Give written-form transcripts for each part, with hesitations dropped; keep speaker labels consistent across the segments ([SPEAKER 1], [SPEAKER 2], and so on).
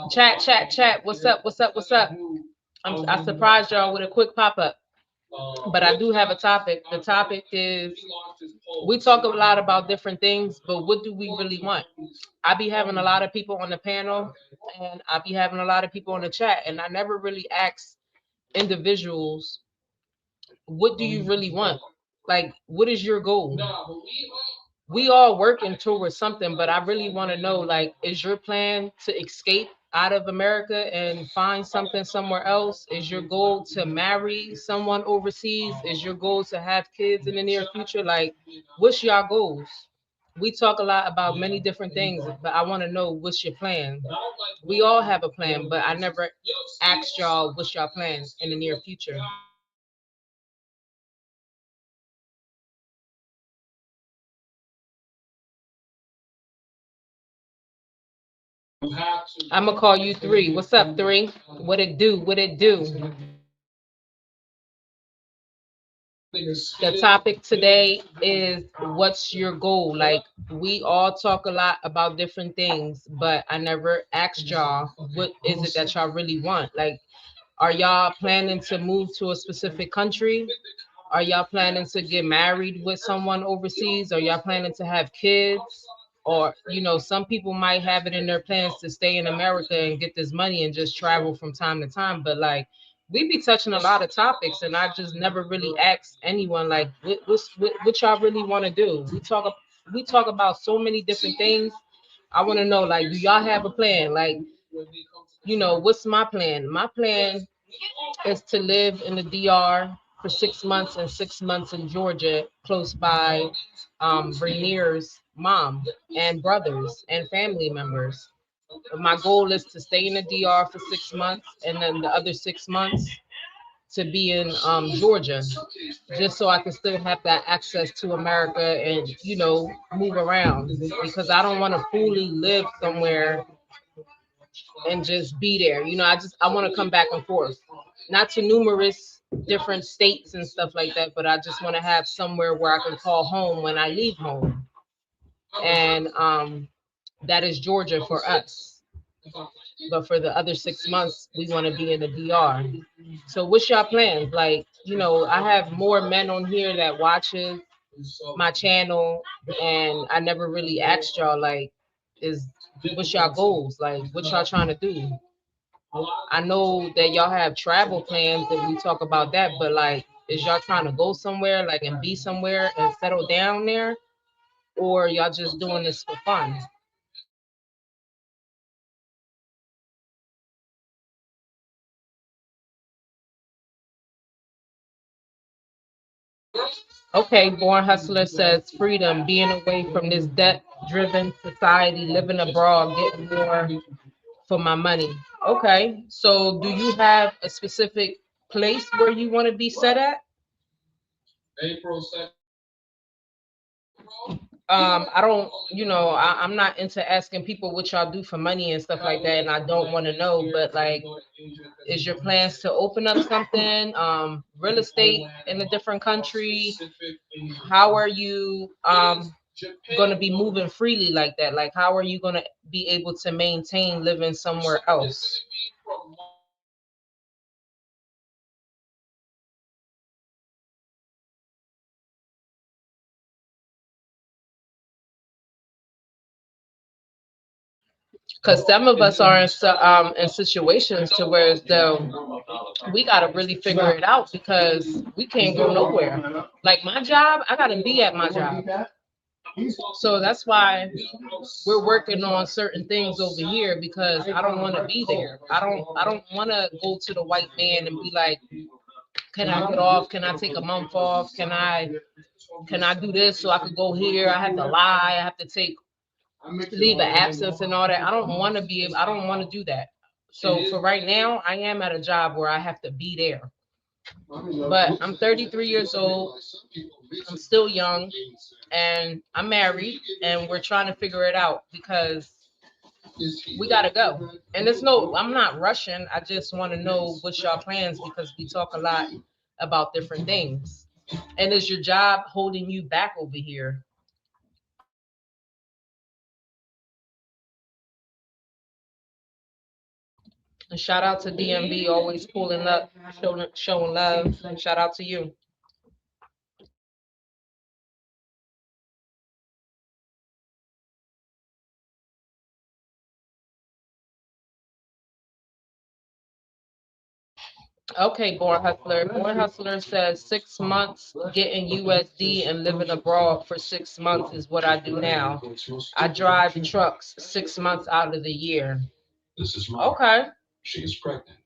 [SPEAKER 1] Chat. What's up? What's up? What's up? I surprised y'all with a quick pop up, but I do have a topic. The topic is we talk a lot about different things, but what do we really want? I be having a lot of people on the panel, and I be having a lot of people on the chat, and I never really ask individuals, what do you really want? Like, what is your goal? We all working towards something, but I really want to know, like, is your plan to escape out of America and find something somewhere else? Is your goal to marry someone overseas? Is your goal to have kids in the near future? Like, what's your goals? We talk a lot about many different things, but I want to know, what's your plan? We all have a plan, but I never asked y'all what's your plan in the near future. I'm gonna call you three. What's up, three? What it do? What it do? The topic today is, what's your goal? Like, we all talk a lot about different things, but I never asked y'all, what is it that y'all really want? Like, are y'all planning to move to a specific country? Are y'all planning to get married with someone overseas? Are y'all planning to have kids? Or, some people might have it in their plans to stay in America and get this money and just travel from time to time. But like, we be touching a lot of topics, and I just never really asked anyone, like, what y'all really want to do. We talk about so many different things. I want to know, like, do y'all have a plan? Like, what's my plan? My plan is to live in the DR for 6 months and 6 months in Georgia, close by Rainier's mom and brothers and family members. My goal is to stay in the DR for 6 months, and then the other 6 months to be in Georgia, just so I can still have that access to America and, move around, because I don't want to fully live somewhere and just be there. I want to come back and forth, not to numerous different states and stuff like that, but I just want to have somewhere where I can call home when I leave home. And that is Georgia for us. But for the other 6 months, we want to be in the DR. So what's your plans? Like, I have more men on here that watches my channel, and I never really asked y'all, like, is what's y'all goals? Like, what y'all trying to do? I know that y'all have travel plans and we talk about that, but like, is y'all trying to go somewhere, like, and be somewhere and settle down there, or y'all just doing this for fun? Okay, Born Hustler says freedom, being away from this debt driven society, living abroad, getting more for my money. Okay, so do you have a specific place where you want to be set at? I don't, I'm not into asking people what y'all do for money and stuff like that, and I don't want to know, but like, is your plans to open up something, real estate in a different country? How are you going to be moving freely like that? Like, how are you going to be able to maintain living somewhere else? Because some of us are in situations to where as though we got to really figure it out, because we can't go nowhere. Like, my job, I got to be at my job. So that's why we're working on certain things over here, because I don't want to be there. I don't want to go to the white man and be like, can I get off? Can I take a month off? Can I do this so I could go here? I have to lie. I have to take leave an absence and all that. I don't want to do that. So for right now, I am at a job where I have to be there. But I'm 33 years old. I'm still young, and I'm married, and we're trying to figure it out, because we gotta go. And there's no, I'm not rushing. I just want to know what's y'all plans, because we talk a lot about different things. And is your job holding you back over here? And shout out to DMV, always pulling up, showing love. Shout out to you. Okay, Born Hustler. Born Hustler says 6 months getting USD and living abroad for 6 months is what I do now. I drive trucks 6 months out of the year. Okay. She is pregnant,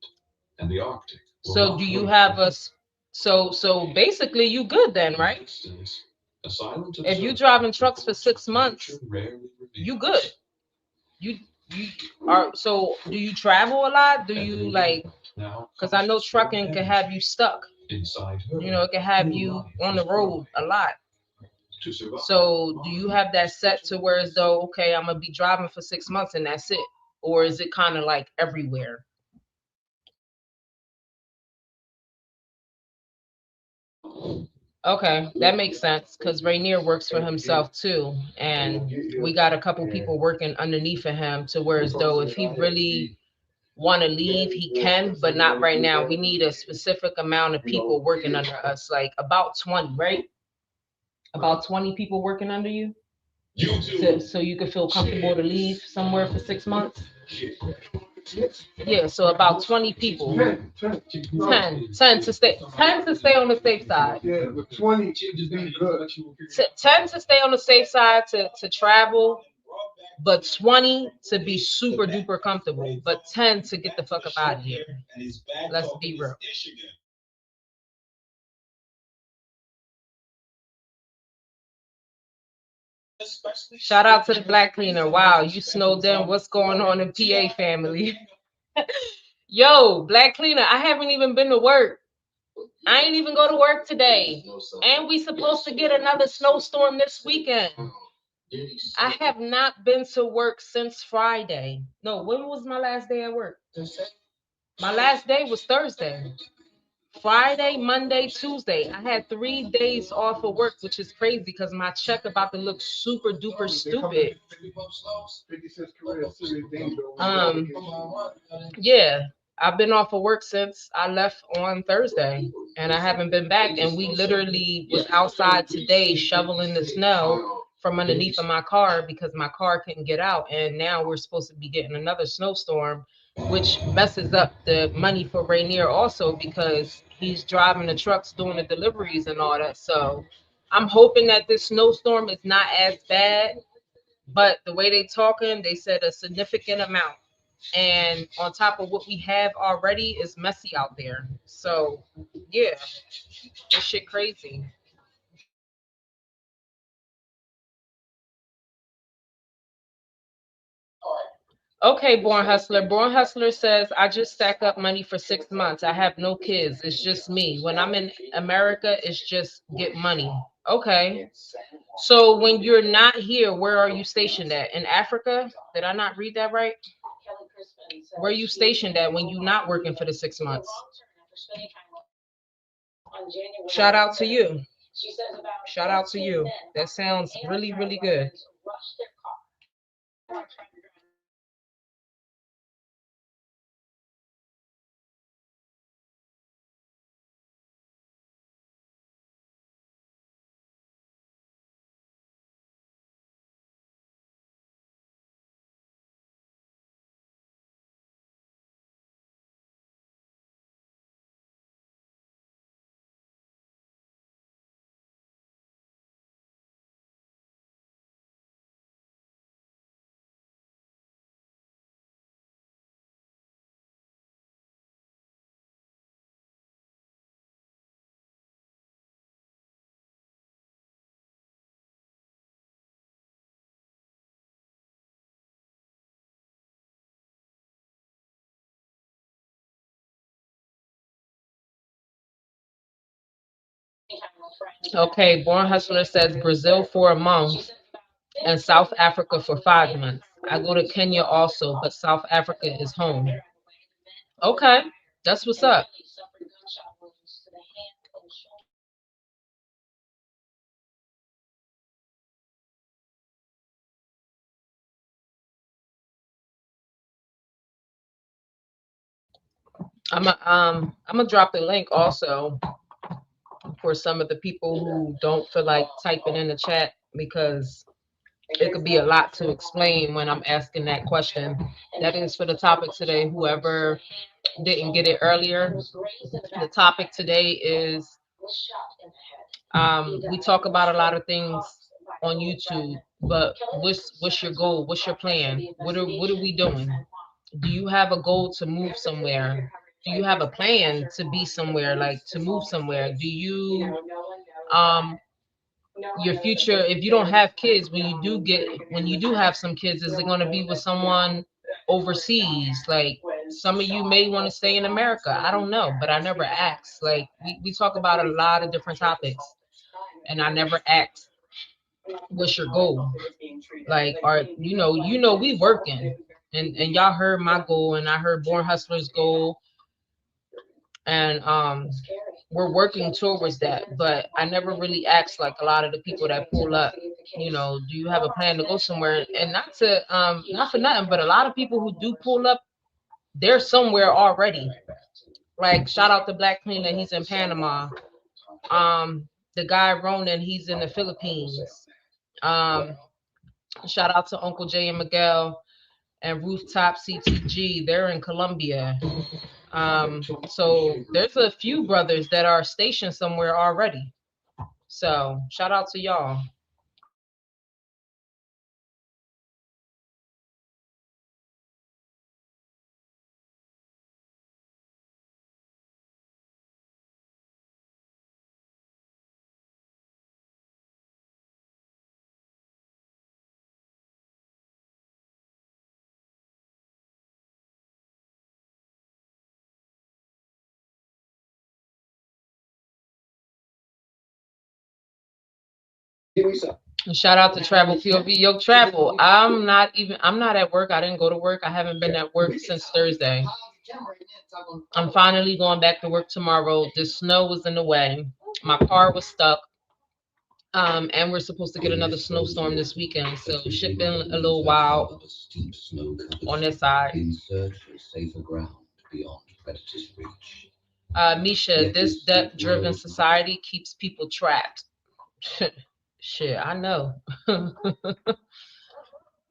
[SPEAKER 1] and the Arctic. So do you have a so basically you good then, right? If you driving trucks for 6 months, you good. You you are so do you travel a lot? Do you like because I know trucking can have you stuck. You know, it can have you on the road a lot. So do you have that set to where as though, okay, I'm gonna be driving for 6 months and that's it? Or is it kind of like everywhere? Okay, that makes sense because Rainier works for himself too. And we got a couple people working underneath of him to where as though if he really want to leave, he can, but not right now. We need a specific amount of people working under us, like about 20, right? About 20 people working under you. So you could feel comfortable to leave somewhere for 6 months. Yeah, so about 20 people. 10 to stay 10 to stay on the safe side. Yeah, but 20 to be good. 10 to stay on the safe side to travel, but 20 to be super duper comfortable, but 10 to get the fuck up out of here. Let's be real. Shout out to the black cleaner. Wow, you snowed in. What's going on in PA family? Yo, black cleaner, I haven't even been to work. I ain't even go to work today. And we supposed to get another snowstorm this weekend. I have not been to work since Friday. No, when was my last day at work? My last day was Thursday. Friday, Monday, Tuesday. I had 3 days off of work, which is crazy because my check about to look super duper stupid. Um, yeah, I've been off of work since I left on Thursday, and I haven't been back. And we literally was outside today shoveling the snow from underneath of my car because my car couldn't get out. And now we're supposed to be getting another snowstorm, which messes up the money for Rainier also because he's driving the trucks, doing the deliveries and all that. So I'm hoping that this snowstorm is not as bad, but the way they talking, they said a significant amount. And on top of what we have already is messy out there. So yeah, this shit crazy. Okay, Born Hustler. Born Hustler says, I just stack up money for 6 months. I have no kids. It's just me. When I'm in America, it's just get money. Okay. So when you're not here, where are you stationed at? In Africa? Did I not read that right? Where are you stationed at when you're not working for the 6 months? Shout out to you. Shout out to you. That sounds really, really good. Okay, Born Hustler says Brazil for a month and South Africa for 5 months. I go to Kenya also, but South Africa is home. Okay, that's what's up. I'm gonna drop the link also for some of the people who don't feel like typing in the chat, because it could be a lot to explain when I'm asking that question. That is for the topic today. Whoever didn't get it earlier, the topic today is we talk about a lot of things on YouTube, but what's your goal? What's your plan? What are we doing? Do you have a goal to move somewhere? Do you have a plan to be somewhere, like to move somewhere? Do you um your future, if you don't have kids, when you do have some kids, is it going to be with someone overseas? Like, some of you may want to stay in America, I don't know, but I never asked. Like, we talk about a lot of different topics, and I never asked what's your goal. Like, are we working, and y'all heard my goal, and I heard Born Hustlers goal, and we're working towards that. But I never really asked, like, a lot of the people that pull up, do you have a plan to go somewhere? And not for nothing, but a lot of people who do pull up, they're somewhere already. Like, shout out to Black Cleaner, he's in Panama. The guy Ronan, he's in the Philippines. um Shout out to Uncle Jay and Miguel and Rooftop CTG, they're in Colombia. So there's a few brothers that are stationed somewhere already. So shout out to y'all. And shout out to Travel POV. Yo, Travel. I'm not at work. I didn't go to work. I haven't been at work since Thursday. I'm finally going back to work tomorrow. The snow was in the way. My car was stuck. And we're supposed to get another snowstorm this weekend. So shit been a little wild on this side. Misha, this debt-driven society keeps people trapped. Shit, I know.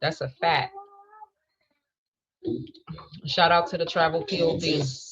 [SPEAKER 1] That's a fact. Shout out to the Travel POV.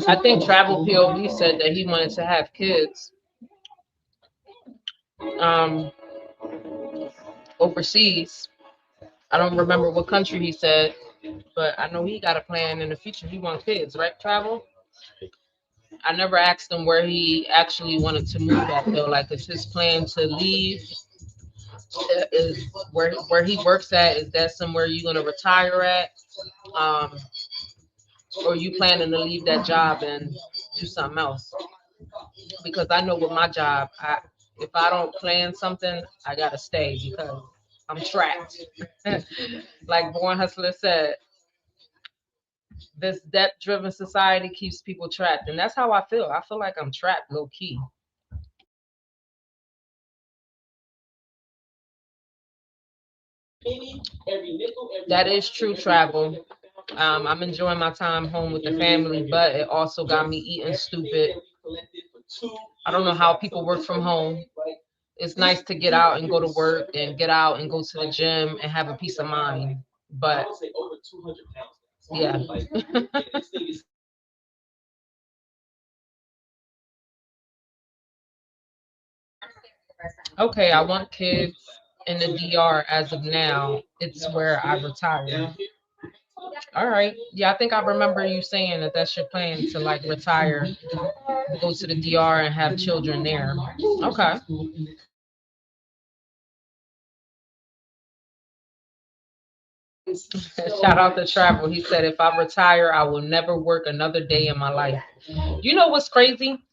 [SPEAKER 1] I think Travel POV said that he wanted to have kids um, overseas. I don't remember what country he said, but I know he got a plan in the future. He wants kids, right? Travel. I never asked him where he actually wanted to move at though. Like, is his plan to leave? Is where he works at? Is that somewhere you're gonna retire at? Um, or you planning to leave that job and do something else? Because I know with my job, if I don't plan something, I gotta stay because I'm trapped. Like Born Hustler said, this debt-driven society keeps people trapped, and that's how I feel. I feel like I'm trapped, low key. That is true, Travel. I'm enjoying my time home with the family, but it also got me eating stupid. I don't know how people work from home. It's nice to get out and go to work and get out and go to the gym and have a peace of mind. But yeah. Okay, I want kids in the DR as of now. It's where I retire. All right. Yeah, I think I remember you saying that that's your plan to like retire. go to the DR and have children there. Okay. Shout out to Travel. He said, if I retire, I will never work another day in my life. You know what's crazy?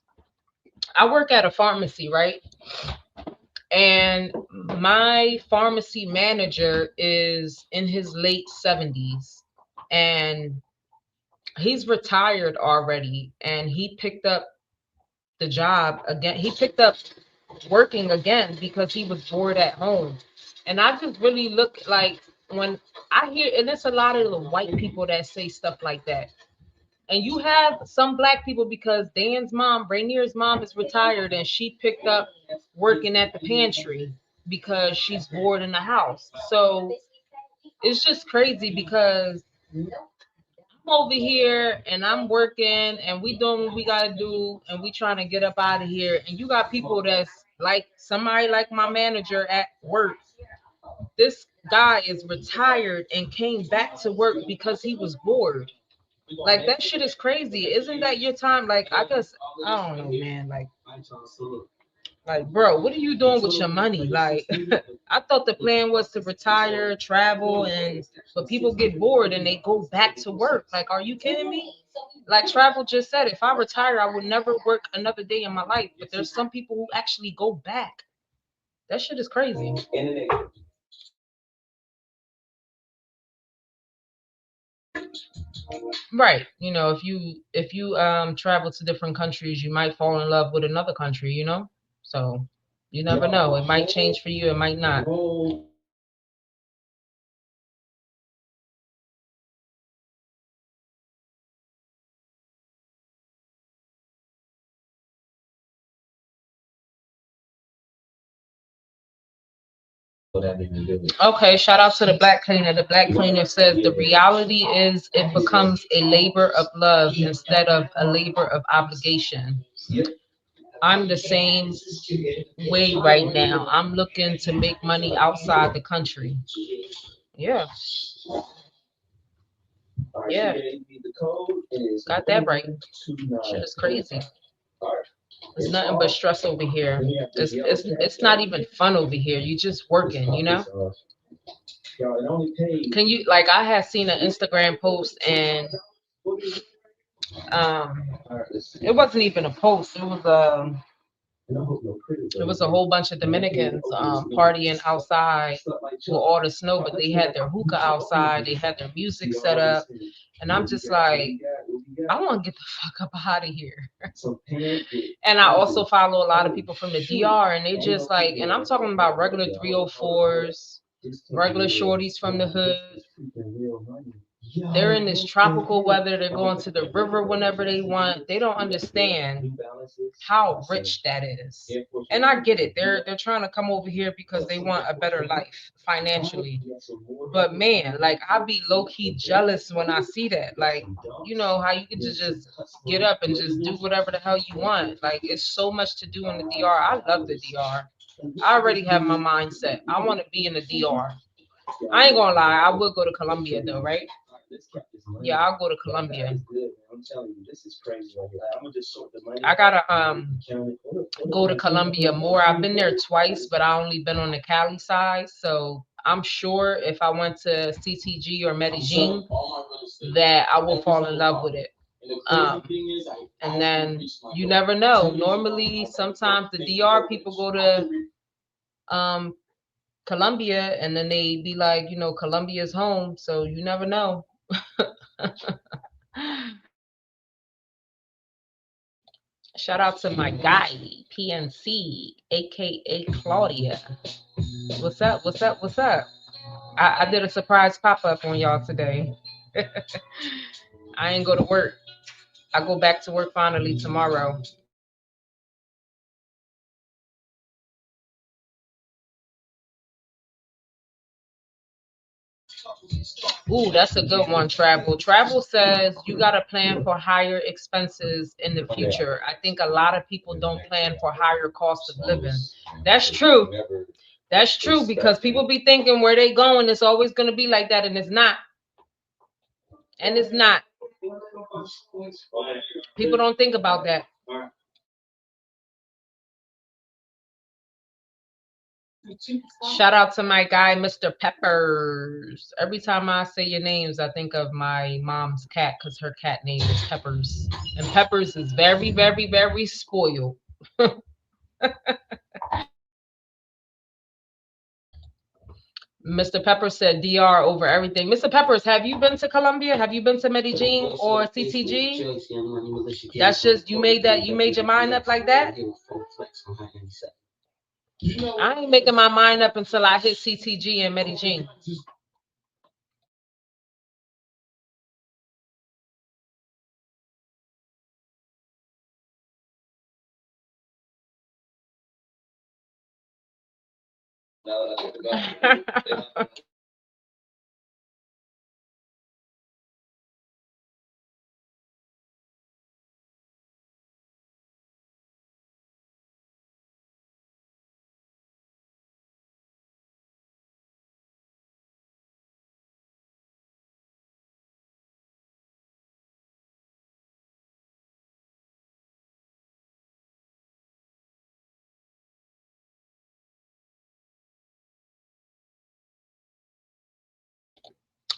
[SPEAKER 1] I work at a pharmacy, right? And my pharmacy manager is in his late 70s. And he's retired already. And he picked up the job again. He picked up working again because he was bored at home. And I just really look like when I hear, and it's a lot of the white people that say stuff like that. And you have some black people because Dan's mom, Rainier's mom, is retired and she picked up working at the pantry because she's bored in the house. So it's just crazy because I'm over here and I'm working and we doing what we gotta do and we trying to get up out of here. And you got people that's like somebody like my manager at work. This guy is retired and came back to work because he was bored. Like that shit is crazy. Isn't that your time? Like I guess I don't know, man. Like bro, what are you doing with your money? Like I thought the plan was to retire, travel, and but people get bored and they go back to work. Like, are you kidding me? Like Travel just said, if I retire, I will never work another day in my life. But there's some people who actually go back. That shit is crazy. Right. You know, if you travel to different countries, you might fall in love with another country, you know? So you never know. It might change for you, it might not. Okay, shout out to the Black Cleaner. The Black Cleaner says the reality is it becomes a labor of love instead of a labor of obligation. I'm the same way right now. I'm looking to make money outside the country. Yeah, yeah, got that right. Shit is crazy. It's nothing but stress over here. It's not even fun over here. You just working, you know? Can you like I had seen an Instagram post and um it wasn't even a post. It was a whole bunch of Dominicans partying outside with all the snow, but they had their hookah outside, they had their music set up, and I'm just like, I want to get the fuck up out of here. And I also follow a lot of people from the DR, and they just like, and I'm talking about regular 304s, regular shorties from the hood. They're in this tropical weather. They're going to the river whenever they want. They don't understand how rich that is. And I get it. They're trying to come over here because they want a better life financially. But man, like I be low key jealous when I see that. Like, you know, how you get to just get up and just do whatever the hell you want. Like it's so much to do in the DR. I love the DR. I already have my mindset. I want to be in the DR. I ain't gonna lie, I would go to Colombia though, right? Yeah, I'll go to Colombia. I gotta go to Colombia more. I've been there twice, but I only been on the Cali side. So I'm sure if I went to CTG or Medellin, that I will fall in love with it. Um, and then you never know. Normally, sometimes the DR people go to um, Colombia, and then they be like, you know, Colombia's home. So you never know. Shout out to my guy, PNC, aka Claudia. What's up? What's up? What's up? I did a surprise pop up on y'all today. I ain't go to work. I go back to work finally tomorrow. Ooh, that's a good one, Travel. Travel says you got to plan for higher expenses in the future. I think a lot of people don't plan for higher cost of living. That's true. That's true because people be thinking where they going, it's always going to be like that, and it's not. And it's not. People don't think about that. Shout out to my guy, Mr. Peppers. Every time I say your names, I think of my mom's cat because her cat name is Peppers. And Peppers is very, very, very spoiled. Mr. Pepper said DR over everything. Mr. Peppers, have you been to Colombia? Have you been to Medellin or CTG? That's just you made your mind up like that? I ain't making my mind up until I hit CTG and Medellin.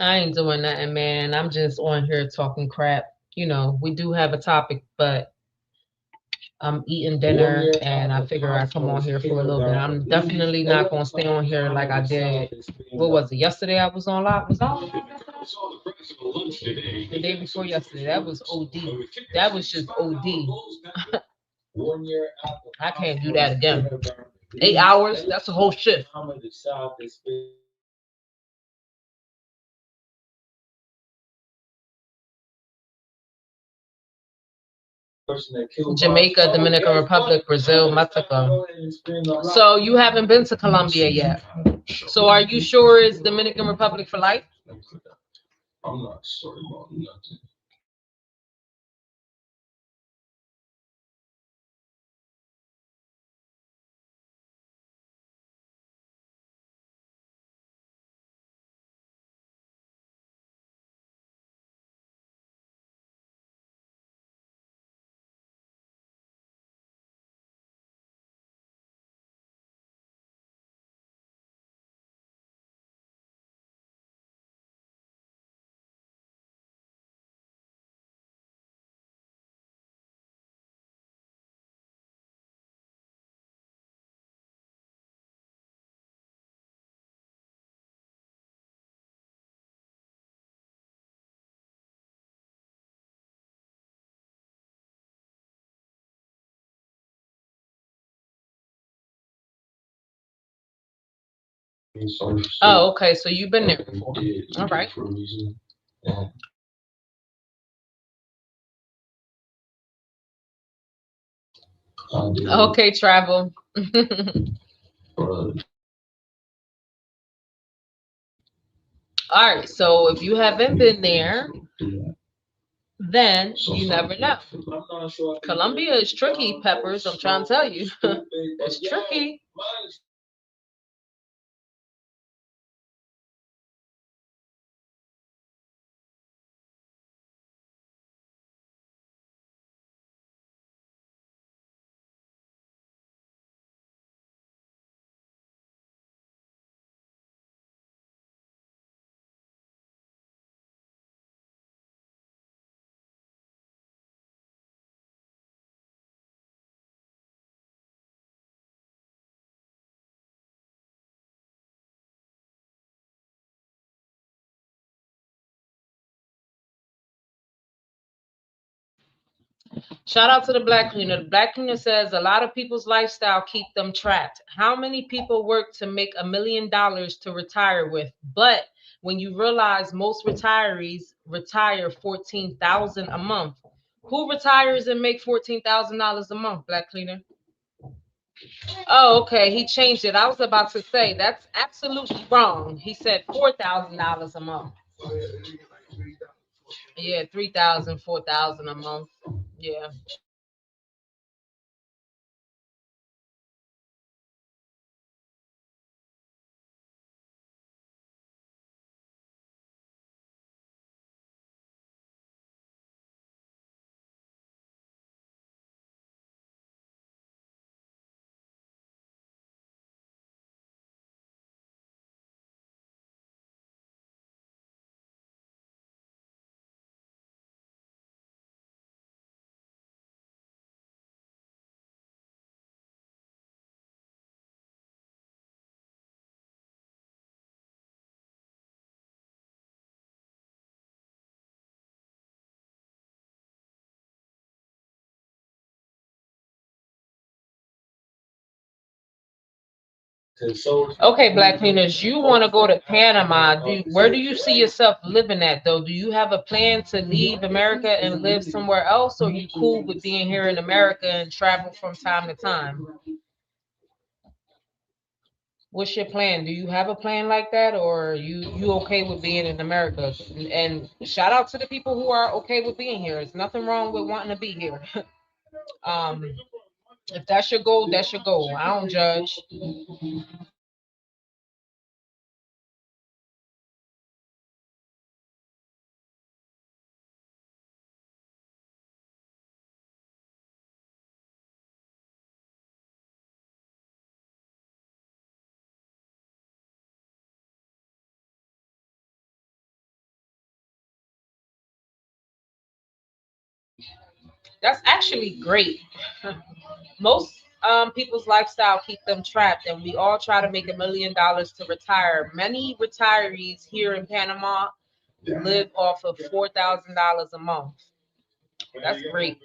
[SPEAKER 1] I ain't doing nothing, man. I'm just on here talking crap. You know, we do have a topic, but I'm eating dinner and I figure I come on here for a little bit. I'm definitely not gonna stay on here like I did. What was it? Yesterday I was on live. Was I on live yesterday? The day before yesterday. That was OD. That was just OD. I can't do that again. 8 hours, that's a whole shift. Jamaica, Dominican Republic, Brazil, Mexico. So you haven't been to Colombia yet. So are you sure it's Dominican Republic for life? I'm not sure about nothing. Oh, okay. So you've been there before. All right. Okay, travel. All right. So if you haven't been there, then you never know. Colombia is tricky, Peppers. I'm trying to tell you. It's tricky. Shout out to the Black Cleaner. The Black Cleaner says a lot of people's lifestyle keep them trapped. How many people work to make $1 million to retire with? But when you realize most retirees retire 14,000 a month, who retires and make $14,000 a month? Black Cleaner. Oh, okay. He changed it. I was about to say that's absolutely wrong. He said $4,000 a month. Yeah, 3,000, 4,000 a month. Yeah. Okay, Black Cleaners, you want to go to Panama. Where do you see yourself living at, though? Do you have a plan to leave America and live somewhere else, or are you cool with being here in America and travel from time to time? What's your plan? Do you have a plan like that, or are you okay with being in America? And shout out to the people who are okay with being here. There's nothing wrong with wanting to be here. um, if that's your goal, that's your goal. I don't judge. That's actually great. Most people's lifestyle keep them trapped, and we all try to make $1 million to retire. Many retirees here in Panama live off of $4,000 a month. That's great.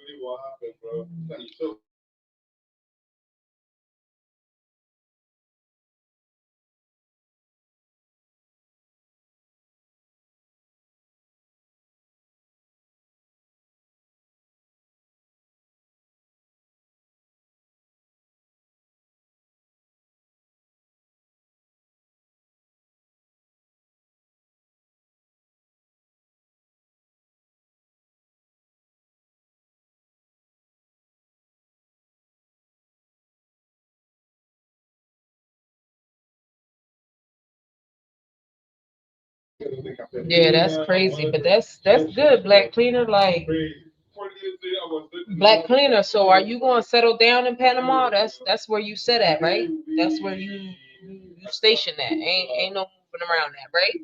[SPEAKER 1] Yeah, that's crazy, but that's good, Black Cleaner. Like Black Cleaner. So, are you going to settle down in Panama? That's where you sit at, right? That's where you station at. Ain't no moving around that, right?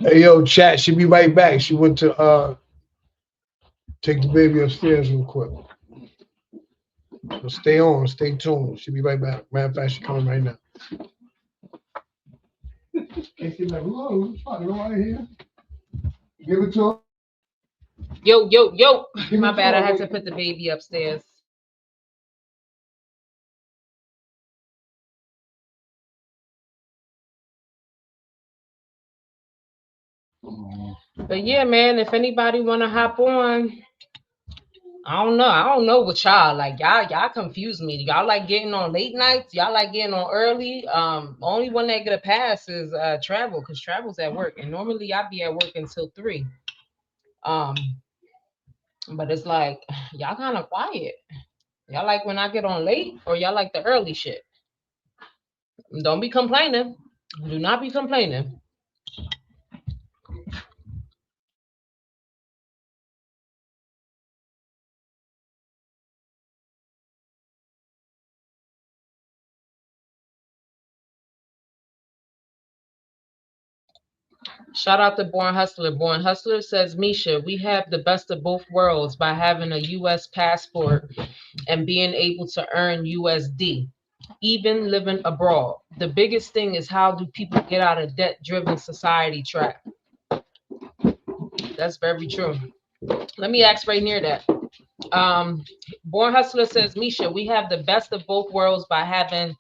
[SPEAKER 2] Hey yo, chat. She'll be right back. She went to take the baby upstairs real quick. So stay on, stay tuned. She'll be right back. Matter of fact, she's coming right now. And she's like, "Whoa, who's fucking right here? Give it to her.
[SPEAKER 1] Yo, yo, yo. My bad. I had to put the baby upstairs. But yeah, man, if anybody wanna hop on, I don't know. I don't know what y'all like. Y'all confuse me. Y'all like getting on late nights. Y'all like getting on early. Only one that get a pass is travel, because travel's at work, and normally I be at work until 3. Um, but it's like y'all kind of quiet. Y'all like when I get on late, or y'all like the early shit. Don't be complaining. Do not be complaining. Shout out to Born Hustler. Born Hustler says, Misha, we have the best of both worlds by having a U.S. passport and being able to earn USD, even living abroad. The biggest thing is how do people get out of debt-driven society trap? That's very true. Let me ask right near that. Um, Born Hustler says, Misha, we have the best of both worlds by having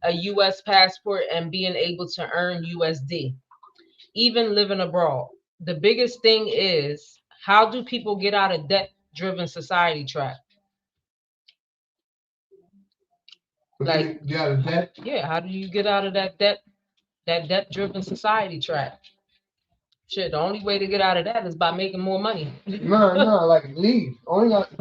[SPEAKER 1] a U.S. passport and being able to earn USD, even living abroad. The biggest thing is how do people get out of debt-driven society trap? Like,
[SPEAKER 2] get out of debt?
[SPEAKER 1] Yeah, how do you get out of that debt-driven society trap? Shit, the only way to get out of that is by making more money.
[SPEAKER 2] No, like leave. Only got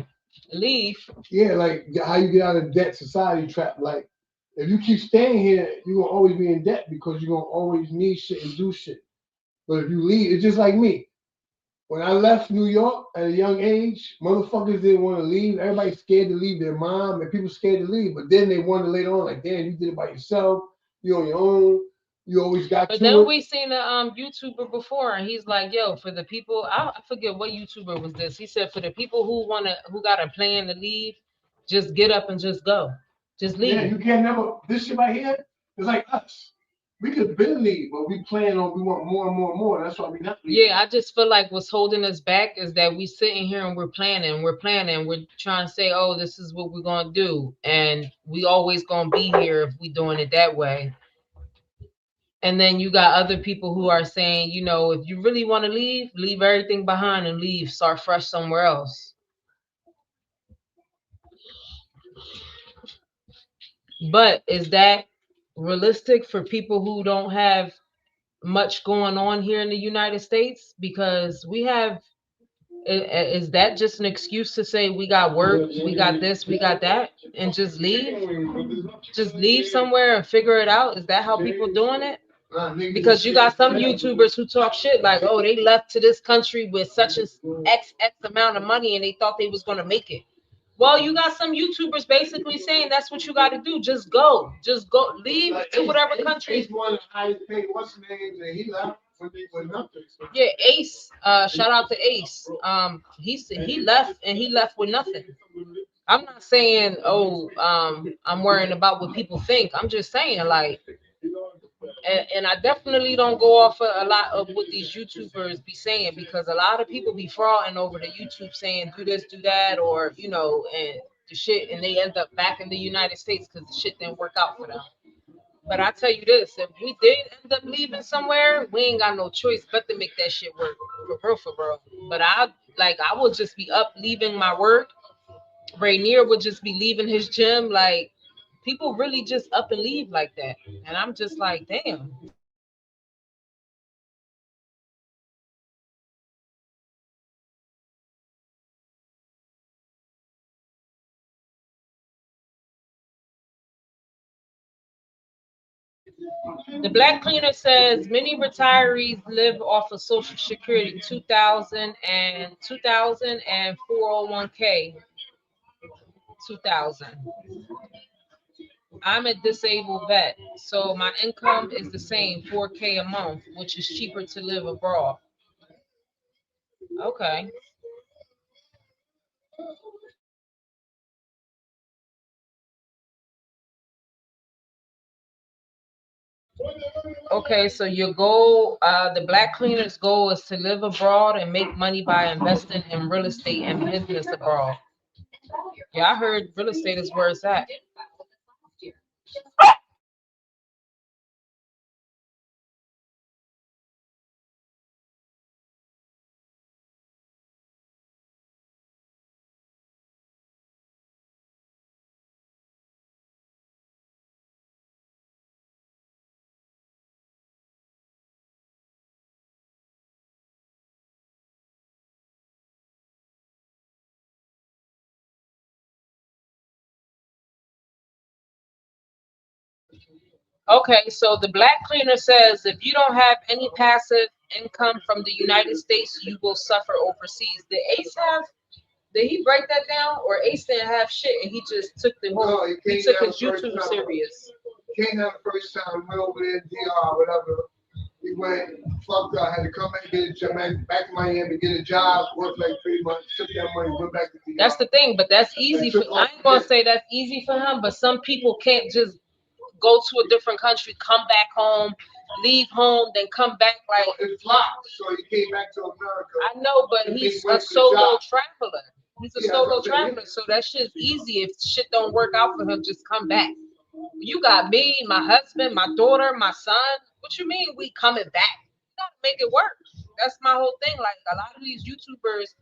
[SPEAKER 1] Leave.
[SPEAKER 2] Yeah, like how you get out of debt society trap. Like if you keep staying here, you're gonna always be in debt because you're gonna always need shit and do shit. But if you leave, it's just like me. When I left New York at a young age, motherfuckers didn't want to leave. Everybody's scared to leave their mom, and people scared to leave. But then they wonder later on, like, damn, you did it by yourself. You on your own. You always got
[SPEAKER 1] But
[SPEAKER 2] to
[SPEAKER 1] then
[SPEAKER 2] it.
[SPEAKER 1] we seen a YouTuber before, and he's like, "Yo, for the people, I forget what YouTuber was this. He said, for the people who got a plan to leave, just get up and just go, just leave."
[SPEAKER 2] Yeah, you can't never. This shit right here is like us. We could barely leave, but we plan on. We want more and more and more. That's why we not leaving.
[SPEAKER 1] Yeah, I just feel like what's holding us back is that we sitting here and we're planning, we're trying to say, oh, this is what we're gonna do, and we always gonna be here if we doing it that way. And then you got other people who are saying, if you really want to leave everything behind and leave, start fresh somewhere else. But is that realistic for people who don't have much going on here in the United States? Because we have, is that just an excuse to say we got work, we got this, we got that, and just leave? Just leave somewhere and figure it out? Is that how people doing it? Because you got some YouTubers who talk shit like, oh, they left to this country with such an X amount of money and they thought they was going to make it. Well, you got some YouTubers basically saying that's what you got to do. Just go. Just go. Leave to whatever country.
[SPEAKER 2] He's one of the highest paid, what's his name? And he left with nothing.
[SPEAKER 1] Yeah, Ace. Shout out to Ace. He left and he left with nothing. I'm not saying, oh, I'm worrying about what people think. I'm just saying, like, and I definitely don't go off of a lot of what these YouTubers be saying, because a lot of people be frauding over the YouTube saying do this, do that, or and the shit, and they end up back in the United States because the shit didn't work out for them. But I tell you this, if we did end up leaving somewhere, we ain't got no choice but to make that shit work for real. But I would just be up leaving my work. Rainier would just be leaving his gym. Like, people really just up and leave like that. And I'm just like, damn. The Black Cleaner says many retirees live off of Social Security 2000 and 401k 2000. I'm a disabled vet, so my income is the same, 4K a month, which is cheaper to live abroad. Okay. Okay, so your goal, the Black Cleaner's goal is to live abroad and make money by investing in real estate and business abroad. Yeah, I heard real estate is where it's at. Okay, so the black cleaner says if you don't have any passive income from the United States, you will suffer overseas. Did Ace have? Did he break that down, or Ace didn't have shit and he just took the whole?
[SPEAKER 2] No,
[SPEAKER 1] he took his YouTube serious.
[SPEAKER 2] Came out the first time, went over there, DR, whatever. He went, fucked up, had to come back and get a job, back to Miami, get a job, worked like 3 months, took that money, went back to DR.
[SPEAKER 1] That's the thing, but that's easy for. I ain't gonna say that's easy for him, but some people can't just go to a different country, come back home, leave home, then come back like.
[SPEAKER 2] It flopped, so he came back to America.
[SPEAKER 1] I know, but he's a solo traveler. He's a solo traveler, so that shit's easy. If shit don't work out for him, just come back. You got me, my husband, my daughter, my son. What you mean we coming back? You gotta make it work. That's my whole thing. Like a lot of these YouTubers,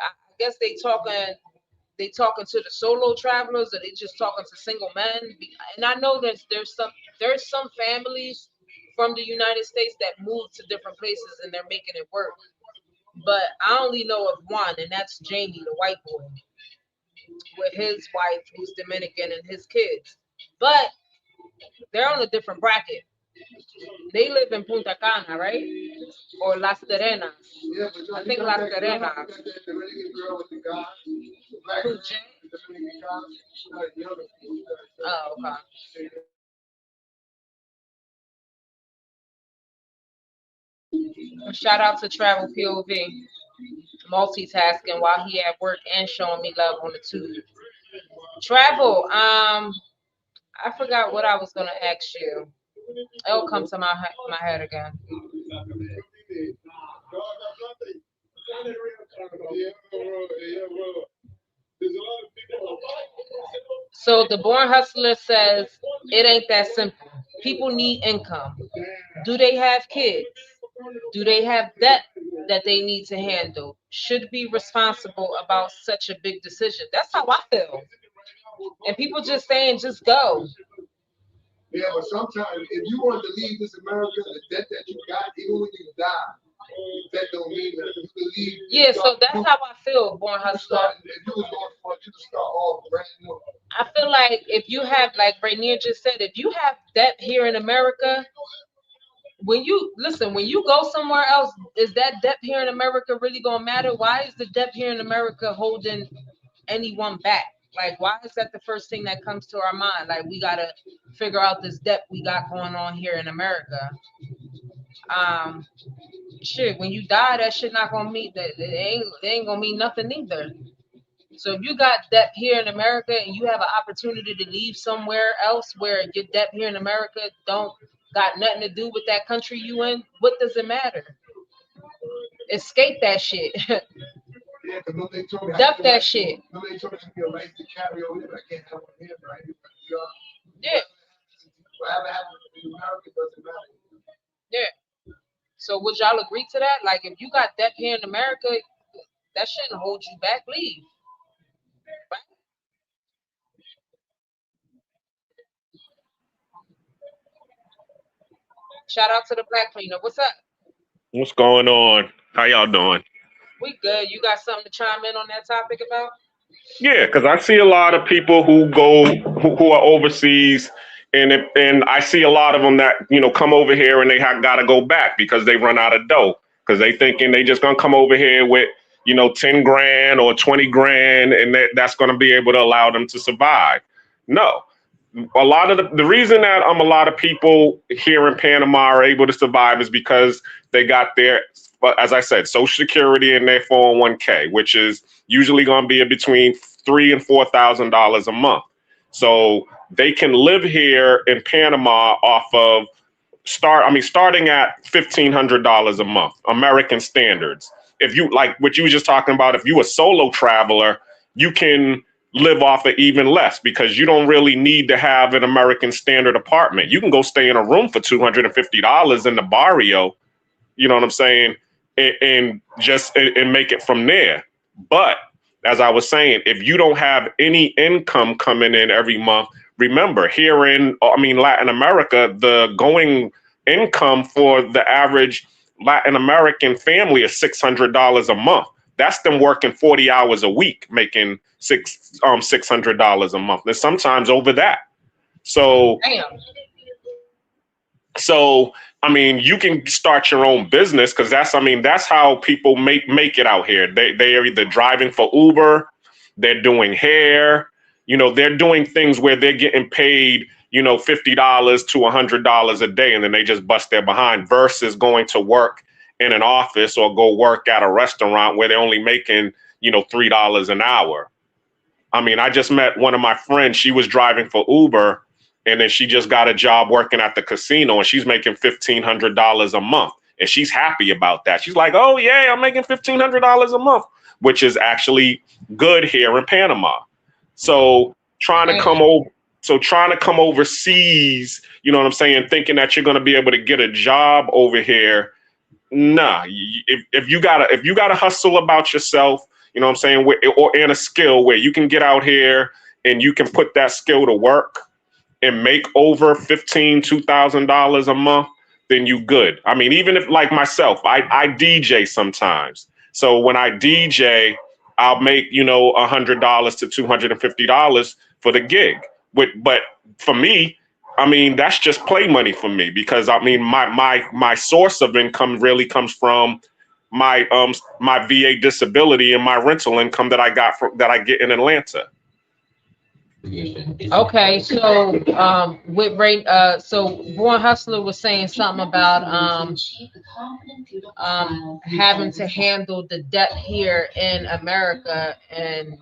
[SPEAKER 1] I guess they talking to the solo travelers, or they just talking to single men. And I know that there's some families from the United States that move to different places and they're making it work. But I only know of one, and that's Jamie, the white boy, with his wife who's Dominican and his kids. But they're on a different bracket. They live in Punta Cana, right? Or Las Terrenas.
[SPEAKER 2] Yeah, but
[SPEAKER 1] I think Las Terrenas.
[SPEAKER 2] The Dominican girl with the guy, the black
[SPEAKER 1] Who, Jay?
[SPEAKER 2] the Dominican guy, the other
[SPEAKER 1] Oh, okay. Shout out to Travel POV, multitasking while he at work and showing me love on the tube. Travel. I forgot what I was gonna ask you. It'll come to my head again. So the Born Hustler says it ain't that simple. People need income. Do they have kids? Do they have debt that they need to handle? Should be responsible about such a big decision. That's how I feel. And people just saying, just go.
[SPEAKER 2] Yeah, but sometimes if you want to leave this America, the debt that you got, even when you die, that don't mean that you can leave.
[SPEAKER 1] Yeah, so that's how I feel, Born Hustler.
[SPEAKER 2] If you was going for it, you can start off brand new.
[SPEAKER 1] I feel like if you have, like Rainier just said, if you have debt here in America, when you go somewhere else, is that debt here in America really gonna matter? Why is the debt here in America holding anyone back? Like, why is that the first thing that comes to our mind? Like, we gotta figure out this debt we got going on here in America. Shit, when you die, that shit not gonna mean that. It ain't gonna mean nothing either. So if you got debt here in America and you have an opportunity to leave somewhere else where your debt here in America don't got nothing to do with that country you in, what does it matter? Escape that shit.
[SPEAKER 2] Yeah, because they told me
[SPEAKER 1] Duck that shit.
[SPEAKER 2] They told me I can right to carry over here, but I can't have one here, right?
[SPEAKER 1] Yeah.
[SPEAKER 2] Whatever happens in America doesn't matter.
[SPEAKER 1] Yeah. So would y'all agree to that? Like, if you got debt here in America, that shouldn't hold you back. Leave. Right? Shout out to the Black Cleaner. What's up?
[SPEAKER 3] What's going on? How y'all doing?
[SPEAKER 1] We good. You got something to chime in on that topic about?
[SPEAKER 3] Yeah, because I see a lot of people who are overseas, and I see a lot of them that come over here and they got to go back because they run out of dough because they thinking they just gonna come over here with 10 grand or 20 grand and that's gonna be able to allow them to survive. No, a lot of the reason that a lot of people here in Panama are able to survive is because they got their, as I said, Social Security and their 401k, which is usually going to be between $3,000 and $4,000 a month. So they can live here in Panama off of starting at $1,500 a month, American standards. If you like what you were just talking about, if you a solo traveler, you can live off of even less because you don't really need to have an American standard apartment. You can go stay in a room for $250 in the barrio, you know what I'm saying, and make it from there. But as I was saying, if you don't have any income coming in every month, remember here in Latin America, the going income for the average Latin American family is $600 a month. That's them working 40 hours a week, making $600 a month, and sometimes over that. So
[SPEAKER 1] Damn.
[SPEAKER 3] So, I mean, you can start your own business because that's how people make it out here. They are either driving for Uber, they're doing hair, they're doing things where they're getting paid, $50 to $100 a day, and then they just bust their behind versus going to work in an office or go work at a restaurant where they're only making, $3 an hour. I mean, I just met one of my friends. She was driving for Uber, and then she just got a job working at the casino, and she's making $1,500 a month, and she's happy about that. She's like, "Oh yeah, I'm making $1,500 a month," which is actually good here in Panama. So trying to come over, trying to come overseas, you know what I'm saying, thinking that you're going to be able to get a job over here. Nah, if you gotta hustle about yourself, you know what I'm saying, or in a skill where you can get out here and you can put that skill to work and make over $2,000 a month, then you good. I mean, even if like myself, I DJ sometimes. So when I DJ, I'll make, $100 to $250 for the gig. But for me, I mean, that's just play money for me because I mean my source of income really comes from my VA disability and my rental income that I get in Atlanta.
[SPEAKER 1] Okay, so with Ray, so Born Hustler was saying something about having to handle the debt here in America, and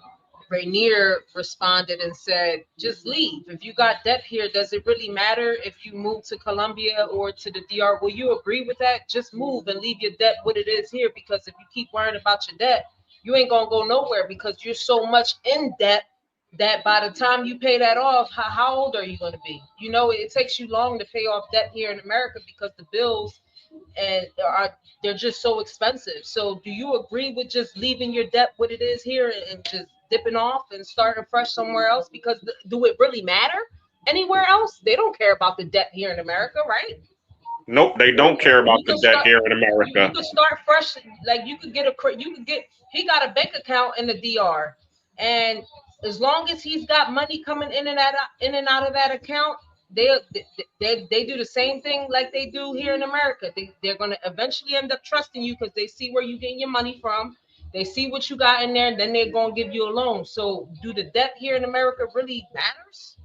[SPEAKER 1] Rainier responded and said, "Just leave. If you got debt here, does it really matter if you move to Colombia or to the DR? Will you agree with that? Just move and leave your debt what it is here, because if you keep worrying about your debt, you ain't gonna go nowhere because you're so much in debt that by the time you pay that off, how old are you going to be? It takes you long to pay off debt here in America because the bills and they're just so expensive. So do you agree with just leaving your debt what it is here and just dipping off and starting fresh somewhere else? Because do it really matter anywhere else? They don't care about the debt here in America, right?
[SPEAKER 3] Nope, they don't care about
[SPEAKER 1] You
[SPEAKER 3] the
[SPEAKER 1] could
[SPEAKER 3] debt
[SPEAKER 1] start
[SPEAKER 3] here in
[SPEAKER 1] you
[SPEAKER 3] America.
[SPEAKER 1] could start fresh. Like you could get he got a bank account in the DR, and as long as he's got money coming in and out of that account, they do the same thing like they do here in America. They're going to eventually end up trusting you because they see where you're getting your money from. They see what you got in there, and then they're going to give you a loan. So do the debt here in America really matters?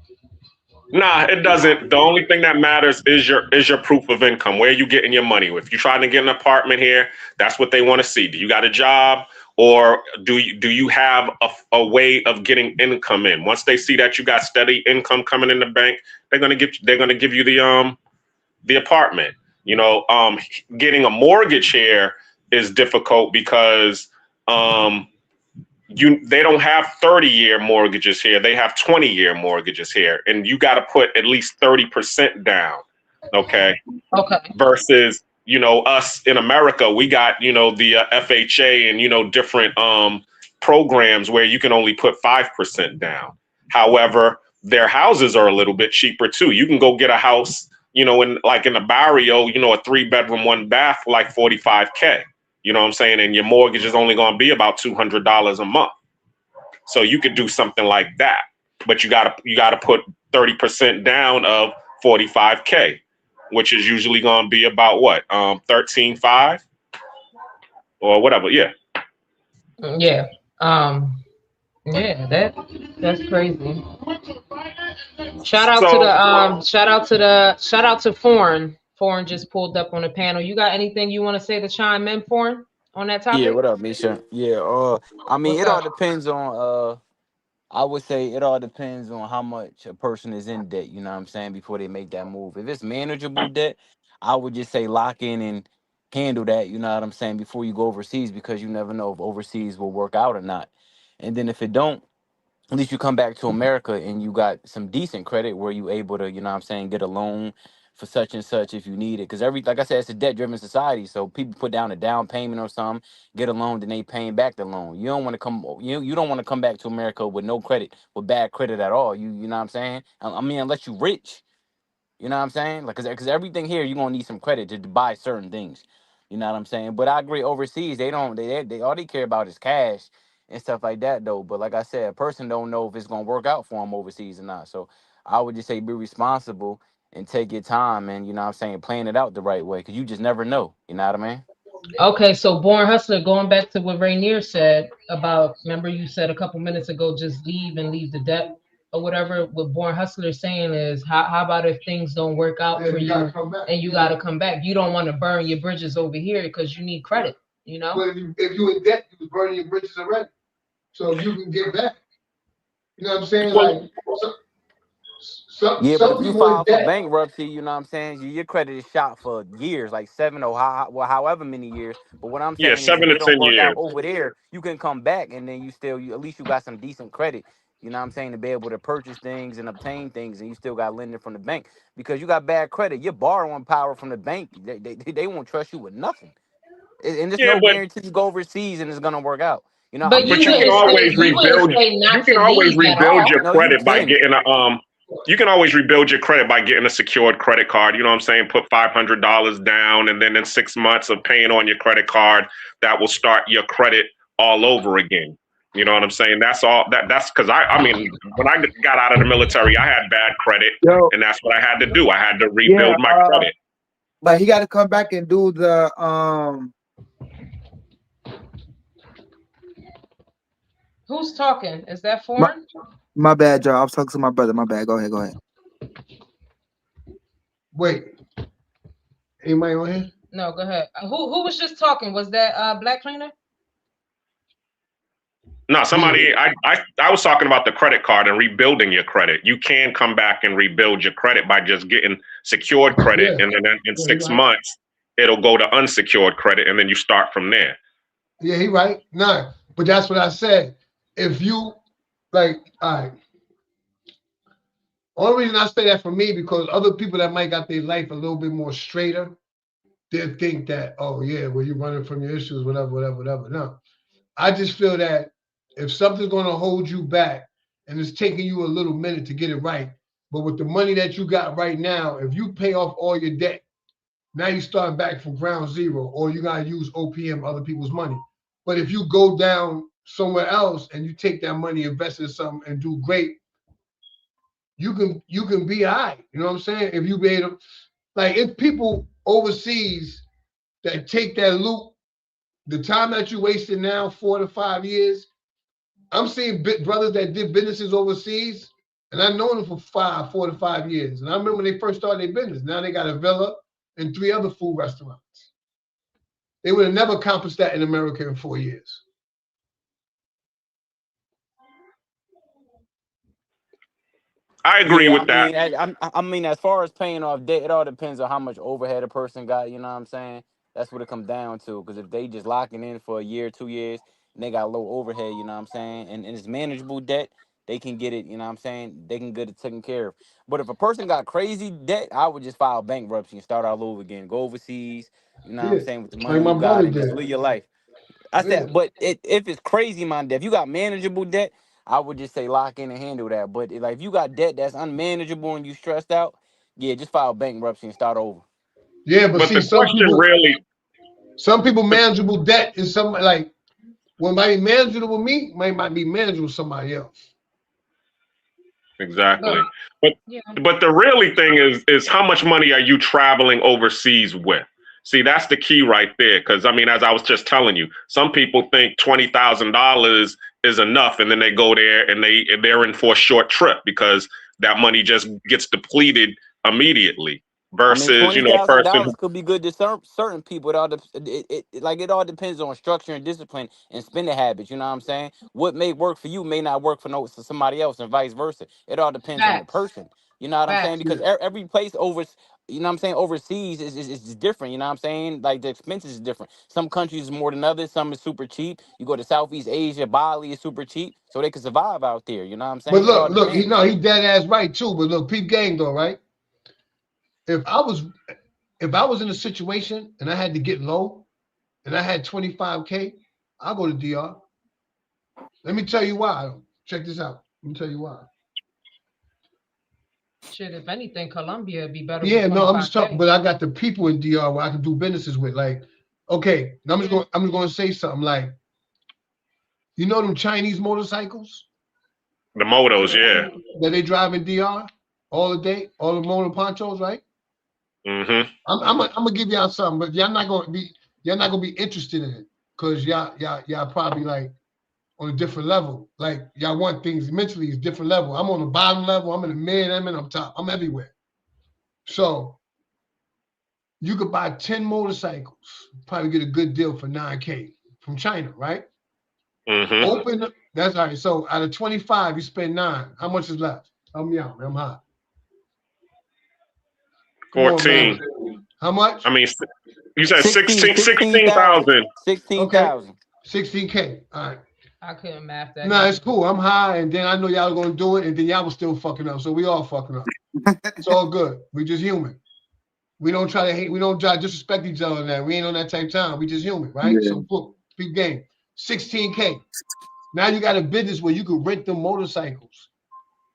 [SPEAKER 3] Nah, it doesn't. The only thing that matters is your proof of income. Where you getting your money? If you're trying to get an apartment here, that's what they want to see. Do you got a job, or do you have a way of getting income in? Once they see that you got steady income coming in the bank, they're gonna give you the apartment. Getting a mortgage here is difficult because um they don't have 30-year mortgages here. They have 20-year mortgages here, and you got to put at least 30% down. Okay.
[SPEAKER 1] Okay.
[SPEAKER 3] Versus, us in America, we got, the FHA and, different programs where you can only put 5% down. However, their houses are a little bit cheaper too. You can go get a house, in the barrio, a 3-bedroom, 1 bath, like 45K. You know what I'm saying? And your mortgage is only going to be about $200 a month. So you could do something like that, but you gotta put 30% down of 45K, which is usually going to be about what 13.5 or whatever. Yeah.
[SPEAKER 1] Yeah. Um. Yeah. That's crazy. Shout out to
[SPEAKER 3] So
[SPEAKER 1] the shout out to Foreign. Foreign just pulled up on the panel. You got anything you want to say to chime in, Foreign, on that
[SPEAKER 4] Yeah,
[SPEAKER 1] topic?
[SPEAKER 4] what up, Misha? Yeah, I mean,
[SPEAKER 1] What's
[SPEAKER 4] it all
[SPEAKER 1] up?
[SPEAKER 4] depends on, I would say it all depends on how much a person is in debt, you know what I'm saying, before they make that move. If it's manageable debt, I would just say lock in and handle that, you know what I'm saying, before you go overseas, because you never know if overseas will work out or not. And then if it don't, at least you come back to America and you got some decent credit where you able to, you know what I'm saying, get a loan for such and such if you need it. Because like I said, it's a debt driven society. So people put down a down payment or something, get a loan, then they paying back the loan. You don't want to come back to America with no credit, with bad credit at all. You know what I'm saying? I mean, unless you rich. You know what I'm saying? Like, cause everything here, you're gonna need some credit to buy certain things. You know what I'm saying? But I agree, overseas, they don't, they all they care about is cash and stuff like that, though. But like I said, a person don't know if it's gonna work out for them overseas or not. So I would just say be responsible and take your time and, you know what I'm saying, plan it out the right way, because you just never know. You know what I mean?
[SPEAKER 1] Okay, so Born Hustler, going back to what Rainier said about, remember you said a couple minutes ago, just leave and leave the debt or whatever. What Born Hustler is saying is, how about if things don't work out for you and you got to come back? You don't want to burn your bridges over here because you need credit, you know?
[SPEAKER 2] But if you in debt, you was burning your bridges already. So you can get back. You know what I'm saying?
[SPEAKER 3] Well,
[SPEAKER 2] Like some
[SPEAKER 4] Yeah, but if you
[SPEAKER 2] people in
[SPEAKER 4] file for
[SPEAKER 2] debt.
[SPEAKER 4] bankruptcy, you know what I'm saying, your credit is shot for years, like 7 or however many years. But what I'm
[SPEAKER 3] yeah,
[SPEAKER 4] saying is, if
[SPEAKER 3] 7 to
[SPEAKER 4] it don't
[SPEAKER 3] 10
[SPEAKER 4] work out
[SPEAKER 3] years.
[SPEAKER 4] over there, you can come back and then you at least you got some decent credit. You know what I'm saying, to be able to purchase things and obtain things, and you still got lending from the bank because you got bad credit. You're borrowing power from the bank. They won't trust you with nothing, and there's
[SPEAKER 3] Yeah,
[SPEAKER 4] no
[SPEAKER 3] but
[SPEAKER 4] guarantee you go overseas and it's gonna work out. You know,
[SPEAKER 1] But
[SPEAKER 4] I'm
[SPEAKER 1] you
[SPEAKER 3] but you can
[SPEAKER 1] wouldn't
[SPEAKER 4] protected
[SPEAKER 1] say,
[SPEAKER 4] by
[SPEAKER 3] always
[SPEAKER 1] you wouldn't
[SPEAKER 3] rebuild.
[SPEAKER 4] listen.
[SPEAKER 1] say
[SPEAKER 3] You
[SPEAKER 1] not
[SPEAKER 3] can
[SPEAKER 1] to
[SPEAKER 3] always
[SPEAKER 1] leave at
[SPEAKER 3] rebuild your
[SPEAKER 1] all.
[SPEAKER 4] No, you
[SPEAKER 3] credit by
[SPEAKER 4] can.
[SPEAKER 3] getting a. You can always rebuild your credit by getting a secured credit card. You know what I'm saying? Put $500 down, and then in 6 months of paying on your credit card, that will start your credit all over again. You know what I'm saying? That's all. That's because I mean, when I got out of the military, I had bad credit,
[SPEAKER 5] Yo,
[SPEAKER 3] and that's what I had to do. I had to
[SPEAKER 5] yeah,
[SPEAKER 3] rebuild my credit.
[SPEAKER 5] but he got to come back and do the
[SPEAKER 1] Who's talking? Is that
[SPEAKER 5] My,
[SPEAKER 1] foreign?
[SPEAKER 5] my bad, Joe. I was talking to my brother. My bad. Go ahead. Go ahead.
[SPEAKER 2] Wait, anybody on here?
[SPEAKER 1] No, go ahead. Who was just talking? Was that Black Cleaner?
[SPEAKER 3] No, somebody. I was talking about the credit card and rebuilding your credit. You can come back and rebuild your credit by just getting secured credit,
[SPEAKER 2] Yeah.
[SPEAKER 3] and then in
[SPEAKER 2] Yeah,
[SPEAKER 3] 6 months it'll go to unsecured credit, and then you start from there.
[SPEAKER 2] Yeah, he right. Nah, but that's what I said. If you like, all right. Only reason I say that for me because other people that might got their life a little bit more straighter, they'll think that, oh yeah, well you're running from your issues, whatever, whatever, whatever. No, I just feel that if something's going to hold you back and it's taking you a little minute to get it right, but with the money that you got right now, if you pay off all your debt, now you start back from ground zero, or you gotta use OPM, other people's money. But if you go down somewhere else and you take that money, invest in something, and do great, you can be all right. You know what I'm saying? If you be able, like, if people overseas that take that loop, the time that you wasted now, 4 to 5 years, I'm seeing brothers that did businesses overseas, and I've known them for 4 to 5 years. And I remember when they first started their business. Now they got a villa and 3 other food restaurants. They would have never accomplished that in America in 4 years.
[SPEAKER 3] I agree
[SPEAKER 4] Yeah,
[SPEAKER 3] with that.
[SPEAKER 4] I mean, as far as paying off debt, it all depends on how much overhead a person got. You know what I'm saying? That's what it comes down to. Because if they just locking in for a year, 2 years, and they got low overhead, you know what I'm saying, and it's manageable debt, they can get it. You know what I'm saying? They can get it taken care of. But if a person got crazy debt, I would just file bankruptcy and start all over again. Go overseas. You know what I'm
[SPEAKER 2] Yeah,
[SPEAKER 4] saying, with the
[SPEAKER 2] like
[SPEAKER 4] money
[SPEAKER 2] my
[SPEAKER 4] you got,
[SPEAKER 2] brother
[SPEAKER 4] and just
[SPEAKER 2] did.
[SPEAKER 4] live your life. I
[SPEAKER 2] Yeah,
[SPEAKER 4] said, but if it's crazy amount of debt, if you got manageable debt, I would just say lock in and handle that. But like if you got debt that's unmanageable and you stressed out, yeah, just file bankruptcy and start over.
[SPEAKER 2] yeah, but
[SPEAKER 3] But
[SPEAKER 2] see,
[SPEAKER 3] the question really,
[SPEAKER 2] some people
[SPEAKER 3] but
[SPEAKER 2] manageable debt is somebody like what might be manageable with me might be manageable with somebody else.
[SPEAKER 1] Look,
[SPEAKER 3] exactly. But
[SPEAKER 1] yeah.
[SPEAKER 3] but the really thing is how much money are you traveling overseas with? See, that's the key right there. Because I mean, as I was just telling you, some people think $20,000 is enough, and then they go there and they're in for a short trip because that money just gets depleted immediately.
[SPEAKER 4] I mean,
[SPEAKER 3] Versus,
[SPEAKER 4] twenty
[SPEAKER 3] a
[SPEAKER 4] thousand
[SPEAKER 3] person
[SPEAKER 4] dollars could be good to certain people. It all depends on structure and discipline and spending habits. You know what I'm saying? What may work for you may not work for somebody else, and vice versa. It all depends on the
[SPEAKER 1] Facts.
[SPEAKER 4] person. You know what I'm saying?
[SPEAKER 1] Facts.
[SPEAKER 4] Because every place you know what I'm saying, overseas is different. You know what I'm saying? Like the expenses is different. Some countries is more than others. Some is super cheap. You go to Southeast Asia, Bali is super cheap, so they can survive out there. You know what I'm
[SPEAKER 2] But
[SPEAKER 4] saying? It all
[SPEAKER 2] look,
[SPEAKER 4] depends.
[SPEAKER 2] he dead ass right too. But look, peep gang though, right? If I was if I was in a situation and I had to get low and I had 25K, I'll go to DR. Let me tell you why. Check this out. Let me tell you why.
[SPEAKER 1] Shit, if anything, Colombia would be better with
[SPEAKER 2] Yeah, no, I'm just talking,
[SPEAKER 1] 25K.
[SPEAKER 2] but I got the people in DR where I can do businesses with. Like, okay, now I'm just gonna say something like, you know them Chinese motorcycles
[SPEAKER 3] the motos, yeah.
[SPEAKER 2] that they drive in DR? all the day, all the motor ponchos, right?
[SPEAKER 3] Mm-hmm.
[SPEAKER 2] I'm gonna give y'all something, but y'all not gonna be interested in it because y'all probably like on a different level. Like y'all want things mentally is different level. I'm on the bottom level. I'm in the mid. I'm in up top. I'm everywhere. So you could buy 10 motorcycles, probably get a good deal for $9K from China, right?
[SPEAKER 3] Mm-hmm.
[SPEAKER 2] Open. That's all right. So out of 25, you spend 9. How much is left? Help me out, man. I'm hot. Come on,
[SPEAKER 3] 14.
[SPEAKER 2] man. How much?
[SPEAKER 3] I mean, you said
[SPEAKER 4] 16,000.
[SPEAKER 3] 16,000.
[SPEAKER 4] 16,000.
[SPEAKER 2] 16K. All right.
[SPEAKER 1] I couldn't math that.
[SPEAKER 2] No, it's cool. I'm high, and then I know y'all gonna do it, and then y'all was still fucking up. So we all fucking up. It's all good. We just human. We don't try to hate. We don't try to disrespect each other. Now we ain't on that type of time. We just human, right?
[SPEAKER 5] Yeah.
[SPEAKER 2] So book, big game. 16K. Now you got a business where you can rent them motorcycles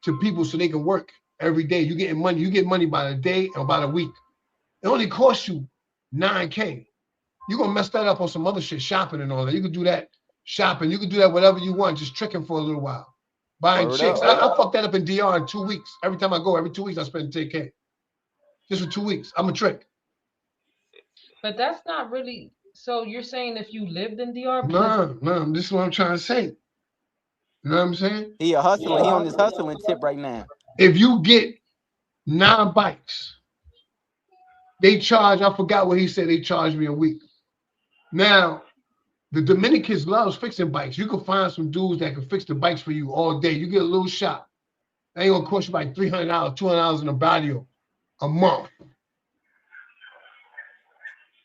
[SPEAKER 2] to people so they can work every day. You getting money. You get money by the day or by the week. It only costs you 9K. You're gonna mess that up on some other shit, shopping and all that. You can do that shopping. You can do that whatever you want, just tricking for a little while. Buying
[SPEAKER 4] Word
[SPEAKER 2] chicks.
[SPEAKER 4] up.
[SPEAKER 2] I fucked that up in DR in 2 weeks. Every time I go, every 2 weeks I spend 10K. Just for 2 weeks. I'm a trick.
[SPEAKER 1] But that's not really. So you're saying if you lived in DR?
[SPEAKER 2] No, this is what I'm trying to say. You know what I'm saying?
[SPEAKER 4] He a hustler. He on this hustling tip right now.
[SPEAKER 2] If you get 9 bikes, they charge, I forgot what he said, they charge me a week. Now, the Dominicans loves fixing bikes. You can find some dudes that can fix the bikes for you all day. You get a little shop. That ain't gonna cost you like $300, $200 in a barrio a month.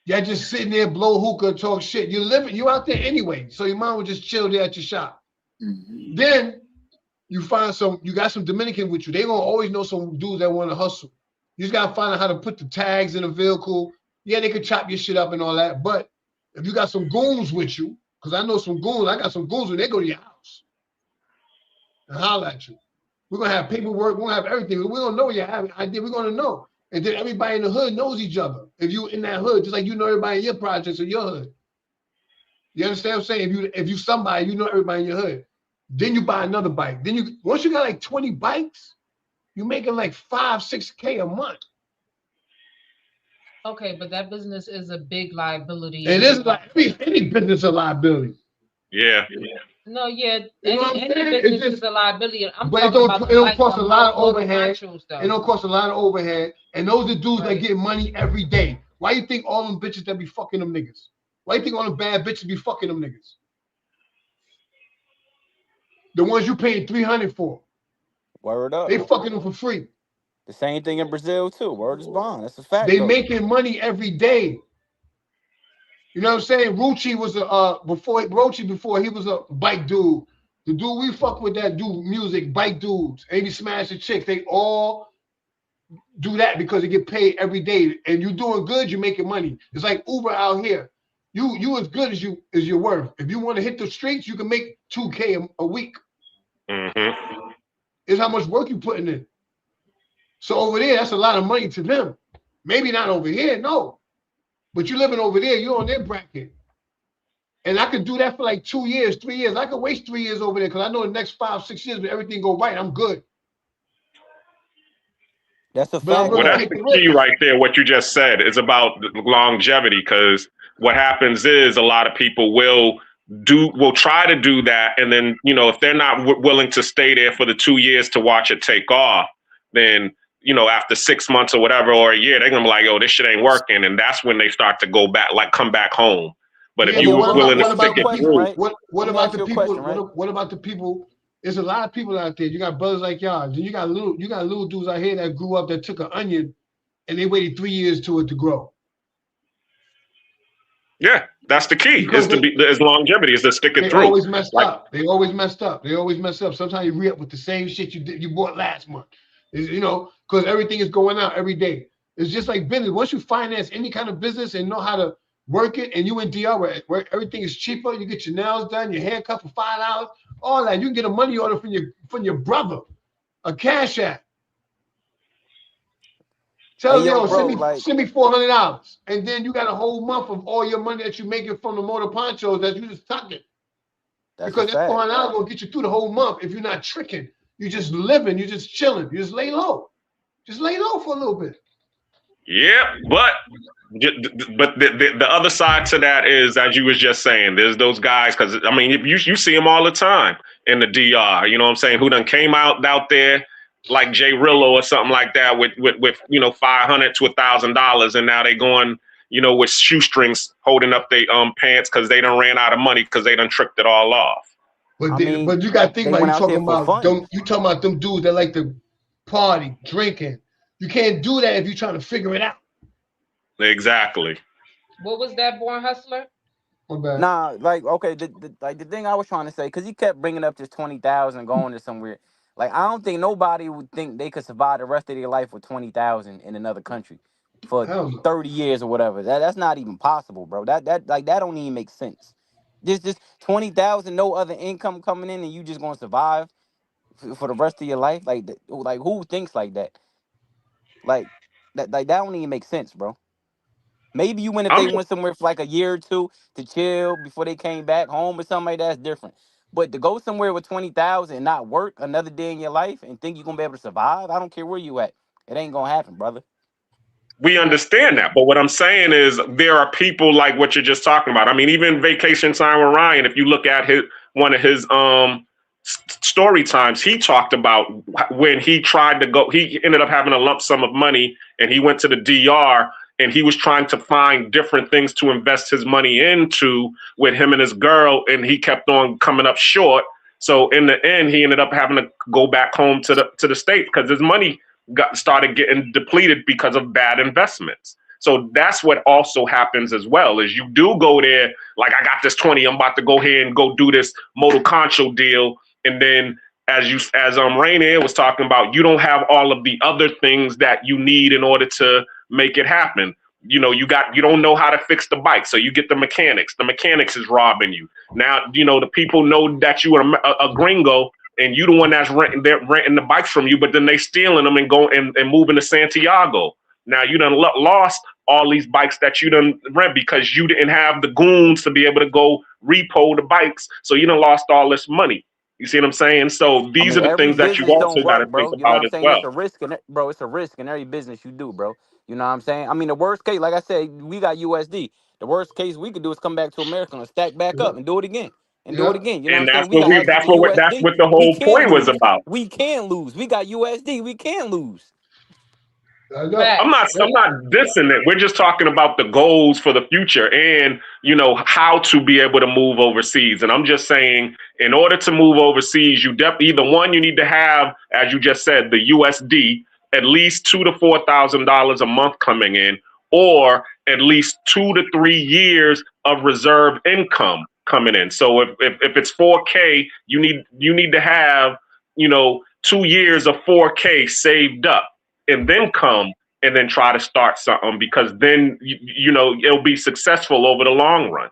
[SPEAKER 2] Y'all just sitting there, blow hookah, talk shit. You out there anyway, so your mom would just chill there at your shop.
[SPEAKER 5] Mhm.
[SPEAKER 2] Then you got some Dominican with you. They gonna always know some dudes that want to hustle. You just gotta find out how to put the tags in the vehicle. Yeah, they could chop your shit up and all that, but if you got some goons with you, because I know some goons, I got some goons when they go to your house and holler at you. We're gonna have paperwork, we're gonna have everything. We don't know you have an idea, we're gonna know. And then everybody in the hood knows each other. If you in that hood, just like you know everybody in your projects or your hood. You understand what I'm saying? If you somebody, you know everybody in your hood. Then you buy another bike. Then once you got like 20 bikes, you're making like 5-6K a month.
[SPEAKER 1] Okay, but that business is a big liability.
[SPEAKER 2] It is like any business a liability.
[SPEAKER 3] Yeah.
[SPEAKER 1] No, yeah,
[SPEAKER 2] You know what I'm
[SPEAKER 1] any
[SPEAKER 2] saying? It's
[SPEAKER 1] business
[SPEAKER 2] just-
[SPEAKER 1] is a liability. I'm
[SPEAKER 2] but it
[SPEAKER 1] talking about
[SPEAKER 2] don't cost a lot of
[SPEAKER 1] motor
[SPEAKER 2] overhead.
[SPEAKER 1] ponchos, though.
[SPEAKER 2] It don't cost a lot of overhead. And those are dudes that
[SPEAKER 1] Right.
[SPEAKER 2] get money every day. Why you think all them bitches that be fucking them niggas? Why you think all them bad bitches be fucking them niggas? The ones you paying $300 for.
[SPEAKER 4] Word up.
[SPEAKER 2] They fucking them for free.
[SPEAKER 4] The same thing in Brazil too. Word is bond. That's a fact.
[SPEAKER 2] They
[SPEAKER 4] though.
[SPEAKER 2] making money every day. You know what I'm saying? Rucci was before he was a bike dude. The dude we fuck with that do music, bike dudes, and he smash the chicks. They all do that because they get paid every day. And you doing good, you're making money. It's like Uber out here. You as good as you're worth. If you want to hit the streets, you can make 2K a week.
[SPEAKER 3] Mm-hmm.
[SPEAKER 2] It's how much work you putting in. So over there, that's a lot of money to them. Maybe not over here, no. But you living over there, you're on their bracket. And I could do that for like 2 years, 3 years. I could waste 3 years over there because I know the next 5-6 years, when everything go right, I'm good.
[SPEAKER 4] That's a
[SPEAKER 2] But I'm
[SPEAKER 4] fact.
[SPEAKER 3] Well,
[SPEAKER 2] willing to
[SPEAKER 3] that's
[SPEAKER 2] take
[SPEAKER 3] the
[SPEAKER 2] the
[SPEAKER 3] key
[SPEAKER 2] risk.
[SPEAKER 3] right there. What you just said is about longevity, because what happens is a lot of people will try to do that, and then if they're not willing to stay there for the 2 years to watch it take off, then after 6 months or whatever or a year, they're gonna be like, "Oh, this shit ain't working," and that's when they start to go back, like come back home. But
[SPEAKER 2] Yeah,
[SPEAKER 3] if you
[SPEAKER 2] but
[SPEAKER 3] were willing to
[SPEAKER 2] what about
[SPEAKER 3] stick
[SPEAKER 2] the
[SPEAKER 3] it
[SPEAKER 2] people?
[SPEAKER 3] through,
[SPEAKER 4] right?
[SPEAKER 2] What
[SPEAKER 4] Let me
[SPEAKER 2] about
[SPEAKER 4] ask
[SPEAKER 2] the
[SPEAKER 4] you a
[SPEAKER 2] people?
[SPEAKER 4] question, right?
[SPEAKER 2] What about the people? There's a lot of people out there. You got brothers like y'all. Then you got little dudes out here that grew up that took an onion and they waited 3 years to it to grow.
[SPEAKER 3] yeah, that's the key.
[SPEAKER 2] Because
[SPEAKER 3] Is longevity, is to stick it
[SPEAKER 2] they
[SPEAKER 3] through.
[SPEAKER 2] always messed
[SPEAKER 3] Like,
[SPEAKER 2] up. They always messed up. They always mess up. Sometimes you re-up with the same shit you bought last month. Because everything is going out every day. It's just like business. Once you finance any kind of business and know how to work it, and you in DR where everything is cheaper, you get your nails done, your haircut for $5, all that. You can get a money order from your brother, a cash app. Tell
[SPEAKER 4] Hey,
[SPEAKER 2] them,
[SPEAKER 4] yo,
[SPEAKER 2] yo,
[SPEAKER 4] bro, like
[SPEAKER 2] send me $400, and then you got a whole month of all your money that you're making from the motor ponchos that you just tucking.
[SPEAKER 4] that's a
[SPEAKER 2] Because that
[SPEAKER 4] fact.
[SPEAKER 2] $400 gonna get you through the whole month if you're not tricking. You just living, you just chilling, you just lay low. Just lay low for a little bit.
[SPEAKER 3] Yeah, but the other side to that is, as you was just saying, there's those guys, because I mean you see them all the time in the DR. You know what I'm saying? Who done came out there like Jay Rillo or something like that with $500 to $1,000, and now they going with shoestrings holding up their pants because they done ran out of money because they done tricked it all off.
[SPEAKER 2] But you got to think about, you talking about them dudes that like to party, drinking. You can't do that if you're trying to figure it out.
[SPEAKER 3] Exactly.
[SPEAKER 1] What was that, Born Hustler?
[SPEAKER 4] Nah, like, okay, the thing I was trying to say, because he kept bringing up this 20,000 going to somewhere. Like, I don't think nobody would think they could survive the rest of their life with 20,000 in another country for 30 years or whatever. That's not even possible, bro. That don't even make sense. Just 20,000, no other income coming in, and you just gonna survive for the rest of your life? Like who thinks like that? Like that don't even make sense, bro. Maybe you went if they went somewhere for like a year or two to chill before they came back home or something like that's different. But to go somewhere with 20,000 and not work another day in your life and think you're gonna be able to survive, I don't care where you at. It ain't gonna happen, brother.
[SPEAKER 3] We understand that, but what I'm saying is there are people like what you're just talking about. I mean, even Vacation Time with Ryan, if you look at one of his story times, he talked about when he tried to go, he ended up having a lump sum of money and he went to the DR and he was trying to find different things to invest his money into with him and his girl, and he kept on coming up short. So in the end, he ended up having to go back home to the States because his money started getting depleted because of bad investments. So that's what also happens as well, is you do go there, like, I got this 20, I'm about to go here and go do this Moto Concho deal. And then as Rainier was talking about, you don't have all of the other things that you need in order to make it happen. You don't know how to fix the bike. So you get the mechanics. The mechanics is robbing you. Now, the people know that you are a gringo and you the one that's renting the bikes from you, but then they stealing them and go and moving to Santiago. Now you done lost all these bikes that you done rent because you didn't have the goons to be able to go repo the bikes. So you done lost all this money. You see what I'm saying? So these are the things that you also got to think about as well.
[SPEAKER 4] It's a risk, it's a risk in every business you do, bro. You know what I'm saying? I mean, the worst case, like I said, we got USD. The worst case we could do is come back to America and stack back up and do it again. Do it again. You know what I'm saying?
[SPEAKER 3] That's what the whole point was about.
[SPEAKER 4] We can lose. We got USD. We can lose.
[SPEAKER 3] I'm not dissing it. We're just talking about the goals for the future and how to be able to move overseas. And I'm just saying, in order to move overseas, you you need to have, as you just said, the USD, at least $2,000 to $4,000 a month coming in, or at least 2 to 3 years of reserve income coming in. So if it's 4K, you need to have 2 years of 4K saved up, and then come and then try to start something, because then it'll be successful over the long run.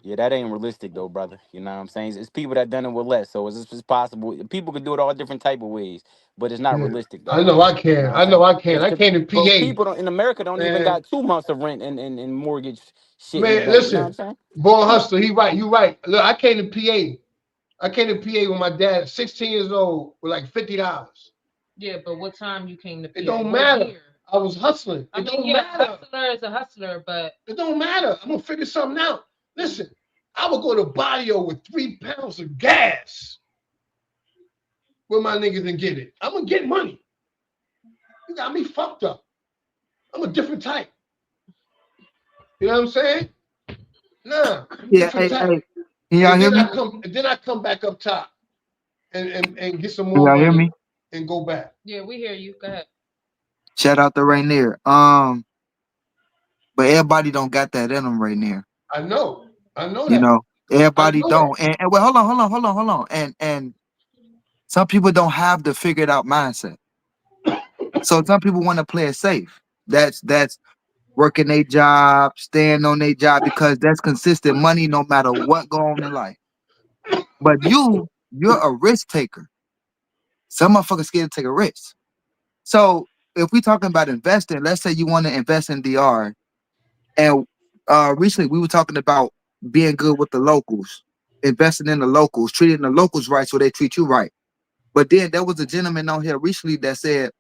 [SPEAKER 4] Yeah, that ain't realistic though, brother. You know what I'm saying? It's people that done it with less, so it's possible. People can do it all different type of ways, but it's not realistic. Though.
[SPEAKER 2] I know I can. I know I can. I came to PA.
[SPEAKER 4] People in America don't even got 2 months of rent and mortgage shit.
[SPEAKER 2] Man, listen, you know what I'm saying? Born Hustler, he right. You right. Look, I came to PA. I came to PA when my dad, 16 years old, with like $50.
[SPEAKER 1] Yeah, but what time you came to PA?
[SPEAKER 2] It don't matter. I was hustling. It don't matter.
[SPEAKER 1] Hustler is a hustler, but
[SPEAKER 2] it don't matter. I'm gonna figure something out. Listen, I would go to Barrio with 3 pounds of gas where my niggas and get it. I'm gonna get money. You got me fucked up. I'm a different type. You know what I'm saying? Nah.
[SPEAKER 5] Yeah, hey. Y'all hear me?
[SPEAKER 2] Then I come back up top and get some more
[SPEAKER 5] y'all
[SPEAKER 2] money
[SPEAKER 5] hear me?
[SPEAKER 2] And go back.
[SPEAKER 1] Yeah, we hear you. Go ahead.
[SPEAKER 5] Shout out to Rainier. But everybody don't got that in them right now.
[SPEAKER 2] I know that.
[SPEAKER 5] You know, everybody don't. And well, hold on. And some people don't have the figured out mindset. So some people want to play it safe. That's working their job, staying on their job, because that's consistent money no matter what go on in life. But you're a risk taker. Some motherfuckers scared to take a risk. So if we're talking about investing, let's say you want to invest in DR, and recently we were talking about being good with the locals, investing in the locals, treating the locals right so they treat you right. But then there was a gentleman on here recently that said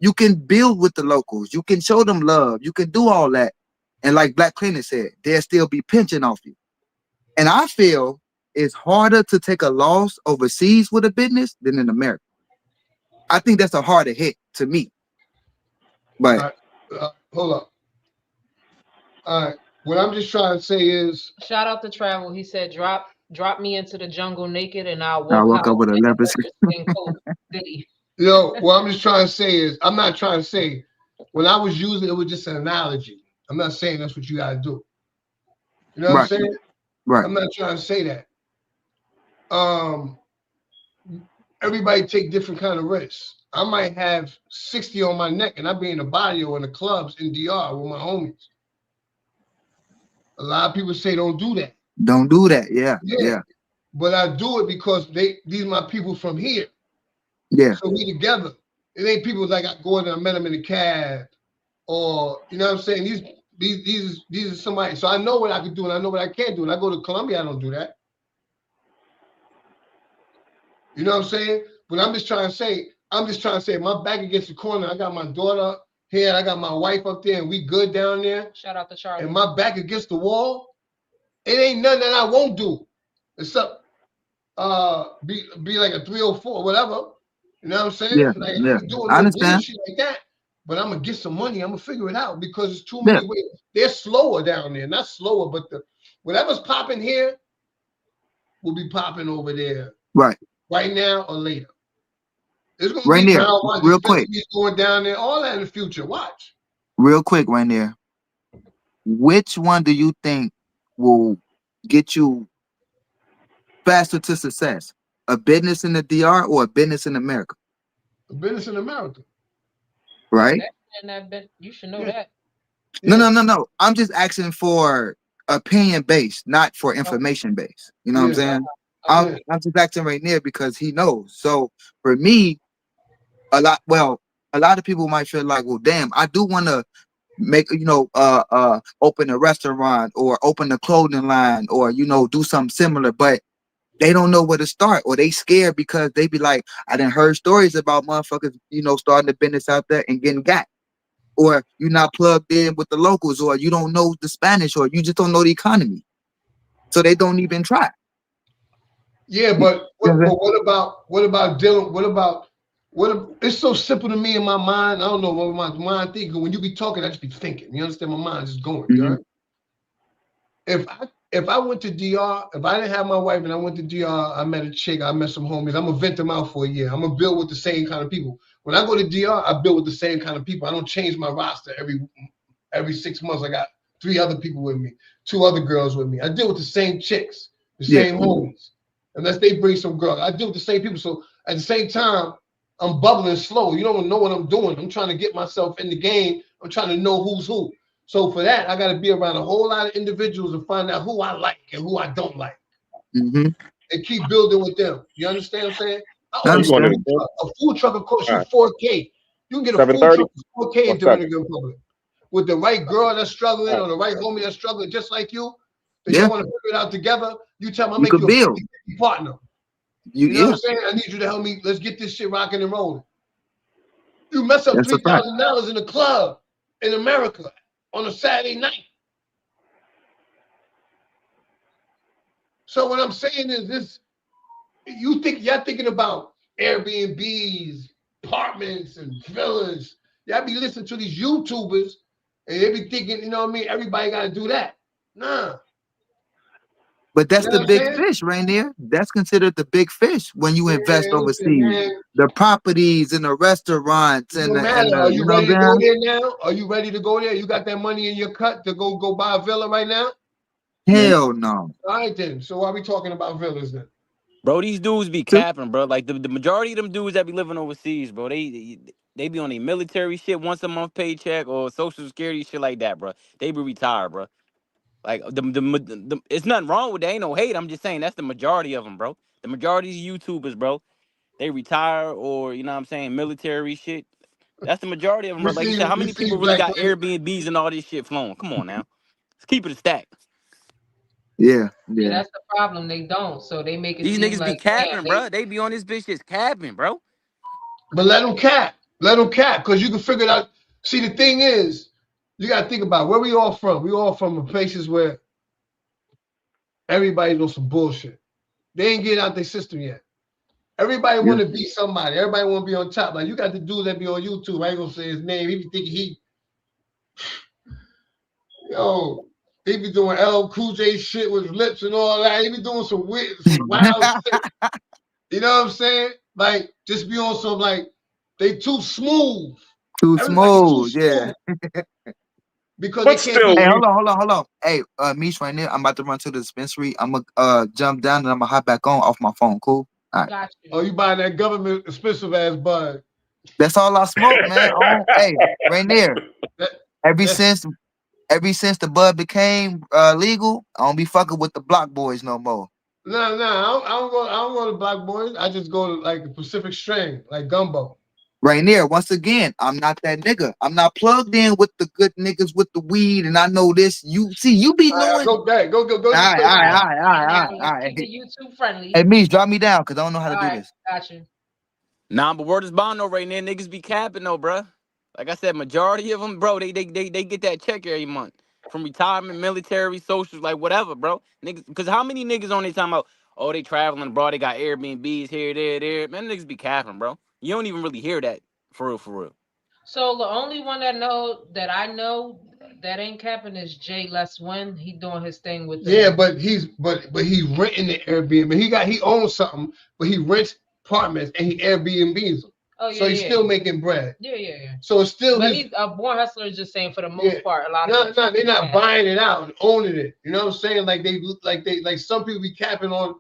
[SPEAKER 5] you can build with the locals, you can show them love, you can do all that. And like Black Clinic said, they'll still be pinching off you. And I feel it's harder to take a loss overseas with a business than in America. I think that's a harder hit to me. But
[SPEAKER 2] hold up. All right. What I'm just trying to say is,
[SPEAKER 1] shout out to Travel. He said, drop me into the jungle naked and I'll
[SPEAKER 5] I
[SPEAKER 1] walk
[SPEAKER 5] woke up with a leopard skin.
[SPEAKER 2] you know, what I'm just trying to say is, I'm not trying to say, when I was using it, was just an analogy. I'm not saying that's what you got to do. You know what I'm saying?
[SPEAKER 5] Right.
[SPEAKER 2] I'm not trying to say that. Everybody take different kind of risks. I might have 60 on my neck and I be in the body or in the clubs in DR with my homies. A lot of people say don't do that.
[SPEAKER 5] Don't do that. Yeah.
[SPEAKER 2] But I do it because these are my people from here.
[SPEAKER 5] Yeah.
[SPEAKER 2] So we together. It ain't people like I go in and I met them in the cab, or you know what I'm saying. These are somebody. So I know what I can do and I know what I can't do. And I go to Colombia, I don't do that. You know what I'm saying? But I'm just trying to say, my back against the corner. I got my daughter here. I got my wife up there, and we good down there.
[SPEAKER 1] Shout out to Charlie.
[SPEAKER 2] And my back against the wall. It ain't nothing that I won't do, except be like a 304, whatever. You know what I'm saying?
[SPEAKER 5] Yeah,
[SPEAKER 2] like
[SPEAKER 5] yeah.
[SPEAKER 2] doing
[SPEAKER 5] I
[SPEAKER 2] no
[SPEAKER 5] understand.
[SPEAKER 2] bullshit like that. But I'm gonna get some money. I'm gonna figure it out because it's too many ways. They're slower down there, not slower, but whatever's popping here will be popping over there. Right now or later. It's gonna
[SPEAKER 5] right
[SPEAKER 2] be
[SPEAKER 5] there, real quick.
[SPEAKER 2] Going down there, all that in the future. Watch.
[SPEAKER 5] Real quick, right there. Which one do you think will get you faster to success? A business in the DR or a business in America?
[SPEAKER 2] A business in America.
[SPEAKER 5] Right?
[SPEAKER 1] You should know that.
[SPEAKER 5] No. I'm just asking for opinion based, not for information based. You know what I'm saying? I'm just asking right there because he knows. So for me, a lot of people might feel like, well, damn, I do want to make, open a restaurant or open a clothing line or, do something similar, but they don't know where to start, or they scared because they be like, I done heard stories about motherfuckers, starting a business out there and getting got, or you're not plugged in with the locals, or you don't know the Spanish, or you just don't know the economy. So they don't even try.
[SPEAKER 2] Yeah, but what about dealing? It's so simple to me in my mind. I don't know what my mind thinks. When you be talking, I just be thinking. You understand? My mind is just going.
[SPEAKER 5] Mm-hmm.
[SPEAKER 2] Right? If I went to DR, if I didn't have my wife and I went to DR, I met a chick, I met some homies. I'm gonna vent them out for a year. I'm gonna build with the same kind of people. When I go to DR, I build with the same kind of people. I don't change my roster every 6 months. I got 3 other people with me, 2 other girls with me. I deal with the same chicks, the same homies. Unless they bring some girl, I deal with the same people. So at the same time, I'm bubbling slow. You don't know what I'm doing. I'm trying to get myself in the game. I'm trying to know who's who. So for that, I got to be around a whole lot of individuals and find out who I like and who I don't like, and keep building with them. You understand what I'm saying? A food truck will cost you $4K. You can get a food truck for $4K in Dominican Republic with the right girl that's struggling or the right homie that's struggling just like you. That you want to figure it out together. You tell me I'll make you a 50 partner. You know what I'm saying? I need you to help me. Let's get this shit rocking and rolling. You mess up $3,000 in a club in America on a Saturday night. So what I'm saying is this: y'all thinking about Airbnbs, apartments, and villas. Y'all be listening to these YouTubers, and they be thinking, you know what I mean? Everybody got to do that. Nah.
[SPEAKER 5] But that's the big fish right there. That's considered the big fish when you invest overseas. The properties and the restaurants and
[SPEAKER 2] are you ready to go there now? Are you ready to go there? You got that money in your cut to go buy a villa right now?
[SPEAKER 5] Hell no.
[SPEAKER 2] All right then. So why are we talking about villas then?
[SPEAKER 4] Bro, these dudes be capping, bro. Like the majority of them dudes that be living overseas, bro, they be on a military shit, once a month paycheck or social security shit like that, bro. They be retired, bro. Like the it's nothing wrong with that. Ain't no hate. I'm just saying that's the majority of them, bro. The majority of YouTubers, bro, they retire or what I'm saying, military shit. That's the majority of them, bro. Like you said, how many people really got Airbnbs and all this shit flowing? Come on now, let's keep it a stack.
[SPEAKER 5] Yeah,
[SPEAKER 1] Yeah,
[SPEAKER 5] yeah.
[SPEAKER 1] that's the problem. They don't. So they make it
[SPEAKER 4] These
[SPEAKER 1] seem
[SPEAKER 4] niggas be
[SPEAKER 1] like, damn,
[SPEAKER 4] capping, bro. They be on this bitch just capping, bro.
[SPEAKER 2] But let them cap. Let them cap, because you can figure it out. See, the thing is, you got to think about where we all from. We all from places where everybody's on some bullshit. They ain't getting out their system yet. Everybody
[SPEAKER 5] Yeah.
[SPEAKER 2] want to be somebody. Everybody want to be on top. Like, you got the dude that be on YouTube. I ain't gonna say his name. He be thinking yo, he be doing L Cool J shit with his lips and all that. He be doing some weird, some wild shit. You know what I'm saying? Like, just be on some like they too smooth.
[SPEAKER 5] Too
[SPEAKER 2] Everybody too
[SPEAKER 5] smooth. Yeah.
[SPEAKER 2] smooth because they
[SPEAKER 3] But
[SPEAKER 2] can't
[SPEAKER 3] still,
[SPEAKER 2] be.
[SPEAKER 5] Hey,
[SPEAKER 3] we
[SPEAKER 5] hold on. Hey, Mish, right now, I'm about to run to the dispensary. I'm gonna jump down and I'm gonna hop back on off my phone. Cool. All right.
[SPEAKER 1] got
[SPEAKER 2] Oh,
[SPEAKER 1] you.
[SPEAKER 2] you buying that government expensive ass bud?
[SPEAKER 5] That's all I smoke, man. Oh, hey, Rainier.
[SPEAKER 2] That,
[SPEAKER 5] Ever
[SPEAKER 2] that's
[SPEAKER 5] since ever since the bud became legal, I don't be fucking with the block boys no more.
[SPEAKER 2] no. I don't go to Black Boys. I just go to like the Pacific Strain, like gumbo.
[SPEAKER 5] Rainier, once again, I'm not that nigga. I'm not plugged in with the good niggas with the weed, and I know this. You see, you be
[SPEAKER 2] All right,
[SPEAKER 5] knowing.
[SPEAKER 2] go back. Go
[SPEAKER 5] All
[SPEAKER 2] to the
[SPEAKER 5] right,
[SPEAKER 2] place.
[SPEAKER 5] all
[SPEAKER 1] All
[SPEAKER 5] right,
[SPEAKER 1] right.
[SPEAKER 5] all right, all right,
[SPEAKER 1] Now
[SPEAKER 5] all right, all
[SPEAKER 1] let's
[SPEAKER 5] right.
[SPEAKER 1] keep it YouTube friendly.
[SPEAKER 5] Hey, Mish, drop me down because I don't know how to
[SPEAKER 1] All
[SPEAKER 5] do
[SPEAKER 1] right,
[SPEAKER 5] this.
[SPEAKER 1] got you.
[SPEAKER 4] Nah, but word is bond though, right now. Niggas be capping though, bro. Like I said, majority of them, bro, they get that check every month from retirement, military, social, like whatever, bro. Niggas, because how many niggas on they talking about? Oh, they traveling abroad. They got Airbnbs here, there. Man, niggas be capping, bro. You don't even really hear that for real, for real.
[SPEAKER 1] So the only one that I know that ain't capping is Jay Les Win. He doing his thing with
[SPEAKER 2] Yeah,
[SPEAKER 1] the.
[SPEAKER 2] but he renting the Airbnb. He owns something, but he rents apartments and he Airbnbs them.
[SPEAKER 1] Oh
[SPEAKER 2] So
[SPEAKER 1] yeah,
[SPEAKER 2] he's
[SPEAKER 1] yeah,
[SPEAKER 2] still making bread.
[SPEAKER 1] yeah.
[SPEAKER 2] So it's still
[SPEAKER 1] But
[SPEAKER 2] his.
[SPEAKER 1] he's a born hustler. Is just saying for the
[SPEAKER 2] Yeah.
[SPEAKER 1] most part, a lot of
[SPEAKER 2] No,
[SPEAKER 1] people.
[SPEAKER 2] they're not
[SPEAKER 1] Yeah.
[SPEAKER 2] buying it out and owning it. You know what I'm saying? Like some people be capping on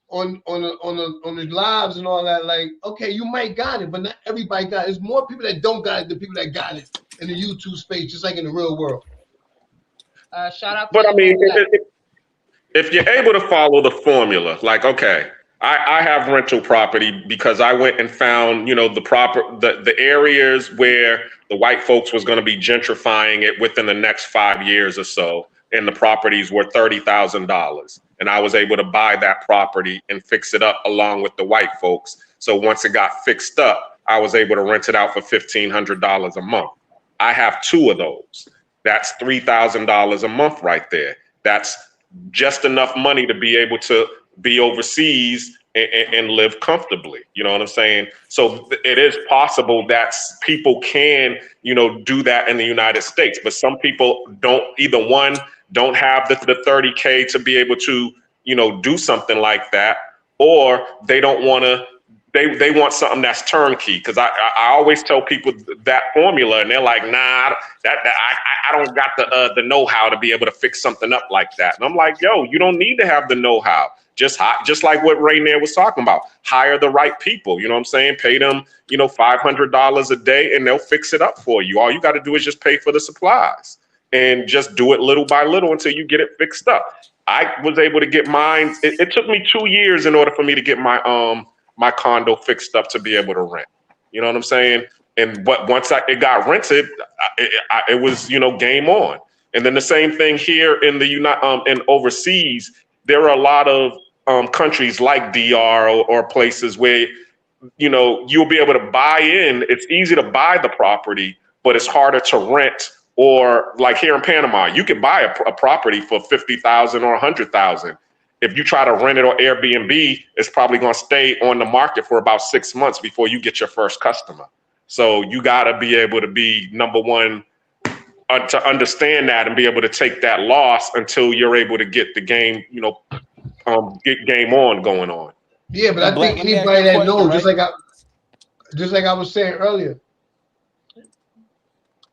[SPEAKER 2] the lives and all that. Like, okay, you might got it, but not everybody got it. There's more people that don't got it than people that got it in the YouTube space, just like in the real world.
[SPEAKER 1] Shout out to
[SPEAKER 3] but I mean,
[SPEAKER 1] Black.
[SPEAKER 3] if you're able to follow the formula, like, okay, I have rental property because I went and found, the areas where the white folks was going to be gentrifying it within the next 5 years or so, and the properties were $30,000, and I was able to buy that property and fix it up along with the white folks. So once it got fixed up, I was able to rent it out for $1,500 a month. I have two of those. That's $3,000 a month right there. That's just enough money to be able to be overseas and live comfortably. You know what I'm saying? So it is possible that people can, do that in the United States, but some people don't. Either one, don't have the 30K to be able to, do something like that, or they don't want to. They want something that's turnkey, because I always tell people that formula, and they're like, nah, I don't got the know-how to be able to fix something up like that. And I'm like, yo, you don't need to have the know-how. Just like what Rainier was talking about, hire the right people. You know what I'm saying? Pay them, $500 a day, and they'll fix it up for you. All you got to do is just pay for the supplies and just do it little by little until you get it fixed up. I was able to get mine. It took me 2 years in order for me to get my condo fixed up to be able to rent. You know what I'm saying? But once it got rented, it was, game on. And then the same thing here in the and overseas. There are a lot of countries like DR, or places where you'll be able to buy in. It's easy to buy the property, but it's harder to rent. Or like here in Panama, you can buy a property for 50,000 or 100,000. If you try to rent it on Airbnb, it's probably going to stay on the market for about 6 months before you get your first customer. So you got to be able to be, number one, to understand that and be able to take that loss until you're able to get the game, get game on going on.
[SPEAKER 2] Yeah, but
[SPEAKER 4] Hey,
[SPEAKER 2] I
[SPEAKER 4] Black,
[SPEAKER 2] think
[SPEAKER 4] let me ask you
[SPEAKER 2] anybody
[SPEAKER 4] a
[SPEAKER 2] that
[SPEAKER 4] question,
[SPEAKER 2] knows,
[SPEAKER 4] right?
[SPEAKER 2] just like I was saying earlier,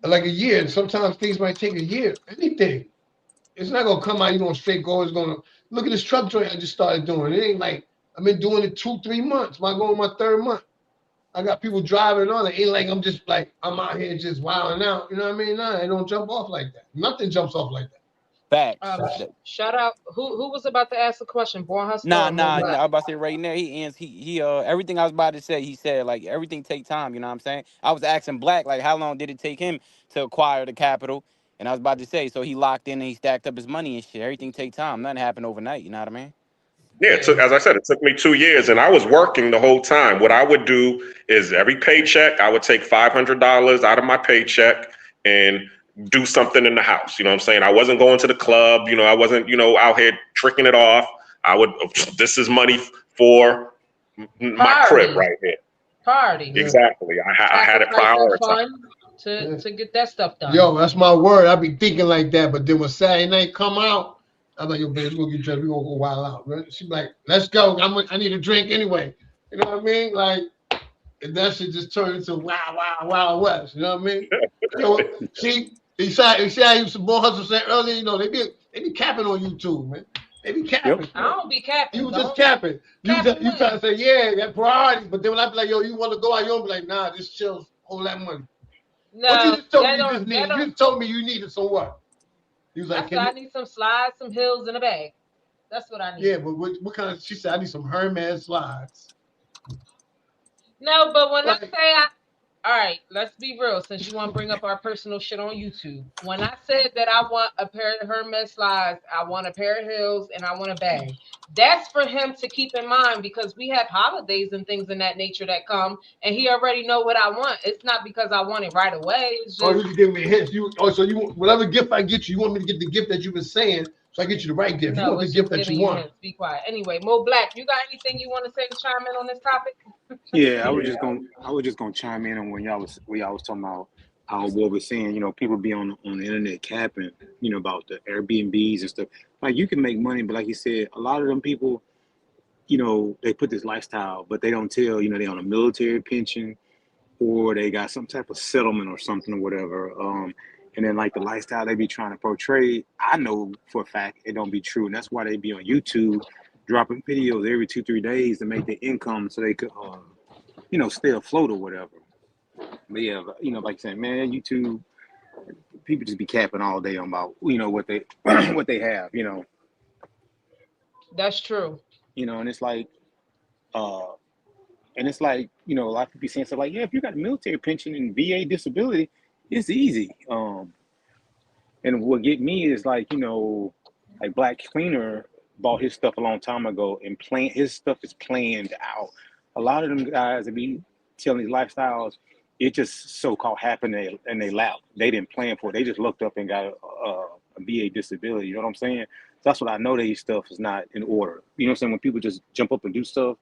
[SPEAKER 2] like a year, and sometimes things might take a year. Anything. It's not gonna come out, straight go. It's gonna look at this truck joint I just started doing. It ain't like I've been doing it 2-3 months. I'm going my third month. I got people driving on it. Ain't like I'm just like I'm out here just wilding out. You know what I mean? Nah, it don't jump off like that. Nothing jumps off like that.
[SPEAKER 4] Facts.
[SPEAKER 1] Shout out. Who was about to ask a question? Born hustler
[SPEAKER 4] Nah,
[SPEAKER 1] or Mo
[SPEAKER 4] nah,
[SPEAKER 1] Black?
[SPEAKER 4] nah. I was about to say right now, everything I was about to say, he said like everything take time, you know what I'm saying? I was asking Black, like, how long did it take him to acquire the capital? And I was about to say, so he locked in and he stacked up his money and shit. Everything take time. Nothing happened overnight. You know what I mean?
[SPEAKER 3] Yeah, it took, as I said, it took me 2 years, and I was working the whole time. What I would do is every paycheck, I would take $500 out of my paycheck and do something in the house. You know what I'm saying? I wasn't going to the club. You know, I wasn't, out here tricking it off. I would. This is money for my crib right here.
[SPEAKER 1] Party.
[SPEAKER 3] Exactly. I had it prioritized.
[SPEAKER 1] To get that stuff done.
[SPEAKER 2] Yo, that's my word. I be thinking like that, but then when Saturday night come out, I'm like, yo, babe, we'll get dressed. We gonna go wild out. Right? She's like, let's go. I need a drink anyway. You know what I mean? Like, and that shit just turned into wild west. You know what I mean? So you see how you some boy hustle said earlier. They be capping on YouTube, man. They be capping.
[SPEAKER 1] Yep. I don't be capping.
[SPEAKER 2] You just capping. You trying to say, yeah, that priority. But then when I be like, yo, you want to go out, you don't be like, nah, just chill, hold that money.
[SPEAKER 1] No,
[SPEAKER 2] what you just told me you just needed? You just told me you needed some what? He was like,
[SPEAKER 1] I need some slides, some hills, and a bag. That's what I need.
[SPEAKER 2] Yeah, but what kind of? She said I need some Hermes slides.
[SPEAKER 1] No, but when I say all right, let's be real. Since you want to bring up our personal shit on YouTube, when I said that I want a pair of Hermes slides, I want a pair of heels, and I want a bag. That's for him to keep in mind because we have holidays and things in that nature that come, and he already know what I want. It's not because I want it right away. It's just,
[SPEAKER 2] you give me a hint. So you whatever gift I get you want me to get the gift that you've been saying, so I get you the right gift.
[SPEAKER 1] No,
[SPEAKER 2] you want the gift that you want.
[SPEAKER 1] Hints. Be quiet. Anyway, Mo Black, you got anything you want to say to chime in on this topic?
[SPEAKER 6] Yeah, I was just gonna chime in on when y'all was talking about what we're saying. People be on the internet capping, about the Airbnbs and stuff. Like you can make money, but like you said, a lot of them people, they put this lifestyle, but they don't tell, they on a military pension or they got some type of settlement or something or whatever. And then like the lifestyle they be trying to portray, I know for a fact it don't be true, and that's why they be on YouTube dropping videos every 2-3 days to make their income so they could, stay afloat or whatever. But yeah, like saying, man, YouTube, people just be capping all day on about, what they what they have,
[SPEAKER 1] That's true.
[SPEAKER 6] And it's like, a lot of people be saying stuff like, yeah, if you got a military pension and VA disability, it's easy. And what get me is like, like Black Cleaner bought his stuff a long time ago and his stuff is planned out. A lot of them guys that be telling these lifestyles, it just so-called happened in their lap. They didn't plan for it. They just looked up and got a VA disability. You know what I'm saying? So that's what I know. That stuff is not in order. You know what I'm saying? When people just jump up and do stuff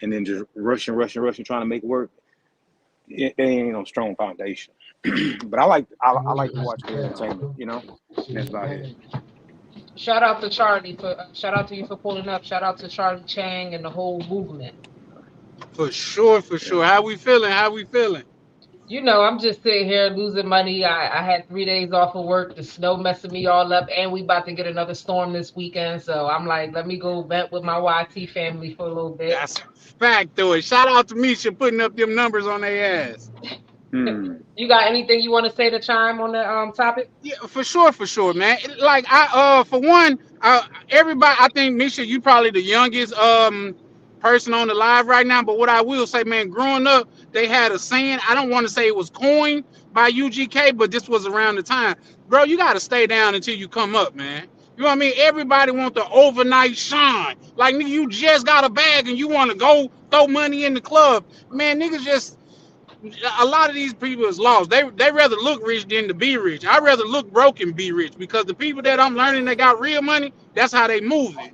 [SPEAKER 6] and then just rush and trying to make it work, it ain't no strong foundation. But I like to watch entertainment. And that's about it.
[SPEAKER 1] Shout out to Charlie shout out to you for pulling up. Shout out to Charlie Chang and the whole movement.
[SPEAKER 7] For sure. How we feeling?
[SPEAKER 1] I'm just sitting here losing money. I had 3 days off of work. The snow messing me all up, and we about to get another storm this weekend. So I'm like, let me go vent with my YT family for a little bit.
[SPEAKER 7] That's a fact, though. Shout out to Misha putting up them numbers on their ass.
[SPEAKER 1] You got anything you want to say to chime on the topic?
[SPEAKER 7] Yeah, for sure, man. Like for one, everybody, I think Misha, you probably the youngest person on the live right now. But what I will say, man, growing up, they had a saying. I don't want to say it was coined by UGK, but this was around the time. Bro, you got to stay down until you come up, man. You know what I mean? Everybody want the overnight shine. Like, nigga, you just got a bag and you want to go throw money in the club. Man, niggas just... A lot of these people is lost. They rather look rich than to be rich. I'd rather look broke and be rich because the people that I'm learning that got real money, that's how they move it.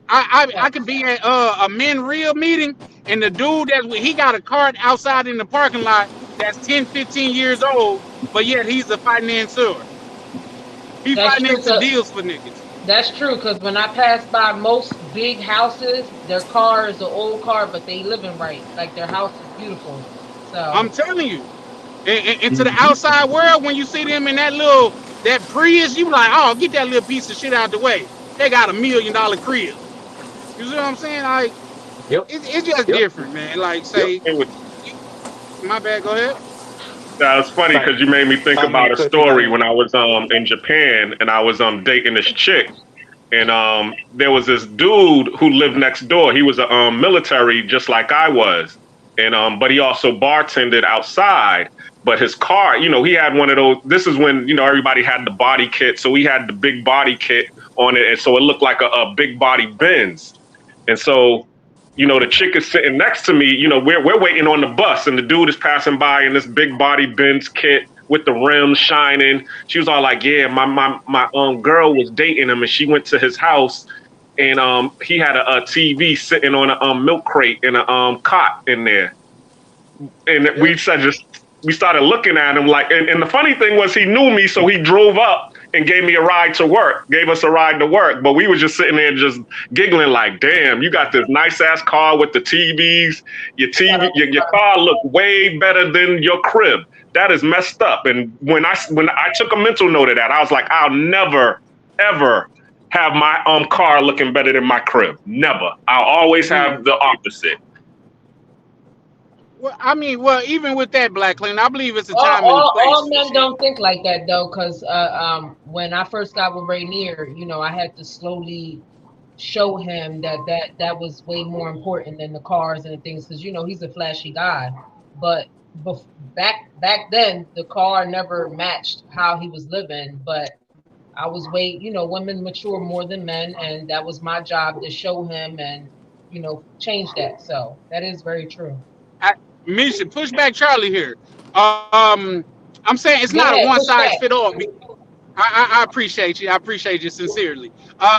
[SPEAKER 7] I could be at a Men Real meeting and the dude he got a cart outside in the parking lot that's 10, 15 years old, but yet he's a financier. He financing deals for niggas.
[SPEAKER 1] That's true, because when I pass by most big houses, their car is an old car, but they living right. Like their house is beautiful. So
[SPEAKER 7] I'm telling you, and to the outside world, when you see them in that Prius, you like, oh, get that little piece of shit out the way. They got $1 million crib. You see what I'm saying? Like, it's just different, man. Like, say, my bad. Go ahead.
[SPEAKER 3] That's funny because you made me think about a story when I was in Japan and I was dating this chick, and there was this dude who lived next door. He was a military just like I was. and but he also bartended outside. But his car, he had one of those. This is when everybody had the body kit, so he had the big body kit on it, and so it looked like a big body Benz. And so, the chick is sitting next to me. We're waiting on the bus, and the dude is passing by in this big body Benz kit with the rims shining. She was all like, "Yeah, my girl was dating him, and she went to his house, and he had a TV sitting on a milk crate and a cot in there." And we started looking at him like, and the funny thing was he knew me, so he drove up and gave me a ride to work, gave us a ride to work. But we were just sitting there just giggling like, damn, you got this nice ass car with the TVs. Your car looked way better than your crib. That is messed up. And when I took a mental note of that, I was like, I'll never, ever have my car looking better than my crib. Never. I'll always have the opposite.
[SPEAKER 7] Well, I mean, even with that, Black Clinton, I believe it's a time and a place.
[SPEAKER 1] All men don't think like that though, because when I first got with Rainier, I had to slowly show him that was way more important than the cars and the things, because he's a flashy guy. But back then, the car never matched how he was living. But I was women mature more than men, and that was my job to show him and change that. So that is very true.
[SPEAKER 7] Misha, push back Charlie here. I'm saying it's not a one size fit all. I appreciate you. I appreciate you sincerely.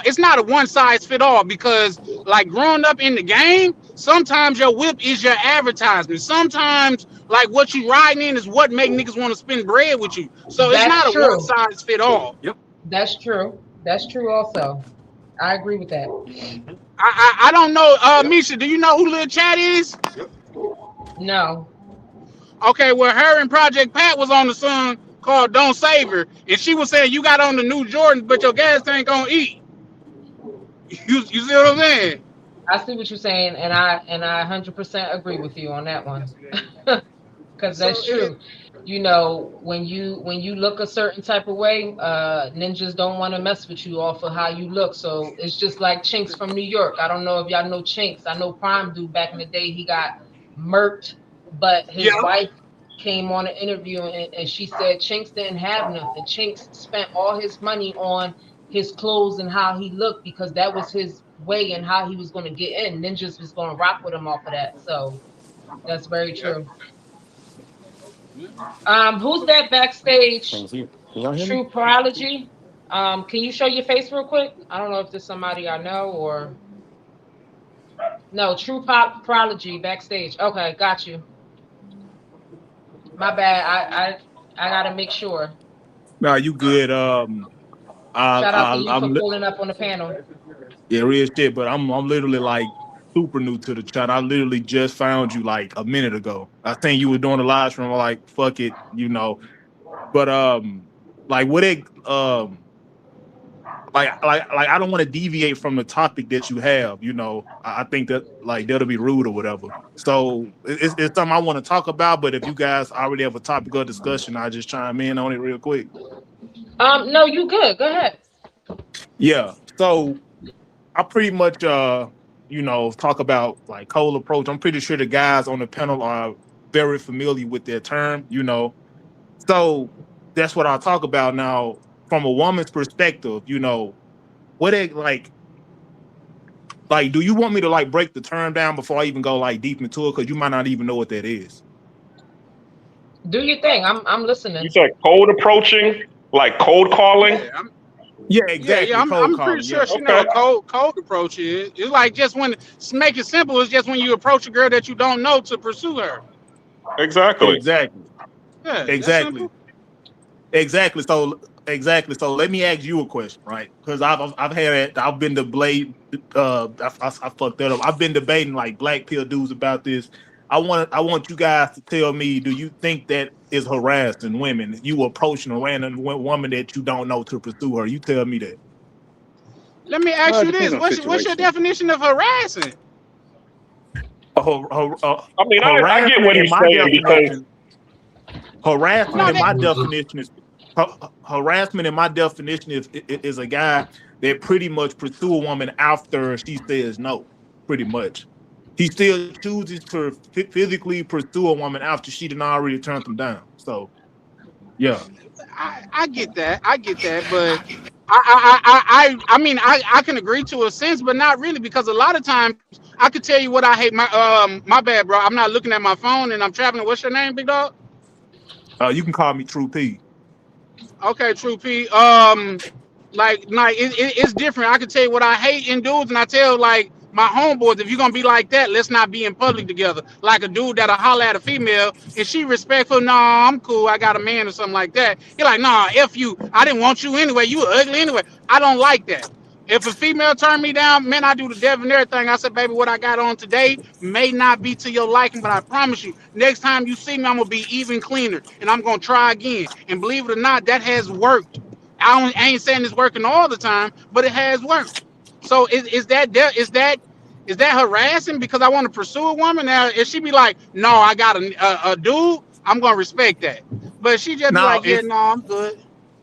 [SPEAKER 7] It's not a one size fit all, because like growing up in the game, sometimes your whip is your advertisement. Sometimes like what you riding in is what make niggas want to spend bread with you. So it's not a one size fit all.
[SPEAKER 4] Yep.
[SPEAKER 1] That's true. That's true also. I agree with that.
[SPEAKER 7] I don't know. Misha, do you know who Lil Chat is?
[SPEAKER 4] Yep.
[SPEAKER 1] No.
[SPEAKER 7] Okay, well, her and Project Pat was on the song called "Don't Save Her," and she was saying you got on the new Jordans, but your gas tank gonna eat. You see what I'm saying?
[SPEAKER 1] I see what you're saying, and I 100% agree with you on that one, because that's true. When you look a certain type of way, ninjas don't want to mess with you off of how you look. So it's just like Chinks from New York. I don't know if y'all know Chinks. I know Prime dude back in the day. He got murked, but his wife came on an interview and she said Chinks didn't have nothing. Chinks spent all his money on his clothes and how he looked, because that was his way and how he was going to get in. Ninjas was going to rock with him off of that. So that's very true. Who's that backstage? True Prodigy. Can you show your face real quick? I don't know if there's somebody I know or no. True Prodigy backstage. Okay, got you. My bad. I gotta make sure.
[SPEAKER 8] No, you good.
[SPEAKER 1] Shout out to you for pulling up on the panel.
[SPEAKER 8] Yeah, real shit. But I'm literally like super new to the chat. I literally just found you like a minute ago. I think you were doing a live stream. I'm like, fuck it, But like what it like I don't want to deviate from the topic that you have. I think that like that'll be rude or whatever. So it's something I want to talk about. But if you guys already have a topic of discussion, I'll just chime in on it real quick.
[SPEAKER 1] No, you good. Go ahead.
[SPEAKER 8] Yeah. So I pretty much talk about like cold approach. I'm pretty sure the guys on the panel are very familiar with that term, So that's what I'll talk about now from a woman's perspective, what it like do you want me to like break the term down before I even go like deep into it? Because you might not even know what that is.
[SPEAKER 1] Do your thing. I'm listening.
[SPEAKER 3] You said cold approaching, like cold calling?
[SPEAKER 8] Yeah, exactly.
[SPEAKER 7] Yeah, I'm pretty sure she know what cold approach is. It's like just when, to make it simple, it's just when you approach a girl that you don't know to pursue her.
[SPEAKER 3] Exactly.
[SPEAKER 7] Yeah,
[SPEAKER 8] Exactly. So let me ask you a question, right? Because I've been debating. I fucked that up. I've been debating like black pill dudes about this. I want you guys to tell me: do you think that is harassing women? You approaching a random woman that you don't know to pursue her? You tell me that.
[SPEAKER 7] Let me ask you this: what's your definition of harassing?
[SPEAKER 3] I mean, I get what he's saying because
[SPEAKER 8] harassment in my definition is a guy that pretty much pursue a woman after she says no. Pretty much, he still chooses to physically pursue a woman after she done already turned him down. So yeah.
[SPEAKER 7] I get that. I get that, but I mean I can agree to a sense, but not really, because a lot of times I could tell you what I hate. My bad, bro. I'm not looking at my phone and I'm traveling. What's your name, big dog?
[SPEAKER 8] You can call me True P.
[SPEAKER 7] Okay, True P. Like it's different. I can tell you what I hate in dudes, and I tell like my homeboys, if you're gonna be like that, let's not be in public together. Like a dude that'll holler at a female and she respectful, nah, I'm cool, I got a man or something like that. You're like, nah, F you, I didn't want you anyway, you were ugly anyway. I don't like that. If a female turn me down, man, I do the debonair thing. I said, baby, what I got on today may not be to your liking, but I promise you, next time you see me, I'm gonna be even cleaner and I'm gonna try again. And believe it or not, that has worked. I ain't saying it's working all the time, but it has worked. So is that harassing because I want to pursue a woman? Now, if she be like, no, I got a dude, I'm gonna respect that. But she just be
[SPEAKER 8] Now,
[SPEAKER 7] like, yeah, no, I'm good.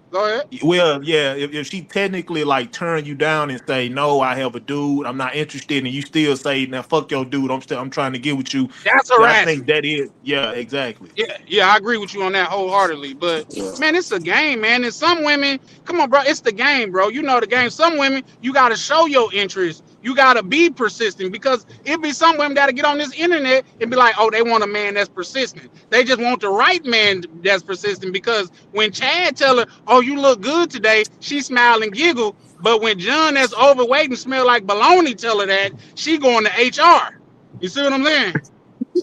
[SPEAKER 7] Go ahead.
[SPEAKER 8] well, yeah, if she technically like turn you down and say, no, I have a dude, I'm not interested, and you still say, now fuck your dude, I'm trying to get with you.
[SPEAKER 7] That's
[SPEAKER 8] I
[SPEAKER 7] harassing.
[SPEAKER 8] think that is, yeah, exactly.
[SPEAKER 7] Yeah, I agree with you on that wholeheartedly. But man, it's a game, man. And some women, come on, bro, it's the game, bro. You know the game. Some women, you gotta show your interest. You gotta be persistent, because it be some women that'll get on this internet and be like, oh, they want a man that's persistent. They just want the right man that's persistent, because when Chad tell her, oh, you look good today, she smile and giggle. But when John that's overweight and smell like baloney tell her that, she going to HR. You see what I'm saying?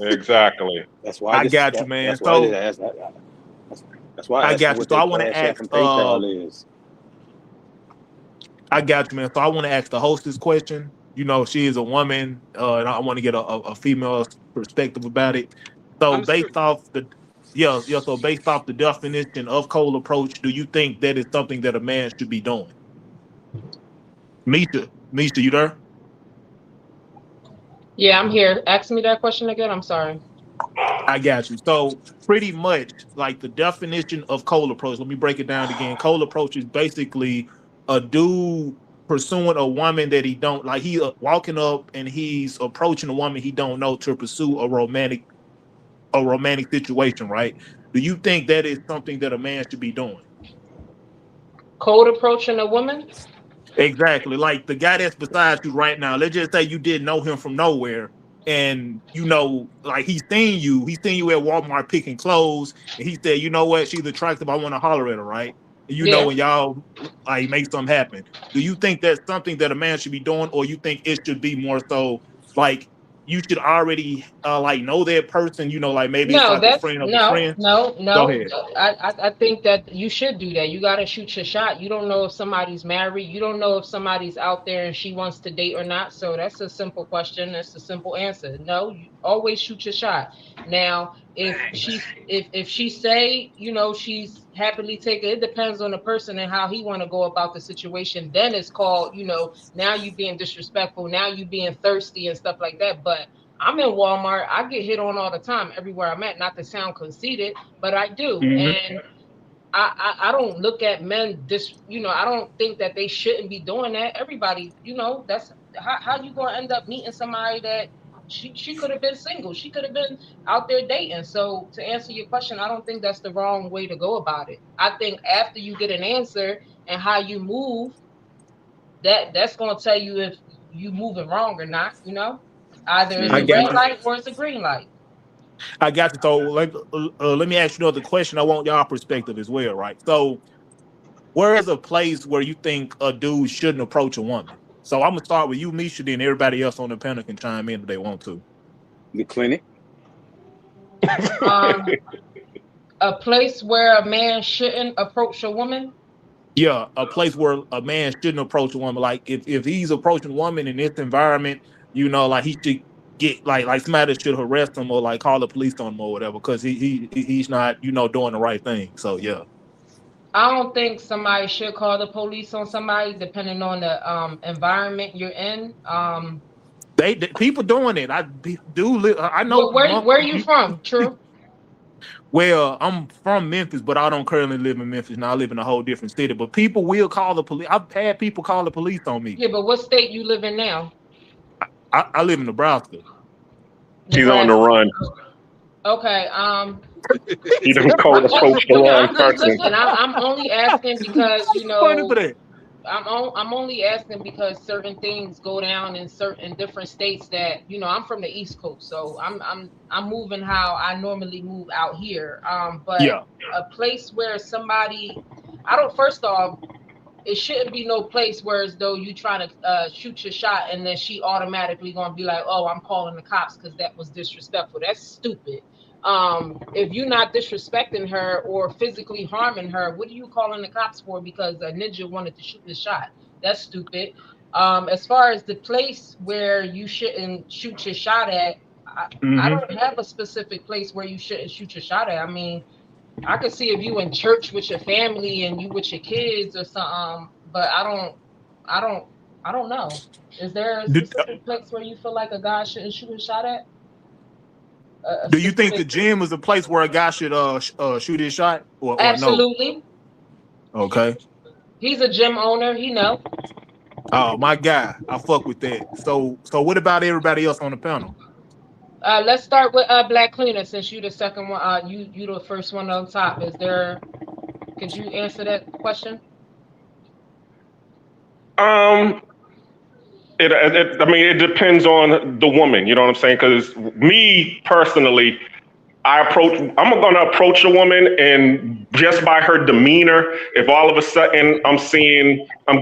[SPEAKER 3] Exactly.
[SPEAKER 6] That's why
[SPEAKER 8] I got you, man.
[SPEAKER 6] That's why
[SPEAKER 8] So
[SPEAKER 6] that's why
[SPEAKER 8] I got you. So I want to ask. I got you, man. So I want to ask the hostess question. You know, she is a woman, and I want to get a female perspective about it. So
[SPEAKER 7] Understood.
[SPEAKER 8] based off the so based off the definition of cold approach, do you think that is something that a man should be doing? Misha, you there?
[SPEAKER 1] Yeah, I'm here. Ask me that question again. I'm sorry.
[SPEAKER 8] I got you. So pretty much like the definition of cold approach. Let me break it down again. Cold approach is basically a dude pursuing a woman that he don't like. He walking up and he's approaching a woman he don't know to pursue a romantic situation, right? Do you think that is something that a man should be doing?
[SPEAKER 1] Cold approaching a woman?
[SPEAKER 8] Exactly. Like the guy that's beside you right now. Let's just say you didn't know him from nowhere. And you know, like he's seen you at Walmart picking clothes, and he said, you know what, she's attractive, I want to holler at her, right? And you know, when y'all like make something happen. Do you think that's something that a man should be doing, or you think it should be more so like you should already like know that person, you know, like maybe it's like a friend of a friend?
[SPEAKER 1] No.
[SPEAKER 8] Go ahead.
[SPEAKER 1] I think that you should do that. You gotta shoot your shot. You don't know if somebody's married. You don't know if somebody's out there and she wants to date or not. So that's a simple question. That's a simple answer. No, you always shoot your shot. Now, if she say, you know, she's happily taken, it depends on the person and how he want to go about the situation. Then it's called, you know, now you being disrespectful, now you being thirsty and stuff like that. But I'm in Walmart, I get hit on all the time everywhere I'm at, not to sound conceited, but I do. And I don't look at men you know, I don't think that they shouldn't be doing that. Everybody, you know, that's how you gonna end up meeting somebody that she could have been single. She could have been out there dating. So to answer your question, I don't think that's the wrong way to go about it. I think after you get an answer and how you move, that's going to tell you if you moving wrong or not, you know? Either it's a red light or it's a green light.
[SPEAKER 8] I got you. So let me ask you another question. I want y'all perspective as well, right? So where is a place where you think a dude shouldn't approach a woman? So I'm gonna start with you, Misha, then everybody else on the panel can chime in if they want to.
[SPEAKER 6] The clinic.
[SPEAKER 1] A place where a man shouldn't approach a woman?
[SPEAKER 8] Yeah, a place where a man shouldn't approach a woman. Like if he's approaching a woman in this environment, you know, like he should get like somebody should harass him or like call the police on him or whatever, because he's not, you know, doing the right thing. So yeah.
[SPEAKER 1] I don't think somebody should call the police on somebody, depending on the environment you're in.
[SPEAKER 8] They people doing it. I do. I know.
[SPEAKER 1] Where are you from? True.
[SPEAKER 8] Well, I'm from Memphis, but I don't currently live in Memphis now. I live in a whole different city. But people will call the police. I've had people call the police on me.
[SPEAKER 1] Yeah, but what state you live in now?
[SPEAKER 8] I live in Nebraska.
[SPEAKER 3] He's on the
[SPEAKER 1] Nebraska.
[SPEAKER 3] run.
[SPEAKER 1] Okay.
[SPEAKER 3] He done cold approached the wrong person.
[SPEAKER 1] Listen, I'm only asking because you
[SPEAKER 8] Funny
[SPEAKER 1] know
[SPEAKER 8] for that.
[SPEAKER 1] I'm only asking because certain things go down in certain different states that I'm from the East Coast, so I'm moving how I normally move out here. But
[SPEAKER 8] Yeah.
[SPEAKER 1] a place where somebody, I don't. First off, it shouldn't be no place where as though you trying to shoot your shot and then she automatically gonna be like, oh, I'm calling the cops because that was disrespectful. That's stupid. If you're not disrespecting her or physically harming her, what are you calling the cops for? Because a ninja wanted to shoot the shot. That's stupid. As far as the place where you shouldn't shoot your shot at, I
[SPEAKER 8] Mhm.
[SPEAKER 1] don't have a specific place where you shouldn't shoot your shot at. I mean, I could see if you in church with your family and you with your kids or something, but I don't know. Is there a
[SPEAKER 8] Do,
[SPEAKER 1] specific place where you feel like a guy shouldn't shoot a shot at? A
[SPEAKER 8] do you think the
[SPEAKER 1] specific?
[SPEAKER 8] gym is a place where a guy should shoot his shot or no?
[SPEAKER 1] Absolutely.
[SPEAKER 8] Okay.
[SPEAKER 1] He's a gym owner. He know.
[SPEAKER 8] Oh, my guy, I fuck with that. So what about everybody else on the panel?
[SPEAKER 1] Let's start with Black Cleaner since you the second one. You the first one on top. Could you answer that question?
[SPEAKER 3] It depends on the woman. You know what I'm saying? Because me personally, I'm going to approach a woman, and just by her demeanor, if all of a sudden I'm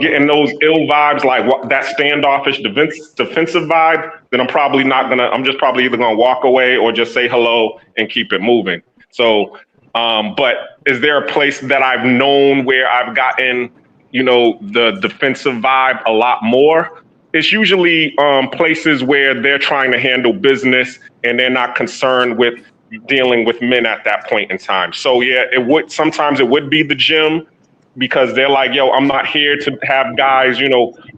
[SPEAKER 3] getting those ill vibes, like that standoffish defensive vibe, then I'm just probably either going to walk away or just say hello and keep it moving. So, but is there a place that I've known where I've gotten, the defensive vibe a lot more? It's usually places where they're trying to handle business and they're not concerned with dealing with men at that point in time. So yeah, sometimes it would be the gym because they're like, yo, I'm not here to have guys,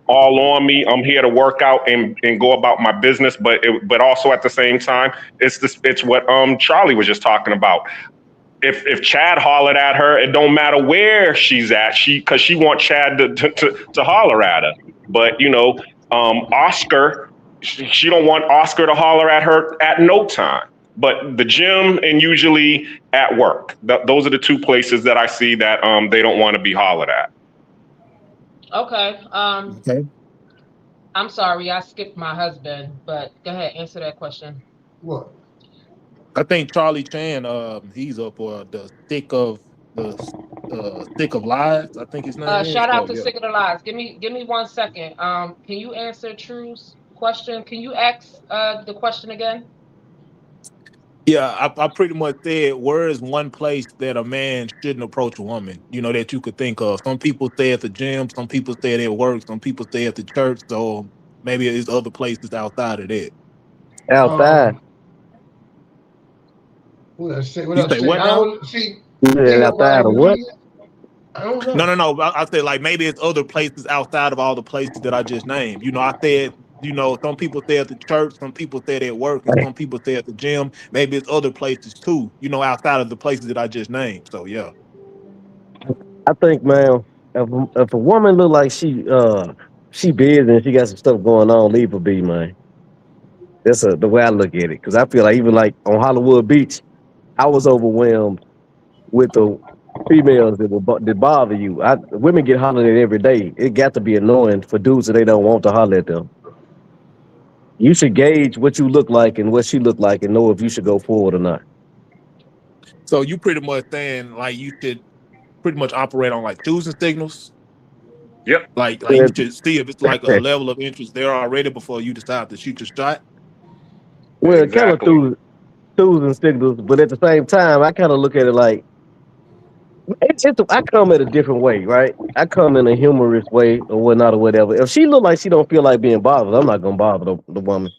[SPEAKER 3] all on me. I'm here to work out and go about my business. But also at the same time, it's what Charlie was just talking about. If Chad hollered at her, it don't matter where she's at, because she wants Chad to holler at her. But Oscar, she don't want Oscar to holler at her at no time. But the gym and usually at work. Those are the two places that I see that they don't want to be hollered at.
[SPEAKER 1] Okay.
[SPEAKER 5] Okay.
[SPEAKER 1] I'm sorry, I skipped my husband, but go ahead, answer that question.
[SPEAKER 2] What?
[SPEAKER 8] I think Charlie Chan, he's up for the stick of lies. I think his name is.
[SPEAKER 1] Shout out to
[SPEAKER 8] yeah.
[SPEAKER 1] Sick of the Lies. Give me 1 second. Can you answer True's question? Can you ask the question again?
[SPEAKER 8] Yeah, I pretty much said, where is one place that a man shouldn't approach a woman, that you could think of? Some people stay at the gym, some people stay at work, some people stay at the church, so maybe there's other places outside of that.
[SPEAKER 5] Outside.
[SPEAKER 2] What I say?
[SPEAKER 8] You say what
[SPEAKER 2] I
[SPEAKER 8] now?
[SPEAKER 2] don't see.
[SPEAKER 5] Yeah, outside of what?
[SPEAKER 2] I don't know.
[SPEAKER 8] No. I said, like, maybe it's other places outside of all the places that I just named. I said, some people stay at the church, some people stay at work, and some people stay at the gym. Maybe it's other places too, outside of the places that I just named. So yeah.
[SPEAKER 9] I think, man, if a woman look like she busy and she got some stuff going on, leave her be, man. That's the way I look at it. Because I feel like even like on Hollywood Beach, I was overwhelmed with the females that bother you. Women get hollered at every day. It got to be annoying for dudes that they don't want to holler at them. You should gauge what you look like and what she look like and know if you should go forward or not.
[SPEAKER 8] So you pretty much saying like you should pretty much operate on like choosing signals.
[SPEAKER 3] Yep.
[SPEAKER 8] Like you should see if it's like a level of interest there already before you decide to shoot your shot.
[SPEAKER 9] Well,
[SPEAKER 3] Exactly.
[SPEAKER 9] kind of choosing signals, but at the same time, I kind of look at it like I come at a different way, right? I come in a humorous way or whatnot or whatever. If she look like she don't feel like being bothered, I'm not gonna bother the woman.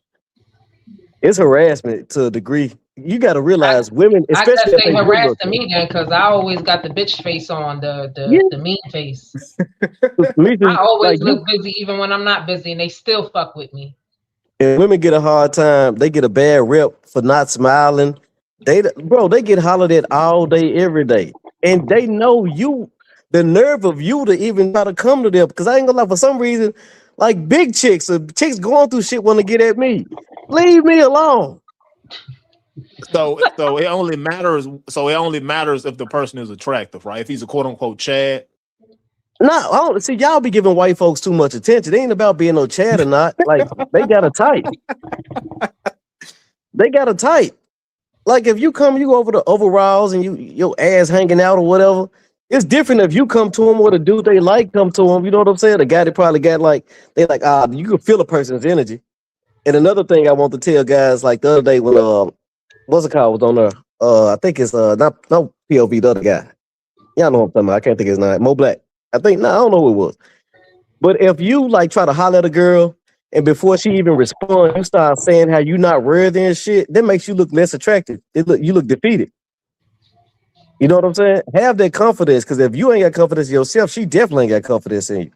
[SPEAKER 9] It's harassment to a degree. You got to realize women,
[SPEAKER 1] I
[SPEAKER 9] especially
[SPEAKER 1] guess
[SPEAKER 9] if
[SPEAKER 1] they
[SPEAKER 9] they
[SPEAKER 1] harassing me then, because I always got the bitch face on, the mean face. I always look busy even when I'm not busy, and they still fuck with me.
[SPEAKER 9] And women get a hard time. They get a bad rep for not smiling. They get hollered at all day, every day. And they know you, the nerve of you to even try to come to them. Because I ain't gonna lie, for some reason, like big chicks or chicks going through shit want to get at me. Leave me alone.
[SPEAKER 8] So it only matters. So it only matters if the person is attractive, right? If he's a quote unquote Chad.
[SPEAKER 9] No, I don't see y'all be giving white folks too much attention. It ain't about being no Chad or not. Like they got a type. They got a type. Like if you come, you go over the overalls and your ass hanging out or whatever. It's different if you come to them or the dude they like come to them. You know what I'm saying? The guy that probably got like they like you can feel a person's energy. And another thing I want to tell guys, like the other day when what's it called was on there? I think it's not POV, the other guy. Y'all know what I'm talking about. I can't think his name. Mo Black. I don't know who it was. But if you like try to holler at a girl and before she even responds, you start saying how you not worthy and shit, that makes you look less attractive. You look defeated. You know what I'm saying? Have that confidence, because if you ain't got confidence in yourself, she definitely ain't got confidence in you.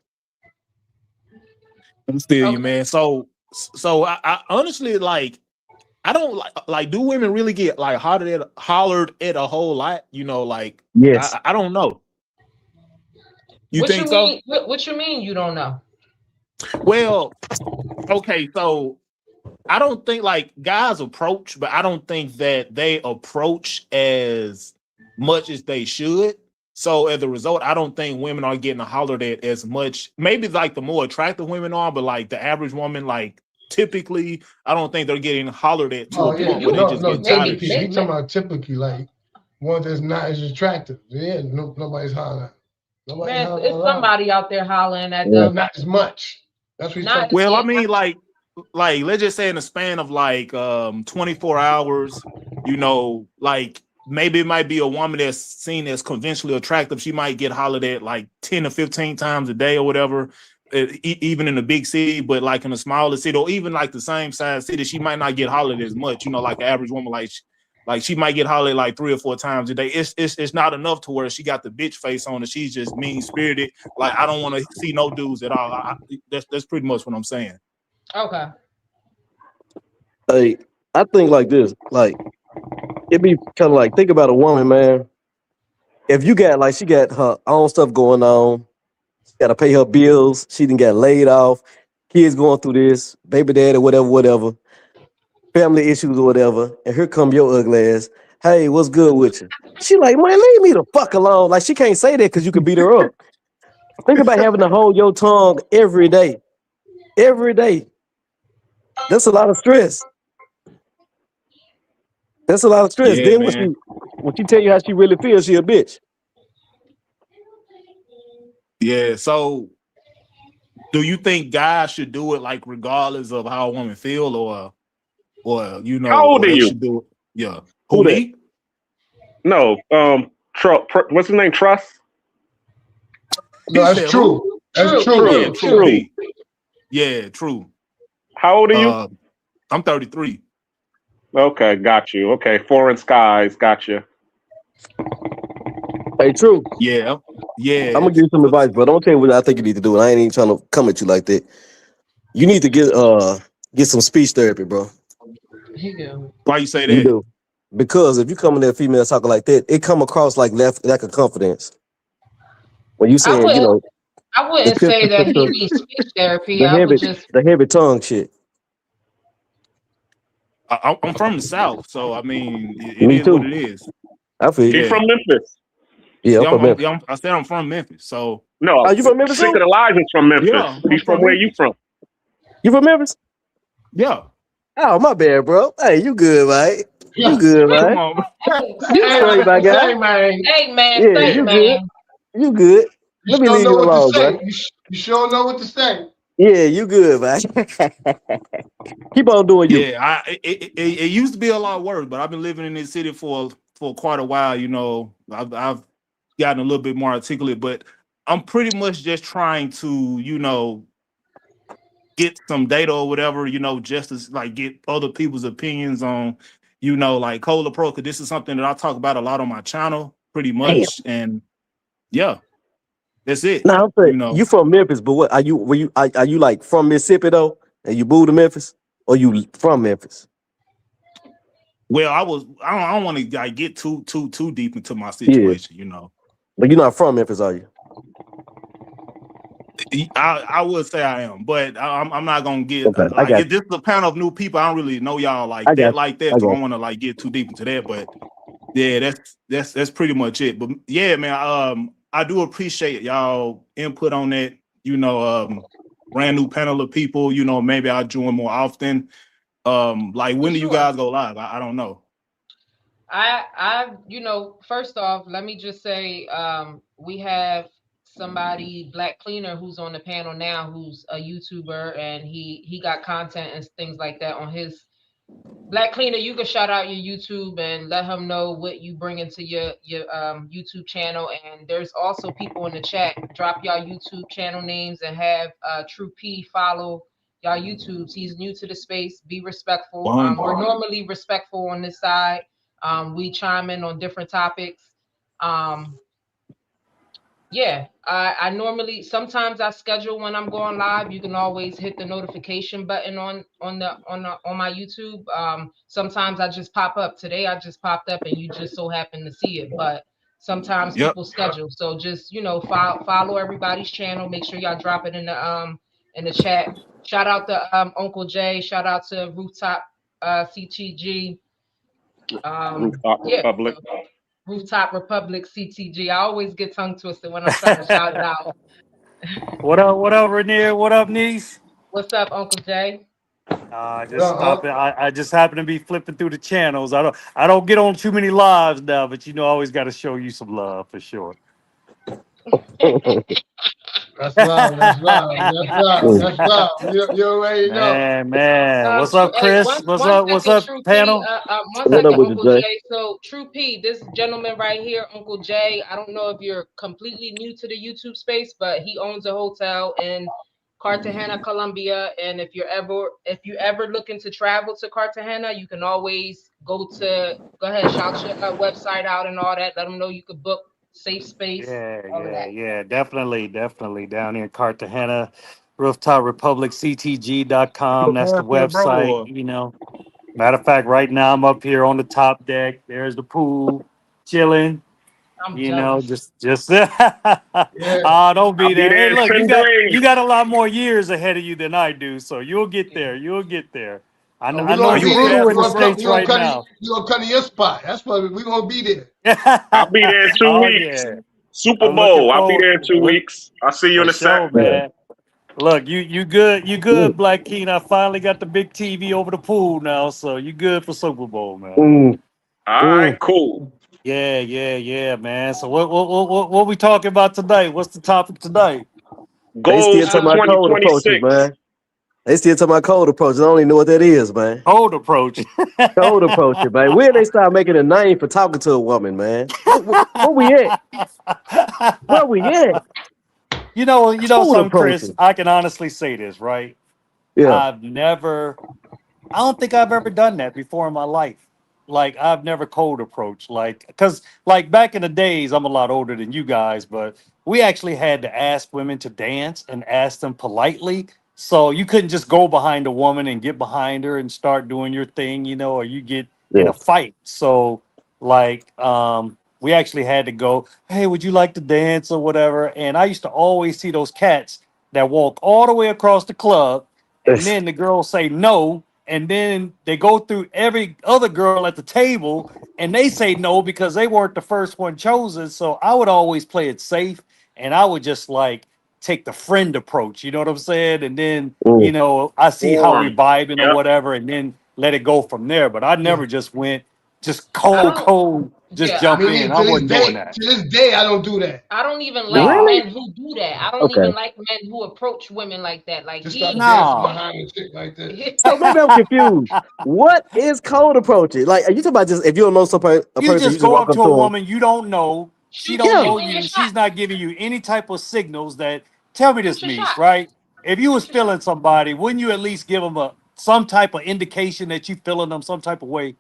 [SPEAKER 8] I'm still you, man. So I honestly like. I don't like. Do women really get like hollered at a whole lot? You know, like
[SPEAKER 9] yes.
[SPEAKER 8] I don't know. You
[SPEAKER 1] What
[SPEAKER 8] think
[SPEAKER 1] you
[SPEAKER 8] so?
[SPEAKER 1] mean? What you mean you don't know?
[SPEAKER 8] Well, okay, so I don't think like guys approach, but I don't think that they approach as much as they should. So as a result, I don't think women are getting hollered at as much. Maybe like the more attractive women are, but like the average woman, like typically, I don't think they're getting hollered at to a point where they just get tired of
[SPEAKER 2] typically,
[SPEAKER 8] shit.
[SPEAKER 2] we talking about typically like one that's not as attractive. Yeah, nobody's hollering.
[SPEAKER 1] Man, it's somebody out there hollering at
[SPEAKER 2] Well,
[SPEAKER 1] them.
[SPEAKER 2] not as much. That's what
[SPEAKER 1] Not
[SPEAKER 8] Well, I
[SPEAKER 1] yeah,
[SPEAKER 8] mean, like let's just say in the span of like 24 hours, you know, like maybe it might be a woman that's seen as conventionally attractive. She might get hollered at like 10 or 15 times a day or whatever, even in a big city, but like in a smaller city or even like the same size city, she might not get hollered as much, you know, like the average woman, like she might get hollered like 3 or 4 times a day. It's not enough to where she got the bitch face on and she's just mean spirited. Like I don't want to see no dudes at all. That's pretty much what I'm saying.
[SPEAKER 1] Okay.
[SPEAKER 9] Hey, I think like this, like it be kind of like think about a woman, man. If you got like she got her own stuff going on, she got to pay her bills, she didn't get laid off, kids going through this, baby daddy, whatever, family issues or whatever, and here come your ugly ass. Hey, what's good with you? She like, man, leave me the fuck alone. Like she can't say that because you can beat her up. Think about having to hold your tongue every day. Every day. That's a lot of stress. That's a lot of stress.
[SPEAKER 8] Yeah,
[SPEAKER 9] Then
[SPEAKER 8] man.
[SPEAKER 9] when she tell you how she really feels, she a bitch.
[SPEAKER 8] Yeah. So, do you think guys should do it like regardless of how a woman feel, or you know,
[SPEAKER 3] How old
[SPEAKER 8] or
[SPEAKER 3] are
[SPEAKER 8] they
[SPEAKER 3] you?
[SPEAKER 8] should do it? Yeah.
[SPEAKER 9] Who that?
[SPEAKER 8] me?
[SPEAKER 3] No, what's his name? Trust.
[SPEAKER 2] No,
[SPEAKER 8] He said
[SPEAKER 2] that's
[SPEAKER 8] who?
[SPEAKER 2] true. That's
[SPEAKER 1] True.
[SPEAKER 8] Yeah,
[SPEAKER 2] true.
[SPEAKER 8] true. P. Yeah, true.
[SPEAKER 3] How old are you?
[SPEAKER 8] I'm 33.
[SPEAKER 3] Okay, got you. Okay, Foreign Skies, got you.
[SPEAKER 9] Hey, true.
[SPEAKER 8] Yeah. Yeah.
[SPEAKER 9] I'm gonna give you some advice, but don't tell you what I think you need to do. And I ain't even trying to come at you like that. You need to get some speech therapy, bro.
[SPEAKER 8] Why you say
[SPEAKER 9] You
[SPEAKER 8] that?
[SPEAKER 9] do. Because if you come in there female talking like that, it come across like lack of confidence. When you saying, you know,
[SPEAKER 1] I wouldn't say that he needs speech therapy. I would just
[SPEAKER 9] the heavy tongue shit.
[SPEAKER 8] I'm from the South, so I mean, it
[SPEAKER 9] Me
[SPEAKER 8] is
[SPEAKER 9] too.
[SPEAKER 8] what it is.
[SPEAKER 9] I feel you.
[SPEAKER 3] He's from Memphis.
[SPEAKER 9] Yeah, I'm from Memphis.
[SPEAKER 8] I said I'm from Memphis, so.
[SPEAKER 3] No,
[SPEAKER 9] Are you from Memphis
[SPEAKER 3] Sick
[SPEAKER 9] too?
[SPEAKER 3] of the Lies is from Memphis.
[SPEAKER 8] Yeah,
[SPEAKER 3] He's from where you from?
[SPEAKER 9] You from Memphis?
[SPEAKER 8] Yeah.
[SPEAKER 9] Oh, my bad, bro. Hey, you good, right?
[SPEAKER 2] Yeah.
[SPEAKER 9] You good,
[SPEAKER 8] Come
[SPEAKER 9] right?
[SPEAKER 8] on, bro.
[SPEAKER 9] You straight, my guy.
[SPEAKER 2] Hey, man.
[SPEAKER 1] hey man,
[SPEAKER 9] Yeah,
[SPEAKER 1] say
[SPEAKER 9] you
[SPEAKER 1] man.
[SPEAKER 9] good. You good.
[SPEAKER 2] You
[SPEAKER 9] Let me
[SPEAKER 2] sure
[SPEAKER 9] leave
[SPEAKER 2] know
[SPEAKER 9] you
[SPEAKER 2] what
[SPEAKER 9] alone,
[SPEAKER 2] to say.
[SPEAKER 9] bro.
[SPEAKER 2] You sure know what to say.
[SPEAKER 9] Yeah, you good, man. Keep on doing you.
[SPEAKER 8] Yeah, it used to be a lot worse, but I've been living in this city for quite a while. You know, I've gotten a little bit more articulate, but I'm pretty much just trying to, you know, get some data or whatever, you know, just to like get other people's opinions on, you know, like Cola Pro, because this is something that I talk about a lot on my channel, pretty much, and yeah, that's it.
[SPEAKER 9] Now I'm saying,
[SPEAKER 8] You know,
[SPEAKER 9] you from Memphis, but what are you? Are you like from Mississippi though, and you moved to Memphis, or you from Memphis?
[SPEAKER 8] well, I don't want to like get too deep into my situation, you know.
[SPEAKER 9] But you're not from Memphis, are you?
[SPEAKER 8] I would say I am, but I'm not gonna get
[SPEAKER 9] Okay, I
[SPEAKER 8] like
[SPEAKER 9] got
[SPEAKER 8] if this is a panel of new people. I don't really know y'all
[SPEAKER 9] I
[SPEAKER 8] like
[SPEAKER 9] got
[SPEAKER 8] that, like
[SPEAKER 9] I
[SPEAKER 8] that. So I
[SPEAKER 9] got
[SPEAKER 8] don't want to like get too deep into that. But yeah, that's pretty much it. But yeah, man, I do appreciate y'all input on that. You know, brand new panel of people. You know, maybe I'll join more often. Like
[SPEAKER 1] For
[SPEAKER 8] when do you
[SPEAKER 1] sure.
[SPEAKER 8] guys go live? I don't know.
[SPEAKER 1] First off, let me just say, we have somebody, Black Cleaner, who's on the panel now, who's a YouTuber, and he got content and things like that on his. Black Cleaner, you can shout out your YouTube and let him know what you bring into your YouTube channel. And there's also people in the chat. Drop y'all YouTube channel names and have True P follow y'all YouTubes. He's new to the space. Be respectful. We're normally respectful on this side. We chime in on different topics. Yeah, I normally, sometimes I schedule when I'm going live. You can always hit the notification button on my YouTube. Sometimes I just pop up. Today I just popped up and you just so happen to see it. But sometimes
[SPEAKER 8] Yep.
[SPEAKER 1] people schedule. So just follow everybody's channel. Make sure y'all drop it in the chat. Shout out to Uncle Jay. Shout out to Rooftop CTG.
[SPEAKER 3] Rooftop
[SPEAKER 1] Yeah.
[SPEAKER 3] Republic.
[SPEAKER 1] Rooftop Republic CTG. I always get tongue twisted when I'm trying to shout it out.
[SPEAKER 10] What up, Rainier? What up, niece?
[SPEAKER 1] What's up, Uncle Jay?
[SPEAKER 10] Just stopping. I just happen to be flipping through the channels. I don't get on too many lives now, but I always got to show you some love for sure.
[SPEAKER 2] That's love. That's love. That's love. That's love. You already know.
[SPEAKER 10] Man. What's up,
[SPEAKER 1] Hey,
[SPEAKER 10] Chris? What's up,
[SPEAKER 1] True P.
[SPEAKER 10] panel?
[SPEAKER 1] 1
[SPEAKER 9] What
[SPEAKER 1] second,
[SPEAKER 9] up with you,
[SPEAKER 1] Uncle
[SPEAKER 9] Jay?
[SPEAKER 1] Jay. So, True P, this gentleman right here, Uncle Jay. I don't know if you're completely new to the YouTube space, but he owns a hotel in Cartagena, Colombia. And if you ever looking to travel to Cartagena, you can always go ahead, shout your website out and all that. Let them know you could book safe space. All of that.
[SPEAKER 10] Yeah, definitely down here in Cartagena, rooftoprepublicctg.com. That's the
[SPEAKER 8] Bro,
[SPEAKER 10] website. Matter of fact, right now I'm up here on the top deck. There's the pool, chilling.
[SPEAKER 1] I'm jealous.
[SPEAKER 10] Just
[SPEAKER 2] Yeah.
[SPEAKER 10] don't be
[SPEAKER 3] I'll be
[SPEAKER 10] there. Hey,
[SPEAKER 3] there in
[SPEAKER 10] look,
[SPEAKER 3] 10 days.
[SPEAKER 10] you got a lot more years ahead of you than I do, so you'll get there. You'll get there. I
[SPEAKER 2] We
[SPEAKER 10] know
[SPEAKER 2] gonna
[SPEAKER 10] it's
[SPEAKER 2] be there.
[SPEAKER 10] brutal
[SPEAKER 2] We
[SPEAKER 10] in the
[SPEAKER 2] gonna
[SPEAKER 10] States right now.
[SPEAKER 2] come to your spot. That's why we gonna be there.
[SPEAKER 3] I'll be there in 2
[SPEAKER 10] Oh
[SPEAKER 3] weeks.
[SPEAKER 10] yeah.
[SPEAKER 3] Super
[SPEAKER 10] I'm looking
[SPEAKER 3] Bowl. I'll be there in 2
[SPEAKER 10] forward
[SPEAKER 3] weeks. I'll see you in
[SPEAKER 10] for
[SPEAKER 3] a sec.
[SPEAKER 10] sure, man. Look, you good, Black Keen. I finally got the big TV over the pool now, so you good for Super Bowl, man.
[SPEAKER 3] All right, cool.
[SPEAKER 10] Yeah, man. So what we talking about tonight? What's the topic tonight?
[SPEAKER 9] They still
[SPEAKER 3] Goals for
[SPEAKER 9] talking about cold approaches,
[SPEAKER 3] 2026.
[SPEAKER 9] man. They still talking about cold approaches. I don't even know what that is, man.
[SPEAKER 10] Cold approach.
[SPEAKER 9] Cold approaches, man. When they start making a name for talking to a woman, man? Where we at? Where we at?
[SPEAKER 10] You know
[SPEAKER 9] Cold
[SPEAKER 10] something, Chris?
[SPEAKER 9] approaches.
[SPEAKER 10] I can honestly say this, right?
[SPEAKER 9] Yeah.
[SPEAKER 10] I don't think I've ever done that before in my life. Like, I've never cold approached, because back in the days, I'm a lot older than you guys, but we actually had to ask women to dance and ask them politely. So you couldn't just go behind a woman and get behind her and start doing your thing, or you get in
[SPEAKER 9] Yeah.
[SPEAKER 10] a fight. So we actually had to go, hey, would you like to dance or whatever? And I used to always see those cats that walk all the way across the club, and then the girls say no, and then they go through every other girl at the table, and they say no because they weren't the first one chosen. So I would always play it safe, and I would just take the friend approach. You know what I'm saying? And then I see how we vibing or whatever, and then let it go from there. But I never just went cold. Just jump in. I wasn't doing that.
[SPEAKER 2] To this day, I don't do that.
[SPEAKER 1] I don't even like
[SPEAKER 9] Really?
[SPEAKER 1] men who do that. I don't even like men who approach women like that. Like,
[SPEAKER 2] Just
[SPEAKER 1] he
[SPEAKER 2] start
[SPEAKER 1] ain't
[SPEAKER 2] dancing behind and shit like that.
[SPEAKER 9] So maybe I'm confused. What is cold approaches? Like, are you talking about just if you don't know a person,
[SPEAKER 10] You
[SPEAKER 9] you
[SPEAKER 10] just
[SPEAKER 9] just
[SPEAKER 10] go
[SPEAKER 9] walk
[SPEAKER 10] up to
[SPEAKER 9] up
[SPEAKER 10] a
[SPEAKER 9] to them?
[SPEAKER 10] woman you don't know. She don't
[SPEAKER 9] Yeah.
[SPEAKER 10] know you, and she's not giving you any type of signals that tell me this,
[SPEAKER 1] Shoot your
[SPEAKER 10] Mies,
[SPEAKER 1] shot.
[SPEAKER 10] right? If you was feeling somebody, wouldn't you at least give them some type of indication that you feeling them some type of way?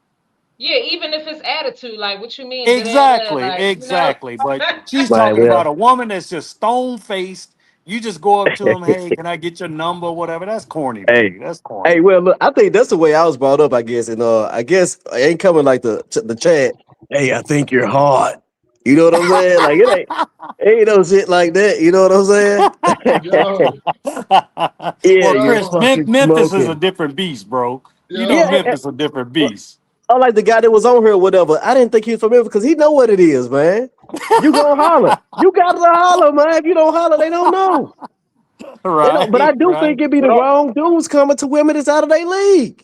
[SPEAKER 1] Yeah, even if it's attitude, like, what you mean?
[SPEAKER 10] Exactly. But she's
[SPEAKER 9] Right.
[SPEAKER 10] talking
[SPEAKER 9] Well,
[SPEAKER 10] about a woman that's just stone faced. You just go up to them, hey, can I get your number, whatever. That's corny to
[SPEAKER 9] hey,
[SPEAKER 10] me. That's corny.
[SPEAKER 9] hey. Well, look, I think that's the way I was brought up. I guess, and I guess I ain't coming like the chat. Hey, I think you're hot. You know what I'm saying? Like ain't no shit like that. You know what I'm saying?
[SPEAKER 2] Yo,
[SPEAKER 9] Yeah,
[SPEAKER 10] Well,
[SPEAKER 9] you're
[SPEAKER 10] Chris,
[SPEAKER 2] yo,
[SPEAKER 9] fucking
[SPEAKER 10] Memphis is a
[SPEAKER 9] smoking.
[SPEAKER 10] different beast, bro. You know,
[SPEAKER 2] yo.
[SPEAKER 9] Yeah,
[SPEAKER 10] Memphis is a different beast.
[SPEAKER 9] unlike the guy that was on here or whatever. I didn't think he was familiar because he know what it is, man. You gonna holler. You got to holler, man. If you don't holler, they don't know. They don't. But I
[SPEAKER 10] Right,
[SPEAKER 9] do
[SPEAKER 10] right,
[SPEAKER 9] think it be
[SPEAKER 3] But
[SPEAKER 9] the wrong dudes coming to women that's out of their league.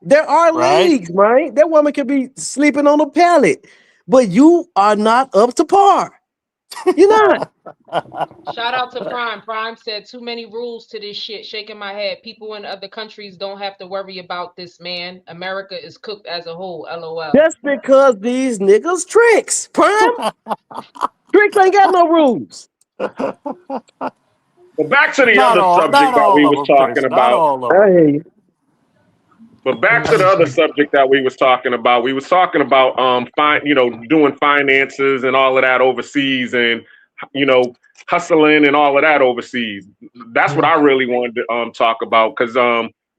[SPEAKER 9] There are
[SPEAKER 10] right.
[SPEAKER 9] leagues, man. That woman could be sleeping on a pallet, but you are not up to par. You're not.
[SPEAKER 1] Shout out to Prime. Prime said too many rules to this shit. Shaking my head. People in other countries don't have to worry about this, man. America is cooked as a whole. LOL.
[SPEAKER 9] Just because these niggas tricks. Prime tricks ain't got no rules.
[SPEAKER 3] back to the other
[SPEAKER 10] Not
[SPEAKER 3] subject that we
[SPEAKER 10] all of
[SPEAKER 3] was
[SPEAKER 10] them,
[SPEAKER 3] talking
[SPEAKER 10] Chris. Not
[SPEAKER 3] about.
[SPEAKER 10] all of
[SPEAKER 9] I
[SPEAKER 10] them.
[SPEAKER 9] hear you.
[SPEAKER 3] But back to the other subject that we was talking about. We was talking about doing finances and all of that overseas, and hustling and all of that overseas. That's what I really wanted to talk about, because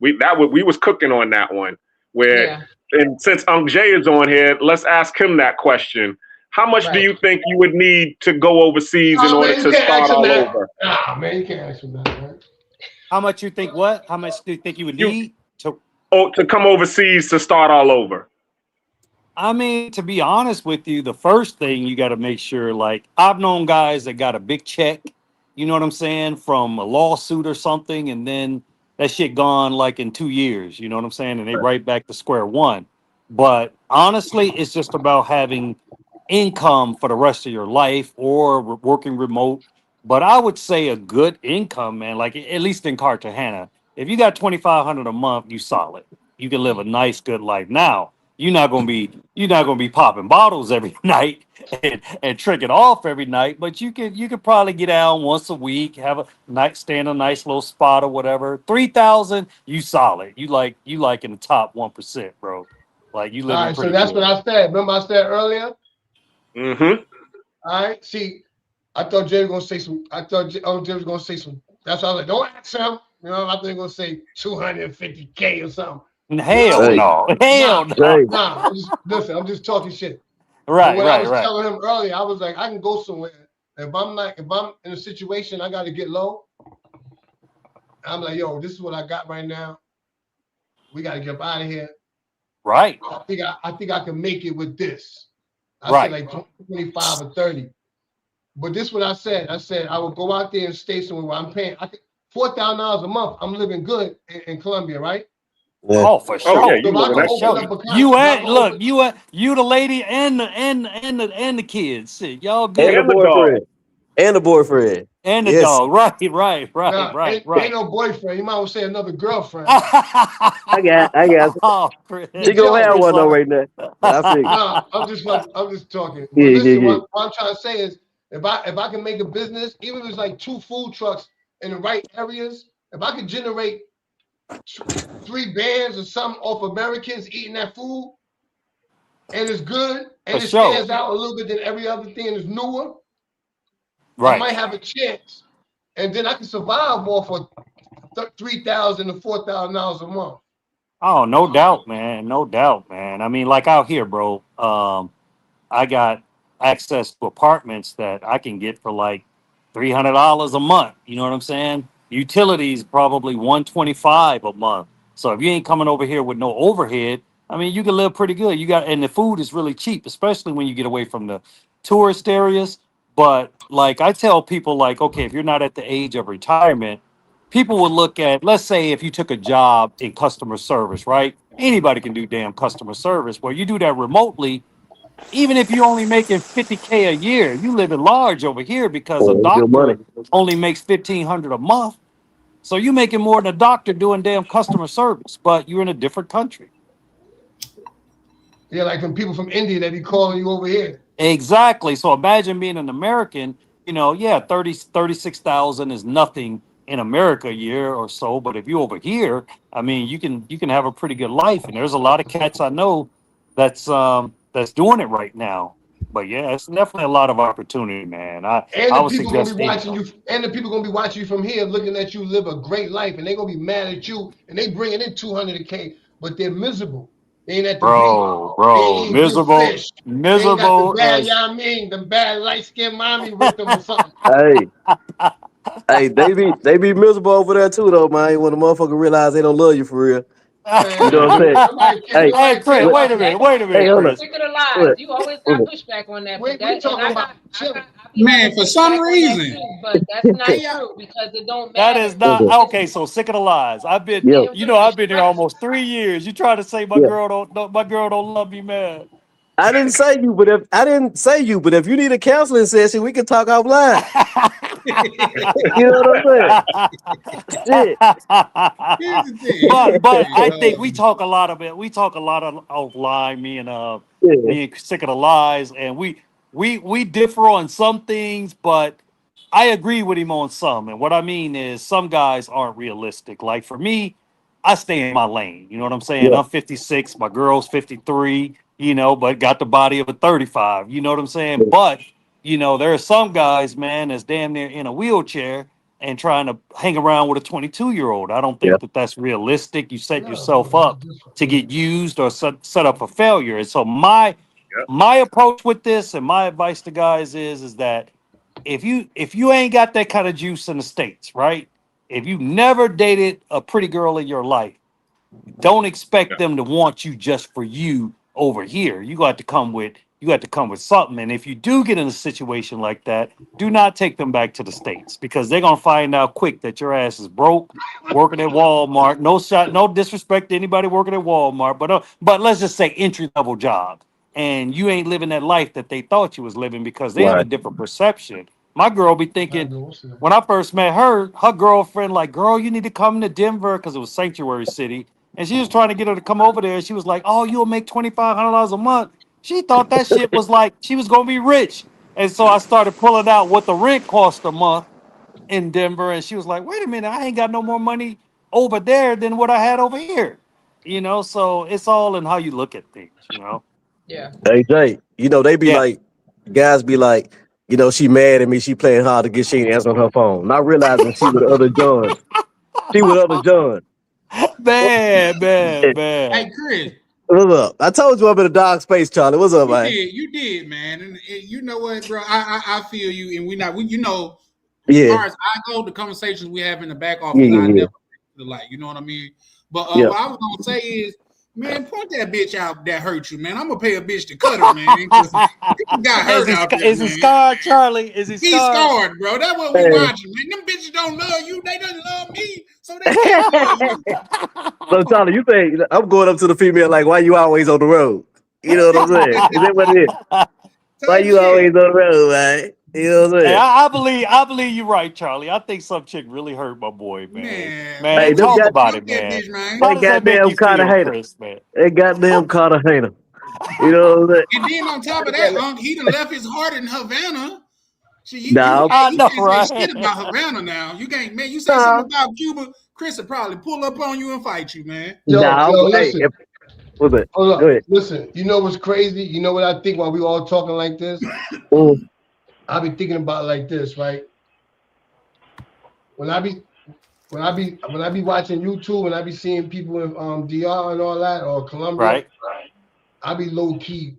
[SPEAKER 3] we was cooking on that one.
[SPEAKER 1] Yeah.
[SPEAKER 3] And since Jay is on here, let's ask him that question. How much do
[SPEAKER 1] Right.
[SPEAKER 3] you think you would need to go overseas in
[SPEAKER 2] Oh,
[SPEAKER 3] order
[SPEAKER 2] man, you
[SPEAKER 3] to
[SPEAKER 2] can't
[SPEAKER 3] start
[SPEAKER 2] ask him
[SPEAKER 3] all
[SPEAKER 2] that.
[SPEAKER 3] over?
[SPEAKER 2] Nah, man, you can't ask him that, man.
[SPEAKER 10] How much you think? What? How much do you think you would
[SPEAKER 3] You
[SPEAKER 10] need to?
[SPEAKER 3] to come overseas to start all over?
[SPEAKER 10] I mean, to be honest with you, the first thing you got to make sure, like, I've known guys that got a big check, you know what I'm saying, from a lawsuit or something, and then that shit gone like in 2 years, you know what I'm saying, and they right back to square one. But honestly, it's just about having income for the rest of your life or working remote. But I would say a good income, man, like at least in Cartagena, if you got 2,500 a month, you solid. You can live a nice, good life. Now, you're not gonna be popping bottles every night and tricking off every night, but you could probably get out once a week, have a night, stay in a nice little spot or whatever. 3,000, you solid. You like in the top 1%, bro. Like you
[SPEAKER 2] All
[SPEAKER 10] living
[SPEAKER 2] right, so
[SPEAKER 10] pretty
[SPEAKER 2] that's what
[SPEAKER 10] good.
[SPEAKER 2] I said. Remember I said earlier?
[SPEAKER 3] Mm-hmm.
[SPEAKER 2] All right, see, I thought Jay was gonna say some. I thought Jay was gonna say some. That's why I was like, don't ask him. You know, I think he's gonna say 250K or something. You know,
[SPEAKER 10] Hell
[SPEAKER 9] Hey,
[SPEAKER 10] no.
[SPEAKER 2] nah,
[SPEAKER 10] Hell no.
[SPEAKER 9] Jay.
[SPEAKER 2] nah. I'm just talking shit. But
[SPEAKER 10] Right,
[SPEAKER 2] what I
[SPEAKER 10] right,
[SPEAKER 2] was
[SPEAKER 10] right.
[SPEAKER 2] telling him earlier, I was like, I can go somewhere. If I'm in a situation I got to get low, I'm like, yo, this is what I got right now. We got to get up out of here.
[SPEAKER 10] Right,
[SPEAKER 2] I think I can make it with this. I said
[SPEAKER 10] right.
[SPEAKER 2] like 25 or 30. But this is what I said. I said I would go out there and stay somewhere where I'm paying $4,000 a month. I'm living good in Colombia, right?
[SPEAKER 9] Yeah.
[SPEAKER 10] Oh, for
[SPEAKER 3] Oh yeah,
[SPEAKER 10] sure.
[SPEAKER 2] So
[SPEAKER 3] you
[SPEAKER 2] if I
[SPEAKER 3] living
[SPEAKER 2] can
[SPEAKER 10] For
[SPEAKER 2] open
[SPEAKER 10] sure.
[SPEAKER 3] excellent.
[SPEAKER 2] up a con,
[SPEAKER 10] You
[SPEAKER 2] if I
[SPEAKER 10] and
[SPEAKER 2] can open,
[SPEAKER 10] look, you the lady and the kids. Shit, y'all
[SPEAKER 9] And the
[SPEAKER 10] good.
[SPEAKER 3] And the dog.
[SPEAKER 9] boyfriend. And the boyfriend.
[SPEAKER 10] And the
[SPEAKER 9] Yes.
[SPEAKER 10] dog. Right, right, right,
[SPEAKER 2] nah,
[SPEAKER 10] right,
[SPEAKER 2] ain't
[SPEAKER 10] right.
[SPEAKER 2] no boyfriend. You might well say another girlfriend.
[SPEAKER 9] I got
[SPEAKER 10] Oh, Chris.
[SPEAKER 9] she
[SPEAKER 2] But
[SPEAKER 9] gonna
[SPEAKER 2] yo,
[SPEAKER 9] have
[SPEAKER 10] Chris
[SPEAKER 9] one though
[SPEAKER 10] like,
[SPEAKER 9] right now. But I figure.
[SPEAKER 2] nah, I'm just talking.
[SPEAKER 9] Yeah,
[SPEAKER 2] But
[SPEAKER 9] yeah,
[SPEAKER 2] listen,
[SPEAKER 9] yeah.
[SPEAKER 2] what I'm trying to say is if I can make a business, even if it's like 2 food trucks in the right areas, if I can generate 3 bands or something off Americans eating that food and it's good
[SPEAKER 10] for
[SPEAKER 2] and it
[SPEAKER 10] sure.
[SPEAKER 2] stands out a little bit than every other thing and it's newer, I
[SPEAKER 10] Right.
[SPEAKER 2] might have a chance. And then I can survive more for $3,000 to $4,000 a month.
[SPEAKER 10] Oh, no doubt, man. No doubt, man. I mean, like out here, bro. I got access to apartments that I can get for like $300 a month. You know what I'm saying? Utilities probably 125 a month. So if you ain't coming over here with no overhead, I mean, you can live pretty good. And the food is really cheap, especially when you get away from the tourist areas. But like I tell people, like, okay, if you're not at the age of retirement, people would look at, let's say, if you took a job in customer service, right? Anybody can do damn customer service. Well, you do that remotely, even if you're only making 50K a year, you living large over here because a
[SPEAKER 9] Oh, that's good money.
[SPEAKER 10] doctor only makes 1,500 a month. So you making more than a doctor doing damn customer service, but you're in a different country.
[SPEAKER 2] Yeah, like from people from India that be calling you over here.
[SPEAKER 10] Exactly. So imagine being an American, yeah, 36,000 is nothing in America a year or so. But if you're over here, I mean, you can have a pretty good life. And there's a lot of cats I know that's doing it right now. But yeah, it's definitely a lot of opportunity, man. I
[SPEAKER 2] And
[SPEAKER 10] I
[SPEAKER 2] the
[SPEAKER 10] would
[SPEAKER 2] people gonna be
[SPEAKER 10] suggest
[SPEAKER 2] watching
[SPEAKER 10] income.
[SPEAKER 2] you, and the people gonna be watching you from here, looking at you live a great life, and they're gonna be mad at you, and they bringing in 200K, but they're miserable. They ain't at the
[SPEAKER 10] Bro,
[SPEAKER 2] beach. They ain't eating good
[SPEAKER 10] miserable,
[SPEAKER 2] fish. They ain't got the
[SPEAKER 10] miserable
[SPEAKER 2] bad,
[SPEAKER 10] as
[SPEAKER 2] you know what I mean? The bad light-skinned mommy with them or something.
[SPEAKER 9] Hey, hey, they be miserable over there too, though, man. When the motherfucker realize they don't love you for real. You know what I'm
[SPEAKER 2] Man,
[SPEAKER 9] saying? Hey,
[SPEAKER 10] Hey, Chris,
[SPEAKER 2] care
[SPEAKER 10] wait
[SPEAKER 2] about
[SPEAKER 10] a
[SPEAKER 2] that.
[SPEAKER 10] minute, wait a
[SPEAKER 9] hey,
[SPEAKER 10] minute,
[SPEAKER 9] hold up.
[SPEAKER 10] Chris.
[SPEAKER 1] Sick of the lies.
[SPEAKER 9] What?
[SPEAKER 1] You always got
[SPEAKER 9] What?
[SPEAKER 1] pushback on that,
[SPEAKER 2] We
[SPEAKER 1] but that,
[SPEAKER 2] talking
[SPEAKER 1] and
[SPEAKER 2] about
[SPEAKER 1] I
[SPEAKER 2] chilling.
[SPEAKER 1] be having
[SPEAKER 7] Man, for some
[SPEAKER 1] pushback on that
[SPEAKER 7] reason,
[SPEAKER 1] too, but that's not
[SPEAKER 7] hey,
[SPEAKER 1] true because it don't
[SPEAKER 10] That
[SPEAKER 1] matter.
[SPEAKER 10] is not
[SPEAKER 9] What?
[SPEAKER 10] okay. So sick of the lies. I've been,
[SPEAKER 9] Yeah,
[SPEAKER 1] It
[SPEAKER 10] you know,
[SPEAKER 1] really
[SPEAKER 10] I've been here
[SPEAKER 1] stress.
[SPEAKER 10] almost 3 years. You try to say my
[SPEAKER 9] yeah.
[SPEAKER 10] girl don't my girl don't love me, man.
[SPEAKER 9] I didn't say you, but if you need a counseling session, we can talk offline. You know what I'm saying? Shit.
[SPEAKER 7] here's the thing. Here's
[SPEAKER 10] but
[SPEAKER 7] the
[SPEAKER 10] I think
[SPEAKER 7] thing.
[SPEAKER 10] we talk a lot of it. We talk a lot of offline.
[SPEAKER 9] Yeah,
[SPEAKER 10] Me and sick of the lies, and we differ on some things, but I agree with him on some. And what I mean is, some guys aren't realistic. Like for me, I stay in my lane. You know what I'm saying?
[SPEAKER 9] yeah,
[SPEAKER 10] I'm 56. My girl's 53. You know, but got the body of a 35. You know what I'm saying?
[SPEAKER 9] yeah,
[SPEAKER 10] But there are some guys, man, that's damn near in a wheelchair and trying to hang around with a 22-year-old. I don't
[SPEAKER 9] yeah.
[SPEAKER 10] think that that's realistic. You set
[SPEAKER 2] No,
[SPEAKER 10] yourself
[SPEAKER 2] no,
[SPEAKER 10] up
[SPEAKER 2] that's
[SPEAKER 10] to
[SPEAKER 2] different.
[SPEAKER 10] get used or set up for failure. And so my approach with this and my advice to guys is that if you ain't got that kind of juice in the States, right? If you never dated a pretty girl in your life, don't
[SPEAKER 3] Yeah.
[SPEAKER 10] expect them to want you just for you over here. You got to come with something. And if you do get in a situation like that, do not take them back to the States because they're gonna find out quick that your ass is broke, working at Walmart. No disrespect to anybody working at Walmart, but let's just say entry level job. And you ain't living that life that they thought you was living because they have a
[SPEAKER 9] Right.
[SPEAKER 10] different perception. My girl be
[SPEAKER 2] I
[SPEAKER 10] thinking,
[SPEAKER 2] know what's that.
[SPEAKER 10] when I first met her girlfriend, like, girl, you need to come to Denver because it was Sanctuary City. And she was trying to get her to come over there. She was like, oh, you'll make $2,500 a month. She thought that shit was like she was gonna be rich. And so I started pulling out what the rent cost a month in Denver. And she was like, wait a minute, I ain't got no more money over there than what I had over here. So it's all in how you look at things.
[SPEAKER 1] Yeah.
[SPEAKER 9] Hey Jay, they be
[SPEAKER 10] Yeah.
[SPEAKER 9] like, guys be like, she mad at me, she playing hard to get, she ain't answering her phone. Not realizing she with other John. She with other John.
[SPEAKER 10] Man, man,
[SPEAKER 7] Hey,
[SPEAKER 10] man.
[SPEAKER 7] Chris,
[SPEAKER 9] What's up? I told you I'm in a dark space, Charlie. What's up, man?
[SPEAKER 7] you did, man, and you know what, bro? I feel you, and as
[SPEAKER 9] Yeah,
[SPEAKER 7] far as I go, the conversations we have in the back
[SPEAKER 9] yeah,
[SPEAKER 7] office, I
[SPEAKER 9] yeah,
[SPEAKER 7] never the light. You know what I mean? But
[SPEAKER 9] yeah.
[SPEAKER 7] what I was gonna say is, man, point that bitch out that hurt you, man. I'm gonna pay a bitch to cut her, man, because people got
[SPEAKER 10] is
[SPEAKER 7] hurt
[SPEAKER 10] he
[SPEAKER 7] out there,
[SPEAKER 10] is he
[SPEAKER 7] man.
[SPEAKER 10] scarred, Charlie? Is he
[SPEAKER 7] He's
[SPEAKER 10] scarred?
[SPEAKER 7] scarred, bro. That's what we
[SPEAKER 9] Hey.
[SPEAKER 7] watching, man. Them bitches don't love you. They don't love me, so they can't love you.
[SPEAKER 9] So Charlie, you think I'm going up to the female like, why you always on the road? You know what I'm saying? Is that what it is? Why
[SPEAKER 7] Type
[SPEAKER 9] you
[SPEAKER 7] shit.
[SPEAKER 9] always on the road, man? You know what I'm
[SPEAKER 10] Hey,
[SPEAKER 9] saying?
[SPEAKER 10] I believe you're right, Charlie. I think some chick really hurt my boy, man.
[SPEAKER 7] Man,
[SPEAKER 10] Man,
[SPEAKER 9] Hey,
[SPEAKER 7] fuck
[SPEAKER 9] them
[SPEAKER 7] that.
[SPEAKER 10] talk
[SPEAKER 9] got
[SPEAKER 10] about
[SPEAKER 7] Fuck
[SPEAKER 10] it,
[SPEAKER 7] that
[SPEAKER 10] man.
[SPEAKER 7] bitch, man.
[SPEAKER 10] How
[SPEAKER 9] they
[SPEAKER 10] does that make
[SPEAKER 9] goddamn
[SPEAKER 10] you
[SPEAKER 9] Carter
[SPEAKER 10] feel,
[SPEAKER 9] hater.
[SPEAKER 10] Chris, man?
[SPEAKER 9] They goddamn Carter hater. You know what I'm
[SPEAKER 7] And then on top of that,
[SPEAKER 9] saying?
[SPEAKER 7] he done left his heart in Havana. See,
[SPEAKER 9] No,
[SPEAKER 10] I
[SPEAKER 7] you
[SPEAKER 10] know,
[SPEAKER 7] can't say shit
[SPEAKER 10] right?
[SPEAKER 7] about Havana now. You can't, man. You say something
[SPEAKER 9] no,
[SPEAKER 7] about Cuba, Chris will probably pull up on you and fight you, man.
[SPEAKER 2] Yo,
[SPEAKER 9] no. Hey,
[SPEAKER 2] listen.
[SPEAKER 9] what's it?
[SPEAKER 2] Hold
[SPEAKER 9] Go
[SPEAKER 2] up.
[SPEAKER 9] ahead.
[SPEAKER 2] Listen. You know what's crazy? You know what I think while we all talking like this?
[SPEAKER 9] Mm,
[SPEAKER 2] I be thinking about it like this, right? When I be watching YouTube and I be seeing people in DR and all that or Colombia,
[SPEAKER 10] Right.
[SPEAKER 2] I be low key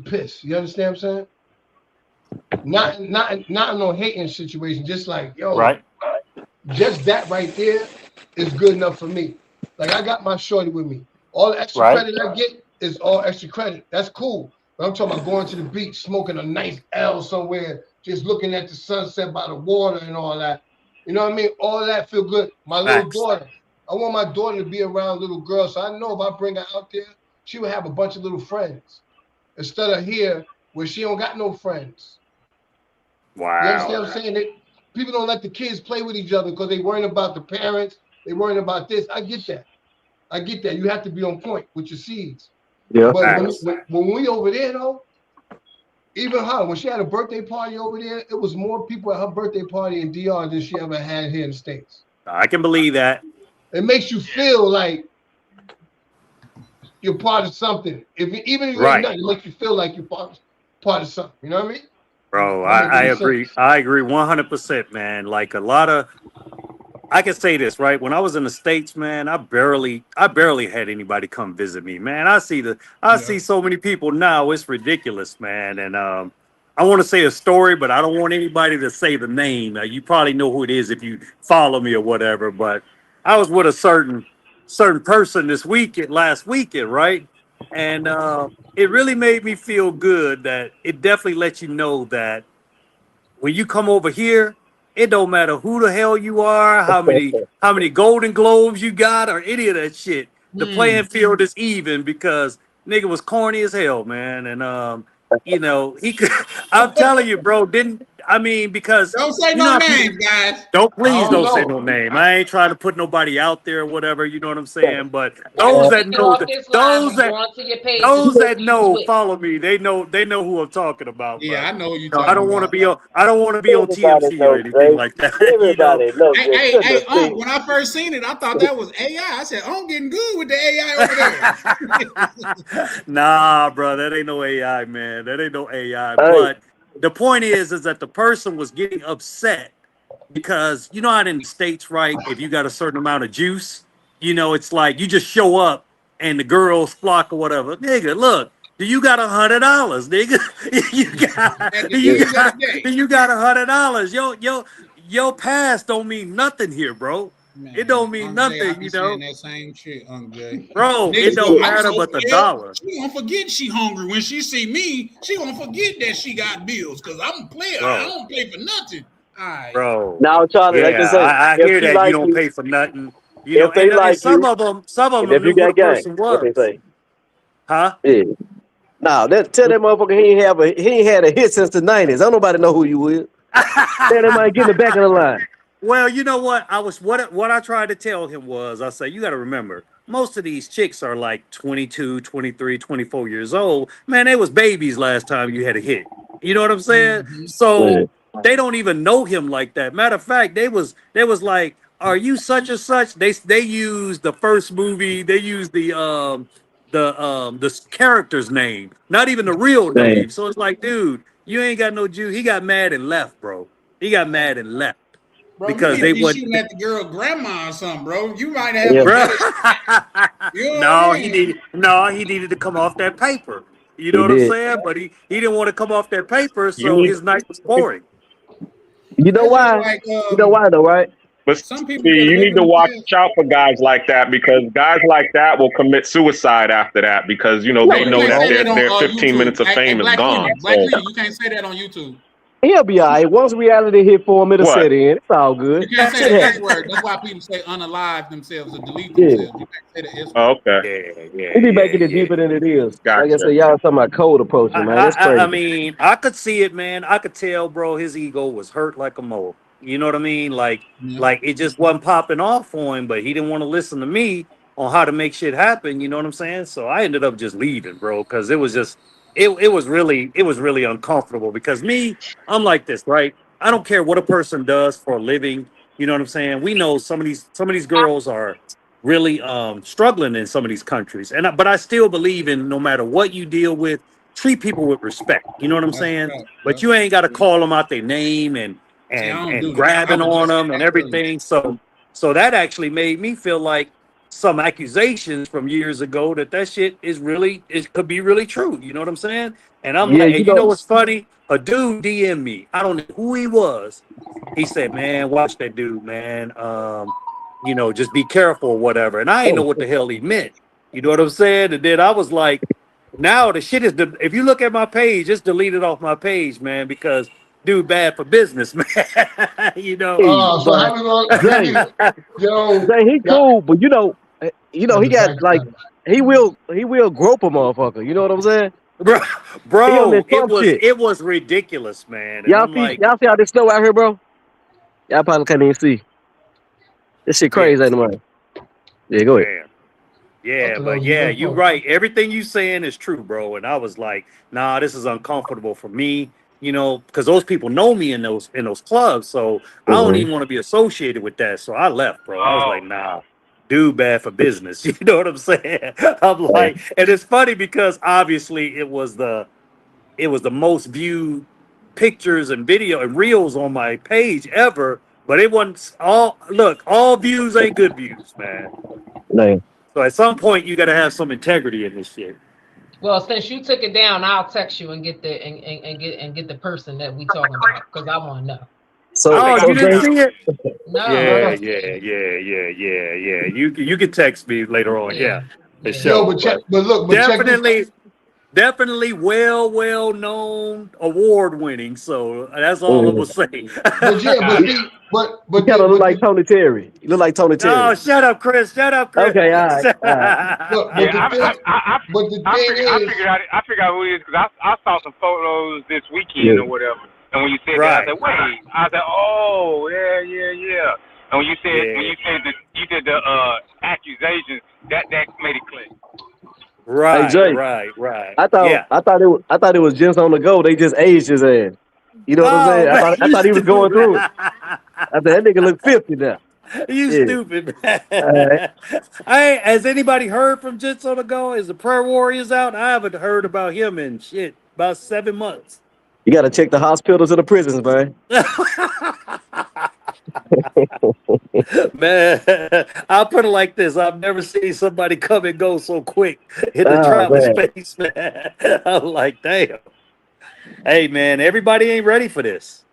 [SPEAKER 2] pissed. You understand what I'm saying? Not in no hating situation. Just like, yo,
[SPEAKER 10] Right.
[SPEAKER 2] just that right there is good enough for me. Like I got my shorty with me. All the extra
[SPEAKER 10] Right.
[SPEAKER 2] credit I get is all extra credit. That's cool. But I'm talking about going to the beach, smoking a nice L somewhere, just looking at the sunset by the water and all that. You know what I mean? All that feel good. My little
[SPEAKER 10] Facts.
[SPEAKER 2] daughter. I want my daughter to be around little girls. So I know if I bring her out there, she would have a bunch of little friends. Instead of here where she don't got no friends. You understand
[SPEAKER 10] Wow.
[SPEAKER 2] what I'm saying? People don't let the kids play with each other because they worrying about the parents. They worrying about this. I get that. You have to be on point with your seeds.
[SPEAKER 9] yeah.
[SPEAKER 2] But
[SPEAKER 10] Facts.
[SPEAKER 2] when we over there though, even her, when she had a birthday party over there, it was more people at her birthday party in DR than she ever had here in the States.
[SPEAKER 10] I can believe that.
[SPEAKER 2] It makes you feel like you're part of something. Even if you ain't
[SPEAKER 10] Right.
[SPEAKER 2] nothing, it makes you feel like you're part of something. You know what I mean?
[SPEAKER 10] Bro,
[SPEAKER 2] That make
[SPEAKER 10] I
[SPEAKER 2] any
[SPEAKER 10] agree.
[SPEAKER 2] sense?
[SPEAKER 10] I agree 100%, man. Like a lot of I can say this, right? When I was in the States, man, I barely had anybody come visit me, man. I
[SPEAKER 7] Yeah.
[SPEAKER 10] see so many people now, it's ridiculous, man. And I want to say a story, but I don't want anybody to say the name. You probably know who it is if you follow me or whatever. But I was with a certain person last weekend, right? And it really made me feel good that it definitely lets you know that when you come over here, it don't matter who the hell you are, how many Golden Globes you got, or any of that shit. The playing field is even because nigga was corny as hell, man. And you know, he could. I'm telling you, bro. Because
[SPEAKER 7] Don't say
[SPEAKER 10] you
[SPEAKER 7] no
[SPEAKER 10] know how people,
[SPEAKER 7] names, guys.
[SPEAKER 10] please
[SPEAKER 2] don't
[SPEAKER 10] don't say
[SPEAKER 2] know.
[SPEAKER 10] no name. I ain't trying to put nobody out there or whatever. You know what I'm saying? But
[SPEAKER 1] Like,
[SPEAKER 10] those
[SPEAKER 1] when
[SPEAKER 10] that
[SPEAKER 1] we get
[SPEAKER 10] know,
[SPEAKER 1] off this live,
[SPEAKER 10] those
[SPEAKER 1] I'm
[SPEAKER 10] that
[SPEAKER 1] going to your page.
[SPEAKER 10] those that
[SPEAKER 1] You
[SPEAKER 10] know
[SPEAKER 1] twit.
[SPEAKER 10] follow me. They know who I'm talking about.
[SPEAKER 7] Yeah,
[SPEAKER 10] But
[SPEAKER 7] I know what you're
[SPEAKER 10] you know,
[SPEAKER 7] talking about.
[SPEAKER 10] I don't want to be on
[SPEAKER 9] Everybody
[SPEAKER 10] TMC or
[SPEAKER 9] knows,
[SPEAKER 10] anything
[SPEAKER 9] Jay.
[SPEAKER 10] like that. You know.
[SPEAKER 9] Everybody knows.
[SPEAKER 7] Hey,
[SPEAKER 9] Jay.
[SPEAKER 7] hey,
[SPEAKER 9] Shouldn't
[SPEAKER 7] hey,
[SPEAKER 9] have seen.
[SPEAKER 7] when I first seen it, I thought that was AI. I said, I'm getting good with the AI over there.
[SPEAKER 10] Nah, bro, that ain't no AI, man. That ain't no AI.
[SPEAKER 9] Hey,
[SPEAKER 10] But the point is that the person was getting upset because you know how in the States, right? If you got a certain amount of juice, you know, it's like you just show up and the girls flock or whatever. Nigga, look, do you got $100, nigga?
[SPEAKER 7] At the
[SPEAKER 10] You
[SPEAKER 7] end of
[SPEAKER 10] got
[SPEAKER 7] the day,
[SPEAKER 10] you got $100. Your past don't mean nothing here, bro. It
[SPEAKER 7] man,
[SPEAKER 10] don't mean
[SPEAKER 7] Unc Jay, I
[SPEAKER 10] nothing,
[SPEAKER 7] be
[SPEAKER 10] you
[SPEAKER 7] saying
[SPEAKER 10] know,
[SPEAKER 7] that same shit, Unc Jay.
[SPEAKER 10] bro. It
[SPEAKER 7] Niggas
[SPEAKER 10] don't
[SPEAKER 7] I'm
[SPEAKER 10] matter
[SPEAKER 7] so
[SPEAKER 10] but the
[SPEAKER 7] scared.
[SPEAKER 10] dollar.
[SPEAKER 7] She gonna forget she hungry when she see me. She gonna forget that she got bills because I'm a player. I
[SPEAKER 10] Bro.
[SPEAKER 7] don't pay for nothing. All right.
[SPEAKER 10] Bro,
[SPEAKER 9] now, Charlie, like I
[SPEAKER 10] yeah,
[SPEAKER 9] say,
[SPEAKER 10] I
[SPEAKER 9] if
[SPEAKER 10] hear
[SPEAKER 9] she
[SPEAKER 10] that you
[SPEAKER 9] like
[SPEAKER 10] don't
[SPEAKER 9] you,
[SPEAKER 10] pay for nothing, you know,
[SPEAKER 9] if they
[SPEAKER 10] and
[SPEAKER 9] like
[SPEAKER 10] some
[SPEAKER 9] you,
[SPEAKER 10] of them,
[SPEAKER 9] and if you
[SPEAKER 10] knew who the
[SPEAKER 9] got game,
[SPEAKER 10] person
[SPEAKER 9] what they
[SPEAKER 10] was,
[SPEAKER 9] say?
[SPEAKER 10] huh?
[SPEAKER 9] Yeah. Now, tell that motherfucker he ain't had a hit since the '90s. Don't nobody know who you is. Tell that man get in the back of the line.
[SPEAKER 10] Well, you know what? What I tried to tell him was I said, you got to remember, most of these chicks are like 22, 23, 24 years old. Man, they was babies last time you had a hit. You know what I'm saying?
[SPEAKER 7] Mhm.
[SPEAKER 9] Yeah.
[SPEAKER 10] So they don't even know him like that. Matter of fact, they was like, are you such and such? They used the first movie, they used the character's name, not even the real
[SPEAKER 9] Man.
[SPEAKER 10] name. So it's like, dude, you ain't got no Jew. He got mad and left, bro. He got mad and left
[SPEAKER 7] Bro, you
[SPEAKER 10] because
[SPEAKER 7] need to
[SPEAKER 10] they
[SPEAKER 7] be
[SPEAKER 10] went.
[SPEAKER 7] shooting at the girl grandma or something, bro. You might have
[SPEAKER 9] Yeah.
[SPEAKER 7] a
[SPEAKER 10] Bro,
[SPEAKER 7] better shot. You know what I mean?
[SPEAKER 10] he needed to come off that paper. You know
[SPEAKER 9] He
[SPEAKER 10] what I'm
[SPEAKER 9] did.
[SPEAKER 10] saying? But he didn't want to come off that paper,
[SPEAKER 3] You
[SPEAKER 10] so
[SPEAKER 3] need,
[SPEAKER 10] his night was boring.
[SPEAKER 9] You know
[SPEAKER 7] That's just
[SPEAKER 9] why?
[SPEAKER 7] like
[SPEAKER 9] You know why though, right?
[SPEAKER 3] but
[SPEAKER 7] some people
[SPEAKER 3] see,
[SPEAKER 7] could
[SPEAKER 3] you
[SPEAKER 7] live
[SPEAKER 3] need
[SPEAKER 7] in
[SPEAKER 3] to
[SPEAKER 7] the
[SPEAKER 3] watch
[SPEAKER 7] past.
[SPEAKER 3] out for guys like that because guys like that will commit suicide after that because you know
[SPEAKER 7] No,
[SPEAKER 3] they
[SPEAKER 7] you
[SPEAKER 3] know
[SPEAKER 7] can't
[SPEAKER 3] that
[SPEAKER 7] say that on
[SPEAKER 3] their 15
[SPEAKER 7] YouTube.
[SPEAKER 3] minutes of
[SPEAKER 7] Hey,
[SPEAKER 3] fame is
[SPEAKER 7] Black
[SPEAKER 3] gone.
[SPEAKER 7] Cleaner, Black
[SPEAKER 3] So
[SPEAKER 7] Cleaner, you can't say that on YouTube.
[SPEAKER 9] He'll be all right. Once reality hit for him, it'll
[SPEAKER 3] what?
[SPEAKER 9] set in. It's all good.
[SPEAKER 7] You can't say
[SPEAKER 9] Shit
[SPEAKER 7] the S
[SPEAKER 9] happens.
[SPEAKER 7] word. That's why people say unalive themselves or delete
[SPEAKER 9] Yeah.
[SPEAKER 7] themselves. You can't say the S
[SPEAKER 3] Oh,
[SPEAKER 7] word.
[SPEAKER 3] okay,
[SPEAKER 10] Yeah,
[SPEAKER 9] He be making it deeper than it is. Like I
[SPEAKER 3] gotcha.
[SPEAKER 9] said, y'all talking about cold approaching, man. That's
[SPEAKER 10] I
[SPEAKER 9] crazy.
[SPEAKER 10] mean, I could see it, man. I could tell, bro. His ego was hurt like a mole. You know what I mean?
[SPEAKER 7] Yeah.
[SPEAKER 10] Like it just wasn't popping off for him. But he didn't want to listen to me on how to make shit happen. You know what I'm saying? So I ended up just leaving, bro, because it was just it was really uncomfortable. Because me, I'm like this, right? I don't care what a person does for a living. You know what I'm saying? We know some of these girls are really struggling in some of these countries, but I still believe in no matter what you deal with, treat people with respect. You know what I'm
[SPEAKER 7] That's a
[SPEAKER 10] saying?
[SPEAKER 7] fact.
[SPEAKER 10] But
[SPEAKER 7] Yep.
[SPEAKER 10] you ain't got to call them out their name
[SPEAKER 7] See, I don't
[SPEAKER 10] and
[SPEAKER 7] do that. I
[SPEAKER 10] grabbing
[SPEAKER 7] was
[SPEAKER 10] on
[SPEAKER 7] just saying
[SPEAKER 10] them and
[SPEAKER 7] that earlier.
[SPEAKER 10] everything. So that actually made me feel like some accusations from years ago that shit is really, it could be really true. You know what I'm saying? And I'm
[SPEAKER 9] Yeah,
[SPEAKER 10] like,
[SPEAKER 9] you
[SPEAKER 10] and you know
[SPEAKER 9] know.
[SPEAKER 10] what's funny? A dude DM me. I don't know who he was. He said, "Man, watch that dude, man. You know, just be careful or whatever." And I ain't know
[SPEAKER 9] Oh,
[SPEAKER 10] what the hell he meant. You know what I'm saying? And then I was like, now the shit is, if you look at my page, it's deleted off my page, man, because dude bad for business, man. You know,
[SPEAKER 9] hey,
[SPEAKER 2] So
[SPEAKER 10] but
[SPEAKER 2] how we gonna
[SPEAKER 9] Zay,
[SPEAKER 2] yo?
[SPEAKER 9] Zay, he
[SPEAKER 2] Got
[SPEAKER 9] cool, but
[SPEAKER 2] in
[SPEAKER 9] he
[SPEAKER 2] the
[SPEAKER 9] got
[SPEAKER 2] back
[SPEAKER 9] like
[SPEAKER 2] channel.
[SPEAKER 9] he will grope a motherfucker. You know what I'm saying?
[SPEAKER 10] bro,
[SPEAKER 9] He on that
[SPEAKER 10] it
[SPEAKER 9] Trump
[SPEAKER 10] was
[SPEAKER 9] shit.
[SPEAKER 10] ridiculous, man. And I'm like,
[SPEAKER 9] Y'all see how this snow out here, bro? Y'all probably can't even see. This shit
[SPEAKER 10] yeah,
[SPEAKER 9] crazy, ain't it, man? Yeah, go ahead.
[SPEAKER 10] man.
[SPEAKER 2] I
[SPEAKER 10] Yeah,
[SPEAKER 2] thought that
[SPEAKER 10] but
[SPEAKER 2] was
[SPEAKER 10] yeah,
[SPEAKER 2] a
[SPEAKER 10] you
[SPEAKER 2] UFO.
[SPEAKER 10] right. Everything you saying is true, bro. And I was like, nah, this is uncomfortable for me, you know, because those people know me in those clubs. So I don't
[SPEAKER 9] Mhm.
[SPEAKER 10] even want to be associated with that. So I left, bro. I was like, nah, dude bad for business. You know what I'm saying? I'm
[SPEAKER 9] Yeah.
[SPEAKER 10] like, and it's funny because obviously it was the most viewed pictures and video and reels on my page ever. But it wasn't all. Look, all views ain't good views, man.
[SPEAKER 9] Man.
[SPEAKER 10] So at some point, you got to have some integrity in this shit.
[SPEAKER 1] Well, since you took it down, I'll text you and get the and get the person that we talking about because I want to know.
[SPEAKER 9] So,
[SPEAKER 10] Oh,
[SPEAKER 9] so
[SPEAKER 10] you didn't
[SPEAKER 9] Jay,
[SPEAKER 10] see it?
[SPEAKER 1] No.
[SPEAKER 10] Yeah. You can text me later on. Yeah, for
[SPEAKER 1] Yeah.
[SPEAKER 10] sure.
[SPEAKER 2] Yo, but check, but look, but check this.
[SPEAKER 10] Definitely well known, award winning. So that's all I'm gonna say.
[SPEAKER 2] But yeah, but see, but
[SPEAKER 9] you kind of look like Tony Terry. You look like Tony Terry.
[SPEAKER 10] Oh, shut up, Chris.
[SPEAKER 9] Okay, all right.
[SPEAKER 2] Look,
[SPEAKER 11] Yeah, I figured out who it is because I saw some photos this weekend or whatever. And when you said that, I said, wait. I said, oh, yeah. And when you said that you did the accusations, that made it click.
[SPEAKER 10] Right,
[SPEAKER 9] Hey, Jay,
[SPEAKER 10] right.
[SPEAKER 9] I thought it was just on the go. They just aged his ass. You know what I'm saying? I thought he was going through it. I said that nigga look 50 now.
[SPEAKER 10] You stupid, man. Has anybody heard from Jits on the Go? Is the Prayer Warriors out? I haven't heard about him in about 7 months.
[SPEAKER 9] You got to check the hospitals and the prisons, man.
[SPEAKER 10] Man, I'll put it like this. I've never seen somebody come and go so quick in the travel space, man. I'm like, damn. Hey, man, everybody ain't ready for this.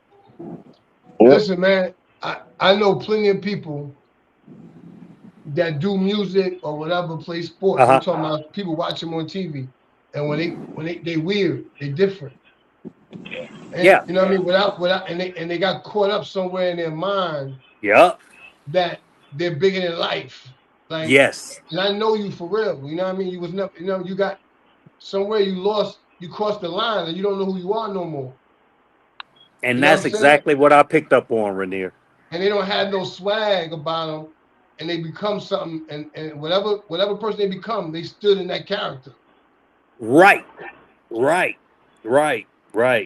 [SPEAKER 2] Listen, man, I know plenty of people that do music or whatever, play sports. I'm talking about people watch them on TV, and when they weird, they different. And, you know what I mean? Without, and they got caught up somewhere in their mind. That they're bigger than life. Like, yes. And I know you for real. You know what I mean? You was never, you got somewhere you crossed the line and you don't know who you are no more.
[SPEAKER 10] And that's exactly what I picked up on, Rainier.
[SPEAKER 2] And they don't have no swag about them, and they become something. And whatever person they become, they stood in that character.
[SPEAKER 10] Right.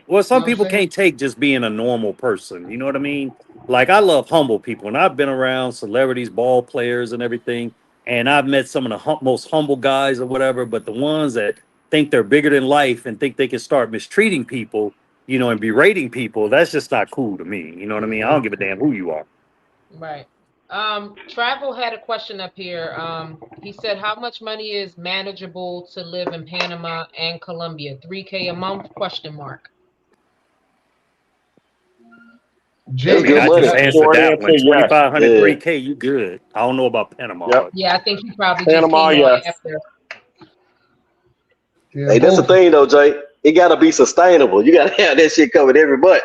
[SPEAKER 10] Well, some people can't take just being a normal person. You know what I mean? Like, I love humble people, and I've been around celebrities, ball players, and everything. And I've met some of the most humble guys or whatever. But the ones that think they're bigger than life and think they can start mistreating people, and berating people, that's just not cool to me. You know what I mean? I don't give a damn who you are.
[SPEAKER 1] Right. Travel had a question up here. He said, how much money is manageable to live in Panama and Colombia? $3K a month? ?
[SPEAKER 10] Jay, I just answered that one. 2,500, $3K, you good. I don't know about Panama.
[SPEAKER 1] Yep. Yeah, I think he probably
[SPEAKER 9] Panama,
[SPEAKER 1] just came on after.
[SPEAKER 9] Hey, that's the thing though, Jay. It gotta be sustainable. You gotta have that shit covered every month.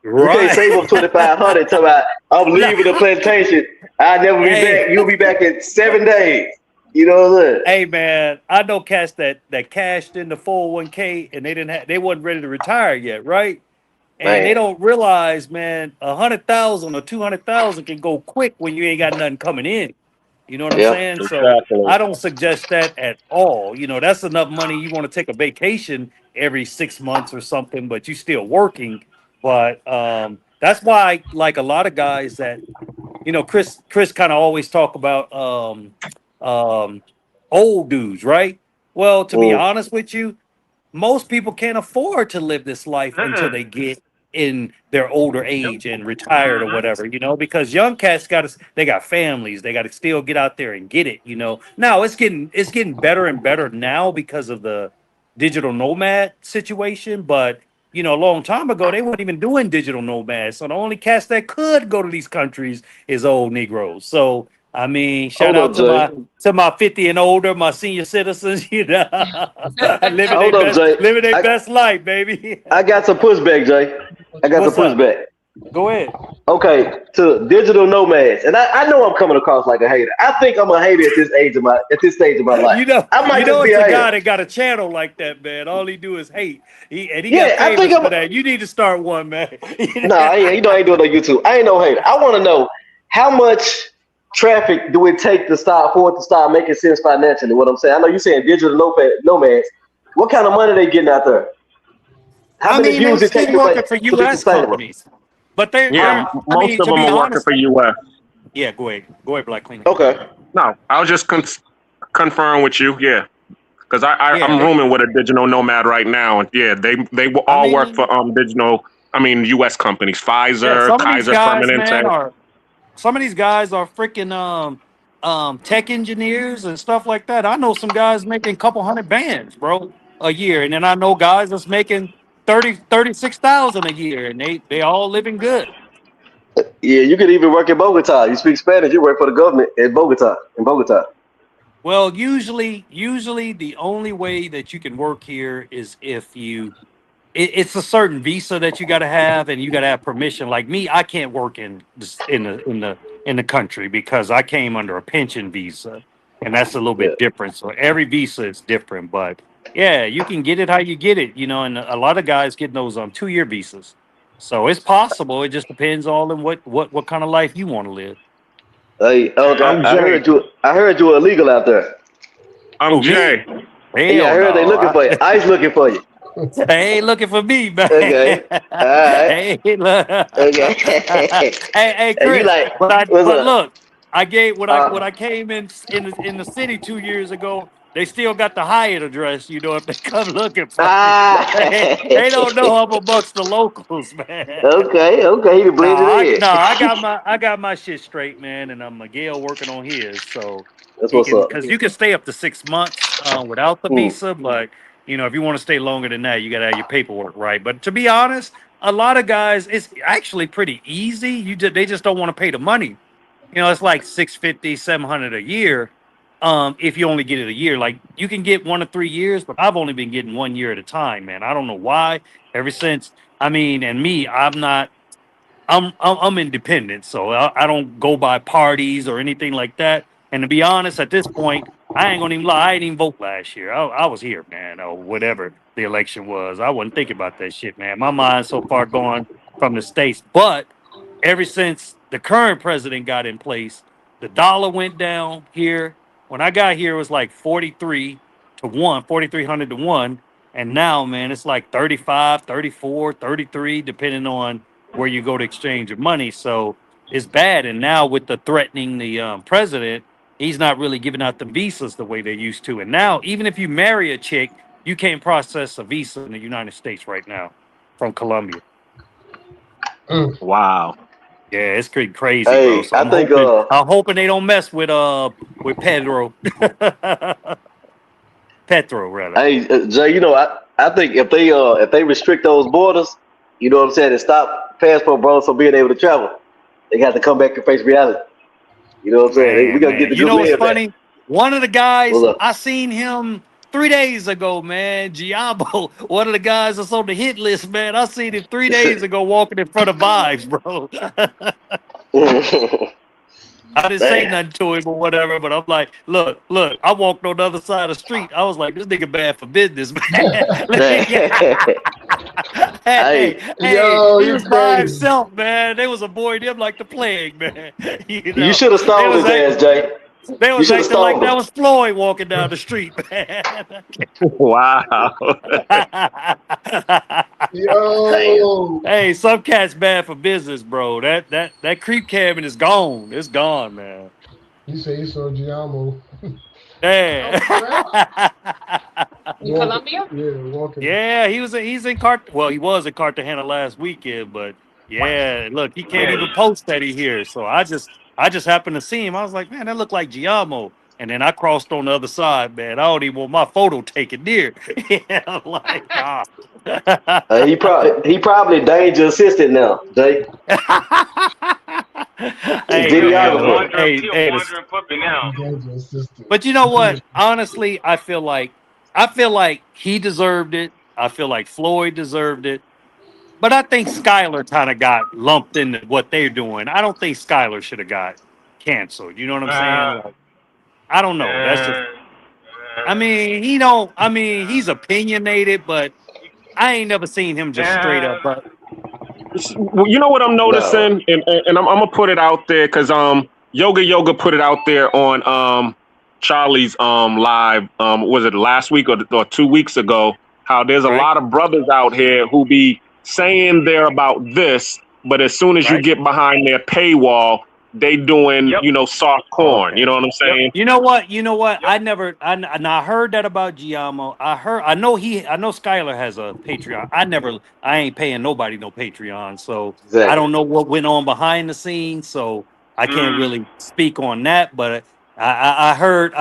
[SPEAKER 9] Right. You can't save up 2,500 talking about I'm leaving the plantation. I'll never be back. You'll be back in 7 days. You know what I'm saying?
[SPEAKER 10] Hey man, I know cats that cashed in the 401k and they wasn't ready to retire yet, right? And they don't realize, man, 100,000 or 200,000 can go quick when you ain't got nothing coming in. You know what I'm saying?
[SPEAKER 9] Exactly.
[SPEAKER 10] So I don't suggest that at all. That's enough money. You want to take a vacation every 6 months or something, but you still working. But that's why, like a lot of guys that, Chris kind of always talk about old dudes, right? Well, to be honest with you, most people can't afford to live this life until they get in their older age and retired or whatever, because young cats they got families, they got to still get out there and get it, Now it's getting better and better now because of the digital nomad situation, but a long time ago they weren't even doing digital nomads. So the only cats that could go to these countries is old Negroes. So I mean, shout out to my 50 and older, my senior citizens, living their best life, baby.
[SPEAKER 9] I got some pushback, Jay.
[SPEAKER 10] What's some pushback. Go ahead.
[SPEAKER 9] Okay, to digital nomads, and I know I'm coming across like a hater. I think I'm a hater at this stage of my life.
[SPEAKER 10] I might it's a guy that got a channel like that, man. All he do is hate. He got famous for that. You need to start one, man.
[SPEAKER 9] No, I ain't doing no YouTube. I ain't no hater. I want to know how much traffic do it take to start making sense financially? What I'm saying, I know you're saying digital nomads. What kind of money they getting out there? How many views it take to
[SPEAKER 10] working for U.S. companies? But
[SPEAKER 3] most of them are working for U.S.
[SPEAKER 10] Yeah, go ahead, Black Cleaner.
[SPEAKER 9] Okay.
[SPEAKER 3] No, I'll just confirm with you. Yeah, because I'm rooming with a digital nomad right now, and they all work for digital. U.S. companies, Pfizer, Kaiser Permanente.
[SPEAKER 10] some of these guys are freaking tech engineers and stuff like that. I know some guys making a couple hundred bands, bro, a year, and then I know guys that's making 36,000 a year, and they all living good.
[SPEAKER 9] Yeah, you could even work in Bogota. You speak Spanish, you work for the government in Bogota.
[SPEAKER 10] Well, usually the only way that you can work here is if it's a certain visa that you got to have, and you got to have permission. Like me, I can't work in the country because I came under a pension visa, and that's a little
[SPEAKER 9] Yeah.
[SPEAKER 10] bit different. So every visa is different, but yeah, you can get it how you get it, and a lot of guys get those 2-year visas. So it's possible. It just depends on what kind of life you want to live.
[SPEAKER 9] Hey, Elder,
[SPEAKER 3] I'm
[SPEAKER 9] I
[SPEAKER 3] Jay.
[SPEAKER 9] heard you illegal out there.
[SPEAKER 3] I'm
[SPEAKER 10] Who, me?
[SPEAKER 3] Jay.
[SPEAKER 10] Hell
[SPEAKER 9] Yeah, I heard they
[SPEAKER 10] no.
[SPEAKER 9] looking for you. ICE looking for you.
[SPEAKER 10] They ain't looking for me, man.
[SPEAKER 9] Okay. All right.
[SPEAKER 10] Hey, look.
[SPEAKER 9] Okay.
[SPEAKER 10] hey,
[SPEAKER 9] And you
[SPEAKER 10] Chris.
[SPEAKER 9] like,
[SPEAKER 10] But
[SPEAKER 9] what's up?
[SPEAKER 10] look, I gave when
[SPEAKER 9] Uh,
[SPEAKER 10] I came in the city 2 years ago. They still got the Hyatt address, if they come looking for me. They don't know I'm amongst the locals, man.
[SPEAKER 9] okay, he can blend it in.
[SPEAKER 10] I got my shit straight, man, and I'm Miguel working on his, so
[SPEAKER 9] That's
[SPEAKER 10] he
[SPEAKER 9] what's
[SPEAKER 10] can
[SPEAKER 9] up.
[SPEAKER 10] because you can stay up to 6 months without the
[SPEAKER 9] Mm.
[SPEAKER 10] visa, but if you want to stay longer than that, you got to have your paperwork right. But to be honest, a lot of guys, it's actually pretty easy. They just don't want to pay the money. It's like $650, $700 a year. If you only get it a year, like you can get 1 to 3 years, but I've only been getting 1 year at a time, man. I don't know why. Ever since, and me, I'm independent, so I don't go by parties or anything like that. And to be honest, at this point, I ain't gonna even lie. I didn't even vote last year. I was here, man, or whatever the election was. I wasn't thinking about that shit, man. My mind's so far gone from the States. But ever since the current president got in place, the dollar went down here. When I got here, it was like 43 to 1, 4,300 to 1. And now, man, it's like 35, 34, 33, depending on where you go to exchange your money. So it's bad. And now with the threatening the president, he's not really giving out the visas the way they used to. And now, even if you marry a chick, you can't process a visa in the United States right now from Colombia.
[SPEAKER 3] Wow.
[SPEAKER 10] Yeah, it's pretty crazy, bro.
[SPEAKER 9] Hey,
[SPEAKER 10] So
[SPEAKER 9] I think
[SPEAKER 10] I'm hoping they don't mess with Pedro. Petro, rather.
[SPEAKER 9] hey Jay, I think if they restrict those borders, you know what I'm saying, and stop passport bros from being able to travel, they got to come back and face reality. You know what I'm saying? We gotta get the
[SPEAKER 10] You know
[SPEAKER 9] good
[SPEAKER 10] what's
[SPEAKER 9] man back.
[SPEAKER 10] funny? One of the guys,
[SPEAKER 9] What's up?
[SPEAKER 10] I seen him 3 days ago, man. Giambo, one of the guys that's on the hit list, man. I seen him 3 days ago walking in front of Vibes, bro. I didn't say
[SPEAKER 9] Damn.
[SPEAKER 10] nothing to him or whatever, but I'm like, look, I walked on the other side of the street. I was like, this nigga bad for business, man. hey,
[SPEAKER 2] Yo,
[SPEAKER 10] he
[SPEAKER 2] you
[SPEAKER 10] was by
[SPEAKER 2] crazy.
[SPEAKER 10] himself, man. They was avoiding him like the plague, man.
[SPEAKER 9] You should have
[SPEAKER 10] They
[SPEAKER 9] stoned
[SPEAKER 10] was
[SPEAKER 9] his ass,
[SPEAKER 10] acting,
[SPEAKER 9] Jay.
[SPEAKER 10] they
[SPEAKER 9] You
[SPEAKER 10] was
[SPEAKER 9] should have
[SPEAKER 10] acting like
[SPEAKER 9] stoned
[SPEAKER 10] that
[SPEAKER 9] him.
[SPEAKER 10] was Floyd walking down the street, man.
[SPEAKER 3] Wow.
[SPEAKER 2] Yo.
[SPEAKER 10] Hey, some cats bad for business, bro. That creep cabin is gone. It's gone, man.
[SPEAKER 2] You say you saw Giamo.
[SPEAKER 10] Yeah.
[SPEAKER 1] In Colombia?
[SPEAKER 2] Yeah, walking.
[SPEAKER 10] Yeah, he's in he was in Cartagena last weekend, but yeah, look, he can't even post that he here. So I just happened to see him. I was like, man, that looked like Giamo. And then I crossed on the other side, man. I don't even want my photo taken near. Yeah, I'm like, nah.
[SPEAKER 9] He probably danger assistant now, Jay.
[SPEAKER 10] Hey,
[SPEAKER 9] Videographer.
[SPEAKER 10] man,
[SPEAKER 11] He a
[SPEAKER 10] hey,
[SPEAKER 11] wandering puppy now.
[SPEAKER 2] Dangerous assistant.
[SPEAKER 10] but you know what? Honestly, I feel like he deserved it. I feel like Floyd deserved it. But I think Skylar kind of got lumped into what they're doing. I don't think Skylar should have got canceled. You know what I'm saying? Like, I don't know. That's just. He's opinionated, but I ain't never seen him just straight up. But
[SPEAKER 3] Well, you know what I'm noticing, and I'm gonna put it out there because Yoga put it out there on Charlie's live. Was it last week or 2 weeks ago? How there's a lot of brothers out here who be saying they're about this, but as soon as you get behind their paywall, they doing soft corn. You know what I'm saying?
[SPEAKER 10] You know what? I heard that about Giamo. I know Skylar has a Patreon. I ain't paying nobody no Patreon, so
[SPEAKER 9] Exactly.
[SPEAKER 10] I don't know what went on behind the scenes. So I can't really speak on that, but I heard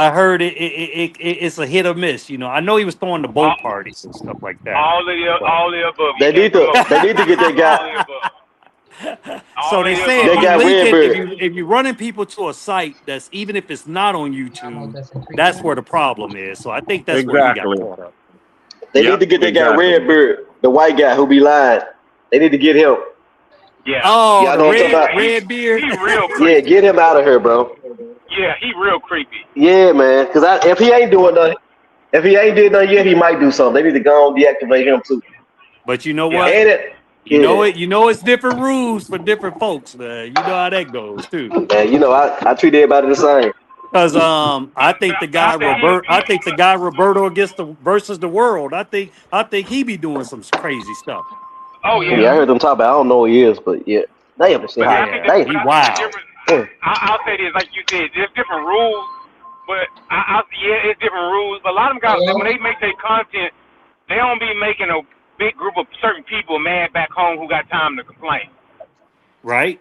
[SPEAKER 10] it's a hit or miss. You know, I know he was throwing the boat parties and stuff like that.
[SPEAKER 11] All the above.
[SPEAKER 9] They need to get that guy.
[SPEAKER 10] So they say
[SPEAKER 9] They got
[SPEAKER 10] if you're running people to a site that's even if it's not on YouTube, that's where the problem is. So I think that's where he got caught up.
[SPEAKER 9] They need to get that guy Redbeard, the white guy who be lying. They need to get him.
[SPEAKER 11] Yeah.
[SPEAKER 10] Oh,
[SPEAKER 9] Y'all know what I'm talking about?
[SPEAKER 10] red beard.
[SPEAKER 11] He real creepy.
[SPEAKER 9] Yeah, get him out of here, bro.
[SPEAKER 11] Yeah, he real creepy.
[SPEAKER 9] Yeah, man. Because if he ain't doing nothing, if he ain't did nothing yet, he might do something. They need to go and deactivate him too.
[SPEAKER 10] But you know what? You know it's different rules for different folks, man. You know how that goes too.
[SPEAKER 9] Man, you know I treat everybody the same.
[SPEAKER 10] Because I think the guy Roberto versus the world. I think he be doing some crazy stuff.
[SPEAKER 11] Oh yeah.
[SPEAKER 9] Yeah, I heard them talk about. I don't know who he is, but yeah, they have to say hi.
[SPEAKER 10] He wild.
[SPEAKER 11] I'll say this, like you said, there's different rules, but it's different rules. But a lot of them guys, when they make their content, they don't be making a big group of certain people mad back home who got time to complain.
[SPEAKER 10] Right.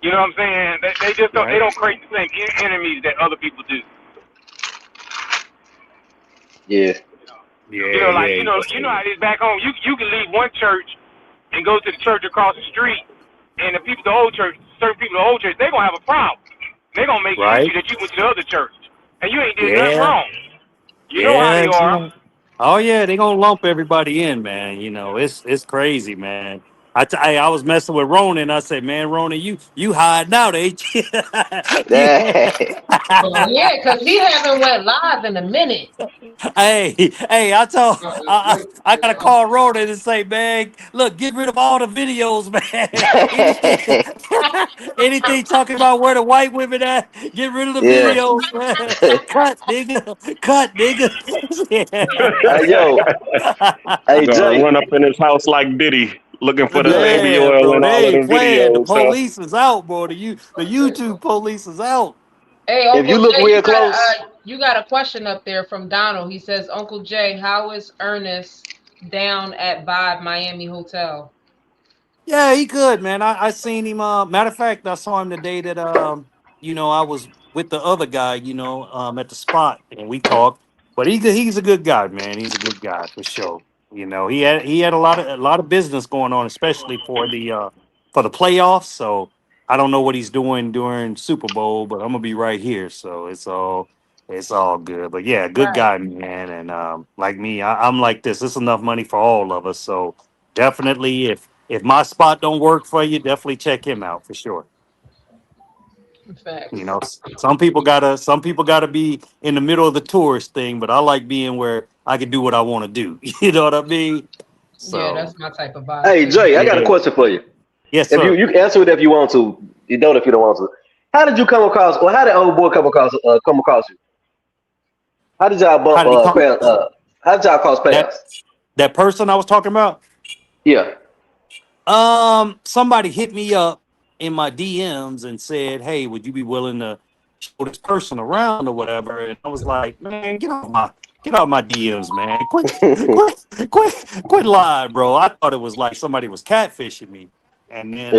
[SPEAKER 11] You know what I'm saying? They just don't. They don't create the same enemies that other people do.
[SPEAKER 9] Yeah.
[SPEAKER 11] You know how it is back home. You can leave one church and go to the church across the street, and the people, certain people, the old church, they're gonna have a problem. They're gonna make you that you went to the other church, and you ain't did nothing wrong. You know how they are.
[SPEAKER 10] Oh yeah, they gonna lump everybody in, man. You know, it's crazy, man. I was messing with Ronan. I said, man, Ronan, you hiding out, ain't you?
[SPEAKER 1] Yeah, because he haven't went live in a minute.
[SPEAKER 10] Hey, I gotta call Ronan and say, man, look, get rid of all the videos, man. Anything talking about where the white women at, get rid of the videos, man. Cut, nigga.
[SPEAKER 9] Hey, Jay.
[SPEAKER 3] Run up in his house like Diddy, looking for the baby oil
[SPEAKER 10] bro,
[SPEAKER 3] and all of them videos.
[SPEAKER 10] The police is out, bro. The YouTube police is out.
[SPEAKER 1] Hey, Uncle
[SPEAKER 9] if you look
[SPEAKER 1] Jay,
[SPEAKER 9] real close,
[SPEAKER 1] you got a question up there from Donald. He says, Uncle Jay, how is Ernest down at Vibe Miami Hotel?
[SPEAKER 10] Yeah, he good, man. I seen him. Matter of fact, I saw him the day that I was with the other guy, at the spot, and we talked. But he's a good guy, man. He's a good guy for sure. You know, he had a lot of business going on, especially for the playoffs. So I don't know what he's doing during Super Bowl, but I'm gonna be right here, so it's all good. But yeah, good guy, man. And like me, I'm like this. It's enough money for all of us. So definitely, if my spot don't work for you, definitely check him out for sure.
[SPEAKER 1] Facts.
[SPEAKER 10] You know, some people gotta be in the middle of the tourist thing, but I like being where I can do what I want to do. You know what I mean? So,
[SPEAKER 1] yeah, that's my type of vibe.
[SPEAKER 9] Hey, Jay, I got a question for you.
[SPEAKER 10] Yes,
[SPEAKER 9] if
[SPEAKER 10] sir.
[SPEAKER 9] you can answer it if you want to. You don't if you don't want to. How did you come across, or how did old boy come across you? How did y'all bump? How did y'all cross paths?
[SPEAKER 10] That person I was talking about?
[SPEAKER 9] Yeah.
[SPEAKER 10] Somebody hit me up in my DMs and said, "Hey, would you be willing to show this person around or whatever?" And I was like, "Man, get off my DMs, man. Quit lying, bro." I thought it was like somebody was catfishing me, and then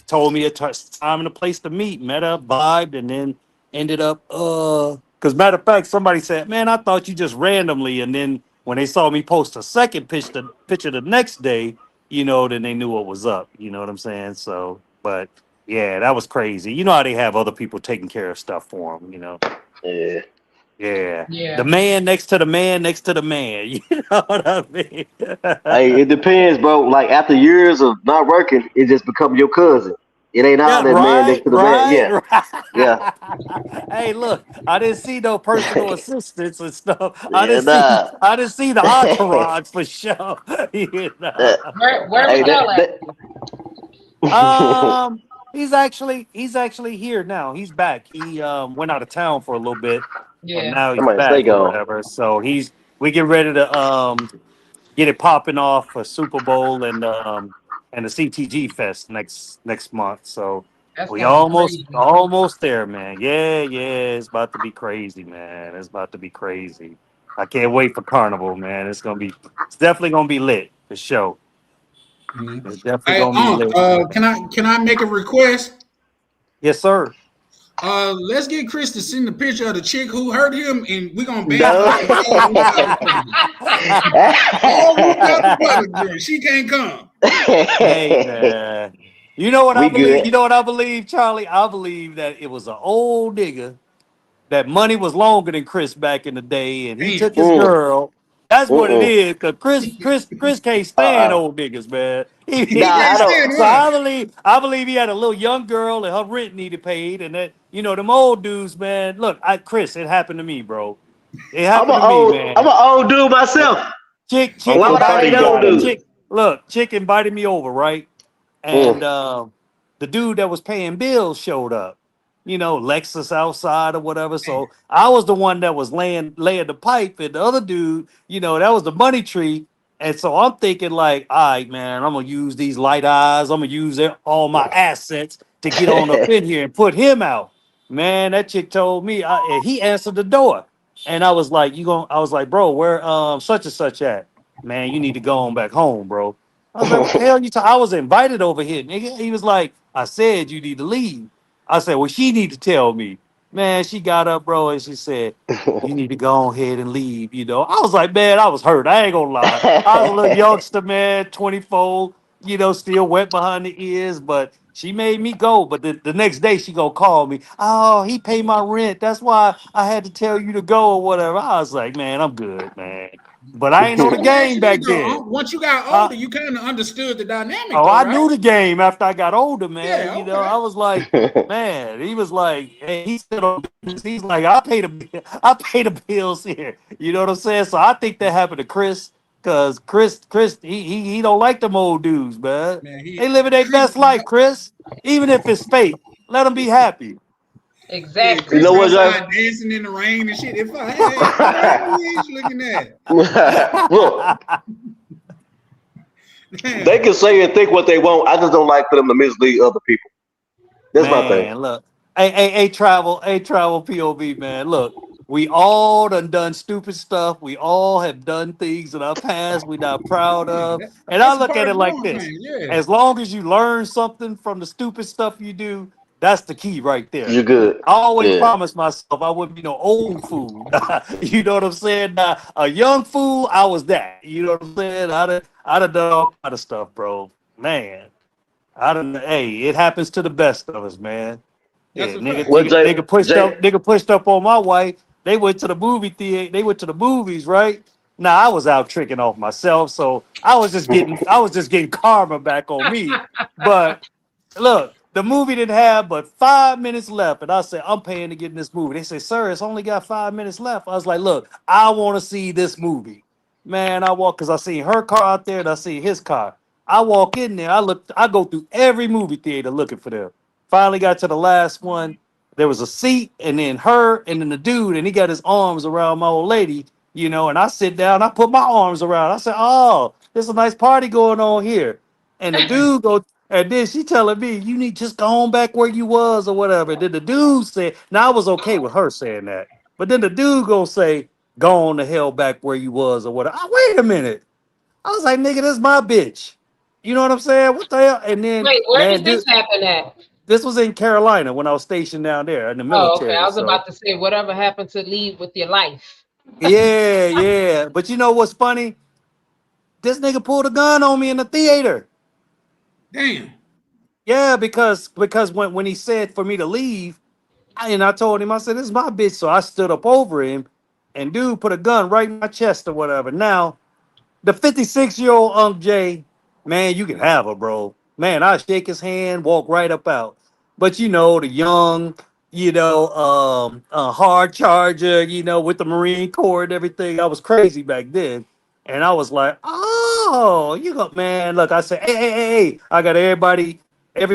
[SPEAKER 10] told me a time and a place to meet. Met up, vibed, and then ended up because matter of fact, somebody said, "Man, I thought you just randomly," and then when they saw me post a second picture the next day, then they knew what was up. You know what I'm saying? So, but yeah, that was crazy. You know how they have other people taking care of stuff for them, Yeah. The man next to the man next to the man. You know what I mean?
[SPEAKER 9] Hey, it depends, bro. Like after years of not working, it just become your cousin. It ain't all that man next to the man. Yeah.
[SPEAKER 10] Right.
[SPEAKER 9] Yeah.
[SPEAKER 10] Hey, look, I didn't see no personal assistants and stuff.
[SPEAKER 9] Yeah,
[SPEAKER 10] I didn't see the entourage for sure.
[SPEAKER 1] Where was y'all at?
[SPEAKER 10] He's actually here now. He's back. He went out of town for a little bit.
[SPEAKER 1] Yeah.
[SPEAKER 10] And now he's back or whatever. So we get ready to get it popping off for Super Bowl and the CTG Fest next month. So we almost there, man. Yeah, it's about to be crazy, man. It's about to be crazy. I can't wait for Carnival, man. It's definitely gonna be lit for sure. It's definitely gonna be lit.
[SPEAKER 7] Can I make a request?
[SPEAKER 10] Yes, sir.
[SPEAKER 7] Let's get Chris to send the picture of the chick who hurt him, and we're gonna ban
[SPEAKER 12] No.
[SPEAKER 7] her. All we got the public doing. She can't come.
[SPEAKER 10] Hey man, you know what I
[SPEAKER 12] We
[SPEAKER 10] believe?
[SPEAKER 12] good.
[SPEAKER 10] You know what I believe, Charlie? I believe that it was an old nigga that money was longer than Chris back in the day, and he
[SPEAKER 7] Damn.
[SPEAKER 10] took his
[SPEAKER 12] Mm.
[SPEAKER 10] girl. That's what it
[SPEAKER 12] Mm-mm.
[SPEAKER 10] is. Cause Chris can't stand
[SPEAKER 12] Uh-uh.
[SPEAKER 10] old niggas, man.
[SPEAKER 7] He
[SPEAKER 12] Nah, I
[SPEAKER 7] can't
[SPEAKER 12] don't.
[SPEAKER 7] stand
[SPEAKER 10] So
[SPEAKER 7] her.
[SPEAKER 10] I believe he had a little young girl and her rent needed paid, and that them old dudes, man. Look, Chris, it happened to me, bro. It happened to me,
[SPEAKER 12] I'm
[SPEAKER 10] man.
[SPEAKER 12] an old dude myself.
[SPEAKER 10] Chick
[SPEAKER 12] Why
[SPEAKER 3] Uncle
[SPEAKER 12] would I
[SPEAKER 3] Cuddy
[SPEAKER 12] date old
[SPEAKER 3] got him.
[SPEAKER 12] dudes?
[SPEAKER 10] Chick invited me over, right?
[SPEAKER 12] Mm.
[SPEAKER 10] And the dude that was paying bills showed up. Lexus outside or whatever. So I was the one that was laying the pipe, and the other dude, that was the money tree. And so I'm thinking like, all right, man, I'm gonna use these light eyes. I'm gonna use all my assets to get on up in here and put him out. Man, that chick told me, and he answered the door, and I was like, I was like, bro, where such and such at? Man, you need to go on back home, bro. I was like, what the hell you I was invited over here, nigga. He was like, I said you need to leave. I said, well, she need to tell me. Man, she got up, bro, and she said, you need to go ahead and leave. I was like, man, I was hurt. I ain't gonna lie. I was a little youngster, man, 24, still wet behind the ears, but she made me go. But the next day she gonna call me. Oh, he paid my rent. That's why I had to tell you to go or whatever. I was like, man, I'm good, man. But I ain't know the
[SPEAKER 7] Let me ask
[SPEAKER 10] game
[SPEAKER 7] you this,
[SPEAKER 10] back
[SPEAKER 7] though.
[SPEAKER 10] then.
[SPEAKER 7] Once you got
[SPEAKER 10] Uh,
[SPEAKER 7] older, you kind of understood the dynamic,
[SPEAKER 10] Oh,
[SPEAKER 7] though,
[SPEAKER 10] I
[SPEAKER 7] right?
[SPEAKER 10] knew the game after I got older, man.
[SPEAKER 7] Yeah, okay.
[SPEAKER 10] I was like, man, he was like, hey, he said, he's like, I pay the bills here. You know what I'm saying? So I think that happened to Chris, because Chris, he don't like them old dudes, man.
[SPEAKER 7] Man,
[SPEAKER 10] They living their
[SPEAKER 7] Chris,
[SPEAKER 10] best life, Chris. Even if it's fake, let them be happy.
[SPEAKER 7] yeah,
[SPEAKER 1] Exactly.
[SPEAKER 7] Chris
[SPEAKER 12] You know what,
[SPEAKER 7] outside
[SPEAKER 12] guys?
[SPEAKER 7] dancing in the rain and shit. If who is you looking at?
[SPEAKER 12] Look,
[SPEAKER 7] Damn.
[SPEAKER 12] they can say and think what they want. I just don't like for them to mislead other people. That's my thing.
[SPEAKER 10] Man, look, hey, travel, POV, man. Look, we all done stupid stuff. We all have done things in our past we're not proud of. And I
[SPEAKER 7] That's a
[SPEAKER 10] look
[SPEAKER 7] part
[SPEAKER 10] at
[SPEAKER 7] of
[SPEAKER 10] it like
[SPEAKER 7] growing
[SPEAKER 10] this:
[SPEAKER 7] pains, yeah.
[SPEAKER 10] as long as you learn something from the stupid stuff you do, that's the key right there.
[SPEAKER 12] You good?
[SPEAKER 10] I always
[SPEAKER 12] Yeah.
[SPEAKER 10] promised myself I wouldn't be no old fool. You know what I'm saying? Now, a young fool, I was that. You know what I'm saying? I'd have done all kind of stuff, bro. Man. Hey, it happens to the best of us, man.
[SPEAKER 7] That's
[SPEAKER 10] Yeah,
[SPEAKER 7] a
[SPEAKER 10] nigga,
[SPEAKER 7] fact.
[SPEAKER 12] Well,
[SPEAKER 10] nigga, nigga pushed
[SPEAKER 12] Jay,
[SPEAKER 10] up on my wife. They went to the movie theater. They went to the movies, right? Now I was out tricking off myself, so I was just getting karma back on me. But look, the movie didn't have but 5 minutes left, and I said, I'm paying to get in this movie. They said, sir, it's only got 5 minutes left. I was like, look, I want to see this movie. Man, I walk because I seen her car out there and I see his car. I walk in there, I go through every movie theater looking for them. Finally got to the last one. There was a seat, and then her, and then the dude, and he got his arms around my old lady, and I sit down, I put my arms around. I said, oh, there's a nice party going on here. And the dude go, and then she telling me, you need to just go on back where you was or whatever. And then the dude said, now I was okay with her saying that. But then the dude gonna say, go on the hell back where you was or whatever. Wait a minute. I was like, nigga, this is my bitch. You know what I'm saying? What the hell? And then,
[SPEAKER 1] Wait, where
[SPEAKER 10] man,
[SPEAKER 1] did
[SPEAKER 10] dude,
[SPEAKER 1] this happen at?
[SPEAKER 10] this was in Carolina when I was stationed down there in the
[SPEAKER 1] Oh, okay. I
[SPEAKER 10] military.
[SPEAKER 1] was
[SPEAKER 10] So,
[SPEAKER 1] about to say, whatever happened to leave with your life?
[SPEAKER 10] yeah. But you know what's funny? This nigga pulled a gun on me in the theater.
[SPEAKER 7] Damn.
[SPEAKER 10] Yeah, because when he said for me to leave, and I told him, I said, this is my bitch. So I stood up over him, and dude put a gun right in my chest or whatever. Now, the 56-year-old Unc Jay, man, you can have her, bro. Man, I shake his hand, walk right up out. But the young, hard charger, with the Marine Corps and everything. I was crazy back then. And I was like, oh, man, look, I said, hey, I got every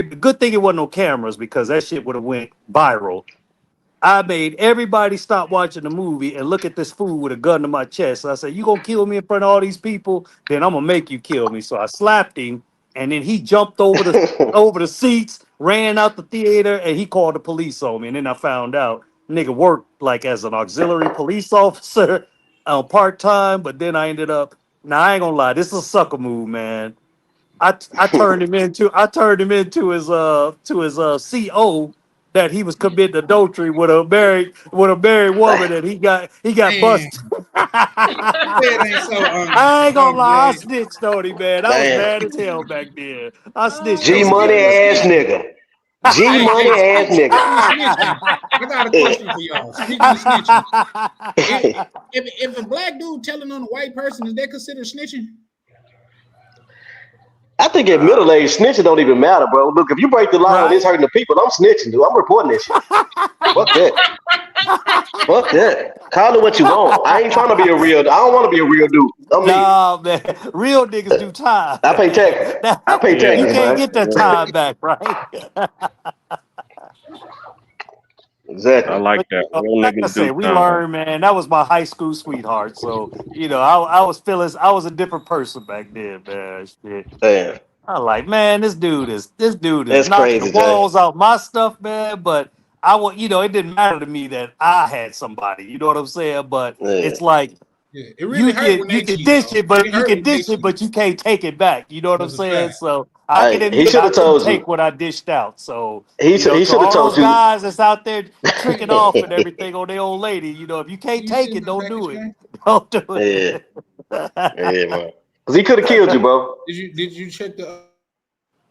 [SPEAKER 10] good thing it wasn't no cameras because that shit would have went viral. I made everybody stop watching the movie and look at this fool with a gun to my chest. So I said, you gonna kill me in front of all these people? Then I'm gonna make you kill me. So I slapped him, and then he jumped over the seats, ran out the theater, and he called the police on me. And then I found out nigga worked like as an auxiliary police officer part-time, but then I ended up, now I ain't gonna lie, this is a sucker move, man. I turned him into his CO, that he was committing adultery with a married woman, and he got
[SPEAKER 7] Man,
[SPEAKER 10] busted.
[SPEAKER 7] it ain't so
[SPEAKER 10] I ain't gonna lie, I
[SPEAKER 7] man.
[SPEAKER 10] snitched on him, man. I was
[SPEAKER 12] Man,
[SPEAKER 10] mad as hell back then. I snitched
[SPEAKER 12] G
[SPEAKER 7] Hey,
[SPEAKER 10] on him,
[SPEAKER 12] money
[SPEAKER 7] speaking of
[SPEAKER 10] man.
[SPEAKER 12] ass
[SPEAKER 7] snitching,
[SPEAKER 12] nigga. G
[SPEAKER 7] hey,
[SPEAKER 12] money ass
[SPEAKER 7] speaking
[SPEAKER 12] nigga.
[SPEAKER 7] of snitching, I got a question for y'all. Speaking of snitching, if a black dude telling on a white person, is that considered snitching?
[SPEAKER 12] I think at middle age, snitching don't even matter, bro. Look, if you break the law and it's
[SPEAKER 10] Right?
[SPEAKER 12] hurting the people, I'm snitching, dude. I'm reporting that shit. Fuck that. Fuck that. Call it what you want. I ain't trying to be a real. I don't want to be a real dude. I'm me.
[SPEAKER 10] Nah, man. Real niggas do time,
[SPEAKER 12] I pay
[SPEAKER 10] man.
[SPEAKER 12] taxes. I pay
[SPEAKER 3] Yeah.
[SPEAKER 10] You
[SPEAKER 12] taxes,
[SPEAKER 10] can't
[SPEAKER 12] man.
[SPEAKER 10] get that time back, right?
[SPEAKER 3] I
[SPEAKER 12] Exactly.
[SPEAKER 3] like
[SPEAKER 10] But
[SPEAKER 3] that.
[SPEAKER 10] you know,
[SPEAKER 3] Real
[SPEAKER 10] like I
[SPEAKER 3] niggas do
[SPEAKER 10] said, we
[SPEAKER 3] time.
[SPEAKER 10] learned, man. That was my high school sweetheart. So I was a different person back then, man. Shit.
[SPEAKER 12] Damn.
[SPEAKER 10] I like, man, this dude is
[SPEAKER 12] That's
[SPEAKER 10] knocking the
[SPEAKER 12] crazy, Jay.
[SPEAKER 10] walls out my stuff, man. But it didn't matter to me that I had somebody. You know what I'm saying? But
[SPEAKER 12] Yeah.
[SPEAKER 10] it's like
[SPEAKER 7] Yeah, it really hurt when
[SPEAKER 10] you
[SPEAKER 7] they
[SPEAKER 10] can
[SPEAKER 7] cheat,
[SPEAKER 10] dish
[SPEAKER 7] though.
[SPEAKER 10] it, but
[SPEAKER 7] It hurt when they cheat.
[SPEAKER 10] you can't take it back. You know what I'm
[SPEAKER 7] That's a
[SPEAKER 10] saying?
[SPEAKER 7] fact.
[SPEAKER 10] So I can
[SPEAKER 12] Hey, he
[SPEAKER 10] admit
[SPEAKER 12] should
[SPEAKER 10] I
[SPEAKER 12] have
[SPEAKER 10] couldn't
[SPEAKER 12] told
[SPEAKER 10] take
[SPEAKER 12] you.
[SPEAKER 10] what I dished out. So
[SPEAKER 12] He
[SPEAKER 10] to
[SPEAKER 12] should have
[SPEAKER 10] all
[SPEAKER 12] told
[SPEAKER 10] those
[SPEAKER 12] you.
[SPEAKER 10] guys that's out there tricking off and everything on their old lady, if you can't
[SPEAKER 7] You
[SPEAKER 10] take
[SPEAKER 7] seen
[SPEAKER 10] it,
[SPEAKER 7] my
[SPEAKER 10] don't do
[SPEAKER 7] package,
[SPEAKER 10] it.
[SPEAKER 7] man?
[SPEAKER 10] Don't do
[SPEAKER 12] Yeah,
[SPEAKER 10] it.
[SPEAKER 12] yeah, man. Because he could have killed you, bro.
[SPEAKER 7] Did you check the?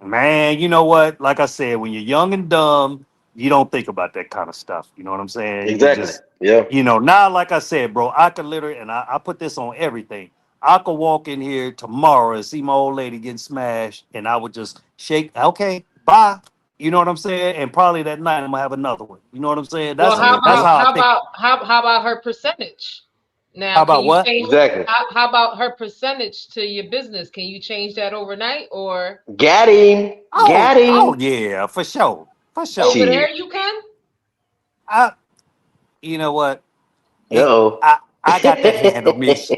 [SPEAKER 10] Man, you know what? Like I said, when you're young and dumb, you don't think about that kind of stuff. You know what I'm saying? You
[SPEAKER 12] Exactly.
[SPEAKER 10] just,
[SPEAKER 12] Yeah.
[SPEAKER 10] now, like I said, bro, I could literally, and I put this on everything. I could walk in here tomorrow and see my old lady getting smashed, and I would just shake, okay, bye. You know what I'm saying? And probably that night I'm gonna have another one. You know what I'm saying?
[SPEAKER 1] Well,
[SPEAKER 10] That's
[SPEAKER 12] Mhm.
[SPEAKER 10] how I think.
[SPEAKER 1] how about her percentage?
[SPEAKER 10] How
[SPEAKER 1] Now, can
[SPEAKER 10] about
[SPEAKER 1] you
[SPEAKER 10] what?
[SPEAKER 1] change
[SPEAKER 12] Exactly.
[SPEAKER 1] how about her percentage to your business? Can you change that overnight or
[SPEAKER 12] Got him. Got
[SPEAKER 10] Oh
[SPEAKER 12] him.
[SPEAKER 10] yeah, for sure, for sure.
[SPEAKER 1] over there
[SPEAKER 12] Shit.
[SPEAKER 1] you can?
[SPEAKER 10] I, you know what? It,
[SPEAKER 12] Uh-oh.
[SPEAKER 10] I got that handle, Mish.
[SPEAKER 12] Uh-oh.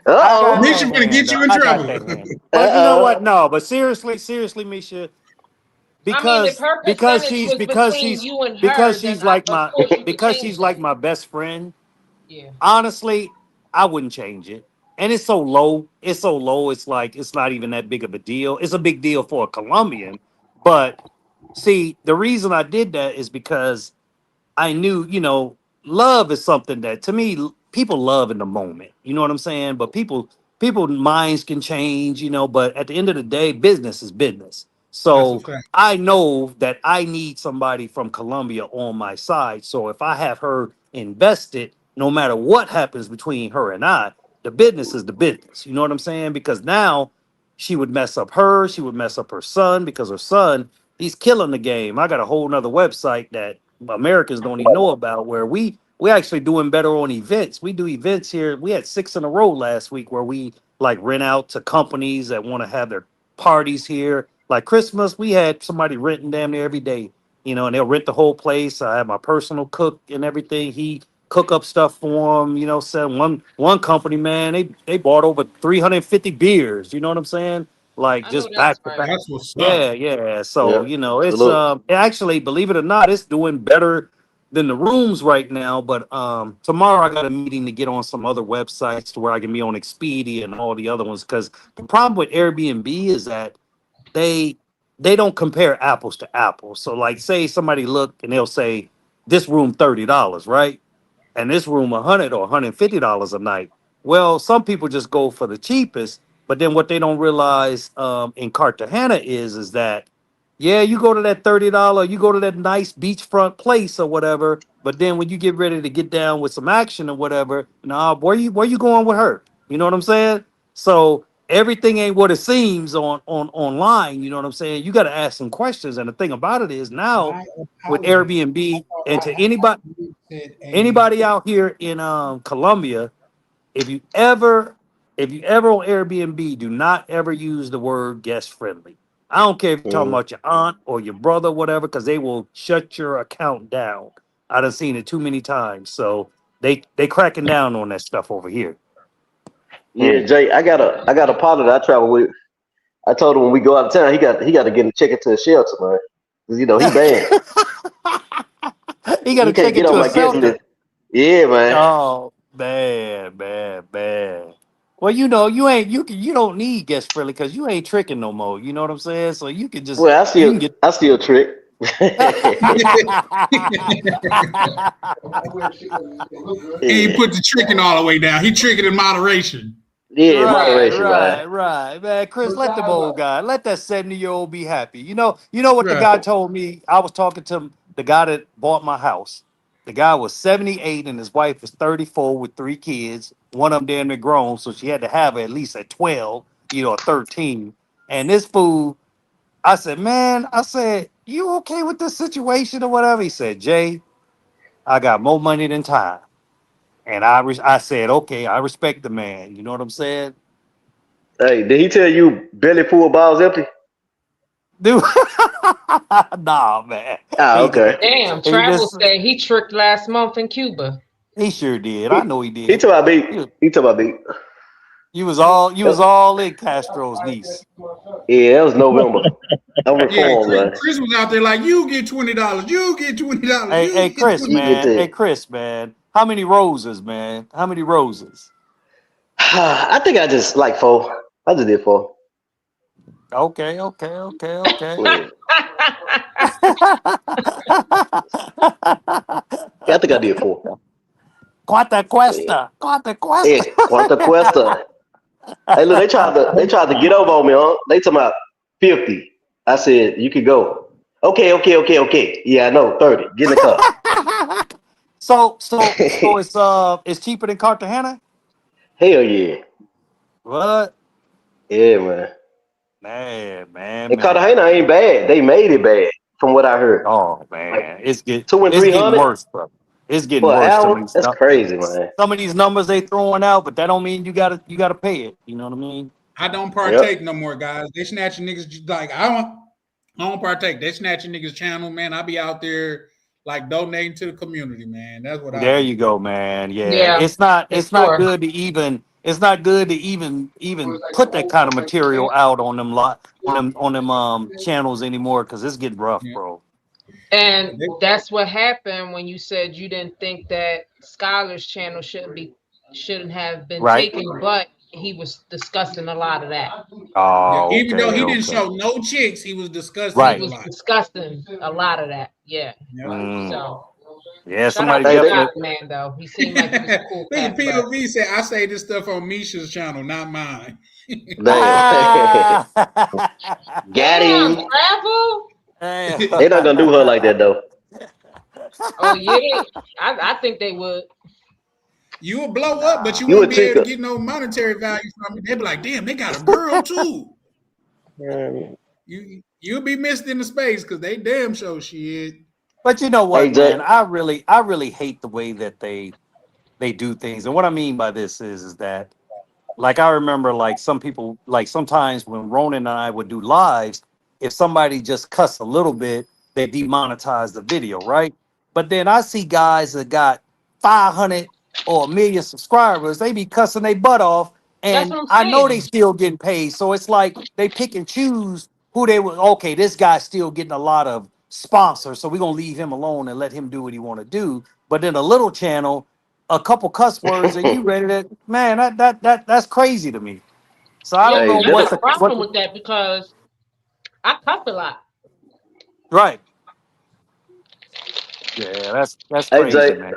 [SPEAKER 10] I got
[SPEAKER 12] Uh-oh.
[SPEAKER 7] Misha
[SPEAKER 10] that
[SPEAKER 7] gonna get
[SPEAKER 10] handle.
[SPEAKER 7] you in
[SPEAKER 10] I got
[SPEAKER 7] trouble.
[SPEAKER 10] that handle. But you know what?
[SPEAKER 12] Uh-oh.
[SPEAKER 10] No, but seriously, Misha,
[SPEAKER 1] I mean, if her
[SPEAKER 10] because
[SPEAKER 1] percentage
[SPEAKER 10] she's
[SPEAKER 1] was
[SPEAKER 10] because
[SPEAKER 1] between
[SPEAKER 10] she's
[SPEAKER 1] you and
[SPEAKER 10] because
[SPEAKER 1] her, then
[SPEAKER 10] she's like
[SPEAKER 1] of
[SPEAKER 10] my
[SPEAKER 1] course you could
[SPEAKER 10] because
[SPEAKER 1] change
[SPEAKER 10] she's like
[SPEAKER 1] that.
[SPEAKER 10] my best friend.
[SPEAKER 1] Yeah.
[SPEAKER 10] Honestly, I wouldn't change it. And it's so low. It's so low. It's like it's not even that big of a deal. It's a big deal for a Colombian, but see, the reason I did that is because I knew, love is something that to me people love in the moment. You know what I'm saying? But people minds can change, but at the end of the day, business is business.
[SPEAKER 7] That's a
[SPEAKER 10] So
[SPEAKER 7] fact.
[SPEAKER 10] I know that I need somebody from Colombia on my side. So if I have her invested, no matter what happens between her and I, the business is the business. You know what I'm saying? Because now she would mess up her, she would mess up her son because her son, he's killing the game. I got a whole nother website that Americans don't even know about where we actually doing better on events. We do events here. We had 6 in a row last week where we like rent out to companies that want to have their parties here. Like Christmas, we had somebody renting damn near every day, and they'll rent the whole place. I have my personal cook and everything. He cook up stuff for them, so one company, man, they bought over 350 beers. You know what I'm saying? Like
[SPEAKER 1] I know
[SPEAKER 10] just
[SPEAKER 1] that's
[SPEAKER 10] back to
[SPEAKER 1] right.
[SPEAKER 10] back.
[SPEAKER 7] That's what's up.
[SPEAKER 10] Yeah.
[SPEAKER 12] Yeah.
[SPEAKER 10] So, it's
[SPEAKER 12] Salute.
[SPEAKER 10] actually, believe it or not, it's doing better than the rooms right now. But tomorrow I got a meeting to get on some other websites to where I can be on Expedia and all the other ones. Because the problem with Airbnb is that they they don't compare apples to apples. So like say somebody look and they'll say this room $30, right? And this room $100 or $150 a night. Well, some people just go for the cheapest, but then what they don't realize in Cartagena is that yeah, you go to that $30, you go to that nice beachfront place or whatever, but then when you get ready to get down with some action or whatever, nah, where you going with her? You know what I'm saying? So everything ain't what it seems on online. You know what I'm saying? You got to ask some questions, and the thing about it is now
[SPEAKER 7] My
[SPEAKER 10] with
[SPEAKER 7] apologies.
[SPEAKER 10] Airbnb and to
[SPEAKER 7] I said a.
[SPEAKER 10] anybody out here in Colombia, if you ever on Airbnb, do not ever use the word guest friendly. I don't care if you're talking
[SPEAKER 12] Mhm.
[SPEAKER 10] about your aunt or your brother, whatever, because they will shut your account down. I done seen it too many times. So they cracking down on that stuff over here.
[SPEAKER 12] Yeah, Jay, I got a partner that I travel with. I told him when we go out of town, he got to get a check into a shelter, man. 'Cause, he banned.
[SPEAKER 10] He got
[SPEAKER 12] He
[SPEAKER 10] to
[SPEAKER 12] can't
[SPEAKER 10] check
[SPEAKER 12] get on
[SPEAKER 10] into a
[SPEAKER 12] my guest
[SPEAKER 10] shelter.
[SPEAKER 12] list. Yeah, man.
[SPEAKER 10] Oh man. Well, you don't need guest friendly because you ain't tricking no more. You know what I'm saying? So you can
[SPEAKER 12] Well,
[SPEAKER 10] get
[SPEAKER 12] I still trick.
[SPEAKER 7] He put the tricking all the way down. He tricking in moderation.
[SPEAKER 12] Yeah,
[SPEAKER 10] Right,
[SPEAKER 12] moderation, man.
[SPEAKER 10] right, man. Chris, let them old guy, let that 70-year-old be happy. You know what the
[SPEAKER 7] Right.
[SPEAKER 10] guy told me? I was talking to the guy that bought my house. The guy was 78 and his wife was 34 with 3 kids. One of them damn near grown, so she had to have her at least at 12, or 13. And this fool, I said, man, you okay with this situation or whatever? He said, Jay, I got more money than time. And I said, okay, I respect the man. You know what I'm saying?
[SPEAKER 12] Hey, did he tell you belly full, balls empty?
[SPEAKER 10] Dude, nah, man.
[SPEAKER 12] Ah, okay.
[SPEAKER 1] Damn,
[SPEAKER 10] He
[SPEAKER 1] Travel
[SPEAKER 10] just,
[SPEAKER 1] said he tricked last month in Cuba.
[SPEAKER 10] he sure did. I know he
[SPEAKER 12] He
[SPEAKER 10] did.
[SPEAKER 12] told about beat. He told about beat.
[SPEAKER 10] You was all in Castro's niece.
[SPEAKER 12] Yeah, that was November. I'm
[SPEAKER 7] Yeah,
[SPEAKER 12] reformed, man.
[SPEAKER 7] Chris was out there like, you get $20. You get $20.
[SPEAKER 10] Hey, Chris,
[SPEAKER 12] You get
[SPEAKER 10] man.
[SPEAKER 12] that.
[SPEAKER 10] Hey, Chris, man. How many roses, man? How many roses?
[SPEAKER 12] I think I just like 4. I just did 4.
[SPEAKER 10] Okay.
[SPEAKER 12] Yeah. Yeah, I think I did 4.
[SPEAKER 10] Quanta
[SPEAKER 12] Yeah.
[SPEAKER 10] cuesta.
[SPEAKER 12] Yeah, Quanta Cuesta. Hey, look, they tried to get over on me, huh? They talking about 50. I said, you could go. Okay. Yeah, I know, 30. Get in the car.
[SPEAKER 10] So it's cheaper than Cartagena?
[SPEAKER 12] Hell yeah.
[SPEAKER 10] What?
[SPEAKER 12] Yeah, man.
[SPEAKER 10] Man.
[SPEAKER 12] And Cartagena ain't bad. They made it bad, from what I heard.
[SPEAKER 10] Oh man, it's getting
[SPEAKER 12] 200 and
[SPEAKER 10] it's getting
[SPEAKER 12] 300
[SPEAKER 10] worse, bro. It's getting
[SPEAKER 12] for an
[SPEAKER 10] worse.
[SPEAKER 12] hour. That's crazy, man.
[SPEAKER 10] Some of these numbers they throwing out, but that don't mean you gotta pay it. You know what I mean?
[SPEAKER 7] I don't partake no more, guys. They snatching niggas like I don't partake. They snatching niggas channel, man. I be out there like donating to the community, man. That's what I
[SPEAKER 10] There
[SPEAKER 7] do.
[SPEAKER 10] you go, man. Yeah.
[SPEAKER 1] Yeah,
[SPEAKER 10] It's not
[SPEAKER 1] sure.
[SPEAKER 10] good to even put that kind of material out on them channels anymore because it's getting rough, bro.
[SPEAKER 1] And that's what happened when you said you didn't think that Scholar's channel shouldn't have been
[SPEAKER 10] Right.
[SPEAKER 1] taken, but he was discussing a lot of that.
[SPEAKER 10] Oh,
[SPEAKER 7] Yeah, even though he didn't
[SPEAKER 10] okay.
[SPEAKER 7] show no chicks, he was discussing
[SPEAKER 10] Right.
[SPEAKER 1] He
[SPEAKER 7] a
[SPEAKER 1] was
[SPEAKER 7] lot.
[SPEAKER 1] discussing a lot of that. Yeah.
[SPEAKER 10] Mm.
[SPEAKER 1] So
[SPEAKER 10] Yeah,
[SPEAKER 1] shout out
[SPEAKER 10] somebody
[SPEAKER 1] to
[SPEAKER 12] Hey,
[SPEAKER 10] definitely.
[SPEAKER 1] Scott, man, though. He seemed like he was a cool
[SPEAKER 7] Look at
[SPEAKER 1] cat, but
[SPEAKER 7] POV said, I say this stuff on Misha's channel, not mine.
[SPEAKER 12] Damn. Got
[SPEAKER 1] damn,
[SPEAKER 12] him.
[SPEAKER 1] Travel.
[SPEAKER 12] They not gonna do her like that though.
[SPEAKER 1] Oh yeah, I think they would.
[SPEAKER 7] You would blow up, but you
[SPEAKER 12] You
[SPEAKER 7] wouldn't
[SPEAKER 12] would
[SPEAKER 7] be able to
[SPEAKER 12] think
[SPEAKER 7] get no monetary value from it. They'd be like, damn, they got a girl too. You'll be missed in the space because they damn show shit.
[SPEAKER 10] But you know what,
[SPEAKER 12] Hey, Jay.
[SPEAKER 10] man? I really hate the way that they do things. And what I mean by this is that, like, I remember, like, some people, like, sometimes when Ronan and I would do lives, if somebody just cussed a little bit, they demonetize the video, right? But then I see guys that got 500 or 1 million subscribers, they be cussing their butt off,
[SPEAKER 1] That's
[SPEAKER 10] and
[SPEAKER 1] what I'm
[SPEAKER 10] I know they
[SPEAKER 1] saying.
[SPEAKER 10] still getting paid. So it's like they pick and choose who they would. Okay, this guy's still getting a lot of sponsors, so we're gonna leave him alone and let him do what he want to do. But then a little channel, a couple cuss words, and you ready to, man, that's crazy to me. So I
[SPEAKER 1] Yeah,
[SPEAKER 10] don't
[SPEAKER 12] Hey,
[SPEAKER 10] know
[SPEAKER 1] there's
[SPEAKER 12] that's
[SPEAKER 1] a problem with that because I cuss a lot.
[SPEAKER 10] right. Yeah, that's
[SPEAKER 12] Hey,
[SPEAKER 10] crazy,
[SPEAKER 12] Jay.
[SPEAKER 10] man.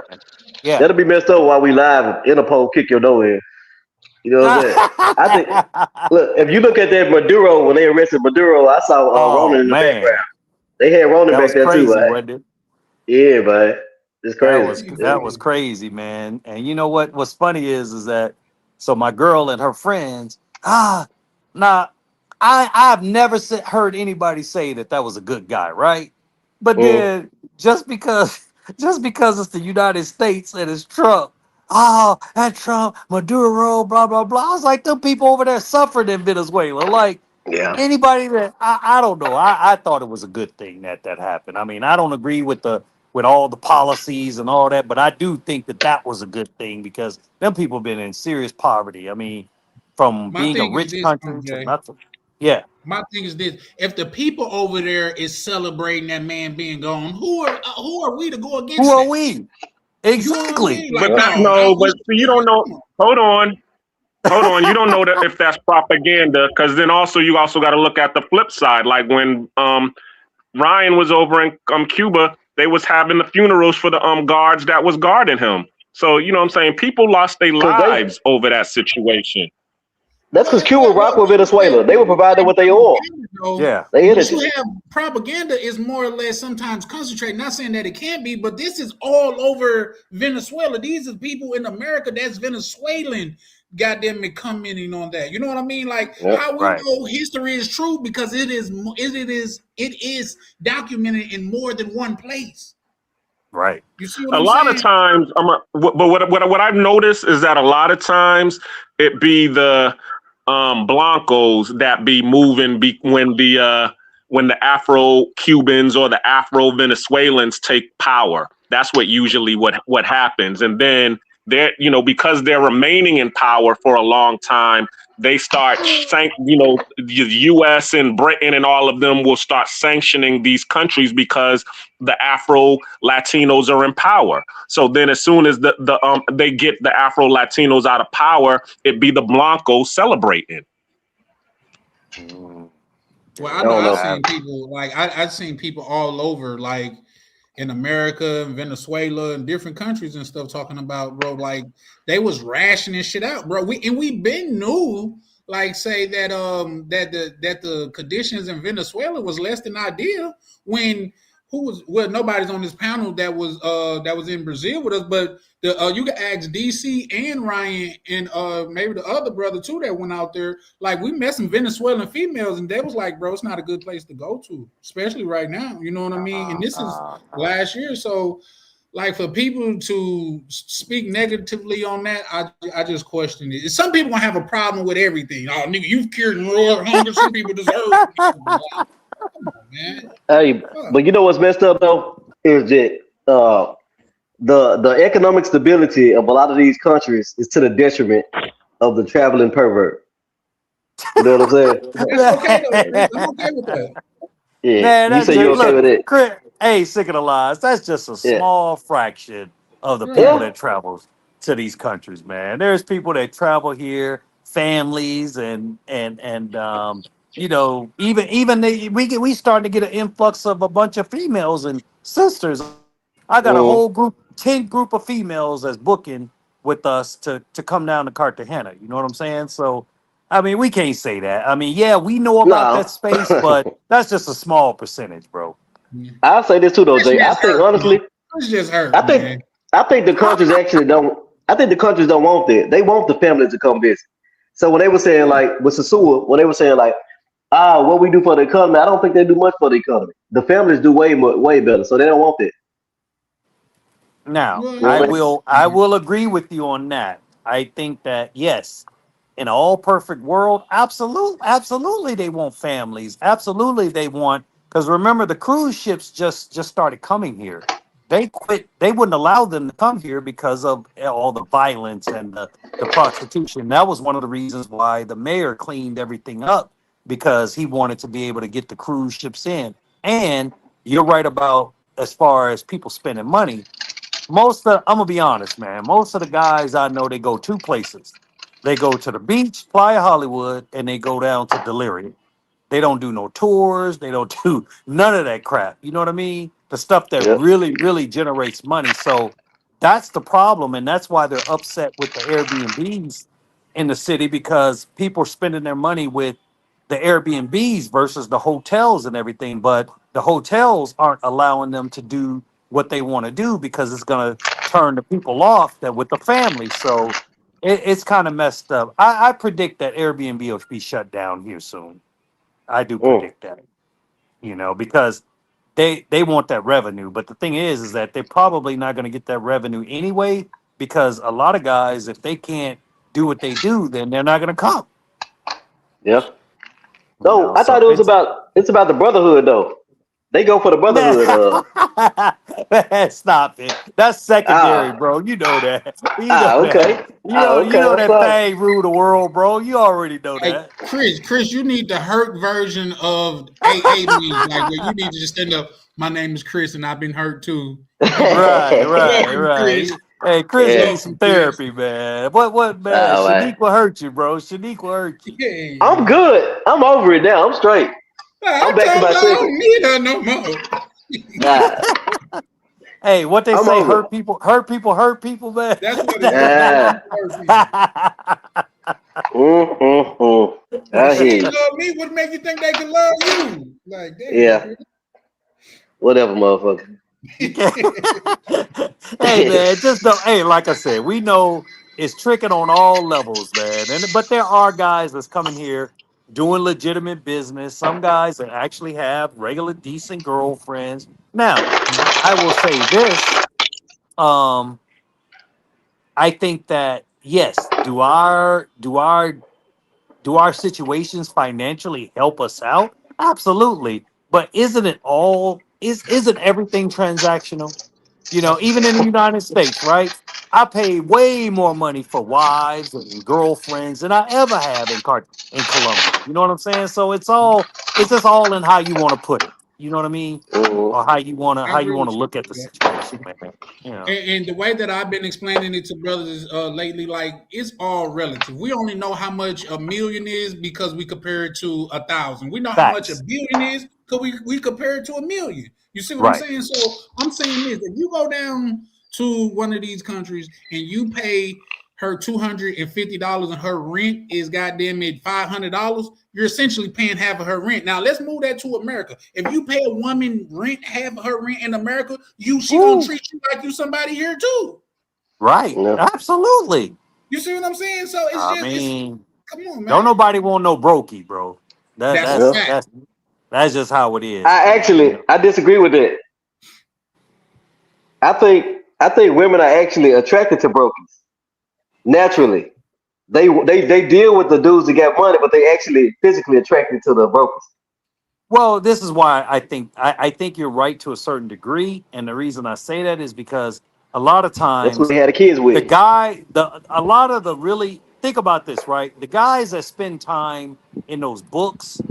[SPEAKER 10] Yeah.
[SPEAKER 12] That'll be messed up while we live. Interpol kick your door in. You know what I'm saying? I think. Look, if you look at that Maduro when they arrested Maduro, I saw
[SPEAKER 10] Oh
[SPEAKER 12] Ronan in the
[SPEAKER 10] man,
[SPEAKER 12] background. They had Ronan
[SPEAKER 10] that
[SPEAKER 12] back
[SPEAKER 10] was
[SPEAKER 12] there
[SPEAKER 10] crazy,
[SPEAKER 12] too, right?
[SPEAKER 10] wasn't it?
[SPEAKER 12] Yeah, man. It's crazy.
[SPEAKER 10] That was crazy, man. And you know what? What's funny is that so my girl and her friends, I've never heard anybody say that was a good guy, right? But then just because it's the United States and it's Trump, that Trump, Maduro, blah blah blah. I was like, them people over there suffering in Venezuela, like.
[SPEAKER 12] Yeah.
[SPEAKER 10] Anybody that I don't know. I thought it was a good thing that happened. I mean, I don't agree with all the policies and all that, but I do think that was a good thing because them people have been in serious poverty. I mean, from
[SPEAKER 7] My
[SPEAKER 10] being a
[SPEAKER 7] thing is
[SPEAKER 10] rich
[SPEAKER 7] this,
[SPEAKER 10] country to
[SPEAKER 7] MJ.
[SPEAKER 10] nothing. Yeah.
[SPEAKER 7] My thing is this: if the people over there is celebrating that man being gone, who are we to go against?
[SPEAKER 10] Who are
[SPEAKER 7] that?
[SPEAKER 10] we? Exactly.
[SPEAKER 7] You know what I mean? Like,
[SPEAKER 3] But but see, you don't know. Hold on. You don't know that if that's propaganda, because then you also got to look at the flip side. Like when Ryan was over in Cuba, they was having the funerals for the guards that was guarding him. So you know what I'm saying? People lost their
[SPEAKER 12] 'Cause
[SPEAKER 3] lives over that situation.
[SPEAKER 12] that's because Cuba rock with Venezuela. They were provided with their oil.
[SPEAKER 10] Yeah.
[SPEAKER 12] They
[SPEAKER 7] What you
[SPEAKER 12] energy.
[SPEAKER 7] have propaganda is more or less sometimes concentrated. Not saying that it can't be, but this is all over Venezuela. These are people in America that's Venezuelan. Goddamn it, commenting on that. You know what I mean? Like
[SPEAKER 12] Yep.
[SPEAKER 7] how we
[SPEAKER 10] Right.
[SPEAKER 7] know history is true because it is documented in more than one place.
[SPEAKER 10] Right.
[SPEAKER 7] You see what
[SPEAKER 3] A
[SPEAKER 7] I'm
[SPEAKER 3] lot
[SPEAKER 7] saying?
[SPEAKER 3] of times, but what I've noticed is that a lot of times it be the Blancos that be moving when the Afro Cubans or the Afro Venezuelans take power. That's what usually what happens, and then they're because they're remaining in power for a long time, they start the U.S. and Britain and all of them will start sanctioning these countries because the Afro Latinos are in power. So then, as soon as they get the Afro Latinos out of power, it be the Blancos celebrating.
[SPEAKER 7] Well,
[SPEAKER 12] I
[SPEAKER 7] I know
[SPEAKER 12] don't
[SPEAKER 7] I've
[SPEAKER 12] know.
[SPEAKER 7] seen people like I've seen people all over, like in America and Venezuela and different countries and stuff, talking about, bro, like they was rationing shit out, bro. We been knew, like, say that that the conditions in Venezuela was less than ideal when nobody's on this panel that was in Brazil with us, but you can ask DC and Ryan and maybe the other brother too that went out there. Like, we met some Venezuelan females and they was like, bro, it's not a good place to go to, especially right now. You know what I mean? And this is last year, so like for people to speak negatively on that, I just question it. Some people gonna have a problem with everything. Oh, nigga, you've cured world hunger. Some people deserve it. Come on, man.
[SPEAKER 12] Hey, but you know what's messed up though is that the economic stability of a lot of these countries is to the detriment of the traveling pervert. You know what I'm saying?
[SPEAKER 7] That's okay though. I'm okay with that.
[SPEAKER 12] Yeah,
[SPEAKER 10] Man,
[SPEAKER 12] you
[SPEAKER 10] that's
[SPEAKER 12] say you
[SPEAKER 10] just
[SPEAKER 12] okay with it?
[SPEAKER 10] Chris, hey, sick of the lies. That's just a
[SPEAKER 12] Yeah,
[SPEAKER 10] small fraction of the people
[SPEAKER 12] yeah.
[SPEAKER 10] that travels to these countries, man. There's people that travel here, families, and we starting to get an influx of a bunch of females and sisters. I got a
[SPEAKER 12] Mm.
[SPEAKER 10] whole group, 10 group of females that's booking with us to come down to Cartagena. You know what I'm saying? So, I mean, we can't say that. I mean, yeah, we know about that space, but
[SPEAKER 12] No.
[SPEAKER 10] that's just a small percentage, bro.
[SPEAKER 12] I'll say this too though,
[SPEAKER 7] It's
[SPEAKER 12] Jay. I
[SPEAKER 7] just
[SPEAKER 12] think
[SPEAKER 7] hurt, man.
[SPEAKER 12] honestly,
[SPEAKER 7] It's just hurt,
[SPEAKER 12] I think
[SPEAKER 7] man.
[SPEAKER 12] I think the countries actually don't. I think the countries don't want that. They want the families to come visit. So when they were saying like with Sasua, when they were saying like, what we do for the economy, I don't think they do much for the economy. The families do way better, so they don't want that.
[SPEAKER 10] Now,
[SPEAKER 7] Well,
[SPEAKER 12] You know
[SPEAKER 10] I
[SPEAKER 12] what I mean?
[SPEAKER 10] will agree with you on that. I think that yes, in an all perfect world, absolutely they want families. Absolutely they want, because remember the cruise ships just started coming here. They quit, they wouldn't allow them to come here because of all the violence and the prostitution. That was one of the reasons why the mayor cleaned everything up, because he wanted to be able to get the cruise ships in. And you're right about as far as people spending money. I'm gonna be honest, man. Most of the guys I know, they go two places. They go to the beach, Playa Hollywood, and they go down to Delirium. They don't do no tours. They don't do none of that crap. You know what I mean? The stuff that
[SPEAKER 12] Yep.
[SPEAKER 10] really generates money. So that's the problem, and that's why they're upset with the Airbnbs in the city, because people are spending their money with the Airbnbs versus the hotels and everything. But the hotels aren't allowing them to do what they want to do because it's going to turn the people off that with the family. So it's kind of messed up. I predict that Airbnb will be shut down here soon. I do
[SPEAKER 12] Mm.
[SPEAKER 10] predict that, because they want that revenue. But the thing is that they're probably not going to get that revenue anyway, because a lot of guys, if they can't do what they do, then they're not going to come.
[SPEAKER 12] Yeah. No, I
[SPEAKER 10] So
[SPEAKER 12] thought it's about the brotherhood though. They go for the brotherhood.
[SPEAKER 10] Man, stop it. That's secondary,
[SPEAKER 12] Ah,
[SPEAKER 10] bro. You know that. You know
[SPEAKER 12] okay.
[SPEAKER 10] that. You know
[SPEAKER 12] I'm
[SPEAKER 10] that
[SPEAKER 12] sorry.
[SPEAKER 10] thing rule the world, bro. You already know
[SPEAKER 7] Hey,
[SPEAKER 10] that.
[SPEAKER 7] Chris, you need the hurt version of AA me, like where you need to just stand up. My name is Chris, and I've been hurt too.
[SPEAKER 10] Right.
[SPEAKER 7] Welcome, Chris.
[SPEAKER 10] Hey, Chris
[SPEAKER 12] Yeah.
[SPEAKER 10] needs some therapy, man. What, man?
[SPEAKER 12] Oh, man.
[SPEAKER 10] Shaniqua hurt you, bro. Shaniqua hurt you.
[SPEAKER 7] Yeah.
[SPEAKER 12] I'm good. I'm over it now. I'm straight. I'm back to my
[SPEAKER 7] I
[SPEAKER 12] second.
[SPEAKER 7] don't need her no more.
[SPEAKER 12] Nah,
[SPEAKER 10] Hey, what they
[SPEAKER 12] I'm
[SPEAKER 10] say,
[SPEAKER 12] over it.
[SPEAKER 10] hurt people, man.
[SPEAKER 7] That's what it is.
[SPEAKER 12] Yeah. I
[SPEAKER 7] If
[SPEAKER 12] hear
[SPEAKER 7] they
[SPEAKER 12] you.
[SPEAKER 7] love me, what make you think they can love you? Like,
[SPEAKER 12] Yeah.
[SPEAKER 7] damn.
[SPEAKER 12] Whatever, motherfucker.
[SPEAKER 10] Hey man, just don't. Hey, like I said, we know it's tricking on all levels, man. But there are guys that's coming here doing legitimate business. Some guys that actually have regular, decent girlfriends. Now, I will say this. Um, I think that yes, do our situations financially help us out? Absolutely. But isn't everything transactional? Even in the United States, right? I pay way more money for wives and girlfriends than I ever have in Colombia. You know what I'm saying? So it's just all in how you want to put it. You know what I mean? Or how you wanna
[SPEAKER 7] I
[SPEAKER 10] how you
[SPEAKER 7] agree
[SPEAKER 10] wanna
[SPEAKER 7] with you.
[SPEAKER 10] look at the situation, man. You know.
[SPEAKER 7] And the way that I've been explaining it to brothers lately, like it's all relative. We only know how much a million is because we compare it to 1,000. We know how much a
[SPEAKER 10] Facts.
[SPEAKER 7] billion is because we compare it to a million. You see what I'm
[SPEAKER 10] Right.
[SPEAKER 7] saying? So I'm saying this: if you go down to one of these countries and you pay her $250 and her rent is goddamn it $500, you're essentially paying half of her rent. Now let's move that to America. If you pay a woman rent, half of her rent in America, she gonna
[SPEAKER 10] Woo.
[SPEAKER 7] treat you like you somebody here too.
[SPEAKER 10] Right.
[SPEAKER 12] No.
[SPEAKER 10] Absolutely.
[SPEAKER 7] You see what I'm saying? So
[SPEAKER 10] I
[SPEAKER 7] it's
[SPEAKER 10] mean,
[SPEAKER 7] come on,
[SPEAKER 10] don't
[SPEAKER 7] man.
[SPEAKER 10] nobody want no brokey, bro. That
[SPEAKER 7] That's a
[SPEAKER 10] that's
[SPEAKER 12] Yeah.
[SPEAKER 7] fact.
[SPEAKER 10] that's just how it is, man.
[SPEAKER 12] I disagree with that. I think women are actually attracted to brokers naturally. They deal with the dudes that got money, but they actually physically attracted to the brokers.
[SPEAKER 10] Well, this is why I think you're right to a certain degree, and the reason I say that is because a lot of
[SPEAKER 12] That's who
[SPEAKER 10] times
[SPEAKER 12] they had the kids with.
[SPEAKER 10] a lot of the really think about this, right? The guys that spend time in those books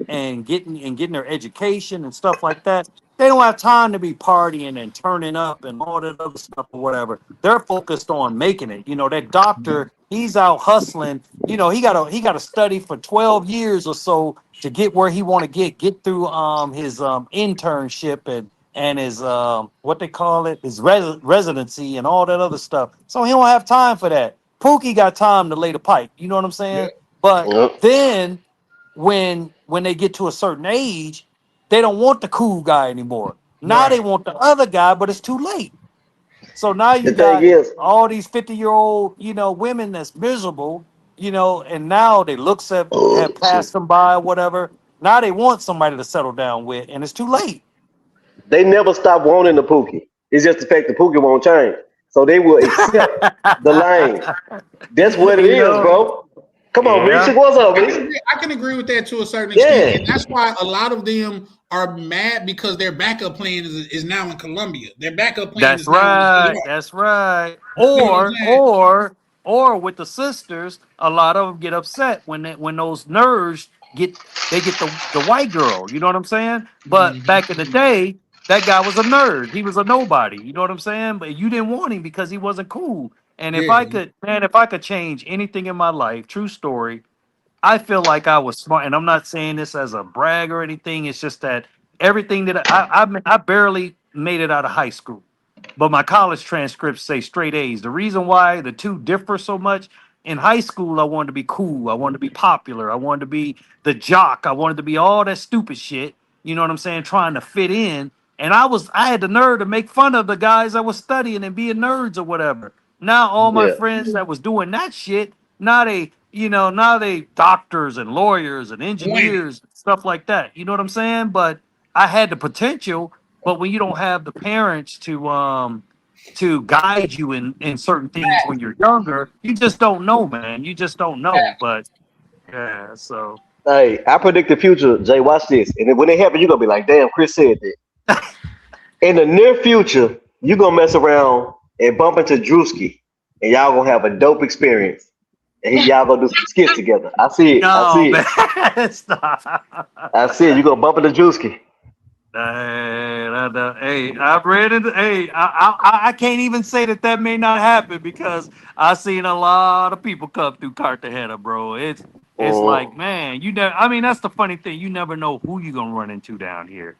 [SPEAKER 10] and getting their education and stuff like that. They don't have time to be partying and turning up and all that other stuff or whatever. They're focused on making it. That doctor, he's out hustling. He got to study for 12 years or so to get where he want to get through his internship and his what they call it, his residency and all that other stuff. So he don't have time for that. Pookie got time to lay the pipe. You know what I'm
[SPEAKER 7] Yeah.
[SPEAKER 10] saying? But
[SPEAKER 12] Yep.
[SPEAKER 10] then when they get to a certain age, they don't want the cool guy anymore. Now they
[SPEAKER 7] Right.
[SPEAKER 10] want the other guy, but it's too late. So now you
[SPEAKER 12] The thing
[SPEAKER 10] got
[SPEAKER 12] is,
[SPEAKER 10] all these 50-year-old, women that's miserable, and now they looks have
[SPEAKER 12] shit,
[SPEAKER 10] passed them by or whatever. Now they want somebody to settle down with, and it's too late.
[SPEAKER 12] they never stop wanting the Pookie. It's just the fact the Pookie won't change. So they will accept the lane. That's what it
[SPEAKER 10] you
[SPEAKER 12] is,
[SPEAKER 10] know?
[SPEAKER 12] bro. Come on, Misha.
[SPEAKER 10] Yeah.
[SPEAKER 12] What's up,
[SPEAKER 7] I
[SPEAKER 12] Misha?
[SPEAKER 7] can agree, I can agree with that to a certain extent,
[SPEAKER 12] Yeah.
[SPEAKER 7] and that's why a lot of them are mad because their backup plan is now in Colombia. Their backup plan
[SPEAKER 10] That's
[SPEAKER 7] is now in New
[SPEAKER 10] right.
[SPEAKER 7] York.
[SPEAKER 10] That's right.
[SPEAKER 7] You see what I'm
[SPEAKER 10] Or
[SPEAKER 7] saying?
[SPEAKER 10] or or with the sisters, a lot of them get upset when those nerds get the white girl. You know what I'm saying? But
[SPEAKER 7] Mhm.
[SPEAKER 10] back in the day, that guy was a nerd. He was a nobody. You know what I'm saying? But you didn't want him because he wasn't cool. And if I
[SPEAKER 7] Yeah.
[SPEAKER 10] could, man, if I could change anything in my life, true story, I feel like I was smart, and I'm not saying this as a brag or anything. It's just that everything that I barely made it out of high school, but my college transcripts say straight A's. The reason why the two differ so much: in high school, I wanted to be cool, I wanted to be popular, I wanted to be the jock, I wanted to be all that stupid shit. You know what I'm saying? Trying to fit in, and I had the nerve to make fun of the guys that was studying and being nerds or whatever. Now all my
[SPEAKER 12] Yeah.
[SPEAKER 10] friends that was doing that shit, now they doctors and lawyers and
[SPEAKER 7] Winning.
[SPEAKER 10] engineers, stuff like that. You know what I'm saying? But I had the potential, but when you don't have the parents to guide you in certain things when you're younger, you just don't know, man. You just don't know. But yeah, so
[SPEAKER 12] Hey, I predict the future, Jay. Watch this. And then when it happens, you're gonna be like, damn, Chris said that. In the near future, you're gonna mess around and bump into Drewski, and y'all gonna have a dope experience. And y'all gonna do some skits together. I see it. I
[SPEAKER 10] no,
[SPEAKER 12] see it.
[SPEAKER 10] man. Stop.
[SPEAKER 12] I see it. You're gonna bump into Drewski.
[SPEAKER 10] Hey, I've read it. Hey, I can't even say that may not happen because I've seen a lot of people come through Cartagena, bro. It's like, man, you never. I mean, that's the funny thing. You never know who you're gonna run into down here.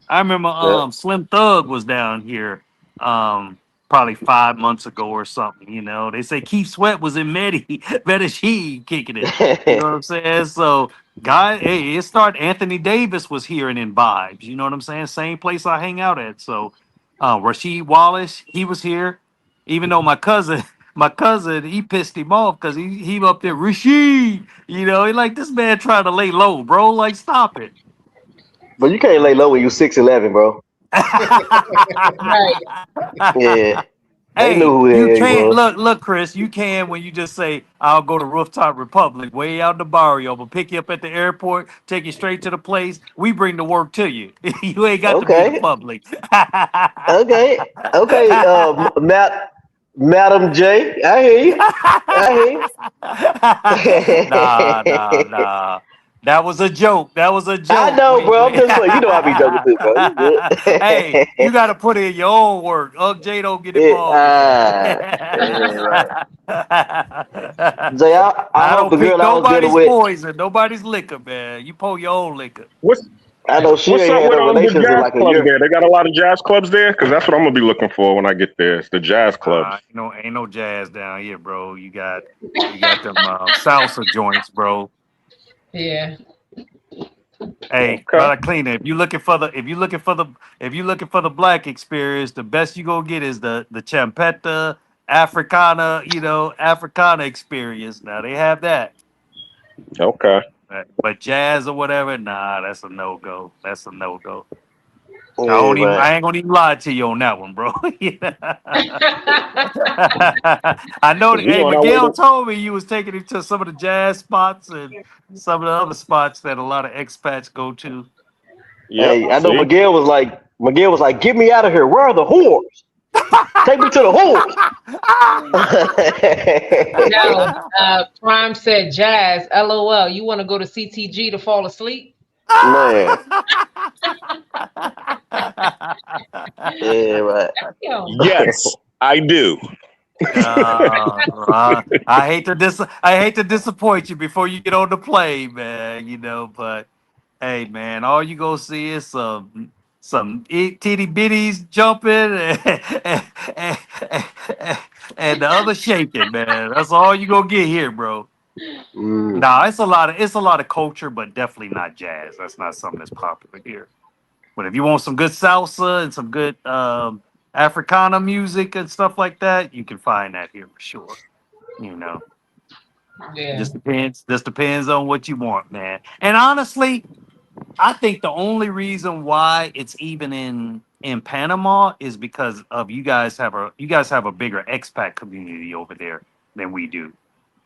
[SPEAKER 10] I remember Slim Thug was down here probably 5 months ago or something. You know, they say Keith Sweat was in Medellin kicking it. You know what I'm saying? So, hey, it started. Anthony Davis was here and in Vibes. You know what I'm saying? Same place I hang out at. So, Rasheed Wallace, he was here. Even though my cousin, he pissed him off because he up there, Rasheed. You know, he like, this man trying to lay low, bro. Like, stop it.
[SPEAKER 12] But you can't lay low when you 6'11", bro.
[SPEAKER 1] Right.
[SPEAKER 12] Yeah. They
[SPEAKER 10] Hey,
[SPEAKER 12] knew who the
[SPEAKER 10] you
[SPEAKER 12] hell he
[SPEAKER 10] can't
[SPEAKER 12] was.
[SPEAKER 10] look, Chris. You can when you just say, "I'll go to Rooftop Republic, way out in the barrio. But pick you up at the airport, take you straight to the place. We bring the work to you. You ain't got to be in the
[SPEAKER 12] Okay.
[SPEAKER 10] public."
[SPEAKER 12] Okay. Okay. Madam J. I hear you.
[SPEAKER 10] Nah. That was a joke. That was a
[SPEAKER 12] I
[SPEAKER 10] joke.
[SPEAKER 12] know,
[SPEAKER 10] Wait,
[SPEAKER 12] bro. I'm
[SPEAKER 10] wait.
[SPEAKER 12] just like, you know I be joking too, bro. You
[SPEAKER 10] Hey,
[SPEAKER 12] good.
[SPEAKER 10] you got to put in your own work. J don't get
[SPEAKER 12] Yeah,
[SPEAKER 10] involved with
[SPEAKER 12] right.
[SPEAKER 10] that.
[SPEAKER 12] Jay, I
[SPEAKER 10] I
[SPEAKER 12] hope
[SPEAKER 10] don't
[SPEAKER 12] the
[SPEAKER 10] pick
[SPEAKER 12] girl I was dealing
[SPEAKER 10] nobody's
[SPEAKER 12] with,
[SPEAKER 10] poison, nobody's liquor, man. You pour your own liquor.
[SPEAKER 12] I know she
[SPEAKER 3] What's
[SPEAKER 12] ain't
[SPEAKER 3] up
[SPEAKER 12] had
[SPEAKER 3] with
[SPEAKER 12] no
[SPEAKER 3] the
[SPEAKER 12] relations in
[SPEAKER 3] jazz
[SPEAKER 12] like a
[SPEAKER 3] clubs
[SPEAKER 12] year.
[SPEAKER 3] there? They got a lot of jazz clubs there, because that's what I'm gonna be looking for when I get there. It's the jazz clubs.
[SPEAKER 10] Ain't no jazz down here, bro. You got them salsa joints, bro.
[SPEAKER 1] Yeah.
[SPEAKER 10] Hey,
[SPEAKER 3] Okay.
[SPEAKER 10] brother Cleaner, if you looking for the black experience, the best you gonna get is the Champetta Africana, Africana experience. Now they have that.
[SPEAKER 3] Okay.
[SPEAKER 10] But jazz or whatever, nah, that's a no go. That's a no go.
[SPEAKER 12] Yeah, man.
[SPEAKER 10] I ain't gonna even lie to you on that one, bro. I know.
[SPEAKER 3] We
[SPEAKER 10] Hey,
[SPEAKER 3] on our way
[SPEAKER 10] Miguel
[SPEAKER 3] to.
[SPEAKER 10] told me you was taking him to some of the jazz spots and some of the other spots that a lot of expats go to.
[SPEAKER 3] Yep.
[SPEAKER 12] Hey, I know
[SPEAKER 3] See.
[SPEAKER 12] Miguel was like, get me out of here. Where are the whores? Take me to the whores.
[SPEAKER 1] Now, Prime said, Jazz, LOL, you want to go to CTG to fall asleep?
[SPEAKER 12] Man. Yeah, right.
[SPEAKER 1] Yo.
[SPEAKER 3] Yes, I do.
[SPEAKER 10] I hate to disappoint you before you get on the plane, man. But hey, man, all you gonna see is some itty bitties jumping and the other shaking, man. That's all you gonna get here, bro. Nah, it's a lot of culture, but definitely not jazz. That's not something that's popular here. But if you want some good salsa and some good Africana music and stuff like that, you can find that here for sure.
[SPEAKER 1] Yeah.
[SPEAKER 10] Just depends on what you want, man. And honestly, I think the only reason why it's even in Panama is because of you guys have a bigger expat community over there than we do.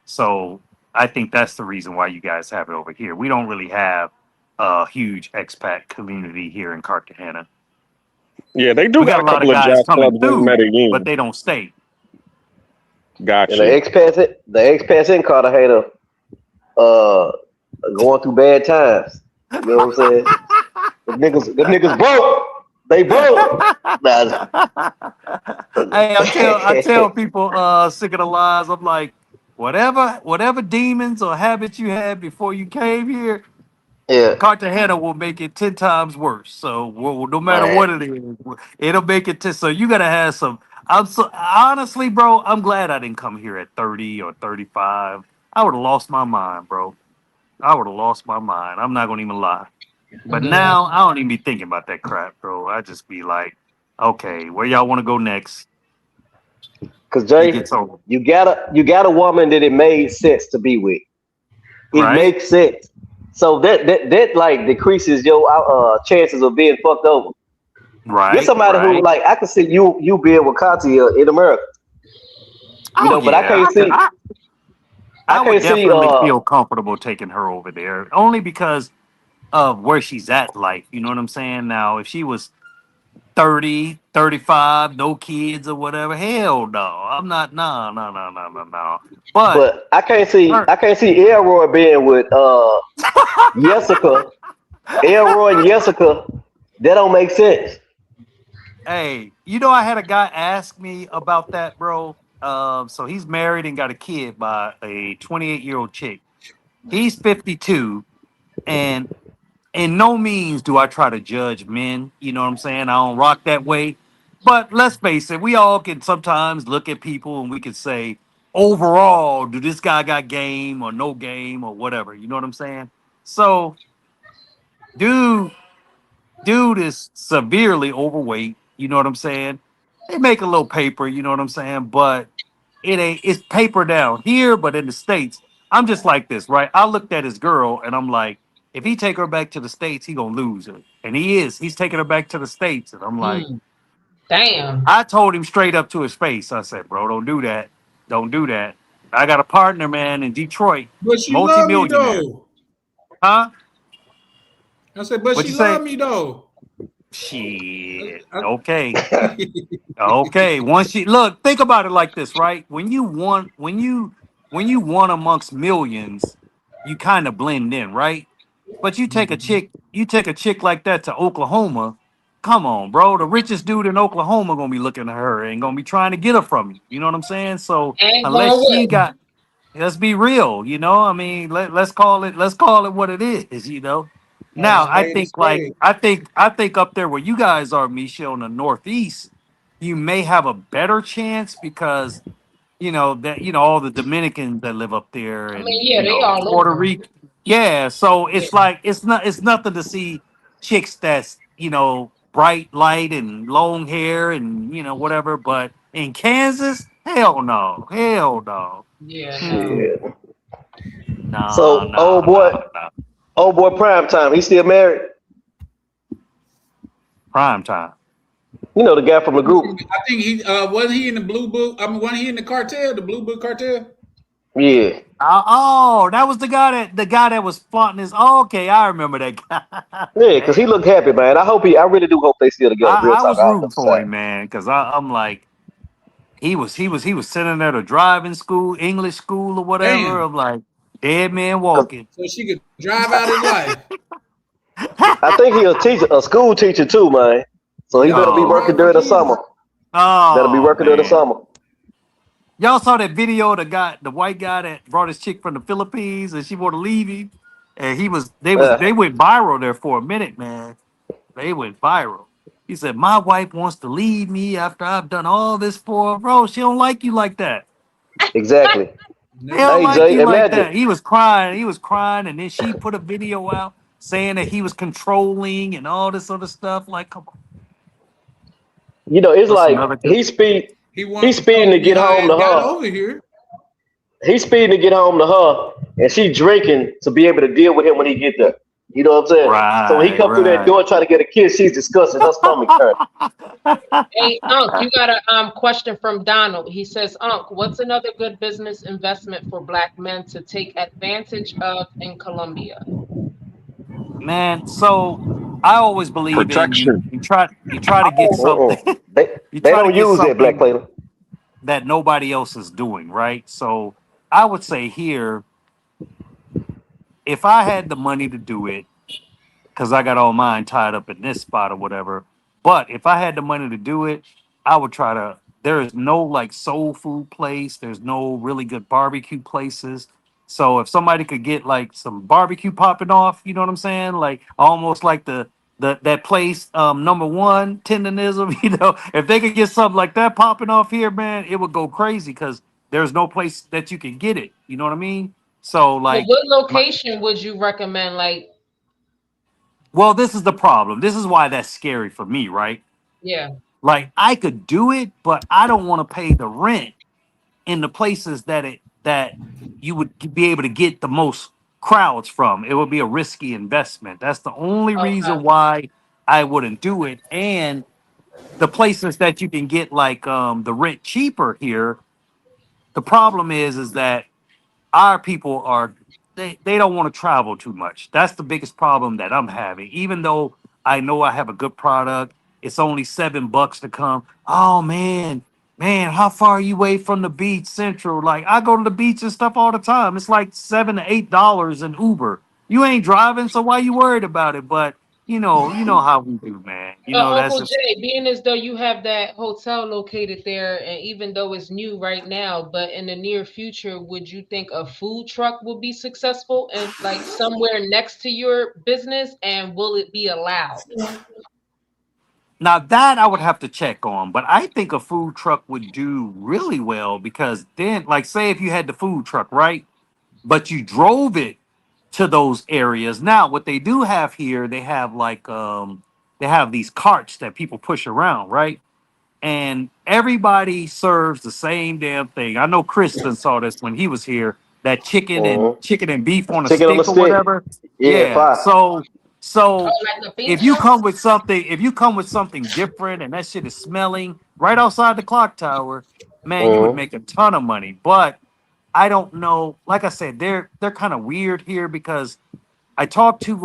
[SPEAKER 10] So I think that's the reason why you guys have it over here. We don't really have a huge expat community here in Cartagena.
[SPEAKER 3] Yeah, they do
[SPEAKER 10] We
[SPEAKER 3] got
[SPEAKER 10] got
[SPEAKER 3] a
[SPEAKER 10] a lot
[SPEAKER 3] couple
[SPEAKER 10] of
[SPEAKER 3] of
[SPEAKER 10] guys
[SPEAKER 3] jazz
[SPEAKER 10] coming
[SPEAKER 3] clubs in
[SPEAKER 10] through, but
[SPEAKER 3] Medellin.
[SPEAKER 10] they don't stay.
[SPEAKER 3] Got
[SPEAKER 12] And
[SPEAKER 3] you.
[SPEAKER 12] the expats in Cartagena going through bad times. You know what I'm saying? The niggas broke. They broke. Nah.
[SPEAKER 10] Hey, I tell people sick of the lies. I'm like, whatever demons or habits you had before you came here,
[SPEAKER 12] Yeah,
[SPEAKER 10] Cartagena will make it 10 times worse. So no matter
[SPEAKER 12] man.
[SPEAKER 10] what it is, it'll make it 10. So you gotta have some. Honestly, bro, I'm glad I didn't come here at 30 or 35. I would have lost my mind, bro. I would have lost my mind. I'm not gonna even lie. But
[SPEAKER 1] Yeah.
[SPEAKER 10] now I don't even be thinking about that crap, bro. I just be like, okay, where y'all want to go next?
[SPEAKER 12] Cause
[SPEAKER 10] It
[SPEAKER 12] Jay,
[SPEAKER 10] gets over,
[SPEAKER 12] you got a woman that it made sense to be with. It
[SPEAKER 10] right?
[SPEAKER 12] makes sense. So that like decreases your chances of being fucked over. You're
[SPEAKER 10] Right,
[SPEAKER 12] somebody who
[SPEAKER 10] right.
[SPEAKER 12] like I can see you being with Katia in America.
[SPEAKER 10] Oh
[SPEAKER 12] But I
[SPEAKER 10] yeah,
[SPEAKER 12] can't see I
[SPEAKER 10] I would
[SPEAKER 12] can't see
[SPEAKER 10] definitely feel comfortable taking her over there, only because of where she's at. Like, you know what I'm saying? Now, if she was 30, 35, no kids or whatever, hell no, I'm not. No. But
[SPEAKER 12] but I can't see
[SPEAKER 10] her,
[SPEAKER 12] Elroy being with Jessica. Elroy and Jessica, that don't make sense.
[SPEAKER 10] hey, I had a guy ask me about that, bro. So he's married and got a kid by a 28-year-old chick. He's 52, and in no means do I try to judge men. You know what I'm saying? I don't rock that way. But let's face it, we all can sometimes look at people and we can say, overall, do this guy got game or no game or whatever? You know what I'm saying? So, dude, dude is severely overweight. You know what I'm saying? They make a little paper. You know what I'm saying? But it ain't. It's paper down here, but in the States, I'm just like this, right? I looked at his girl and I'm like, if he take her back to the States, he gonna lose her, and he is. He's taking her back to the States, and I'm like,
[SPEAKER 1] Hmm. Damn.
[SPEAKER 10] I told him straight up to his face. I said, bro, don't do that. Don't do that. I got a partner, man, in Detroit,
[SPEAKER 7] But she love me
[SPEAKER 10] multimillionaire.
[SPEAKER 7] though.
[SPEAKER 10] Huh?
[SPEAKER 7] I said, but
[SPEAKER 10] What'd
[SPEAKER 7] she
[SPEAKER 10] you say?
[SPEAKER 7] love me though.
[SPEAKER 10] Shit. Okay. Okay. Once you look, think about it like this, right? When you want amongst millions, you kind of blend in, right? But you take a chick like that to Oklahoma. Come on, bro. The richest dude in Oklahoma gonna be looking at her and gonna be trying to get her from you. You know what I'm saying? So
[SPEAKER 1] Ain't
[SPEAKER 10] unless
[SPEAKER 1] gonna
[SPEAKER 10] she
[SPEAKER 1] win.
[SPEAKER 10] got, let's be real, you know. I mean, let's call it what it is, you know.
[SPEAKER 7] Call a
[SPEAKER 10] Now I
[SPEAKER 7] spade a
[SPEAKER 10] think like
[SPEAKER 7] spade.
[SPEAKER 10] I think up there where you guys are, Misha, on the Northeast, you may have a better chance because all the Dominicans that live up there
[SPEAKER 1] I mean,
[SPEAKER 10] and
[SPEAKER 1] yeah, they all
[SPEAKER 10] Puerto
[SPEAKER 1] over.
[SPEAKER 10] Rico. Yeah, so
[SPEAKER 1] Yeah.
[SPEAKER 10] it's like it's nothing to see chicks that's bright light and long hair and whatever. But in Kansas, hell no, hell no,
[SPEAKER 1] Yeah, no.
[SPEAKER 10] mm,
[SPEAKER 12] Shit.
[SPEAKER 10] nah,
[SPEAKER 12] So
[SPEAKER 10] nah, nah, nah.
[SPEAKER 12] old boy Prime Time, he still married?
[SPEAKER 10] Prime time.
[SPEAKER 12] You know the guy from the group.
[SPEAKER 7] I think he wasn't he in the blue book. I mean, wasn't he in the cartel, the blue book cartel?
[SPEAKER 12] Yeah.
[SPEAKER 10] Oh, that was the guy that was flaunting his. Oh, okay, I remember that guy.
[SPEAKER 12] Yeah, because he
[SPEAKER 10] Damn.
[SPEAKER 12] looked happy, man. I really do hope they still together. Real
[SPEAKER 10] I
[SPEAKER 12] talk,
[SPEAKER 10] was
[SPEAKER 12] all
[SPEAKER 10] rooting
[SPEAKER 12] jokes
[SPEAKER 10] for
[SPEAKER 12] aside.
[SPEAKER 10] him, man, because I'm like, he was sending her to driving school, English school or whatever.
[SPEAKER 7] Damn.
[SPEAKER 10] I'm like, dead man
[SPEAKER 12] 'Cause
[SPEAKER 10] walking.
[SPEAKER 7] So she could drive out his life.
[SPEAKER 12] I think he a school teacher too, man. So he better
[SPEAKER 7] Yup,
[SPEAKER 12] be
[SPEAKER 7] he
[SPEAKER 10] Oh,
[SPEAKER 12] working
[SPEAKER 7] raised the
[SPEAKER 12] during the
[SPEAKER 7] kids.
[SPEAKER 12] summer. Better be
[SPEAKER 10] oh
[SPEAKER 12] working during the
[SPEAKER 10] man.
[SPEAKER 12] summer.
[SPEAKER 10] Y'all saw that video of the white guy that brought his chick from the Philippines and she wanted to leave him. And they
[SPEAKER 12] Uh,
[SPEAKER 10] went viral there for a minute, man. They went viral. He said, my wife wants to leave me after I've done all this for her. Bro, she don't like you like that.
[SPEAKER 12] exactly.
[SPEAKER 10] They don't
[SPEAKER 7] No.
[SPEAKER 12] Hey
[SPEAKER 10] like
[SPEAKER 12] Jay,
[SPEAKER 10] you like
[SPEAKER 12] imagine.
[SPEAKER 10] that. He was crying, and then she put a video out saying that he was controlling and all this other stuff. Like, come on,
[SPEAKER 12] You know, it's
[SPEAKER 10] that's
[SPEAKER 12] like
[SPEAKER 10] another good.
[SPEAKER 7] He wanted
[SPEAKER 12] he's
[SPEAKER 7] to
[SPEAKER 12] speeding
[SPEAKER 7] show
[SPEAKER 12] to
[SPEAKER 7] me
[SPEAKER 12] get
[SPEAKER 7] how
[SPEAKER 12] home to
[SPEAKER 7] it got
[SPEAKER 12] her.
[SPEAKER 7] over here.
[SPEAKER 12] He's speeding to get home to her, and she drinking to be able to deal with him when he get there. You know what I'm saying? So when he
[SPEAKER 10] Right,
[SPEAKER 12] come through that
[SPEAKER 10] right.
[SPEAKER 12] door trying to get a kiss, she's disgusted. Her stomach hurt.
[SPEAKER 1] Hey, Unc, you got a question from Donald. He says, Unc, what's another good business investment for Black men to take advantage of in Colombia?
[SPEAKER 10] Man, so I always believe in you.
[SPEAKER 3] Protection.
[SPEAKER 10] You try to get something.
[SPEAKER 12] Uh-uh. They
[SPEAKER 10] You
[SPEAKER 12] they
[SPEAKER 10] try to
[SPEAKER 12] don't
[SPEAKER 10] get
[SPEAKER 12] use that, Black
[SPEAKER 10] something
[SPEAKER 12] Clayton.
[SPEAKER 10] that nobody else is doing, right? So I would say here, if I had the money to do it, because I got all mine tied up in this spot or whatever. But if I had the money to do it, I would try to. There is no like soul food place. There's no really good barbecue places. So if somebody could get like some barbecue popping off, you know what I'm saying? Like almost like that place, number one, tendonism. If they could get something like that popping off here, man, it would go crazy because there's no place that you can get it. You know what I mean? So
[SPEAKER 1] Well,
[SPEAKER 10] like,
[SPEAKER 1] what location would you recommend? Like,
[SPEAKER 10] well, this is the problem. This is why that's scary for me, right?
[SPEAKER 1] yeah.
[SPEAKER 10] Like I could do it, but I don't want to pay the rent in the places that you would be able to get the most crowds from. It would be a risky investment. That's the only
[SPEAKER 1] Okay.
[SPEAKER 10] reason why I wouldn't do it. And the places that you can get like the rent cheaper here, the problem is that our people they don't want to travel too much. That's the biggest problem that I'm having. Even though I know I have a good product, it's only $7 to come. Oh man, how far are you away from the beach central? Like I go to the beach and stuff all the time. It's like $7 to $8 in Uber. You ain't driving, so why you worried about it? But you know how we do, man. That's
[SPEAKER 1] Uncle
[SPEAKER 10] just
[SPEAKER 1] Jay, being as though you have that hotel located there, and even though it's new right now, but in the near future, would you think a food truck will be successful and like somewhere next to your business? And will it be allowed?
[SPEAKER 10] now that I would have to check on, but I think a food truck would do really well because then, like, say if you had the food truck, right, but you drove it to those areas. Now, what they do have here, they have like they have these carts that people push around, right? And everybody serves the same damn thing. I know Kristen saw this when he was here. That
[SPEAKER 12] Mm-hmm.
[SPEAKER 10] chicken and beef on a
[SPEAKER 12] Chicken on the
[SPEAKER 10] stick or
[SPEAKER 12] stick.
[SPEAKER 10] whatever.
[SPEAKER 12] Yeah,
[SPEAKER 10] Yeah.
[SPEAKER 12] fire.
[SPEAKER 1] Oh,
[SPEAKER 10] So
[SPEAKER 1] like a
[SPEAKER 10] if
[SPEAKER 1] beef
[SPEAKER 10] you
[SPEAKER 1] strip?
[SPEAKER 10] come with something, different and that shit is smelling right outside the clock tower, man, you would
[SPEAKER 12] Mm-hmm.
[SPEAKER 10] make a ton of money. But I don't know. Like I said, they're kind of weird here because I talked to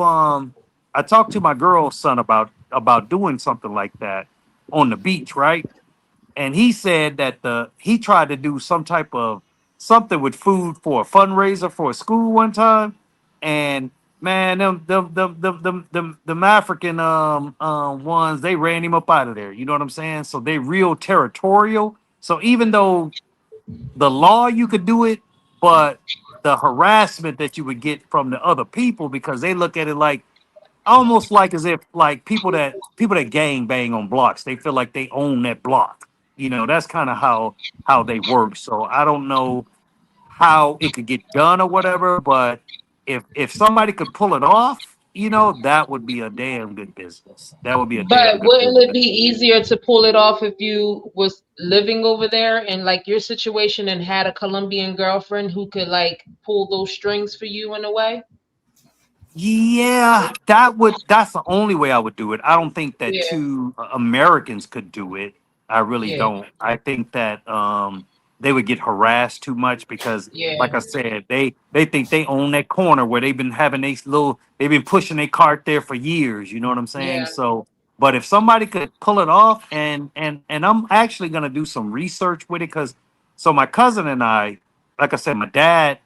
[SPEAKER 10] my girl's son about doing something like that on the beach, right? And he said that he tried to do some type of something with food for a fundraiser for a school one time, and man, them African ones, they ran him up out of there. You know what I'm saying? So they real territorial. So even though the law you could do it, but the harassment that you would get from the other people because they look at it like almost like as if like people that gang bang on blocks, they feel like they own that block. That's kind of how they work. So I don't know how it could get done or whatever, but if somebody could pull it off, that would be a damn good business. That would be a damn
[SPEAKER 1] But
[SPEAKER 10] good
[SPEAKER 1] wouldn't it
[SPEAKER 10] business.
[SPEAKER 1] be easier to pull it off if you was living over there and like your situation and had a Colombian girlfriend who could like pull those strings for you in a way?
[SPEAKER 10] Yeah, that's the only way I would do it. I don't think that
[SPEAKER 1] Yeah,
[SPEAKER 10] two Americans could do it. I really
[SPEAKER 1] yeah,
[SPEAKER 10] don't. I think that they would get harassed too much because like
[SPEAKER 1] yeah,
[SPEAKER 10] I said, they think they own that corner where they've been pushing their cart there for years, you know what I'm saying?
[SPEAKER 1] yeah.
[SPEAKER 10] So, but if somebody could pull it off and I'm actually going to do some research with it cuz so my cousin and I, like I said, my dad,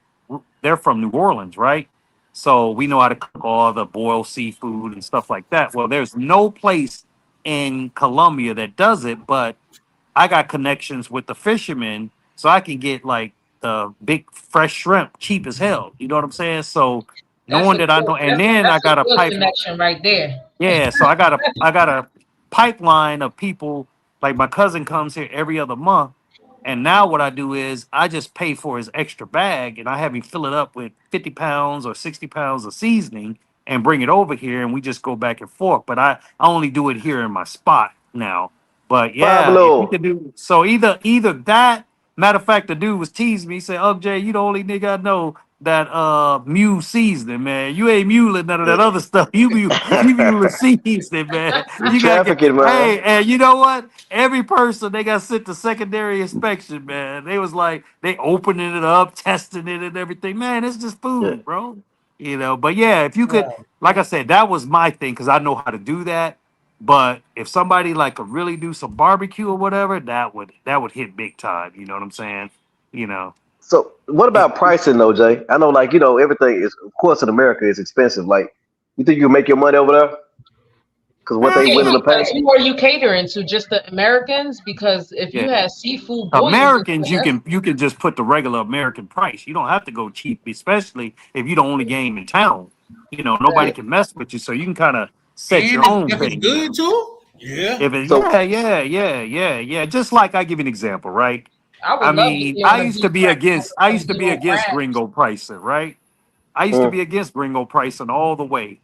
[SPEAKER 10] they're from New Orleans, right? So we know how to cook all the boiled seafood and stuff like that. Well, there's no place in Colombia that does it, but I got connections with the fishermen, so I can get like the big fresh shrimp cheap as hell. You know what I'm saying? So
[SPEAKER 1] That's
[SPEAKER 10] knowing
[SPEAKER 1] a
[SPEAKER 10] that I
[SPEAKER 1] good
[SPEAKER 10] know, and then I
[SPEAKER 1] that's a
[SPEAKER 10] got a
[SPEAKER 1] good
[SPEAKER 10] pipeline.
[SPEAKER 1] connection right there.
[SPEAKER 10] Yeah, so I got a pipeline of people. Like my cousin comes here every other month, and now what I do is I just pay for his extra bag, and I have him fill it up with 50 pounds or 60 pounds of seasoning, and bring it over here, and we just go back and forth. But I only do it here in my spot now. But yeah, if you
[SPEAKER 12] Pablo.
[SPEAKER 10] could do so, either that. Matter of fact, the dude was teasing me. He said, "Oh, Jay, you the only nigga I know that mule seasoning, man. You ain't muling none of that other stuff. You mule seasoning, man.
[SPEAKER 12] You
[SPEAKER 10] You gotta get
[SPEAKER 12] trafficking, man.
[SPEAKER 10] hey, and you know what? Every person they got sent to secondary inspection, man. They was like they opening it up, testing it and everything. Man, it's just
[SPEAKER 12] Yeah.
[SPEAKER 10] food, bro. But yeah, if you could, like I said, that was my thing because I know how to do that. But if somebody like could really do some barbecue or whatever, that would hit big time. You know what I'm saying? You know.
[SPEAKER 12] So what about pricing though, Jay? I know, like, everything is, of course, in America is expensive. Like, you think you make your money over there? Because what they
[SPEAKER 1] Yeah,
[SPEAKER 12] willing to
[SPEAKER 1] because
[SPEAKER 12] pay?
[SPEAKER 1] who are you catering to? Just the Americans? Because if you
[SPEAKER 10] Yeah.
[SPEAKER 1] had seafood boils,
[SPEAKER 10] Americans, you can just put the regular American price. You don't have to go cheap, especially if you're the only game in town. Nobody
[SPEAKER 12] Yeah.
[SPEAKER 1] right.
[SPEAKER 10] can mess with you, so you can kind of set
[SPEAKER 7] And
[SPEAKER 10] your own
[SPEAKER 7] if it's
[SPEAKER 10] pace.
[SPEAKER 7] good too, yeah.
[SPEAKER 10] If it,
[SPEAKER 12] So
[SPEAKER 10] yeah. Just like I give you an example, right?
[SPEAKER 1] I
[SPEAKER 10] I
[SPEAKER 1] would love to
[SPEAKER 10] mean,
[SPEAKER 1] be
[SPEAKER 10] I
[SPEAKER 1] on a
[SPEAKER 10] used to
[SPEAKER 1] beef
[SPEAKER 10] be
[SPEAKER 1] rack
[SPEAKER 10] against I
[SPEAKER 1] with
[SPEAKER 10] used
[SPEAKER 1] some
[SPEAKER 10] to
[SPEAKER 1] good
[SPEAKER 10] be
[SPEAKER 1] old
[SPEAKER 10] against
[SPEAKER 1] rap.
[SPEAKER 10] gringo pricing, right? I used to
[SPEAKER 12] mm,
[SPEAKER 10] be against gringo pricing all the way.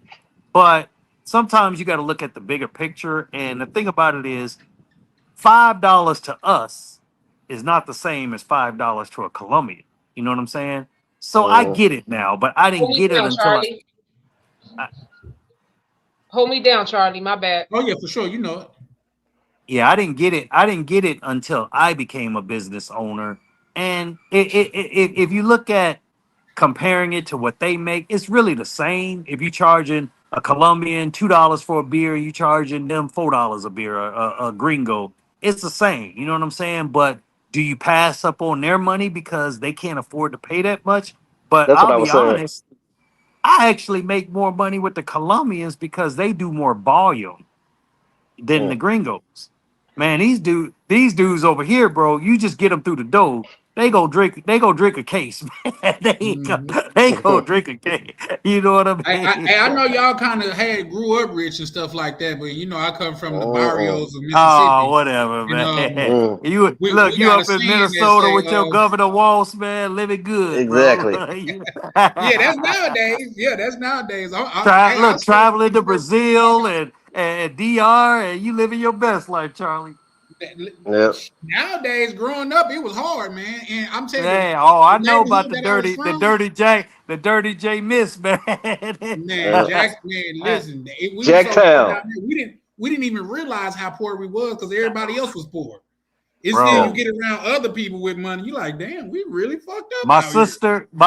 [SPEAKER 10] But sometimes you got to look at the bigger picture. And the thing about it is, $5 to us is not the same as $5 to a Colombian. You know what I'm saying? So I
[SPEAKER 12] mm.
[SPEAKER 10] get it now, but I
[SPEAKER 1] Hold
[SPEAKER 10] didn't
[SPEAKER 1] me
[SPEAKER 10] get it
[SPEAKER 1] down,
[SPEAKER 10] until
[SPEAKER 1] Charlie.
[SPEAKER 10] I
[SPEAKER 1] Hold me down, Charlie. My bad.
[SPEAKER 7] Oh yeah, for sure. You know it.
[SPEAKER 10] yeah, I didn't get it. I didn't get it until I became a business owner. And if you look at comparing it to what they make, it's really the same. If you're charging a Colombian $2 for a beer, you charging them $4 a beer, a gringo. It's the same. You know what I'm saying? But do you pass up on their money because they can't afford to pay that much? But
[SPEAKER 12] That's what
[SPEAKER 10] I'll
[SPEAKER 12] I
[SPEAKER 10] be
[SPEAKER 12] was saying.
[SPEAKER 10] honest. I actually make more money with the Colombians because they do more volume than the gringos. Man, these dudes over here, bro, you just get them through the door. They go drink a case, man. They go drink a case. You know what I mean?
[SPEAKER 7] I know y'all kind of grew up rich and stuff like that, but you know I come from the barrios of Mississippi.
[SPEAKER 10] Oh, whatever, man. You up in Minnesota with your Governor Walsh, man, living good.
[SPEAKER 12] Exactly.
[SPEAKER 10] Bro.
[SPEAKER 7] Yeah, that's nowadays. Yeah, that's nowadays.
[SPEAKER 10] Traveling to Brazil and DR, and you living your best life, Charlie.
[SPEAKER 12] Yep.
[SPEAKER 7] Nowadays, growing up, it was hard, man. And I'm telling you,
[SPEAKER 10] I know about the dirty J Miss, man.
[SPEAKER 7] Man, Jack, man, listen, we didn't even realize how poor we was because everybody else was poor. It's then you get around other people with money, you like, damn, we really fucked up.
[SPEAKER 10] My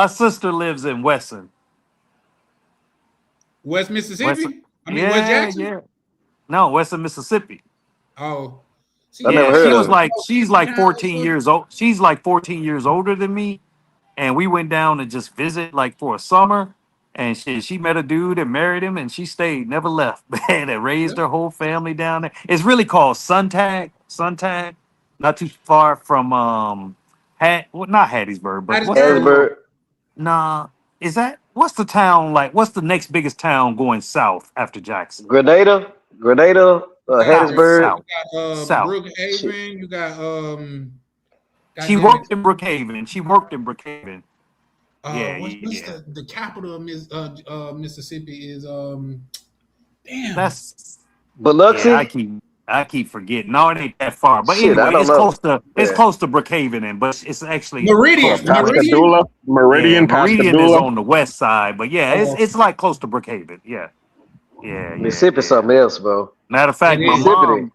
[SPEAKER 10] sister lives in Wesson.
[SPEAKER 7] West Mississippi? West Jackson?
[SPEAKER 10] Yeah. No, Wesson, Mississippi.
[SPEAKER 7] Oh.
[SPEAKER 10] She's like 14 years old. She's like 14 years older than me. And we went down to just visit like for a summer. And she met a dude and married him and she stayed, never left, man, and raised her whole family down there. It's really called Suntag, not too far from not Hattiesburg, but
[SPEAKER 12] Hattiesburg.
[SPEAKER 10] Nah, what's the town like? What's the next biggest town going south after Jackson?
[SPEAKER 12] Grenada, Hattiesburg.
[SPEAKER 7] South. Brookhaven. You got
[SPEAKER 10] She worked in Brookhaven.
[SPEAKER 7] What's the capital of Mississippi is damn.
[SPEAKER 10] That's
[SPEAKER 12] Biloxi.
[SPEAKER 10] Yeah, I keep forgetting. No, it ain't that far. But anyway, it's close to Brookhaven, but it's actually
[SPEAKER 7] Meridian.
[SPEAKER 10] Meridian is on the west side, but it's like close to Brookhaven. Yeah.
[SPEAKER 12] Mississippi something else, bro.
[SPEAKER 10] Matter of fact,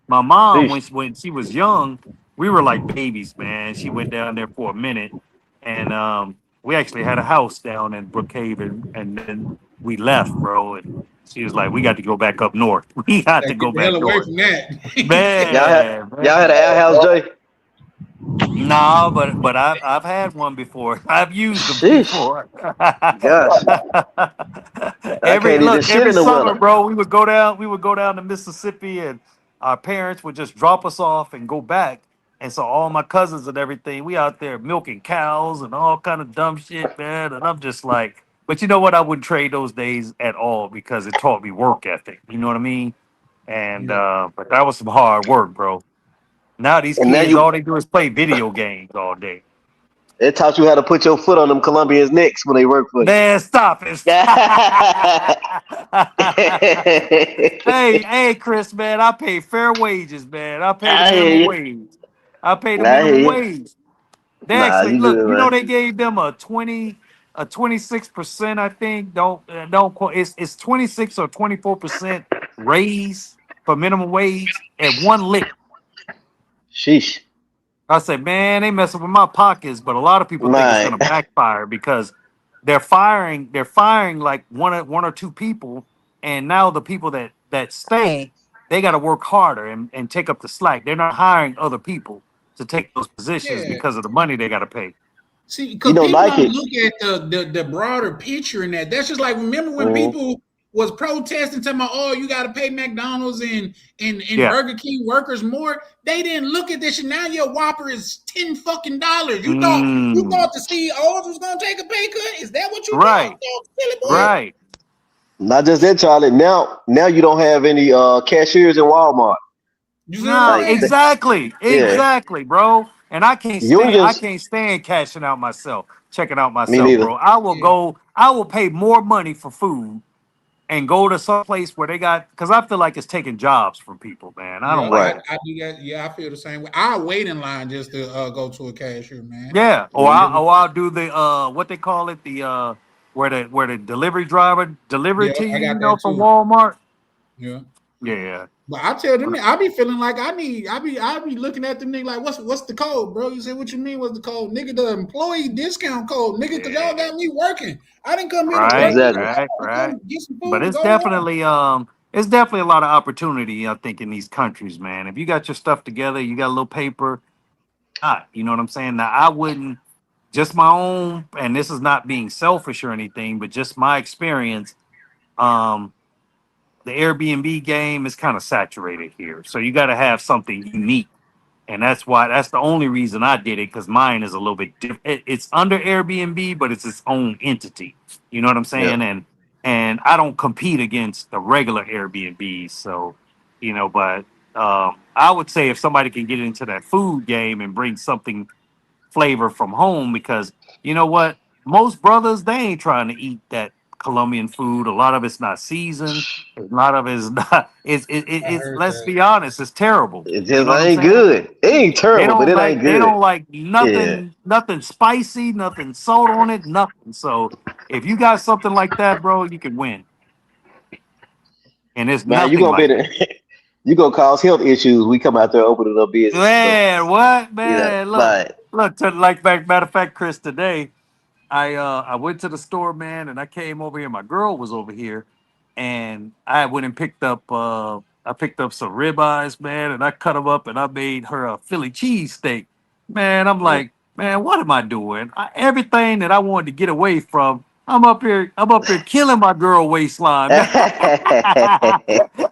[SPEAKER 10] my mom when she was young, we were like babies, man. She went down there for a minute, and we actually had a house down in Brookhaven, and then we left, bro. And she was like, "We got to go back up north. We got to go back north."
[SPEAKER 7] From that.
[SPEAKER 10] Man,
[SPEAKER 12] y'all had an outhouse, Jay?
[SPEAKER 10] No, but I've had one before. I've used them before.
[SPEAKER 12] Gosh.
[SPEAKER 10] Every summer, bro, we would go down to Mississippi, and our parents would just drop us off and go back. And so all my cousins and everything, we out there milking cows and all kind of dumb shit, man. And I'm just like, but you know what? I wouldn't trade those days at all because it taught me work ethic. You know what I mean? And but that was some hard work, bro. Now these kids, all they do is play video games all day.
[SPEAKER 12] It taught you how to put your foot on them Colombians' necks when they work for you.
[SPEAKER 10] Man, stop it. hey, Chris, man, I pay fair wages, man. I pay the minimum wage. I pay the minimum wage. They actually they gave them a 26%, I think. Don't quote. It's 26 or 24% raise for minimum wage at one lick.
[SPEAKER 12] Sheesh.
[SPEAKER 10] I said, man, they messing with my pockets, but a lot of people think it's gonna backfire because they're firing like one or two people, and now the people that stay, they got to work harder and take up the slack. They're not hiring other people to take those positions because of the money they got to pay.
[SPEAKER 7] See, because people don't look at the broader picture in that. That's just like, remember when people was protesting, talking about, oh, you got to pay McDonald's and Burger King workers more. They didn't look at this shit. Now your Whopper is $10 fucking. You thought the CEOs was gonna take a pay cut? Is that what you thought?
[SPEAKER 10] Right.
[SPEAKER 12] Not just that, Charlie. Now you don't have any cashiers in Walmart.
[SPEAKER 10] Exactly, bro. And I can't stand cashing out myself, checking out myself, bro. I will pay more money for food and go to some place where they got, because I feel like it's taking jobs from people, man. I don't like it.
[SPEAKER 7] I do that. Yeah, I feel the same way. I wait in line just to go to a cashier, man.
[SPEAKER 10] Yeah, I'll do the what they call it, the where the delivery driver delivered to you, from Walmart.
[SPEAKER 7] Yeah.
[SPEAKER 10] Yeah.
[SPEAKER 7] But I tell them, I be feeling like I be looking at them nigga like, what's the code, bro? You say, what you mean? What's the code, nigga? The employee discount code, nigga, because y'all got me working. I didn't come here to work.
[SPEAKER 10] Right. But it's definitely a lot of opportunity, I think, in these countries, man. If you got your stuff together, you got a little paper, you know what I'm saying? Now, I wouldn't just my own, and this is not being selfish or anything, but just my experience. Um, the Airbnb game is kind of saturated here, so you got to have something unique, and that's the only reason I did it because mine is a little bit different. It's under Airbnb, but it's its own entity. You know what I'm
[SPEAKER 12] Yeah.
[SPEAKER 10] saying? And I don't compete against the regular Airbnb, so But I would say if somebody can get into that food game and bring something flavor from home, because you know what, most brothers they ain't trying to eat that Colombian food. A lot of it's not seasoned. A lot of it's not.
[SPEAKER 7] I
[SPEAKER 10] It's.
[SPEAKER 7] heard
[SPEAKER 10] Let's
[SPEAKER 7] that.
[SPEAKER 10] be honest. It's terrible.
[SPEAKER 12] It
[SPEAKER 10] You
[SPEAKER 12] just
[SPEAKER 10] know what I'm
[SPEAKER 12] ain't
[SPEAKER 10] saying?
[SPEAKER 12] good. It ain't
[SPEAKER 10] They
[SPEAKER 12] terrible, but
[SPEAKER 10] don't
[SPEAKER 12] it ain't
[SPEAKER 10] like. They
[SPEAKER 12] good.
[SPEAKER 10] don't like
[SPEAKER 12] Yeah.
[SPEAKER 10] nothing spicy, nothing salt on it, nothing. So if you got something like that, bro, you can win. And it's
[SPEAKER 12] Man, you
[SPEAKER 10] nothing
[SPEAKER 12] gonna be
[SPEAKER 10] like
[SPEAKER 12] there. You gonna cause health issues. We come out there opening up
[SPEAKER 10] it.
[SPEAKER 12] business and stuff.
[SPEAKER 10] Man, what
[SPEAKER 12] You know,
[SPEAKER 10] man?
[SPEAKER 12] like
[SPEAKER 10] Look. Like matter of fact, Chris, today I went to the store, man, and I came over here. My girl was over here, and I went and picked up I picked up some ribeyes, man, and I cut them up and I made her a Philly cheesesteak. Man, I'm
[SPEAKER 12] mm.
[SPEAKER 10] like, man, what am I doing? Everything that I wanted to get away from, I'm up here killing my girl waistline.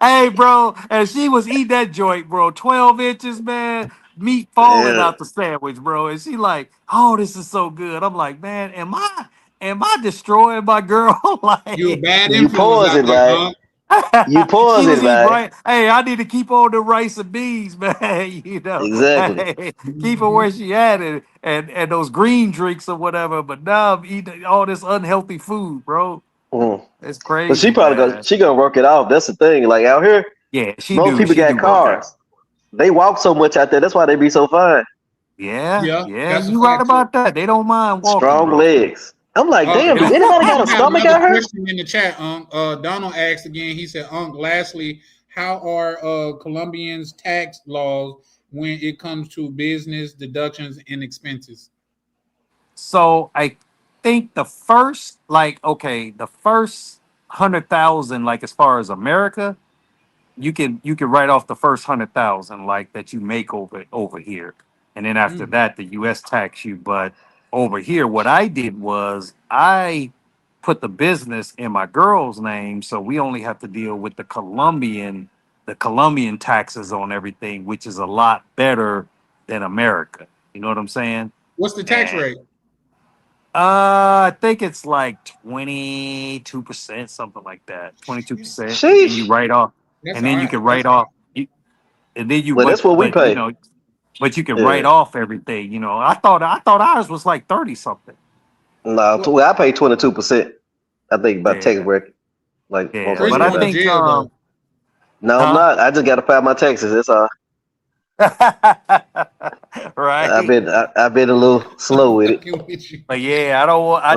[SPEAKER 10] Hey, bro, and she was eating that joint, bro. 12 inches, man. Meat falling
[SPEAKER 12] Yeah.
[SPEAKER 10] out the sandwich, bro. And she like, oh, this is so good. I'm like, man, am I destroying my girl?
[SPEAKER 7] You a
[SPEAKER 10] Like
[SPEAKER 7] bad
[SPEAKER 12] You
[SPEAKER 7] influence out
[SPEAKER 12] poison,
[SPEAKER 7] there,
[SPEAKER 12] man.
[SPEAKER 7] Unc.
[SPEAKER 12] You
[SPEAKER 10] she was
[SPEAKER 12] poison,
[SPEAKER 10] eating
[SPEAKER 12] man.
[SPEAKER 10] right. Hey, I need to keep on the rice and beans, man.
[SPEAKER 12] Exactly.
[SPEAKER 10] Hey, keep her where she at it, and those green drinks or whatever. But now I'm eating all this unhealthy food, bro.
[SPEAKER 12] Mm.
[SPEAKER 10] It's
[SPEAKER 12] But she
[SPEAKER 10] crazy,
[SPEAKER 12] probably gonna
[SPEAKER 10] man.
[SPEAKER 12] she gonna work it off. That's the thing. Like out here,
[SPEAKER 10] Yeah, she
[SPEAKER 12] most
[SPEAKER 10] do.
[SPEAKER 12] people
[SPEAKER 10] She
[SPEAKER 12] got
[SPEAKER 10] do work out.
[SPEAKER 12] cars. They walk so much out there. That's why they be so fine.
[SPEAKER 10] Yeah,
[SPEAKER 7] Yeah,
[SPEAKER 10] yeah,
[SPEAKER 7] that's a
[SPEAKER 10] you right
[SPEAKER 7] fact too.
[SPEAKER 10] about that. They don't mind walking,
[SPEAKER 12] Strong
[SPEAKER 10] bro.
[SPEAKER 12] legs. I'm like,
[SPEAKER 7] Uh,
[SPEAKER 12] damn,
[SPEAKER 10] They
[SPEAKER 12] do
[SPEAKER 10] don't.
[SPEAKER 12] anybody got a
[SPEAKER 7] we got
[SPEAKER 12] stomach
[SPEAKER 7] another
[SPEAKER 12] out here?
[SPEAKER 7] question in the chat, Unc. Donald asked again. He said, Unc, lastly, how are Colombians' tax laws when it comes to business deductions and expenses?
[SPEAKER 10] So I think the first 100,000, like as far as America, you can write off the first 100,000 like that you make over here, and then after
[SPEAKER 7] Mm.
[SPEAKER 10] that the U.S. tax you. But over here, what I did was I put the business in my girl's name, so we only have to deal with the Colombian taxes on everything, which is a lot better than America. You know what I'm saying?
[SPEAKER 7] What's the tax
[SPEAKER 10] And
[SPEAKER 7] rate?
[SPEAKER 10] I think it's like 22%, something like that. 22%, and then you
[SPEAKER 12] Sheesh.
[SPEAKER 10] write off,
[SPEAKER 7] That's
[SPEAKER 10] and
[SPEAKER 7] all
[SPEAKER 10] then you
[SPEAKER 7] right.
[SPEAKER 10] can
[SPEAKER 7] That's
[SPEAKER 10] write
[SPEAKER 7] all right.
[SPEAKER 10] off, and then you,
[SPEAKER 12] Well, that's what we pay.
[SPEAKER 10] but you can
[SPEAKER 12] Yeah.
[SPEAKER 10] write off everything. I thought ours was like 30 something.
[SPEAKER 12] No,
[SPEAKER 7] Well,
[SPEAKER 12] well, I pay 22%. I think about tax
[SPEAKER 10] Yeah,
[SPEAKER 12] bracket, like
[SPEAKER 10] yeah.
[SPEAKER 12] most
[SPEAKER 7] Chris
[SPEAKER 10] But
[SPEAKER 12] people
[SPEAKER 10] I
[SPEAKER 7] going to
[SPEAKER 12] pay.
[SPEAKER 10] think,
[SPEAKER 7] jail though.
[SPEAKER 12] No, I'm
[SPEAKER 10] huh?
[SPEAKER 12] not. I just got to file my taxes. That's all.
[SPEAKER 10] Right.
[SPEAKER 12] I've been a little slow
[SPEAKER 7] I'm
[SPEAKER 12] with it.
[SPEAKER 7] fucking with you.
[SPEAKER 10] But yeah, I don't want.
[SPEAKER 12] Uh,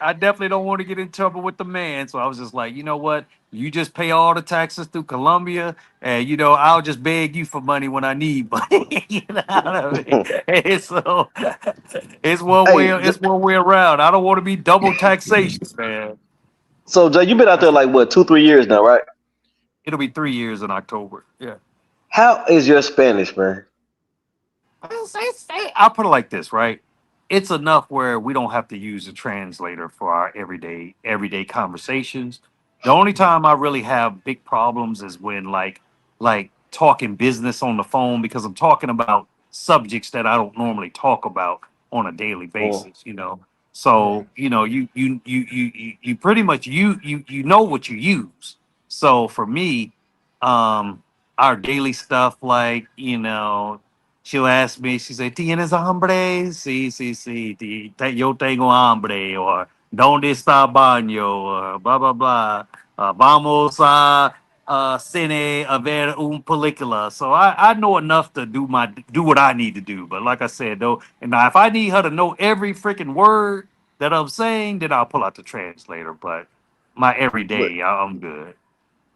[SPEAKER 10] I definitely don't want to get in trouble with the man. So I was just like, you know what? You just pay all the taxes through Colombia, and I'll just beg you for money when I need money. You know what I mean? And so it's one way.
[SPEAKER 12] hey,
[SPEAKER 10] It's one way around. I don't want to be double taxation, man.
[SPEAKER 12] so Jay, you've been out there
[SPEAKER 10] That's
[SPEAKER 12] like what 2, 3 years now, right?
[SPEAKER 10] It'll be 3 years in October. Yeah.
[SPEAKER 12] How is your Spanish, man?
[SPEAKER 10] I'll put it like this, right? It's enough where we don't have to use a translator for our everyday conversations. The only time I really have big problems is when like talking business on the phone because I'm talking about subjects that I don't normally talk about on a daily
[SPEAKER 12] Mm.
[SPEAKER 10] basis.
[SPEAKER 7] Right.
[SPEAKER 10] So, you pretty much you know what you use. So for me, our daily stuff like, she'll ask me, she say, ¿Tienes hambre? Sí, sí, sí. Yo tengo hambre. Or, ¿Dónde está el baño? Or, blah, blah, blah. Vamos a cine a ver un película. So I know enough to do what I need to do. But like I said, though, and now if I need her to know every freaking word that I'm saying, then I'll pull out the translator. But my
[SPEAKER 12] But
[SPEAKER 10] everyday, I'm good.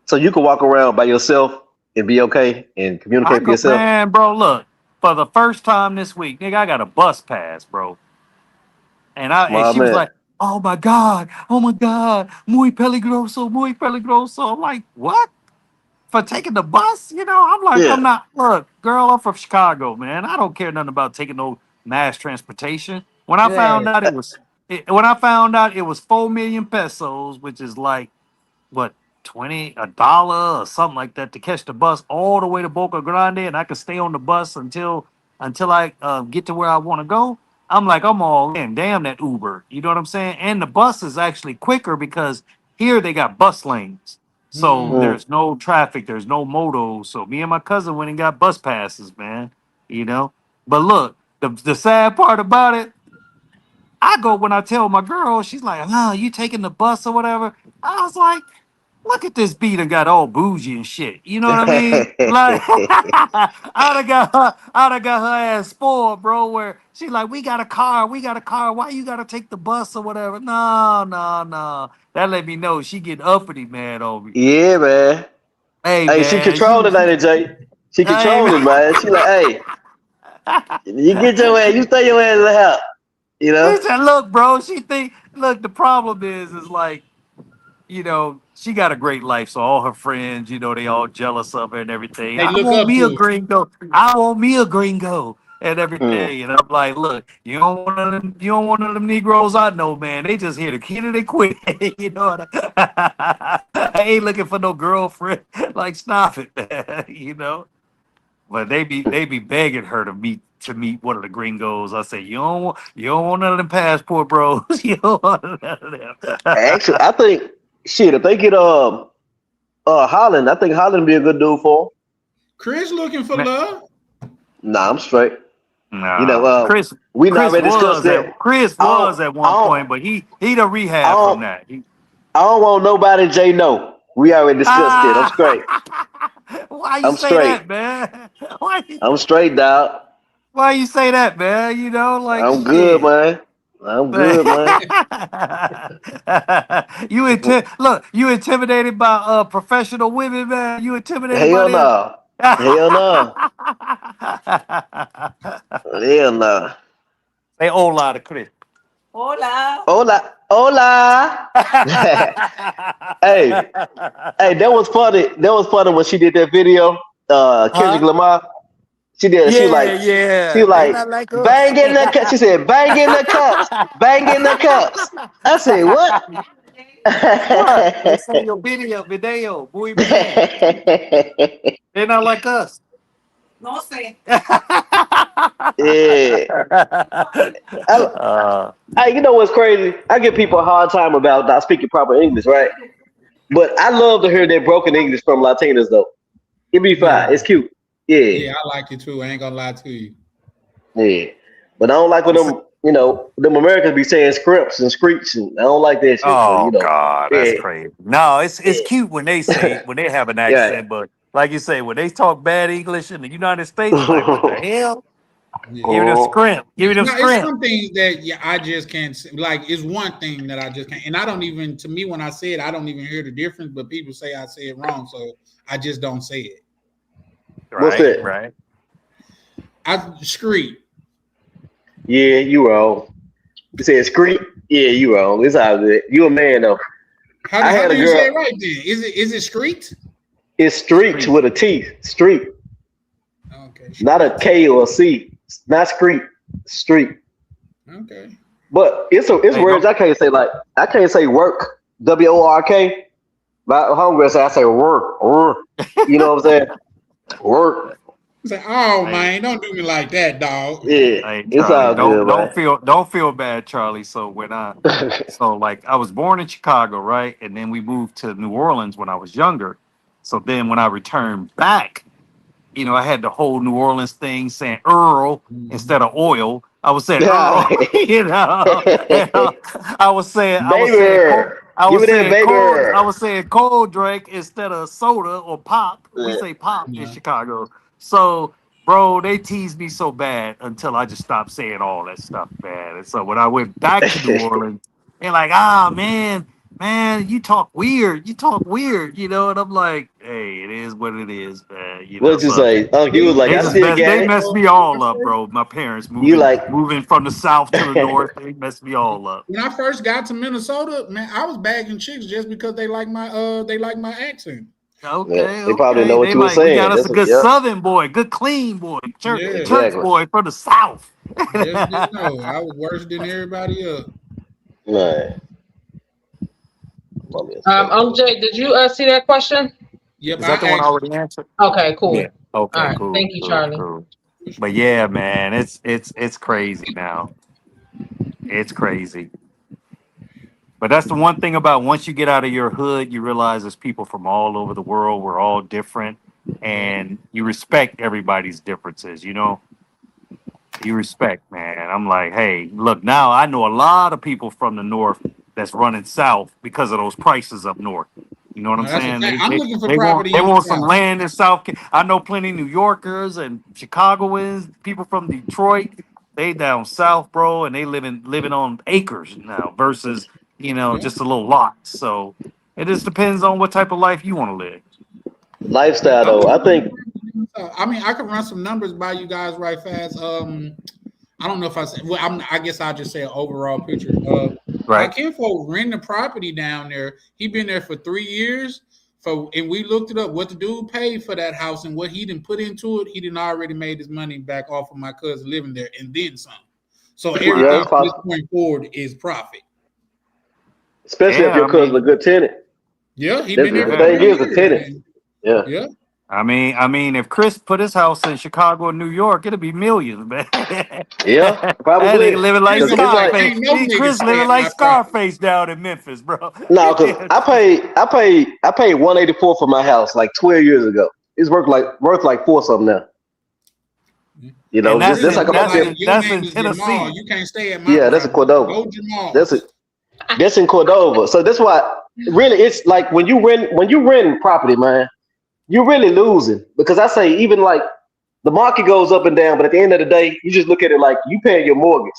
[SPEAKER 12] so you can walk around by yourself and be okay and
[SPEAKER 10] I
[SPEAKER 12] communicate for
[SPEAKER 10] go,
[SPEAKER 12] yourself.
[SPEAKER 10] man, bro, look, for the first time this week, nigga, I got a bus pass, bro. And
[SPEAKER 12] Smart
[SPEAKER 10] she was
[SPEAKER 12] man.
[SPEAKER 10] like, oh my God, muy peligroso, muy peligroso. I'm like, what? For taking the bus? I'm like, I'm
[SPEAKER 12] Yeah.
[SPEAKER 10] not, look, girl, I'm from Chicago, man. I don't care nothing about taking no mass transportation. When I
[SPEAKER 2] Yeah.
[SPEAKER 10] found out it was 4 million pesos, which is like what $20 or something like that to catch the bus all the way to Boca Grande, and I could stay on the bus until I get to where I want to go. I'm like, I'm all in. Damn that Uber. You know what I'm saying? And the bus is actually quicker because here they got bus lanes. So
[SPEAKER 2] Mm.
[SPEAKER 10] there's no traffic, there's no motos. So me and my cousin went and got bus passes, man. You know? But look, the sad part about it, I go when I tell my girl, she's like, "Oh, you taking the bus or whatever?" I was like, "Look at this beat and got all bougie and shit." You know what I mean? Like, I'd have got her ass spoiled, bro. Where she like, "We got a car. Why you gotta take the bus or whatever?" No. That let me know she getting uppity, man, on me.
[SPEAKER 12] Yeah, man.
[SPEAKER 10] Hey,
[SPEAKER 12] Hey, she
[SPEAKER 10] man,
[SPEAKER 12] controlling that, Jay. She
[SPEAKER 10] hey,
[SPEAKER 12] controlling, man. She like, hey, you get your ass, you stay your ass in the house. You
[SPEAKER 10] She
[SPEAKER 12] know?
[SPEAKER 10] said, "Look, bro." Look. The problem is like, she got a great life, so all her friends, they all jealous of her and everything.
[SPEAKER 7] They
[SPEAKER 10] I
[SPEAKER 7] look
[SPEAKER 10] want
[SPEAKER 7] up
[SPEAKER 10] me a
[SPEAKER 7] to her.
[SPEAKER 10] gringo. I want me a gringo and
[SPEAKER 12] Mm.
[SPEAKER 10] everything. And I'm like, look, you don't want one of them Negroes I know, man. They just here to kid or they quit. You know what I ain't looking for no girlfriend. Like, stop it, man. But they be begging her to meet one of the gringos. I say, you don't want none of them passport bros. You don't want none of them.
[SPEAKER 12] Actually, I think shit, if they get Holland, I think Holland would be a good dude for him.
[SPEAKER 7] Chris looking for
[SPEAKER 10] Man,
[SPEAKER 7] love.
[SPEAKER 12] Nah, I'm straight.
[SPEAKER 10] nah, Chris
[SPEAKER 12] We not already discussed that.
[SPEAKER 10] was at one
[SPEAKER 12] I
[SPEAKER 10] point, but he done
[SPEAKER 12] I
[SPEAKER 10] rehab from
[SPEAKER 12] don't,
[SPEAKER 10] that.
[SPEAKER 12] I don't want nobody Jay know. We already discussed it. I'm straight.
[SPEAKER 10] Why you
[SPEAKER 12] I'm
[SPEAKER 10] say
[SPEAKER 12] straight.
[SPEAKER 10] that, man?
[SPEAKER 12] I'm straight, dog.
[SPEAKER 10] Why you say that, man? Like
[SPEAKER 12] I'm good,
[SPEAKER 10] shit.
[SPEAKER 12] man. I'm good, man.
[SPEAKER 10] You intimidated by professional women, man. You intimidated by
[SPEAKER 12] Hell
[SPEAKER 10] them.
[SPEAKER 12] no. Hell no. Hell no.
[SPEAKER 10] Say hola to Chris.
[SPEAKER 12] Hola. Hola. Hey, that was funny. That was funny when she did that video. Kendrick
[SPEAKER 10] Huh?
[SPEAKER 12] Lamar. She did. She was
[SPEAKER 10] Yeah. They
[SPEAKER 12] like,
[SPEAKER 10] not like us.
[SPEAKER 12] bang in the cups. She said, bang in the cups. Bang in the cups. I said, what?
[SPEAKER 10] What? They say your video, muy bien. They're not like us.
[SPEAKER 12] Yeah. You know what's crazy? I give people a hard time about not speaking proper English, right? But I love to hear that broken English from Latinas, though. It be fine.
[SPEAKER 7] Yeah.
[SPEAKER 12] It's cute. Yeah.
[SPEAKER 7] Yeah, I like it too. I ain't gonna lie to you.
[SPEAKER 12] Yeah. But I don't like when them Americans be saying scripts and screech, and I don't like that shit.
[SPEAKER 10] Oh
[SPEAKER 12] So,
[SPEAKER 10] God,
[SPEAKER 12] yeah.
[SPEAKER 10] that's crazy. No, it's cute when they say when they have an accent, but like you say, when they talk bad English in the United States, I'm like, what the hell?
[SPEAKER 7] Yeah.
[SPEAKER 10] Give me them scrimp. Give me them
[SPEAKER 7] No, it's
[SPEAKER 10] scrimp.
[SPEAKER 7] some things that I just can't like. It's one thing that I just can't, and I don't even. To me, when I say it, I don't even hear the difference. But people say I say it wrong, so I just don't say it.
[SPEAKER 12] What's that?
[SPEAKER 10] Right.
[SPEAKER 7] Screet.
[SPEAKER 12] Yeah, you wrong. You said screech? Yeah, you wrong. It's all good. You a man though.
[SPEAKER 7] How do you say it right then? Is it street?
[SPEAKER 12] It's street with a T. Street.
[SPEAKER 7] Okay.
[SPEAKER 12] Not a K or a C. Not street. Street.
[SPEAKER 7] Okay.
[SPEAKER 12] But it's words I can't say, like I can't say work. WORK. My homegirl say I say work. You know what I'm saying? Work.
[SPEAKER 7] Say, man, don't do me like that, dog.
[SPEAKER 12] Yeah,
[SPEAKER 10] Hey,
[SPEAKER 12] it's
[SPEAKER 10] Charlie,
[SPEAKER 12] all good, man.
[SPEAKER 10] don't feel bad, Charlie. So when I was born in Chicago, right, and then we moved to New Orleans when I was younger. So then when I returned back, I had the whole New Orleans thing saying Earl instead of oil. I was saying Earl, I was saying cold drink instead of soda or pop. We say pop in Chicago. So, bro, they teased me so bad until I just stopped saying all that stuff, man. And so when I went back to New Orleans, they're like, man, you talk weird, and I'm like, hey, it is what it is, man.
[SPEAKER 12] What'd you say? He was like,
[SPEAKER 10] they messed me all up, bro. My parents moving from the south to the north, they messed me all up.
[SPEAKER 7] When I first got to Minnesota, man, I was bagging chicks just because they like my accent.
[SPEAKER 10] Okay,
[SPEAKER 12] They probably
[SPEAKER 10] okay.
[SPEAKER 12] know what
[SPEAKER 10] They
[SPEAKER 12] you were
[SPEAKER 10] like, we got
[SPEAKER 12] saying.
[SPEAKER 10] us
[SPEAKER 12] That's
[SPEAKER 10] a
[SPEAKER 12] what,
[SPEAKER 10] good
[SPEAKER 12] yeah,
[SPEAKER 10] Southern boy, good clean boy, church
[SPEAKER 7] Yeah,
[SPEAKER 10] church
[SPEAKER 12] exactly.
[SPEAKER 10] boy from the South.
[SPEAKER 7] just didn't know. I was worse than everybody else.
[SPEAKER 12] Man, mommy is crazy.
[SPEAKER 1] OJ, did you see that question?
[SPEAKER 7] Yep,
[SPEAKER 10] Is
[SPEAKER 7] I
[SPEAKER 10] that the one I
[SPEAKER 7] asked.
[SPEAKER 10] already answered?
[SPEAKER 1] Okay, cool.
[SPEAKER 10] Yeah. Okay,
[SPEAKER 1] All right.
[SPEAKER 10] cool,
[SPEAKER 1] Thank you,
[SPEAKER 10] cool,
[SPEAKER 1] Charlie.
[SPEAKER 10] cool. But yeah, man, it's crazy now. It's crazy. But that's the one thing about once you get out of your hood, you realize there's people from all over the world. We're all different, and you respect everybody's differences. You know, you respect, man. I'm like, hey, look, now I know a lot of people from the north that's running south because of those prices up north. You know what
[SPEAKER 7] No,
[SPEAKER 10] I'm
[SPEAKER 7] that's a
[SPEAKER 10] saying?
[SPEAKER 7] fact. I'm looking for
[SPEAKER 10] They want
[SPEAKER 7] property
[SPEAKER 10] they
[SPEAKER 7] in the
[SPEAKER 10] want some
[SPEAKER 7] South.
[SPEAKER 10] land in I know plenty of New Yorkers and Chicagoans, people from Detroit. They down south, bro, and they living on acres now versus
[SPEAKER 7] Yeah.
[SPEAKER 10] just a little lot. So it just depends on what type of life you want to live.
[SPEAKER 12] Lifestyle
[SPEAKER 7] I'm
[SPEAKER 12] though, I
[SPEAKER 7] looking for
[SPEAKER 12] think
[SPEAKER 7] property in the South. I mean, I could run some numbers by you guys right fast. I don't know if I said. Well, I guess I'll just say an overall picture. My
[SPEAKER 10] Right.
[SPEAKER 7] kinfolk renting a property down there. He been there for 3 years. And we looked it up what the dude paid for that house and what he didn't put into it. He didn't already made his money back off of my cousin living there and then some. So
[SPEAKER 12] yeah,
[SPEAKER 7] everything
[SPEAKER 12] it's
[SPEAKER 7] from this
[SPEAKER 12] possible.
[SPEAKER 7] point forward is profit.
[SPEAKER 12] Especially if
[SPEAKER 10] Yeah,
[SPEAKER 12] your
[SPEAKER 10] I
[SPEAKER 12] cousin's a
[SPEAKER 10] mean,
[SPEAKER 12] good tenant.
[SPEAKER 7] Yeah, he
[SPEAKER 12] That's
[SPEAKER 7] been there
[SPEAKER 12] the
[SPEAKER 7] for
[SPEAKER 10] yeah.
[SPEAKER 12] thing
[SPEAKER 7] 3
[SPEAKER 12] is the
[SPEAKER 7] years,
[SPEAKER 12] tenant.
[SPEAKER 7] man.
[SPEAKER 12] Yeah.
[SPEAKER 7] Yeah.
[SPEAKER 10] I mean, if Chris put his house in Chicago or New York, it'd be millions, man.
[SPEAKER 12] Yeah,
[SPEAKER 10] That
[SPEAKER 12] probably.
[SPEAKER 10] nigga living like
[SPEAKER 7] Ain't
[SPEAKER 12] Cause
[SPEAKER 7] no
[SPEAKER 12] it's like
[SPEAKER 10] Scarface.
[SPEAKER 7] ain't no
[SPEAKER 10] Me and
[SPEAKER 7] nigga
[SPEAKER 10] Chris living
[SPEAKER 7] staying
[SPEAKER 10] like
[SPEAKER 7] my property.
[SPEAKER 10] Scarface down in Memphis, bro.
[SPEAKER 12] no, cause I paid 184 for my house like 12 years ago. It's worth like four something now. You know,
[SPEAKER 10] And
[SPEAKER 12] just
[SPEAKER 7] Really,
[SPEAKER 12] like
[SPEAKER 7] look
[SPEAKER 12] about
[SPEAKER 7] like
[SPEAKER 12] that.
[SPEAKER 7] your
[SPEAKER 10] that's
[SPEAKER 7] name
[SPEAKER 10] in
[SPEAKER 7] is Jamal.
[SPEAKER 10] Tennessee.
[SPEAKER 7] You can't stay at my
[SPEAKER 12] Yeah, that's in
[SPEAKER 7] property.
[SPEAKER 12] Cordova.
[SPEAKER 7] Go
[SPEAKER 12] That's
[SPEAKER 7] Jamal's.
[SPEAKER 12] that's in Cordova. So that's why really it's like when you rent property, man, you're really losing because I say even like the market goes up and down, but at the end of the day, you just look at it like you paying your mortgage.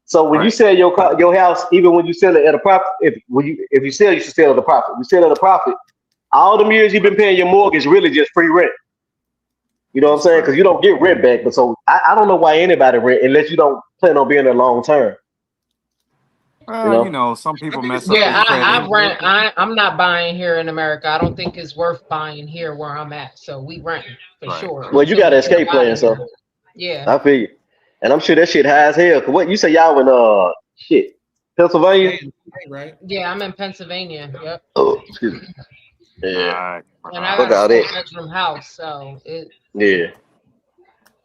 [SPEAKER 12] So when you
[SPEAKER 10] Right.
[SPEAKER 12] sell your house, even when you sell it at a profit, if you sell, you should sell at a profit. You sell at a profit. All them years you've been paying your mortgage, really just free rent. You know what I'm
[SPEAKER 10] That's
[SPEAKER 12] saying?
[SPEAKER 10] true.
[SPEAKER 12] Because you don't get rent back. But so I don't know why anybody rent unless you don't plan on being there long term. You
[SPEAKER 10] Well,
[SPEAKER 12] know?
[SPEAKER 10] some people
[SPEAKER 7] think it's
[SPEAKER 10] mess up their
[SPEAKER 1] Yeah,
[SPEAKER 10] credit.
[SPEAKER 1] I rent. I'm not buying here in America. I don't think it's worth buying here where I'm at. So we rent for
[SPEAKER 10] Right.
[SPEAKER 1] sure
[SPEAKER 12] Well, you
[SPEAKER 1] until
[SPEAKER 12] got
[SPEAKER 1] we
[SPEAKER 12] an
[SPEAKER 1] get up
[SPEAKER 12] escape
[SPEAKER 1] out
[SPEAKER 12] plan,
[SPEAKER 1] of here.
[SPEAKER 12] so
[SPEAKER 1] Yeah.
[SPEAKER 12] I feel you. And I'm sure that shit high as hell. Cause what you say y'all in shit Pennsylvania?
[SPEAKER 7] right?
[SPEAKER 1] Yeah, I'm in Pennsylvania. Yep.
[SPEAKER 12] Oh, excuse me.
[SPEAKER 10] All
[SPEAKER 12] Yeah,
[SPEAKER 10] right.
[SPEAKER 1] And I
[SPEAKER 12] fuck
[SPEAKER 1] got a
[SPEAKER 12] all that.
[SPEAKER 1] 4-bedroom house, so it.
[SPEAKER 12] Yeah,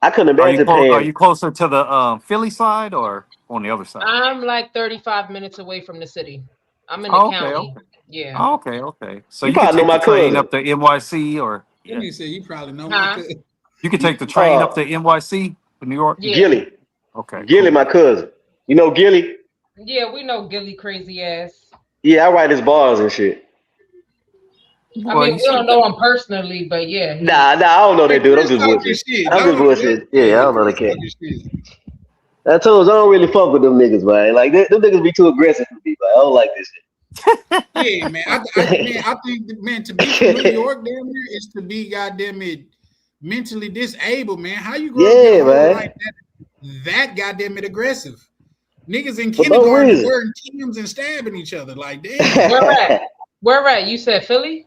[SPEAKER 12] I couldn't
[SPEAKER 10] Are you
[SPEAKER 12] imagine
[SPEAKER 10] Are
[SPEAKER 12] paying.
[SPEAKER 10] you closer to the Philly side or on the other side?
[SPEAKER 1] I'm like 35 minutes away from the city. I'm in the
[SPEAKER 10] Oh, okay.
[SPEAKER 1] county.
[SPEAKER 10] Okay.
[SPEAKER 1] Yeah.
[SPEAKER 10] Oh, okay. Okay. So
[SPEAKER 12] You
[SPEAKER 10] you could
[SPEAKER 12] probably know
[SPEAKER 10] take the
[SPEAKER 12] my
[SPEAKER 10] train
[SPEAKER 12] cousin.
[SPEAKER 10] up to NYC, or
[SPEAKER 7] That
[SPEAKER 10] yeah,
[SPEAKER 7] nigga said you probably know my
[SPEAKER 1] Huh?
[SPEAKER 7] cousin.
[SPEAKER 10] you could take the train up
[SPEAKER 12] Uh,
[SPEAKER 10] to NYC for New York.
[SPEAKER 1] Yeah.
[SPEAKER 12] Gilly,
[SPEAKER 10] Okay.
[SPEAKER 12] Gilly,
[SPEAKER 10] Cool.
[SPEAKER 12] my cousin. You know Gilly?
[SPEAKER 1] Yeah, we know Gilly crazy ass.
[SPEAKER 12] Yeah, I write his bars and shit.
[SPEAKER 1] I
[SPEAKER 10] Well,
[SPEAKER 1] mean,
[SPEAKER 10] you
[SPEAKER 1] we
[SPEAKER 10] should.
[SPEAKER 1] don't know him personally, but yeah, he.
[SPEAKER 12] Nah, I don't know
[SPEAKER 7] Hey,
[SPEAKER 12] that dude. I'm
[SPEAKER 7] Chris
[SPEAKER 12] just
[SPEAKER 7] talking
[SPEAKER 12] bullshit.
[SPEAKER 7] shit.
[SPEAKER 12] I'm just
[SPEAKER 7] Don't
[SPEAKER 12] bullshit. Yeah, I don't know that
[SPEAKER 7] Chris
[SPEAKER 12] cat.
[SPEAKER 7] talking shit.
[SPEAKER 12] I told you, I don't really fuck with them niggas, man. Like them niggas be too aggressive for me, but I don't like this
[SPEAKER 7] Yeah, man. I think man, to be from New
[SPEAKER 12] shit.
[SPEAKER 7] York, damn near is to be goddamn it mentally disabled, man. How you grow up
[SPEAKER 12] Yeah,
[SPEAKER 7] your whole
[SPEAKER 12] man.
[SPEAKER 7] life that goddamn it aggressive? Niggas in
[SPEAKER 12] For no
[SPEAKER 7] kindergarten
[SPEAKER 12] reason.
[SPEAKER 7] wearing Timbs and stabbing each other. Like, damn.
[SPEAKER 1] Where at? Where at? You said Philly?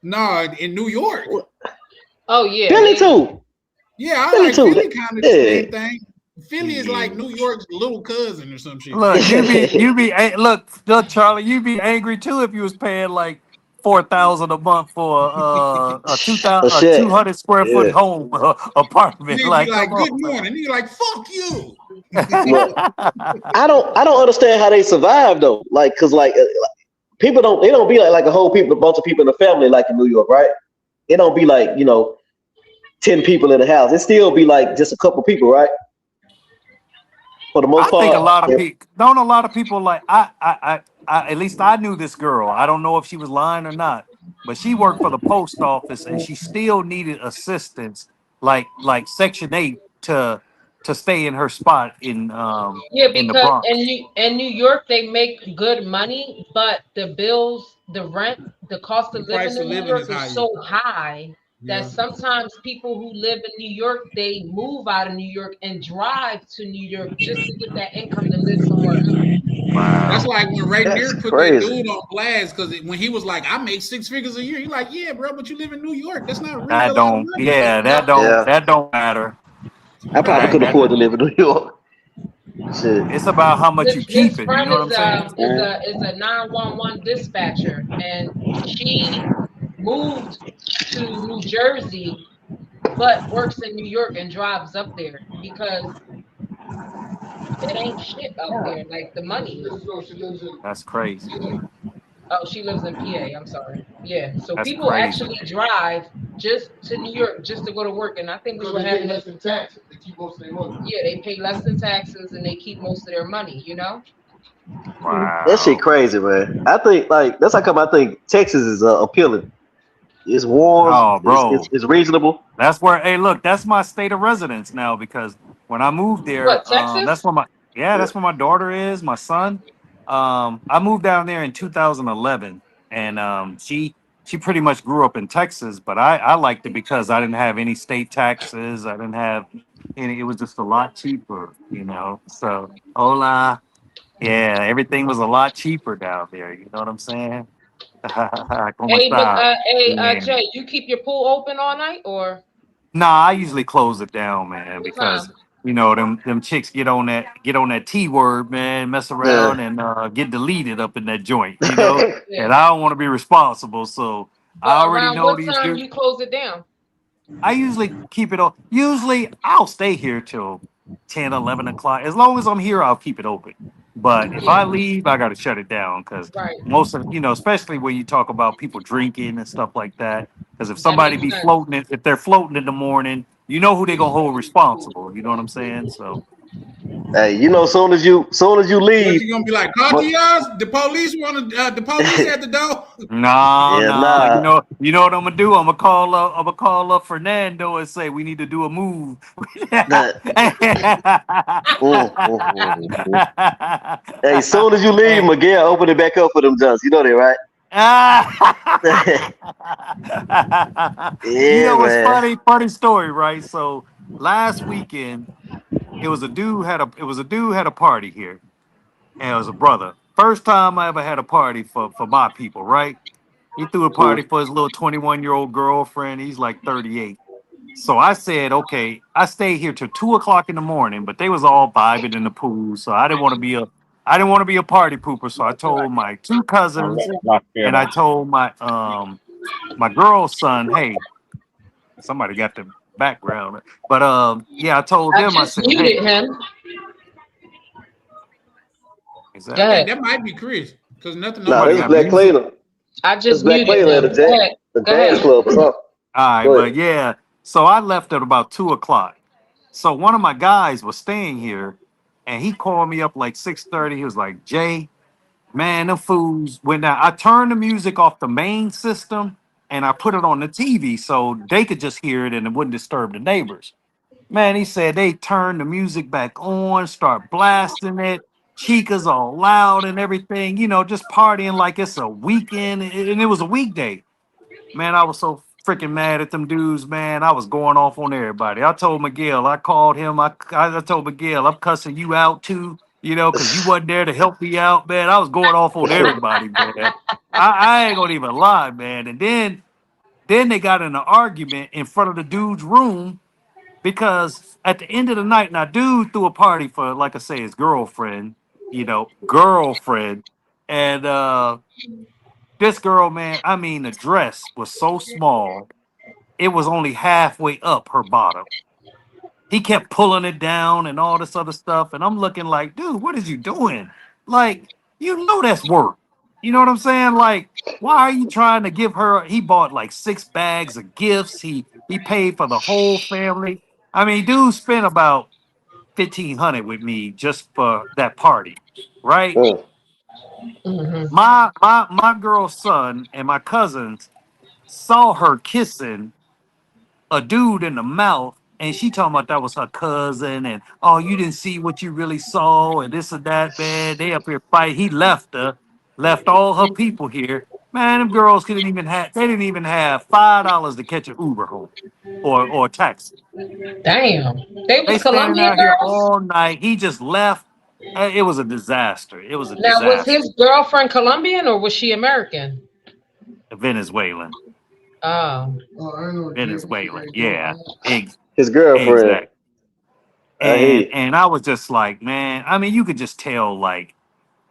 [SPEAKER 7] No, in New York.
[SPEAKER 1] Oh yeah.
[SPEAKER 12] Philly too.
[SPEAKER 7] Yeah, I
[SPEAKER 12] Philly
[SPEAKER 7] like
[SPEAKER 12] too.
[SPEAKER 7] Philly kind of the
[SPEAKER 12] Yeah.
[SPEAKER 7] same thing. Philly is like New York's little cousin or some shit.
[SPEAKER 10] Look, look, Charlie, you'd be angry too if you was paying like $4,000 a month for a
[SPEAKER 12] A shit.
[SPEAKER 10] 200 square foot
[SPEAKER 12] Yeah.
[SPEAKER 10] home apartment.
[SPEAKER 7] Niggas be
[SPEAKER 10] Like,
[SPEAKER 7] like,
[SPEAKER 10] come
[SPEAKER 7] good
[SPEAKER 10] on, man.
[SPEAKER 7] morning. Nigga like, fuck you.
[SPEAKER 12] But I don't understand how they survive though. Like, cause like people don't be like a whole bunch of people in the family like in New York, right? It don't be like 10 people in the house. It still be like just a couple people, right? For the most
[SPEAKER 10] I think a
[SPEAKER 12] part.
[SPEAKER 10] lot of people don't. A lot of people like I at least I knew this girl. I don't know if she was lying or not, but she worked for the post office and she still needed assistance, like Section 8 to stay in her spot in
[SPEAKER 1] Yeah,
[SPEAKER 10] in the
[SPEAKER 1] because
[SPEAKER 10] Bronx.
[SPEAKER 1] in New York they make good money, but the bills, the rent, the cost
[SPEAKER 7] The
[SPEAKER 1] of
[SPEAKER 7] price
[SPEAKER 1] living
[SPEAKER 7] of
[SPEAKER 1] in New
[SPEAKER 7] living
[SPEAKER 1] York
[SPEAKER 7] is
[SPEAKER 1] is
[SPEAKER 7] higher.
[SPEAKER 1] so high that
[SPEAKER 7] Yeah.
[SPEAKER 1] sometimes people who live in New York, they move out of New York and drive to New York just to get that income to live somewhere else.
[SPEAKER 7] That's
[SPEAKER 4] Wow.
[SPEAKER 7] like when Ray
[SPEAKER 12] That's
[SPEAKER 7] Mears put that
[SPEAKER 12] crazy.
[SPEAKER 7] dude on blast because when he was like, "I make 6 figures a year," he like, "Yeah, bro, but you live in New York. That's not really a
[SPEAKER 10] That
[SPEAKER 7] lot of
[SPEAKER 10] don't.
[SPEAKER 7] money."
[SPEAKER 10] Yeah,
[SPEAKER 1] No,
[SPEAKER 12] Yeah,
[SPEAKER 10] that don't matter.
[SPEAKER 12] I probably
[SPEAKER 7] Right.
[SPEAKER 12] couldn't
[SPEAKER 10] That
[SPEAKER 12] afford to live in New York. Shit.
[SPEAKER 10] it's about how much you
[SPEAKER 1] his
[SPEAKER 10] keep it. You
[SPEAKER 1] friend
[SPEAKER 10] know what I'm saying?
[SPEAKER 1] is a 911 dispatcher, and she moved to New Jersey, but works in New York and drives up there because it ain't shit out there. Like the money.
[SPEAKER 10] That's crazy.
[SPEAKER 1] Oh, she lives in PA. I'm sorry. Yeah. So
[SPEAKER 10] That's
[SPEAKER 1] people
[SPEAKER 10] crazy.
[SPEAKER 1] actually drive just to New York just to go to work, and I think we were having this. Yeah, they pay less than taxes and they keep most of their money. You know.
[SPEAKER 12] That shit
[SPEAKER 10] Wow.
[SPEAKER 12] crazy, man. I think like that's how come I think Texas is appealing. It's warm.
[SPEAKER 10] Oh, bro.
[SPEAKER 12] It's reasonable.
[SPEAKER 10] That's where. Hey, look, that's my state of residence now because when I moved
[SPEAKER 1] What
[SPEAKER 10] there,
[SPEAKER 1] Texas?
[SPEAKER 10] that's where my
[SPEAKER 12] Yeah.
[SPEAKER 10] that's where my daughter is. My son. I moved down there in 2011, and she pretty much grew up in Texas, but I liked it because I didn't have any state taxes. I didn't have any. It was just a lot cheaper, you know. So, hola, yeah, everything was a lot cheaper down there. You know what I'm saying? ¿Cómo
[SPEAKER 1] Hey, but
[SPEAKER 10] está? Yeah.
[SPEAKER 1] Jay, you keep your pool open all night or
[SPEAKER 10] Nah, I usually close it down, man,
[SPEAKER 1] what
[SPEAKER 10] because
[SPEAKER 1] time?
[SPEAKER 10] them chicks get on that T word, man, mess
[SPEAKER 12] Yeah.
[SPEAKER 10] around and get deleted up in that joint, you know.
[SPEAKER 1] Yeah.
[SPEAKER 10] And I don't want to be responsible, so I
[SPEAKER 1] But
[SPEAKER 10] already
[SPEAKER 1] around
[SPEAKER 10] know
[SPEAKER 1] what
[SPEAKER 10] these
[SPEAKER 1] time
[SPEAKER 10] dudes.
[SPEAKER 1] you close it down?
[SPEAKER 10] I usually keep it on. Usually, I'll stay here till 10, 11 o'clock. As long as I'm here, I'll keep it open. But if
[SPEAKER 1] Yeah.
[SPEAKER 10] I leave, I got to shut it down because
[SPEAKER 1] Right.
[SPEAKER 10] most of, especially when you talk about people drinking and stuff like that. Because if
[SPEAKER 1] That
[SPEAKER 10] somebody
[SPEAKER 1] makes
[SPEAKER 10] be
[SPEAKER 1] sense.
[SPEAKER 10] floating, if they're floating in the morning, you know who they're going to hold responsible. You know what I'm saying? So,
[SPEAKER 12] Hey, soon as you
[SPEAKER 7] What
[SPEAKER 12] leave,
[SPEAKER 7] you gonna be like?
[SPEAKER 12] but
[SPEAKER 7] Cartiers? The police want to? The police at the door?
[SPEAKER 10] no,
[SPEAKER 12] yeah,
[SPEAKER 10] no.
[SPEAKER 12] nah.
[SPEAKER 10] You know what I'm going to do? I'm going to call up Fernando and say, we need to do a move.
[SPEAKER 12] That, mm. Hey, soon as you leave, Miguel open it back up for them Johns. You know that, right?
[SPEAKER 10] You
[SPEAKER 12] Yeah,
[SPEAKER 10] know what's
[SPEAKER 12] man.
[SPEAKER 10] funny? Funny story, right? So last weekend, it was a dude had a party here, and it was a brother. First time I ever had a party for my people, right? He threw a
[SPEAKER 12] Mm.
[SPEAKER 10] party for his little 21-year-old girlfriend. He's like 38. So I said, okay, I stayed here till 2 o'clock in the morning, but they was all vibing in the pool. So I didn't want to be a party pooper. So I told my two cousins and I told my girl's son, hey, somebody got the background. But yeah, I told
[SPEAKER 1] I
[SPEAKER 10] them, I
[SPEAKER 1] just
[SPEAKER 10] said, hey,
[SPEAKER 1] muted him.
[SPEAKER 10] is
[SPEAKER 1] Go
[SPEAKER 10] that
[SPEAKER 7] I think
[SPEAKER 1] ahead.
[SPEAKER 7] that might be Chris because nothing on
[SPEAKER 12] Nah,
[SPEAKER 7] his
[SPEAKER 10] somebody
[SPEAKER 12] this is
[SPEAKER 10] got
[SPEAKER 7] end.
[SPEAKER 12] Black
[SPEAKER 10] music?
[SPEAKER 12] Cleaner.
[SPEAKER 1] I
[SPEAKER 12] This is
[SPEAKER 1] just
[SPEAKER 12] Black
[SPEAKER 1] muted
[SPEAKER 12] Cleaner at
[SPEAKER 1] him. Go ahead.
[SPEAKER 12] the
[SPEAKER 1] Go
[SPEAKER 12] jazz
[SPEAKER 1] ahead.
[SPEAKER 12] club or something.
[SPEAKER 10] All right,
[SPEAKER 12] Go
[SPEAKER 10] but
[SPEAKER 12] ahead.
[SPEAKER 10] yeah, so I left at about 2 o'clock. So one of my guys was staying here and he called me up like 6:30. He was like, Jay, man, them fools went down. I turned the music off the main system and I put it on the TV so they could just hear it and it wouldn't disturb the neighbors. Man, he said they turned the music back on, start blasting it. Chicas all loud and everything, just partying like it's a weekend and it was a weekday. Man, I was so freaking mad at them dudes, man. I was going off on everybody. I told Miguel, I called him. I told Miguel, I'm cussing you out too, because you wasn't there to help me out, man. I was going off on everybody, man. I ain't gonna even lie, man. And then they got in an argument in front of the dude's room because at the end of the night, now dude threw a party for, like I say, his girlfriend, and this girl, man, I mean, the dress was so small it was only halfway up her bottom. He kept pulling it down and all this other stuff. And I'm looking like, dude, what is you doing? Like, that's work. You know what I'm saying? Like, why are you trying to give her? He bought like 6 bags of gifts. He paid for the whole family. I mean, dude spent about 1,500 with me just for that party, right?
[SPEAKER 12] Mm.
[SPEAKER 1] Hmm.
[SPEAKER 10] My girl's son and my cousins saw her kissing a dude in the mouth, and she talking about that was her cousin, and oh, you didn't see what you really saw, and this and that, man. They up here fight. He left her, left all her people here, Man, them girls couldn't even have. They didn't even have $5 to catch an Uber home or a taxi.
[SPEAKER 1] Damn. They
[SPEAKER 10] They
[SPEAKER 1] was
[SPEAKER 10] standing
[SPEAKER 1] Colombian
[SPEAKER 10] out here
[SPEAKER 1] girls?
[SPEAKER 10] all night. He just left. It was a disaster. It was a
[SPEAKER 1] Now, was
[SPEAKER 10] disaster.
[SPEAKER 1] his girlfriend Colombian or was she American?
[SPEAKER 10] Venezuelan.
[SPEAKER 1] Oh.
[SPEAKER 10] Venezuelan. Yeah.
[SPEAKER 12] His girlfriend.
[SPEAKER 10] Exactly. And I was just like, man, I mean, you could just tell like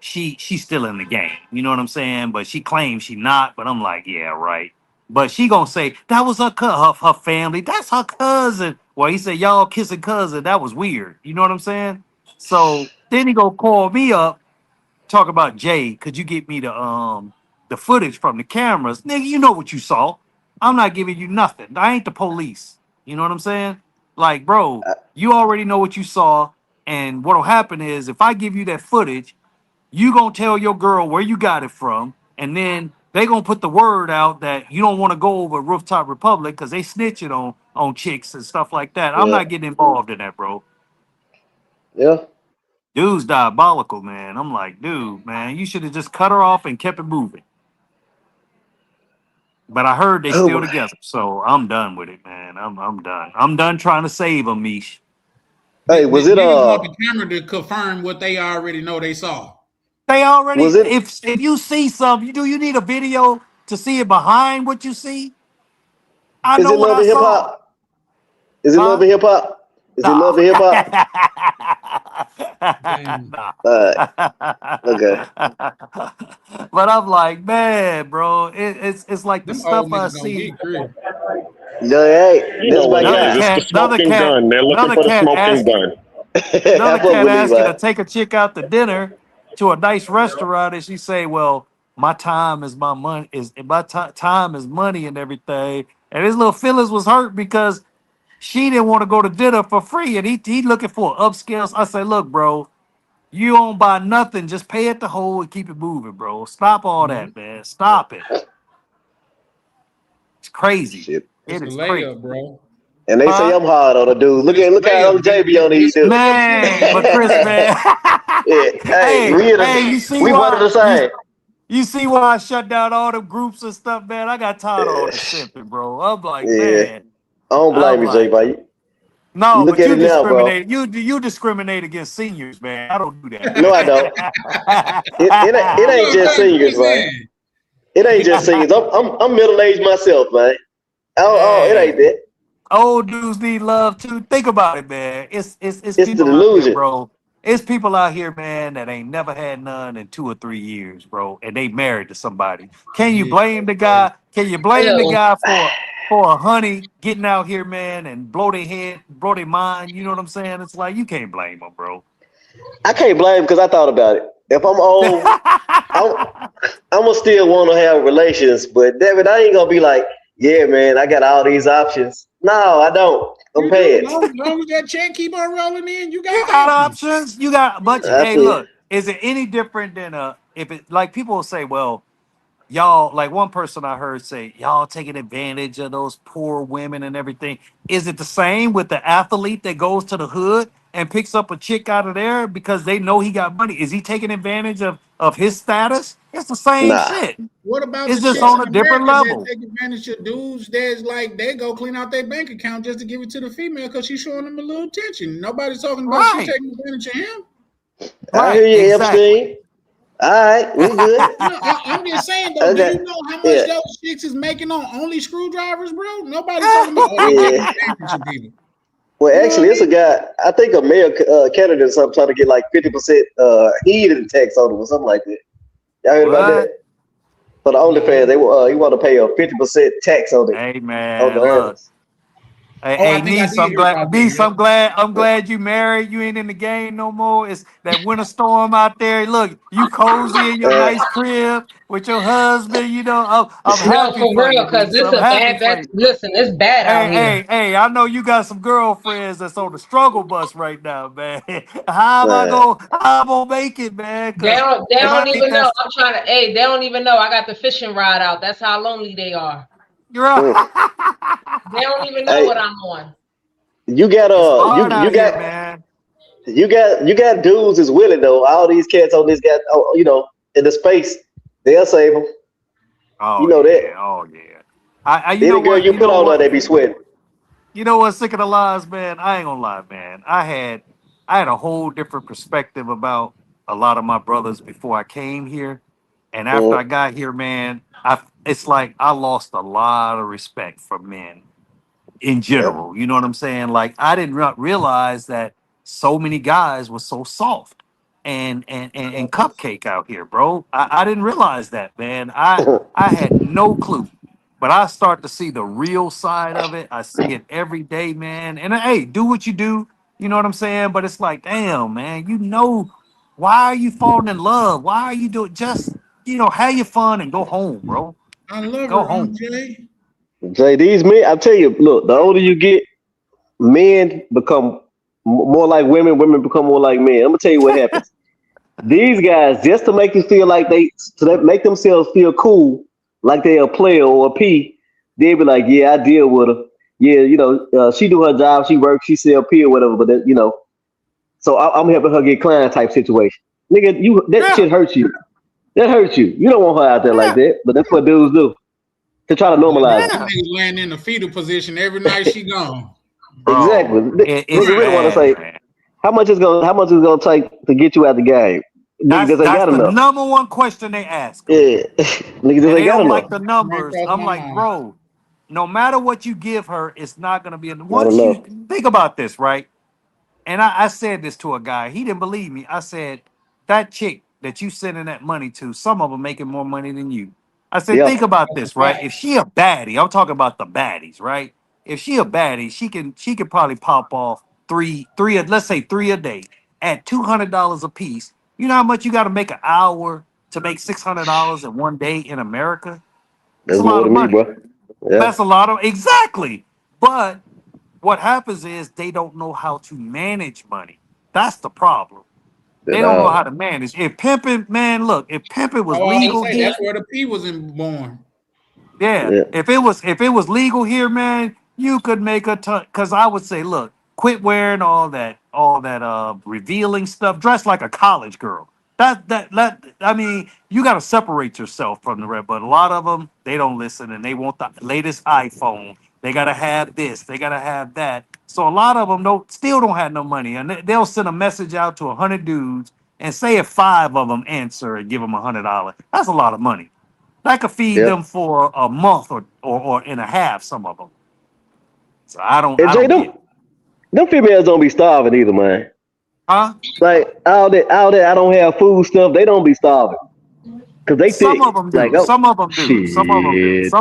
[SPEAKER 10] she's still in the game. You know what I'm saying? But she claims she not, but I'm like, yeah, right. But she gonna say that was her family. That's her cousin. Well, he said y'all kissing cousin. That was weird. You know what I'm saying? So then he go call me up, talk about Jay. Could you get me the footage from the cameras? Nigga, you know what you saw. I'm not giving you nothing. I ain't the police. You know what I'm saying? Like, bro, you already know what you saw. And what'll happen is if I give you that footage, you gonna tell your girl where you got it from, and then they gonna put the word out that you don't want to go over Rooftop Republic because they snitching on chicks and stuff like that. I'm
[SPEAKER 12] Yeah.
[SPEAKER 10] not getting involved in that, bro.
[SPEAKER 12] Yeah.
[SPEAKER 10] Dude's diabolical, man. I'm like, dude, man, you should have just cut her off and kept it moving. But I heard they
[SPEAKER 12] Oh,
[SPEAKER 10] still
[SPEAKER 12] boy.
[SPEAKER 10] together, so I'm done with it, man. I'm done. I'm done trying to save them, Mish.
[SPEAKER 12] Hey, was
[SPEAKER 7] They
[SPEAKER 12] it
[SPEAKER 7] just want the camera to confirm what they already know they saw.
[SPEAKER 10] They already.
[SPEAKER 12] Was it-
[SPEAKER 10] If you see something, you need a video to see it behind what you see. I
[SPEAKER 12] Is
[SPEAKER 10] know
[SPEAKER 12] it
[SPEAKER 10] what
[SPEAKER 12] Love
[SPEAKER 10] I
[SPEAKER 12] and Hip
[SPEAKER 10] saw.
[SPEAKER 12] Hop? Is it
[SPEAKER 10] Huh?
[SPEAKER 12] Love and Hip Hop? Is it
[SPEAKER 10] Nah.
[SPEAKER 12] Love and Hip Hop?
[SPEAKER 10] Nah.
[SPEAKER 12] Okay.
[SPEAKER 10] But I'm like, man, bro, it's like the
[SPEAKER 7] Them old
[SPEAKER 10] stuff I
[SPEAKER 7] niggas gonna
[SPEAKER 10] see.
[SPEAKER 7] get crib.
[SPEAKER 12] No, hey,
[SPEAKER 3] You
[SPEAKER 12] this
[SPEAKER 3] know
[SPEAKER 12] my
[SPEAKER 3] what it
[SPEAKER 10] Another
[SPEAKER 3] is.
[SPEAKER 12] guy.
[SPEAKER 3] It's the
[SPEAKER 10] cat,
[SPEAKER 3] smoking gun. They're looking
[SPEAKER 10] another
[SPEAKER 3] for the
[SPEAKER 10] cat
[SPEAKER 3] smoking
[SPEAKER 10] asked,
[SPEAKER 3] gun.
[SPEAKER 10] another
[SPEAKER 12] I fuck
[SPEAKER 10] cat
[SPEAKER 12] with
[SPEAKER 10] asked you to
[SPEAKER 12] Levi.
[SPEAKER 10] take a chick out to dinner to a nice restaurant, and she say, "Well, my time is my money. Time is money and everything." And his little feelings was hurt because she didn't want to go to dinner for free, and he looking for upscale. I say, "Look, bro, you don't buy nothing. Just pay at the hole and keep it moving, bro. Stop all that, man. Stop it. It's crazy.
[SPEAKER 12] Shit.
[SPEAKER 7] It's
[SPEAKER 10] It
[SPEAKER 7] a
[SPEAKER 10] is crazy."
[SPEAKER 7] layup, bro.
[SPEAKER 12] And they say
[SPEAKER 10] Huh?
[SPEAKER 12] I'm hard on the dude. Look
[SPEAKER 7] It's a
[SPEAKER 12] how
[SPEAKER 7] layup.
[SPEAKER 12] OJ be on these
[SPEAKER 7] Just
[SPEAKER 12] dudes.
[SPEAKER 7] put your foot
[SPEAKER 10] Man,
[SPEAKER 7] in
[SPEAKER 10] but
[SPEAKER 7] the
[SPEAKER 10] Chris, man.
[SPEAKER 12] Yeah. Hey,
[SPEAKER 10] You see
[SPEAKER 12] we one of
[SPEAKER 10] why
[SPEAKER 12] the same.
[SPEAKER 10] you see why I shut down all them groups and stuff, man? I got tired of all the simping, bro. I'm like,
[SPEAKER 12] Yeah.
[SPEAKER 10] man.
[SPEAKER 12] I don't blame
[SPEAKER 10] I'm
[SPEAKER 12] you, Jay.
[SPEAKER 10] like,
[SPEAKER 12] But you
[SPEAKER 10] no,
[SPEAKER 12] look
[SPEAKER 10] but
[SPEAKER 12] at
[SPEAKER 10] you
[SPEAKER 12] it now, bro.
[SPEAKER 10] discriminate. You discriminate against seniors, man. I don't do that,
[SPEAKER 12] No, I
[SPEAKER 10] man.
[SPEAKER 12] don't. It ain't just seniors, man. It ain't just seniors. I'm middle aged myself, man. Oh, it ain't that.
[SPEAKER 10] Old dudes need love too. Think about it, man. It's
[SPEAKER 12] It's the
[SPEAKER 10] people out there,
[SPEAKER 12] delusion.
[SPEAKER 10] bro. It's people out here, man, that ain't never had none in 2 or 3 years, bro, and they married to somebody. Can you blame the guy? Can you blame the
[SPEAKER 1] Ew.
[SPEAKER 10] guy for a honey getting out here, man, and blow their head, blow their mind? You know what I'm saying? It's like you can't blame them, bro.
[SPEAKER 12] I can't blame because I thought about it. If I'm old, I'm gonna still want to have relations, but David, I ain't gonna be like, yeah, man, I got all these options. No, I don't. I'm paying.
[SPEAKER 7] As long as that check keep on rolling in, you got
[SPEAKER 10] You got
[SPEAKER 7] options.
[SPEAKER 10] options. You got a bunch.
[SPEAKER 12] That's
[SPEAKER 10] Hey,
[SPEAKER 12] it.
[SPEAKER 10] look, is it any different than if it like people will say, well, y'all, like one person I heard say, y'all taking advantage of those poor women and everything. Is it the same with the athlete that goes to the hood and picks up a chick out of there because they know he got money? Is he taking advantage of his status? It's the same
[SPEAKER 12] Nah.
[SPEAKER 10] shit.
[SPEAKER 7] What about
[SPEAKER 10] It's
[SPEAKER 7] the
[SPEAKER 10] just
[SPEAKER 7] chicks
[SPEAKER 10] on
[SPEAKER 7] in
[SPEAKER 10] a different
[SPEAKER 7] America
[SPEAKER 10] level.
[SPEAKER 7] that take advantage of dudes that's like they go clean out their bank account just to give it to the female because she's showing them a little attention. Nobody's talking about she
[SPEAKER 10] Right.
[SPEAKER 7] taking advantage of him.
[SPEAKER 12] I hear
[SPEAKER 10] Right.
[SPEAKER 12] you,
[SPEAKER 10] Exactly.
[SPEAKER 12] Epstein. All right, we good.
[SPEAKER 7] No, I'm just saying though.
[SPEAKER 12] Okay.
[SPEAKER 7] Do you know how much
[SPEAKER 12] Yeah.
[SPEAKER 7] those chicks is making on only screwdrivers, bro? Nobody's talking about they taking
[SPEAKER 12] Yeah.
[SPEAKER 7] advantage of people.
[SPEAKER 12] Well,
[SPEAKER 7] You know
[SPEAKER 12] actually,
[SPEAKER 7] what
[SPEAKER 12] it's a guy. I think a male candidate or something trying to get like 50% heat tax on him or something like that. Y'all heard about
[SPEAKER 10] What?
[SPEAKER 12] that? For the OnlyFans, they will. You want to pay a 50% tax on it
[SPEAKER 10] Hey
[SPEAKER 12] on
[SPEAKER 10] man,
[SPEAKER 12] the
[SPEAKER 10] look.
[SPEAKER 12] earnings.
[SPEAKER 10] Hey,
[SPEAKER 7] Oh, I
[SPEAKER 10] hey,
[SPEAKER 7] think I
[SPEAKER 10] niece,
[SPEAKER 7] did
[SPEAKER 10] I'm
[SPEAKER 7] hear
[SPEAKER 10] glad.
[SPEAKER 7] about that.
[SPEAKER 10] Niece,
[SPEAKER 7] Yeah.
[SPEAKER 10] I'm glad you married. You ain't in the game no more. It's that winter storm out there. Look, you cozy in your nice crib with your husband. You know, I'm
[SPEAKER 1] No,
[SPEAKER 10] happy
[SPEAKER 1] for
[SPEAKER 10] for
[SPEAKER 1] real,
[SPEAKER 10] you,
[SPEAKER 1] because
[SPEAKER 10] niece.
[SPEAKER 1] it's
[SPEAKER 10] I'm
[SPEAKER 1] a
[SPEAKER 10] happy
[SPEAKER 1] bad,
[SPEAKER 10] for
[SPEAKER 1] bad.
[SPEAKER 10] you.
[SPEAKER 1] Listen, it's bad out here.
[SPEAKER 10] Hey, I know you got some girlfriends that's on the struggle bus right now, man. How I'm gonna make it, man?
[SPEAKER 1] They
[SPEAKER 10] Cause
[SPEAKER 1] don't
[SPEAKER 10] tonight
[SPEAKER 1] even know.
[SPEAKER 10] that's
[SPEAKER 1] I'm trying to, hey, they don't even know I got the fishing rod out. That's how lonely they are.
[SPEAKER 10] you're right.
[SPEAKER 1] They don't even know
[SPEAKER 12] Hey,
[SPEAKER 1] what I'm on.
[SPEAKER 12] you got
[SPEAKER 10] It's hard out here, man.
[SPEAKER 12] you got dudes is willing though. All these cats on this guy, in the space, they'll save them.
[SPEAKER 10] Oh
[SPEAKER 12] You know that.
[SPEAKER 10] yeah, oh yeah. I you know
[SPEAKER 12] Any girl
[SPEAKER 10] what?
[SPEAKER 12] you
[SPEAKER 10] You
[SPEAKER 12] put
[SPEAKER 10] know
[SPEAKER 12] on her,
[SPEAKER 10] what?
[SPEAKER 12] they be sweating.
[SPEAKER 10] You know what's sick of the lies, man? I ain't gonna lie, man. I had a whole different perspective about a lot of my brothers before I came here. And after I
[SPEAKER 12] Mm.
[SPEAKER 10] got here, man, it's like I lost a lot of respect for men in
[SPEAKER 12] Yeah.
[SPEAKER 10] general. You know what I'm saying? Like I didn't realize that so many guys were so soft and cupcake out here, bro. I didn't realize that, man. I had no clue. But I start to see the real side of it. I see it every day, man. And hey, do what you do. You know what I'm saying? But it's like, damn, man, why are you falling in love? Why are you doing just, have your fun and go home, bro.
[SPEAKER 7] I love
[SPEAKER 10] Go
[SPEAKER 7] her,
[SPEAKER 10] home.
[SPEAKER 7] Jay.
[SPEAKER 12] Jay, these men, I tell you, look, the older you get, men become more like women, women become more like men. I'm gonna tell you what happens. These guys, just to make you feel like make themselves feel cool, like they're a player or a P, they be like, yeah, I deal with her. Yeah, she do her job, she works, she sell P or whatever, but so I'm helping her get client type situation. Nigga, that
[SPEAKER 7] Yeah,
[SPEAKER 12] shit hurts you. That hurts you. You don't want her out there like
[SPEAKER 10] Yeah,
[SPEAKER 12] that, but that's what dudes do to try to normalize it.
[SPEAKER 7] them
[SPEAKER 10] yeah.
[SPEAKER 7] niggas laying in the fetal position every night she gone.
[SPEAKER 12] Exactly.
[SPEAKER 10] Bro, it's
[SPEAKER 12] Nigga really want to
[SPEAKER 10] bad,
[SPEAKER 12] say
[SPEAKER 10] man.
[SPEAKER 12] how much is gonna take to get you out the game? Nigga
[SPEAKER 10] That's
[SPEAKER 12] just ain't
[SPEAKER 10] that's
[SPEAKER 12] got
[SPEAKER 10] the
[SPEAKER 12] enough.
[SPEAKER 10] number one question they ask them.
[SPEAKER 12] Yeah, nigga just
[SPEAKER 10] And
[SPEAKER 12] ain't
[SPEAKER 10] they
[SPEAKER 12] got
[SPEAKER 10] don't
[SPEAKER 12] enough.
[SPEAKER 10] like the
[SPEAKER 7] Ran
[SPEAKER 10] numbers.
[SPEAKER 7] across
[SPEAKER 10] I'm
[SPEAKER 7] my
[SPEAKER 10] like,
[SPEAKER 7] mind.
[SPEAKER 10] bro, no matter what you give her, it's not gonna be
[SPEAKER 12] Not
[SPEAKER 10] once
[SPEAKER 12] enough.
[SPEAKER 10] you think about this, right? And I said this to a guy. He didn't believe me. I said, that chick that you sending that money to, some of them making more money than you. I said,
[SPEAKER 12] Yeah,
[SPEAKER 10] think about
[SPEAKER 7] That's a
[SPEAKER 10] this, right?
[SPEAKER 7] fact.
[SPEAKER 10] If she a baddie, I'm talking about the baddies, right? If she a baddie, she can probably pop off let's say three a day at $200 a piece. You know how much you got to make an hour to make $600 in one day in America? It's
[SPEAKER 12] that's
[SPEAKER 10] a
[SPEAKER 12] more
[SPEAKER 10] lot of
[SPEAKER 12] than me,
[SPEAKER 10] money.
[SPEAKER 12] bro. Yeah,
[SPEAKER 10] That's a lot of exactly. But what happens is they don't know how to manage money. That's the problem. They
[SPEAKER 12] that
[SPEAKER 10] don't know how to manage. If pimping, man, look, if pimping
[SPEAKER 7] I
[SPEAKER 10] was
[SPEAKER 7] was about to
[SPEAKER 10] legal
[SPEAKER 7] say
[SPEAKER 10] here,
[SPEAKER 7] that's where the P was born.
[SPEAKER 10] yeah.
[SPEAKER 12] yeah.
[SPEAKER 10] If it was legal here, man, you could make a ton. Because I would say, look, quit wearing all that revealing stuff. Dress like a college girl. That I mean, you got to separate yourself from the rest. But a lot of them, they don't listen, and they want the latest iPhone. They gotta have this. They gotta have that. So a lot of them still don't have no money, and they'll send a message out to 100 dudes, and say if 5 of them answer and give them $100, that's a lot of money. That could feed
[SPEAKER 12] Yeah.
[SPEAKER 10] them for a month or and a half. Some of them. So I don't
[SPEAKER 12] And
[SPEAKER 10] I
[SPEAKER 12] Jay,
[SPEAKER 10] don't get it.
[SPEAKER 12] them females don't be starving either, man.
[SPEAKER 10] Huh?
[SPEAKER 12] Like all that I don't have food stuff, they don't be starving. Cause they
[SPEAKER 10] Some
[SPEAKER 12] think
[SPEAKER 10] of them
[SPEAKER 12] like,
[SPEAKER 10] do.
[SPEAKER 12] oh
[SPEAKER 10] Some of them do. Some of them do.
[SPEAKER 12] shit.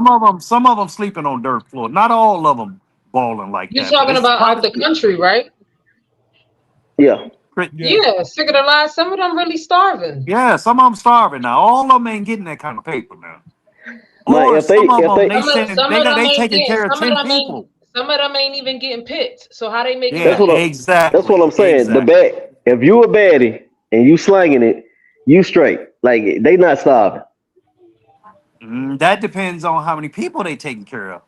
[SPEAKER 10] Some of them sleeping on dirt floor. Not all of them balling like
[SPEAKER 1] You're
[SPEAKER 10] that, but
[SPEAKER 1] talking
[SPEAKER 10] it's
[SPEAKER 1] about
[SPEAKER 10] quite
[SPEAKER 1] out
[SPEAKER 10] a
[SPEAKER 1] the
[SPEAKER 10] few.
[SPEAKER 1] country, right?
[SPEAKER 12] Yeah.
[SPEAKER 7] Yeah.
[SPEAKER 1] Yeah, sick of the lie. Some of them really starving.
[SPEAKER 10] Yeah, some of them starving now. All of them ain't getting that kind of paper now.
[SPEAKER 12] Like
[SPEAKER 10] Or
[SPEAKER 12] if they
[SPEAKER 10] some of
[SPEAKER 12] if
[SPEAKER 10] them
[SPEAKER 12] they
[SPEAKER 10] they sending
[SPEAKER 1] Some of them
[SPEAKER 10] they
[SPEAKER 1] ain't
[SPEAKER 10] taking
[SPEAKER 1] getting.
[SPEAKER 10] care of 10 people.
[SPEAKER 1] Some of them ain't even getting picked. So how they making
[SPEAKER 12] that's
[SPEAKER 10] Yeah,
[SPEAKER 12] what
[SPEAKER 1] money?
[SPEAKER 12] that's what
[SPEAKER 10] exactly.
[SPEAKER 12] I'm saying. The
[SPEAKER 10] Exactly.
[SPEAKER 12] bad if you a baddie and you slanging it, you straight. Like they not starving.
[SPEAKER 10] That depends on how many people they taking care of.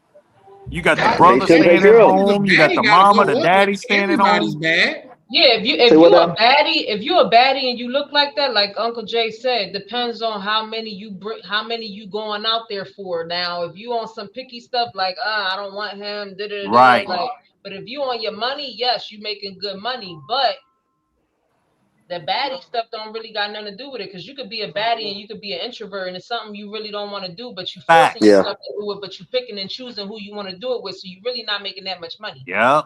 [SPEAKER 10] You got the
[SPEAKER 7] Not
[SPEAKER 12] They
[SPEAKER 10] brother
[SPEAKER 12] shouldn't
[SPEAKER 7] every
[SPEAKER 12] take
[SPEAKER 10] staying at
[SPEAKER 12] care of
[SPEAKER 7] because
[SPEAKER 12] them.
[SPEAKER 7] the
[SPEAKER 10] home. You got
[SPEAKER 7] baddie
[SPEAKER 10] the
[SPEAKER 7] got to
[SPEAKER 10] mama,
[SPEAKER 7] go
[SPEAKER 10] the
[SPEAKER 7] up.
[SPEAKER 10] daddy staying at
[SPEAKER 7] Everybody's
[SPEAKER 10] home.
[SPEAKER 7] bad.
[SPEAKER 1] Yeah, if you
[SPEAKER 12] Say
[SPEAKER 1] if
[SPEAKER 12] what
[SPEAKER 1] you a
[SPEAKER 12] now?
[SPEAKER 1] baddie, if you a baddie and you look like that, like Uncle Jay said, depends on how many you bring, how many you going out there for. Now, if you on some picky stuff like, I don't want him, da da da,
[SPEAKER 10] Right.
[SPEAKER 1] like, but if you on your money, yes, you making good money, but the baddie stuff don't really got nothing to do with it because you could be a baddie and you could be an introvert and it's something you really don't want to do, but you forcing
[SPEAKER 10] Facts.
[SPEAKER 12] Yeah,
[SPEAKER 1] yourself to do it, but you picking and choosing who you want to do it with, so you really not making that much money.
[SPEAKER 10] Yeah.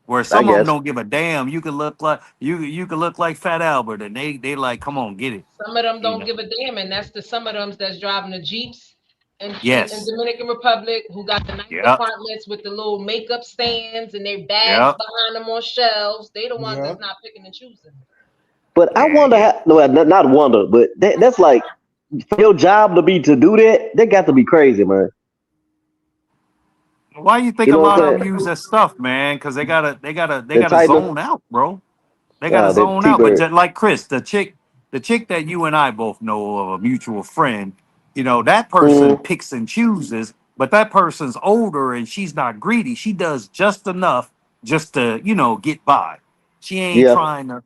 [SPEAKER 10] Where
[SPEAKER 12] I
[SPEAKER 10] some of them
[SPEAKER 12] guess.
[SPEAKER 10] don't give a damn. You could look like you could look like Fat Albert, and they like, come on, get it.
[SPEAKER 1] Some of them
[SPEAKER 10] You
[SPEAKER 1] don't
[SPEAKER 10] know.
[SPEAKER 1] give a damn, and that's the some of them that's driving the Jeeps in
[SPEAKER 10] Yes.
[SPEAKER 1] Dominican Republic who got the nice
[SPEAKER 10] Yep.
[SPEAKER 1] apartments with the little makeup stands and their bags
[SPEAKER 10] Yep.
[SPEAKER 1] behind them on shelves. They the ones
[SPEAKER 7] Yeah.
[SPEAKER 1] that's not picking and choosing.
[SPEAKER 12] But I
[SPEAKER 10] Yeah.
[SPEAKER 12] wonder
[SPEAKER 10] Yeah.
[SPEAKER 12] how no not wonder, but that's like for your job to do that, that got to be crazy, man.
[SPEAKER 10] Why you think
[SPEAKER 12] You
[SPEAKER 10] a
[SPEAKER 12] know what
[SPEAKER 10] lot of
[SPEAKER 12] I'm
[SPEAKER 10] them
[SPEAKER 12] saying?
[SPEAKER 10] use that stuff, man? Because they
[SPEAKER 12] The
[SPEAKER 10] gotta
[SPEAKER 12] tightener,
[SPEAKER 10] zone out, bro. They gotta
[SPEAKER 12] the
[SPEAKER 10] zone
[SPEAKER 12] T
[SPEAKER 10] out. But
[SPEAKER 12] bird.
[SPEAKER 10] just like Chris, the chick that you and I both know of, a mutual friend, that person
[SPEAKER 12] Mm,
[SPEAKER 10] picks and chooses, but that person's older and she's not greedy. She does just enough just to, get by. She ain't
[SPEAKER 12] yeah.
[SPEAKER 10] trying to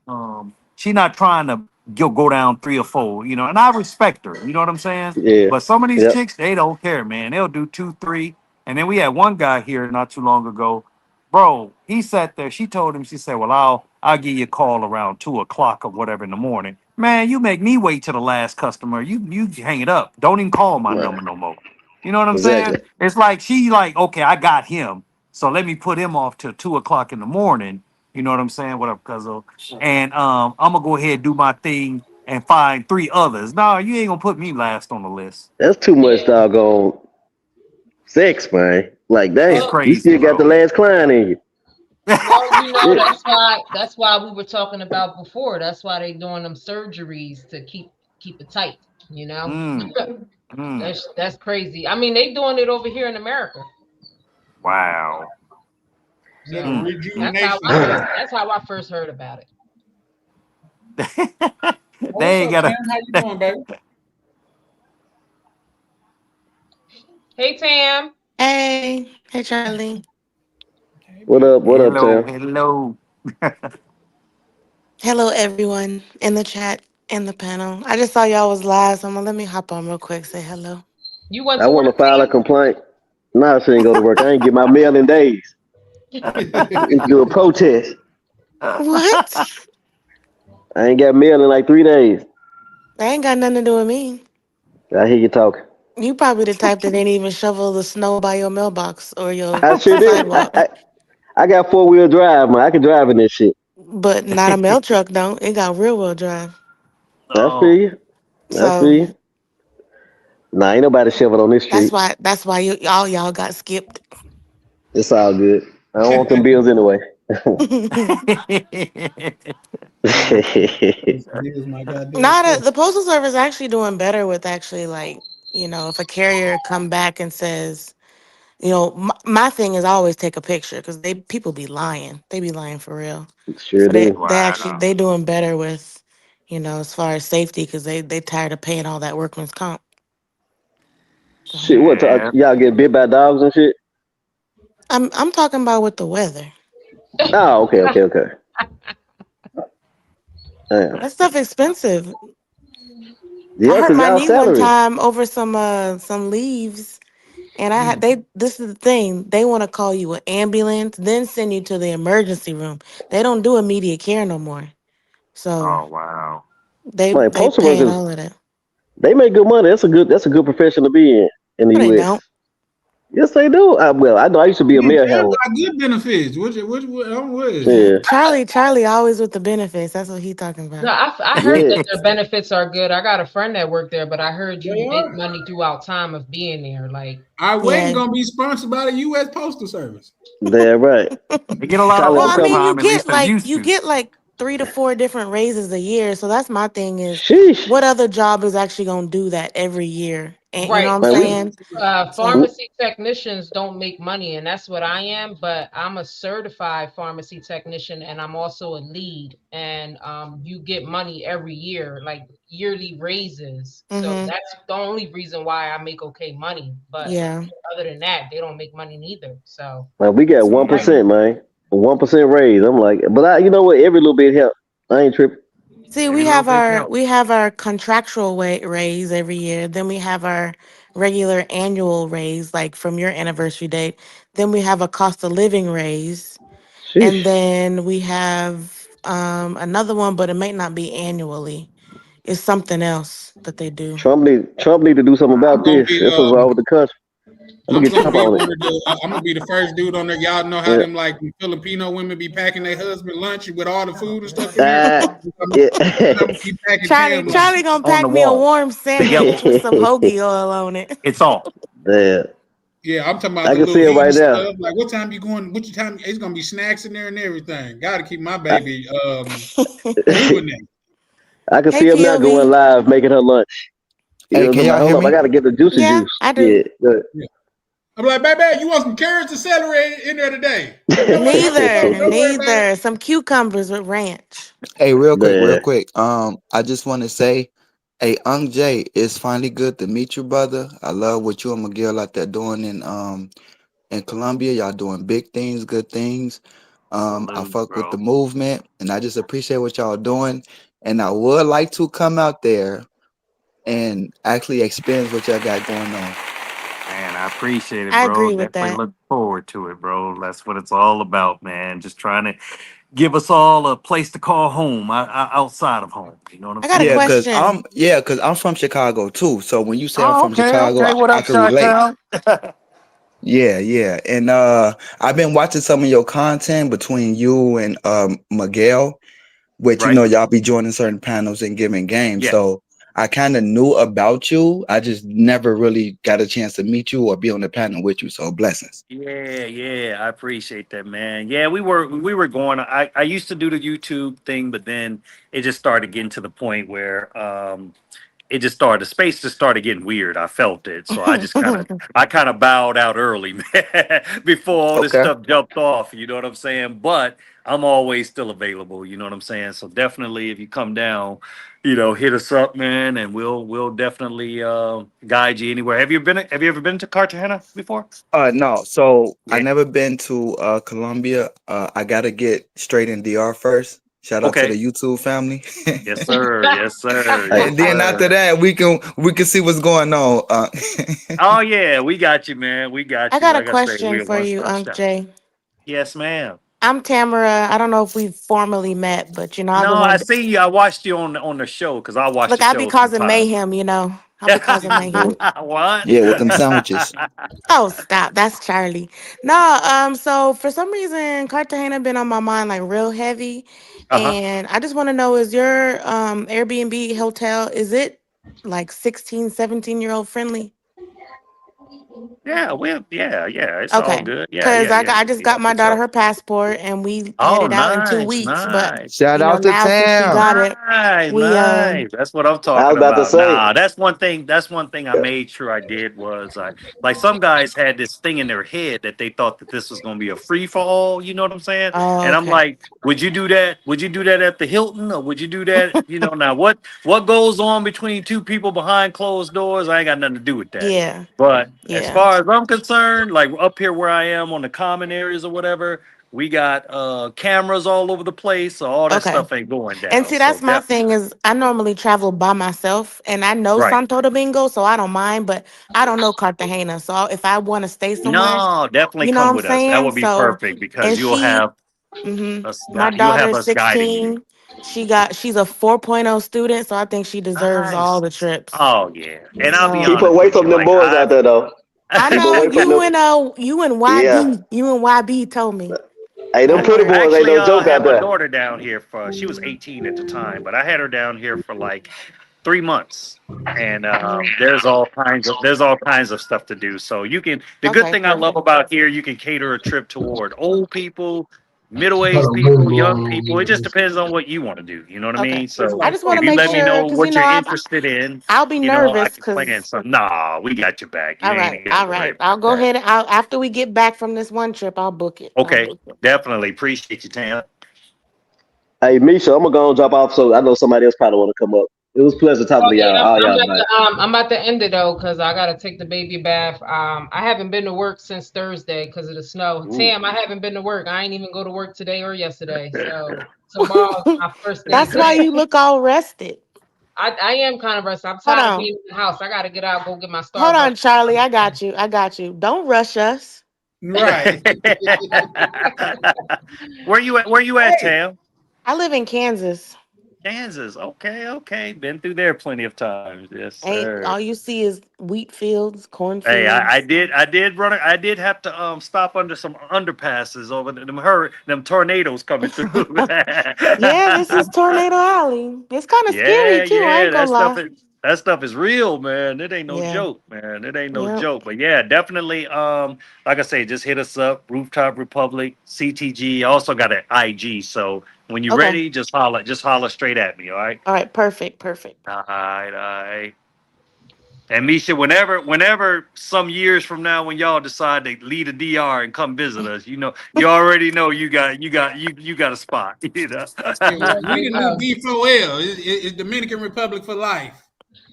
[SPEAKER 10] she not trying to go down 3 or 4, you know, and I respect her, you know what I'm saying?
[SPEAKER 12] Yeah.
[SPEAKER 10] But some of these
[SPEAKER 12] Yep.
[SPEAKER 10] chicks, they don't care, man. They'll do 2, 3. And then we had one guy here not too long ago. Bro, he sat there. She told him, she said, well, I'll give you a call around 2 o'clock or whatever in the morning. Man, you make me wait till the last customer. You hang it up. Don't even call my
[SPEAKER 12] Right.
[SPEAKER 10] number no more. You know what I'm
[SPEAKER 12] Exactly.
[SPEAKER 10] saying? It's like she like, okay, I got him. So let me put him off till 2 o'clock in the morning. You know what I'm saying? What up, cuzzo? And I'm gonna go ahead and do my thing and find 3 others. No, you ain't gonna put me last on the list.
[SPEAKER 12] That's too much
[SPEAKER 1] Yeah.
[SPEAKER 12] doggone sex, man. Like,
[SPEAKER 10] It's
[SPEAKER 12] damn,
[SPEAKER 1] Well,
[SPEAKER 12] you
[SPEAKER 10] crazy,
[SPEAKER 12] still got the
[SPEAKER 10] bro.
[SPEAKER 12] last client in you.
[SPEAKER 1] well,
[SPEAKER 12] Yeah.
[SPEAKER 1] that's why we were talking about before. That's why they doing them surgeries to keep it tight. You know,
[SPEAKER 10] Mm.
[SPEAKER 1] that's crazy. I mean, they doing it over here in America.
[SPEAKER 10] Wow.
[SPEAKER 7] Is that a
[SPEAKER 10] Mm.
[SPEAKER 7] rejuvenation?
[SPEAKER 1] That's how I first heard about it.
[SPEAKER 7] Oh,
[SPEAKER 10] They
[SPEAKER 7] what's
[SPEAKER 10] ain't
[SPEAKER 7] up,
[SPEAKER 10] got
[SPEAKER 7] Tam? How you doing, baby?
[SPEAKER 1] Hey, Tam.
[SPEAKER 13] Hey, hey, Charlie.
[SPEAKER 12] What up,
[SPEAKER 10] hello,
[SPEAKER 12] Tam?
[SPEAKER 10] hello.
[SPEAKER 13] Hello, everyone in the chat and the panel. I just saw y'all was live, so I'm gonna let me hop on real quick. Say hello.
[SPEAKER 1] You went
[SPEAKER 12] I
[SPEAKER 1] to
[SPEAKER 12] want to
[SPEAKER 1] work,
[SPEAKER 12] file a
[SPEAKER 1] Tam?
[SPEAKER 12] complaint. No, she ain't go to work. I ain't get my mail in days. It's do a protest.
[SPEAKER 13] What?
[SPEAKER 12] I ain't got mail in like 3 days.
[SPEAKER 13] That ain't got nothing to do with me.
[SPEAKER 12] I hear you talking.
[SPEAKER 13] You probably the type that didn't even shovel the snow by your mailbox or your
[SPEAKER 12] I sure did.
[SPEAKER 13] sidewalk.
[SPEAKER 12] I got 4-wheel drive, man. I can drive in this shit.
[SPEAKER 13] But not a mail truck, though. It got rear wheel drive.
[SPEAKER 12] I feel you. I feel
[SPEAKER 13] So
[SPEAKER 12] you. Nah, ain't nobody shovel on this street.
[SPEAKER 13] that's why all y'all got skipped.
[SPEAKER 12] It's all good. I don't want them bills anyway.
[SPEAKER 7] Here's my goddamn
[SPEAKER 13] Not
[SPEAKER 7] self.
[SPEAKER 13] the postal service actually doing better with actually like, you know, if a carrier come back and says, you know, my thing is I always take a picture because people be lying. They be lying for real.
[SPEAKER 12] Sure
[SPEAKER 13] So
[SPEAKER 12] do.
[SPEAKER 13] they doing better with, you know, as far as safety because they tired of paying all that workman's comp. So
[SPEAKER 12] Shit, what? Y'all get bit by dogs and shit?
[SPEAKER 13] I'm talking about with the weather.
[SPEAKER 12] Oh, okay. Damn.
[SPEAKER 13] That stuff expensive. I
[SPEAKER 12] Yeah,
[SPEAKER 13] hurt
[SPEAKER 12] because
[SPEAKER 13] my
[SPEAKER 12] y'all
[SPEAKER 13] knee one
[SPEAKER 12] salary.
[SPEAKER 13] time over some leaves. And I had this is the thing. They want to call you an ambulance, then send you to the emergency room. They don't do immediate care no more. So
[SPEAKER 10] Oh wow.
[SPEAKER 13] they
[SPEAKER 12] Like, postal
[SPEAKER 13] paying
[SPEAKER 12] workers,
[SPEAKER 13] all of that.
[SPEAKER 12] they make good money. That's a good profession to be in the
[SPEAKER 13] No, they
[SPEAKER 12] U.S.
[SPEAKER 13] don't.
[SPEAKER 12] Yes, they do. Well, I know I used to be a
[SPEAKER 7] Yeah,
[SPEAKER 12] mail
[SPEAKER 7] Tam
[SPEAKER 12] handler.
[SPEAKER 7] got good benefits. What is it?
[SPEAKER 12] Yeah.
[SPEAKER 13] Charlie always with the benefits. That's what he talking
[SPEAKER 1] No,
[SPEAKER 13] about.
[SPEAKER 1] I heard
[SPEAKER 12] Yeah.
[SPEAKER 1] that their benefits are good. I got a friend that worked there, but I heard you
[SPEAKER 7] They
[SPEAKER 1] make
[SPEAKER 7] are.
[SPEAKER 1] money throughout time of being there. Like,
[SPEAKER 7] Our wedding
[SPEAKER 13] Yeah.
[SPEAKER 7] gonna be sponsored by the U.S. Postal Service.
[SPEAKER 12] Damn right.
[SPEAKER 10] They get a lot of
[SPEAKER 12] Charlie,
[SPEAKER 13] Well,
[SPEAKER 12] I'm
[SPEAKER 13] I mean,
[SPEAKER 12] coming.
[SPEAKER 10] overtime, at least they used
[SPEAKER 13] you
[SPEAKER 10] to.
[SPEAKER 13] get like 3 to 4 different raises a year. So that's my thing is
[SPEAKER 12] Sheesh.
[SPEAKER 13] what other job is actually gonna do that every year? And you know
[SPEAKER 1] right.
[SPEAKER 13] what I'm
[SPEAKER 12] Man,
[SPEAKER 13] saying? So
[SPEAKER 1] Pharmacy technicians don't make money, and that's what I am. But I'm a certified pharmacy technician, and I'm also a lead. And you get money every year, like yearly raises. So
[SPEAKER 13] mhm.
[SPEAKER 1] that's the only reason why I make okay money. But
[SPEAKER 13] Yeah.
[SPEAKER 1] other than that, they don't make money neither. So
[SPEAKER 12] we got
[SPEAKER 7] That's all right.
[SPEAKER 12] 1%, man. 1% raise. I'm like, but you know what? Every little bit help. I ain't tripping.
[SPEAKER 13] See,
[SPEAKER 10] Every little bit helps.
[SPEAKER 13] we have our contractual raise every year. Then we have our regular annual raise, like from your anniversary date. Then we have a cost of living raise, and
[SPEAKER 12] Sheesh.
[SPEAKER 13] then we have another one, but it might not be annually. It's something else that they do.
[SPEAKER 12] Trump need to do something
[SPEAKER 7] I'm
[SPEAKER 12] about
[SPEAKER 7] gonna
[SPEAKER 12] this.
[SPEAKER 7] be
[SPEAKER 12] That's what's wrong with the country. I'm
[SPEAKER 7] I'm
[SPEAKER 12] gonna get
[SPEAKER 7] gonna
[SPEAKER 12] Trump
[SPEAKER 7] be
[SPEAKER 12] on it.
[SPEAKER 7] one of the. I'm gonna be the first dude on there. Y'all know how
[SPEAKER 12] Yeah.
[SPEAKER 7] them like Filipino women be packing their husband lunch with all the food and stuff in there.
[SPEAKER 12] Yeah.
[SPEAKER 7] I'm gonna be packing Tam lunch.
[SPEAKER 13] Charlie gonna
[SPEAKER 10] On the
[SPEAKER 13] pack me a
[SPEAKER 10] wall.
[SPEAKER 13] warm sandwich with some hoagie oil on it.
[SPEAKER 10] It's all.
[SPEAKER 12] Damn.
[SPEAKER 7] Yeah, I'm talking about
[SPEAKER 12] I
[SPEAKER 7] the
[SPEAKER 12] can
[SPEAKER 7] little
[SPEAKER 12] see it
[SPEAKER 7] heat
[SPEAKER 12] right now.
[SPEAKER 7] stuff. Like, what time you going? What time? It's gonna be snacks in there and everything. Got to keep my baby doing that.
[SPEAKER 12] I can
[SPEAKER 13] Hey,
[SPEAKER 12] see him now going
[SPEAKER 13] POV.
[SPEAKER 12] live, making her lunch. You
[SPEAKER 5] Hey,
[SPEAKER 12] know,
[SPEAKER 5] can y'all
[SPEAKER 12] hold
[SPEAKER 5] hear
[SPEAKER 12] up, I
[SPEAKER 5] me?
[SPEAKER 12] gotta get the juicy
[SPEAKER 13] Yeah,
[SPEAKER 12] juice.
[SPEAKER 13] I do.
[SPEAKER 12] Yeah, good.
[SPEAKER 7] Yeah. I'm like, baby, you want some carrots and celery in there today? You know what? Don't worry about it.
[SPEAKER 13] Neither. Some cucumbers with ranch.
[SPEAKER 5] Hey, real
[SPEAKER 12] Man,
[SPEAKER 5] quick. I just want to say, hey, Ung J, it's finally good to meet you, brother. I love what you and Miguel out there doing in Colombia. Y'all doing big things, good things. I
[SPEAKER 10] Salute,
[SPEAKER 5] fuck with the
[SPEAKER 10] bro.
[SPEAKER 5] movement, and I just appreciate what y'all doing. and I would like to come out there and actually experience what y'all got going on.
[SPEAKER 10] Man, I appreciate it,
[SPEAKER 13] I
[SPEAKER 10] bro.
[SPEAKER 13] agree with
[SPEAKER 10] Definitely
[SPEAKER 13] that.
[SPEAKER 10] look forward to it, bro. That's what it's all about, man. Just trying to give us all a place to call home outside of home. You know what I'm
[SPEAKER 13] I got a
[SPEAKER 10] saying?
[SPEAKER 13] question.
[SPEAKER 5] Cause I'm from Chicago too. So when you say I'm
[SPEAKER 10] Oh,
[SPEAKER 5] from
[SPEAKER 10] okay,
[SPEAKER 5] Chicago,
[SPEAKER 10] okay. What
[SPEAKER 5] I
[SPEAKER 10] up,
[SPEAKER 5] can relate.
[SPEAKER 10] Chi-Town?
[SPEAKER 5] Yeah. And I've been watching some of your content between you and Miguel, which
[SPEAKER 10] Right?
[SPEAKER 5] y'all be joining certain panels and giving games.
[SPEAKER 10] Yeah.
[SPEAKER 5] So I kind of knew about you. I just never really got a chance to meet you or be on the panel with you. So blessings.
[SPEAKER 10] Yeah, I appreciate that, man. Yeah, we were going. I used to do the YouTube thing, but then it just started getting to the point where the space just started getting weird. I felt it, so I kind of bowed out early, man, before all this
[SPEAKER 5] Okay.
[SPEAKER 10] stuff jumped off. You know what I'm saying? But I'm always still available. You know what I'm saying? So definitely, if you come down, hit us up, man, and we'll definitely guide you anywhere. Have you ever been to Cartagena before?
[SPEAKER 5] No. So I
[SPEAKER 10] Yeah.
[SPEAKER 5] never been to Colombia. I gotta get straight in DR first. Shout out to
[SPEAKER 10] Okay.
[SPEAKER 5] the YouTube family.
[SPEAKER 10] Yes, sir. Yes, sir.
[SPEAKER 12] Hey,
[SPEAKER 5] And then after that, we can see what's going on.
[SPEAKER 10] Oh yeah, we got you, man. We got
[SPEAKER 13] I
[SPEAKER 10] you.
[SPEAKER 13] got a
[SPEAKER 10] Like I say,
[SPEAKER 13] question
[SPEAKER 10] we're a
[SPEAKER 13] for
[SPEAKER 10] one
[SPEAKER 13] you,
[SPEAKER 10] stop
[SPEAKER 13] Unc
[SPEAKER 10] shop.
[SPEAKER 13] Jay.
[SPEAKER 10] Yes, ma'am.
[SPEAKER 13] I'm Tamara. I don't know if we've formally met, but I've
[SPEAKER 10] No,
[SPEAKER 13] been
[SPEAKER 10] I
[SPEAKER 13] wanting.
[SPEAKER 10] see you. I watched you on the show because I watch
[SPEAKER 13] Look,
[SPEAKER 10] the
[SPEAKER 13] I be
[SPEAKER 10] show
[SPEAKER 13] causing
[SPEAKER 10] sometimes.
[SPEAKER 13] mayhem. I'll be causing mayhem.
[SPEAKER 10] What?
[SPEAKER 5] Yeah, with them sandwiches.
[SPEAKER 13] Oh, stop. That's Charlie. No, so for some reason, Cartagena been on my mind like real heavy.
[SPEAKER 10] Uh-huh.
[SPEAKER 13] And I just want to know, is your Airbnb hotel, is it like 16, 17-year-old friendly?
[SPEAKER 10] Yeah, it's all
[SPEAKER 13] Okay.
[SPEAKER 10] good. Yeah,
[SPEAKER 13] Because
[SPEAKER 10] yeah, yeah.
[SPEAKER 13] I
[SPEAKER 10] You
[SPEAKER 13] just
[SPEAKER 10] be
[SPEAKER 13] got
[SPEAKER 10] off
[SPEAKER 13] my
[SPEAKER 10] the
[SPEAKER 13] daughter
[SPEAKER 10] top.
[SPEAKER 13] her passport and we
[SPEAKER 10] Oh,
[SPEAKER 13] headed out in
[SPEAKER 10] nice,
[SPEAKER 13] 2 weeks. But,
[SPEAKER 10] nice.
[SPEAKER 5] Shout out to
[SPEAKER 13] now since she
[SPEAKER 5] Tam.
[SPEAKER 13] got it,
[SPEAKER 10] Nice,
[SPEAKER 13] we
[SPEAKER 10] nice. That's what I'm
[SPEAKER 12] I was
[SPEAKER 10] talking
[SPEAKER 12] about to
[SPEAKER 10] about.
[SPEAKER 12] say,
[SPEAKER 10] Nah, that's one thing. That's one thing I made sure I did was like some guys had this thing in their head that they thought that this was gonna be a free for all. You know what I'm saying?
[SPEAKER 13] oh,
[SPEAKER 10] And I'm
[SPEAKER 13] okay.
[SPEAKER 10] like, would you do that? Would you do that at the Hilton, or would you do that? Now what goes on between two people behind closed doors? I ain't got nothing to do with that.
[SPEAKER 13] Yeah.
[SPEAKER 10] But as
[SPEAKER 13] Yeah.
[SPEAKER 10] far as I'm concerned, like up here where I am on the common areas or whatever, we got cameras all over the place, so all that
[SPEAKER 13] Okay.
[SPEAKER 10] stuff ain't going
[SPEAKER 13] And
[SPEAKER 10] down.
[SPEAKER 13] see,
[SPEAKER 10] So
[SPEAKER 13] that's my
[SPEAKER 10] definitely
[SPEAKER 13] thing is I normally travel by myself and I know
[SPEAKER 10] right.
[SPEAKER 13] Santo Domingo, so I don't mind, but I don't know Cartagena. So if I want to stay somewhere,
[SPEAKER 10] No, definitely
[SPEAKER 13] you know what
[SPEAKER 10] come
[SPEAKER 13] I'm
[SPEAKER 10] with us. That
[SPEAKER 13] saying?
[SPEAKER 10] would be
[SPEAKER 13] So,
[SPEAKER 10] perfect because
[SPEAKER 13] and
[SPEAKER 10] you'll have us
[SPEAKER 13] my
[SPEAKER 10] you'll
[SPEAKER 13] daughter
[SPEAKER 10] have
[SPEAKER 13] is
[SPEAKER 10] us guiding you.
[SPEAKER 13] 16. She's a 4.0 student, so I think she deserves all
[SPEAKER 10] Nice.
[SPEAKER 13] the trips.
[SPEAKER 10] Oh yeah. And I'll be
[SPEAKER 13] So
[SPEAKER 12] keep
[SPEAKER 10] honest
[SPEAKER 12] away
[SPEAKER 10] with you,
[SPEAKER 12] from them
[SPEAKER 10] like
[SPEAKER 12] boys out there, though.
[SPEAKER 13] I
[SPEAKER 12] Keep
[SPEAKER 13] know
[SPEAKER 12] away from them.
[SPEAKER 13] you and
[SPEAKER 12] Yeah.
[SPEAKER 13] YB told me.
[SPEAKER 12] Hey, them
[SPEAKER 10] I
[SPEAKER 12] pretty
[SPEAKER 10] know.
[SPEAKER 12] boys ain't
[SPEAKER 10] Actually,
[SPEAKER 12] no joke
[SPEAKER 10] I
[SPEAKER 12] out
[SPEAKER 10] had my
[SPEAKER 12] there.
[SPEAKER 10] daughter down here she was 18 at the time, but I had her down here for like 3 months. And there's all kinds of stuff to do. So the good
[SPEAKER 13] Okay,
[SPEAKER 10] thing I love
[SPEAKER 13] perfect.
[SPEAKER 10] about here, you can cater a trip toward old people, middle-aged people, young people. It just depends on what you want to do. You know what I
[SPEAKER 13] Okay.
[SPEAKER 10] mean? So
[SPEAKER 13] I just want
[SPEAKER 10] if
[SPEAKER 13] to
[SPEAKER 10] you
[SPEAKER 13] make
[SPEAKER 10] let me
[SPEAKER 13] sure
[SPEAKER 10] know
[SPEAKER 13] because
[SPEAKER 10] what you're interested in,
[SPEAKER 13] I'll be
[SPEAKER 10] I
[SPEAKER 13] nervous
[SPEAKER 10] can plan
[SPEAKER 13] because
[SPEAKER 10] something. Nah, we got your back. You
[SPEAKER 13] all
[SPEAKER 10] ain't
[SPEAKER 13] right,
[SPEAKER 10] even
[SPEAKER 13] all
[SPEAKER 10] got to worry
[SPEAKER 13] right.
[SPEAKER 10] about
[SPEAKER 13] I'll go
[SPEAKER 10] that.
[SPEAKER 13] ahead and after we get back from this one trip, I'll book it. I'll
[SPEAKER 10] Okay,
[SPEAKER 13] book it.
[SPEAKER 10] definitely appreciate you, Tam.
[SPEAKER 12] Hey, Misha, I'm gonna go and drop off so I know somebody else probably want to come up. It was a pleasure talking
[SPEAKER 1] Oh
[SPEAKER 12] to y'all,
[SPEAKER 1] yeah,
[SPEAKER 12] all y'all tonight.
[SPEAKER 1] I'm about to end it though because I gotta take the baby bath. I haven't been to work since Thursday because of the snow.
[SPEAKER 10] Ooh.
[SPEAKER 1] Tam, I haven't been to work. I ain't even go to work today or yesterday. So tomorrow's my first day
[SPEAKER 13] That's why
[SPEAKER 1] back.
[SPEAKER 13] you look all rested.
[SPEAKER 1] I am kind of rested. I'm
[SPEAKER 13] Hold
[SPEAKER 1] tired of
[SPEAKER 13] on.
[SPEAKER 1] being in the house. I gotta get out, go get my
[SPEAKER 13] Hold
[SPEAKER 1] Starbucks.
[SPEAKER 13] on, Charlie. I got you. I got you. Don't rush us.
[SPEAKER 7] Right.
[SPEAKER 10] Where you at, Tam?
[SPEAKER 13] I live in Kansas.
[SPEAKER 10] Kansas. Okay. Been through there plenty of times. Yes,
[SPEAKER 13] Ain't
[SPEAKER 10] sir.
[SPEAKER 13] all you see is wheat fields,
[SPEAKER 10] Hey, I
[SPEAKER 13] cornfields.
[SPEAKER 10] did run. I did have to stop under some underpasses over them tornadoes coming through.
[SPEAKER 13] Yeah, this is Tornado Alley. It's kind of scary too. I
[SPEAKER 10] Yeah.
[SPEAKER 13] ain't gonna lie.
[SPEAKER 10] That stuff is real, man. It ain't no
[SPEAKER 13] Yeah.
[SPEAKER 10] joke, man. It ain't no
[SPEAKER 13] Yep.
[SPEAKER 10] joke. But yeah, definitely. Like I say, just hit us up. Rooftop Republic, CTG. I also got an IG. So when you're
[SPEAKER 13] Okay.
[SPEAKER 10] ready, just holler straight at me. All right.
[SPEAKER 13] All right. Perfect. Perfect.
[SPEAKER 10] All right. And Misha, whenever some years from now, when y'all decide to leave the DR and come visit us, you already know you got a spot.
[SPEAKER 7] We the new D4L. It's Dominican Republic for life.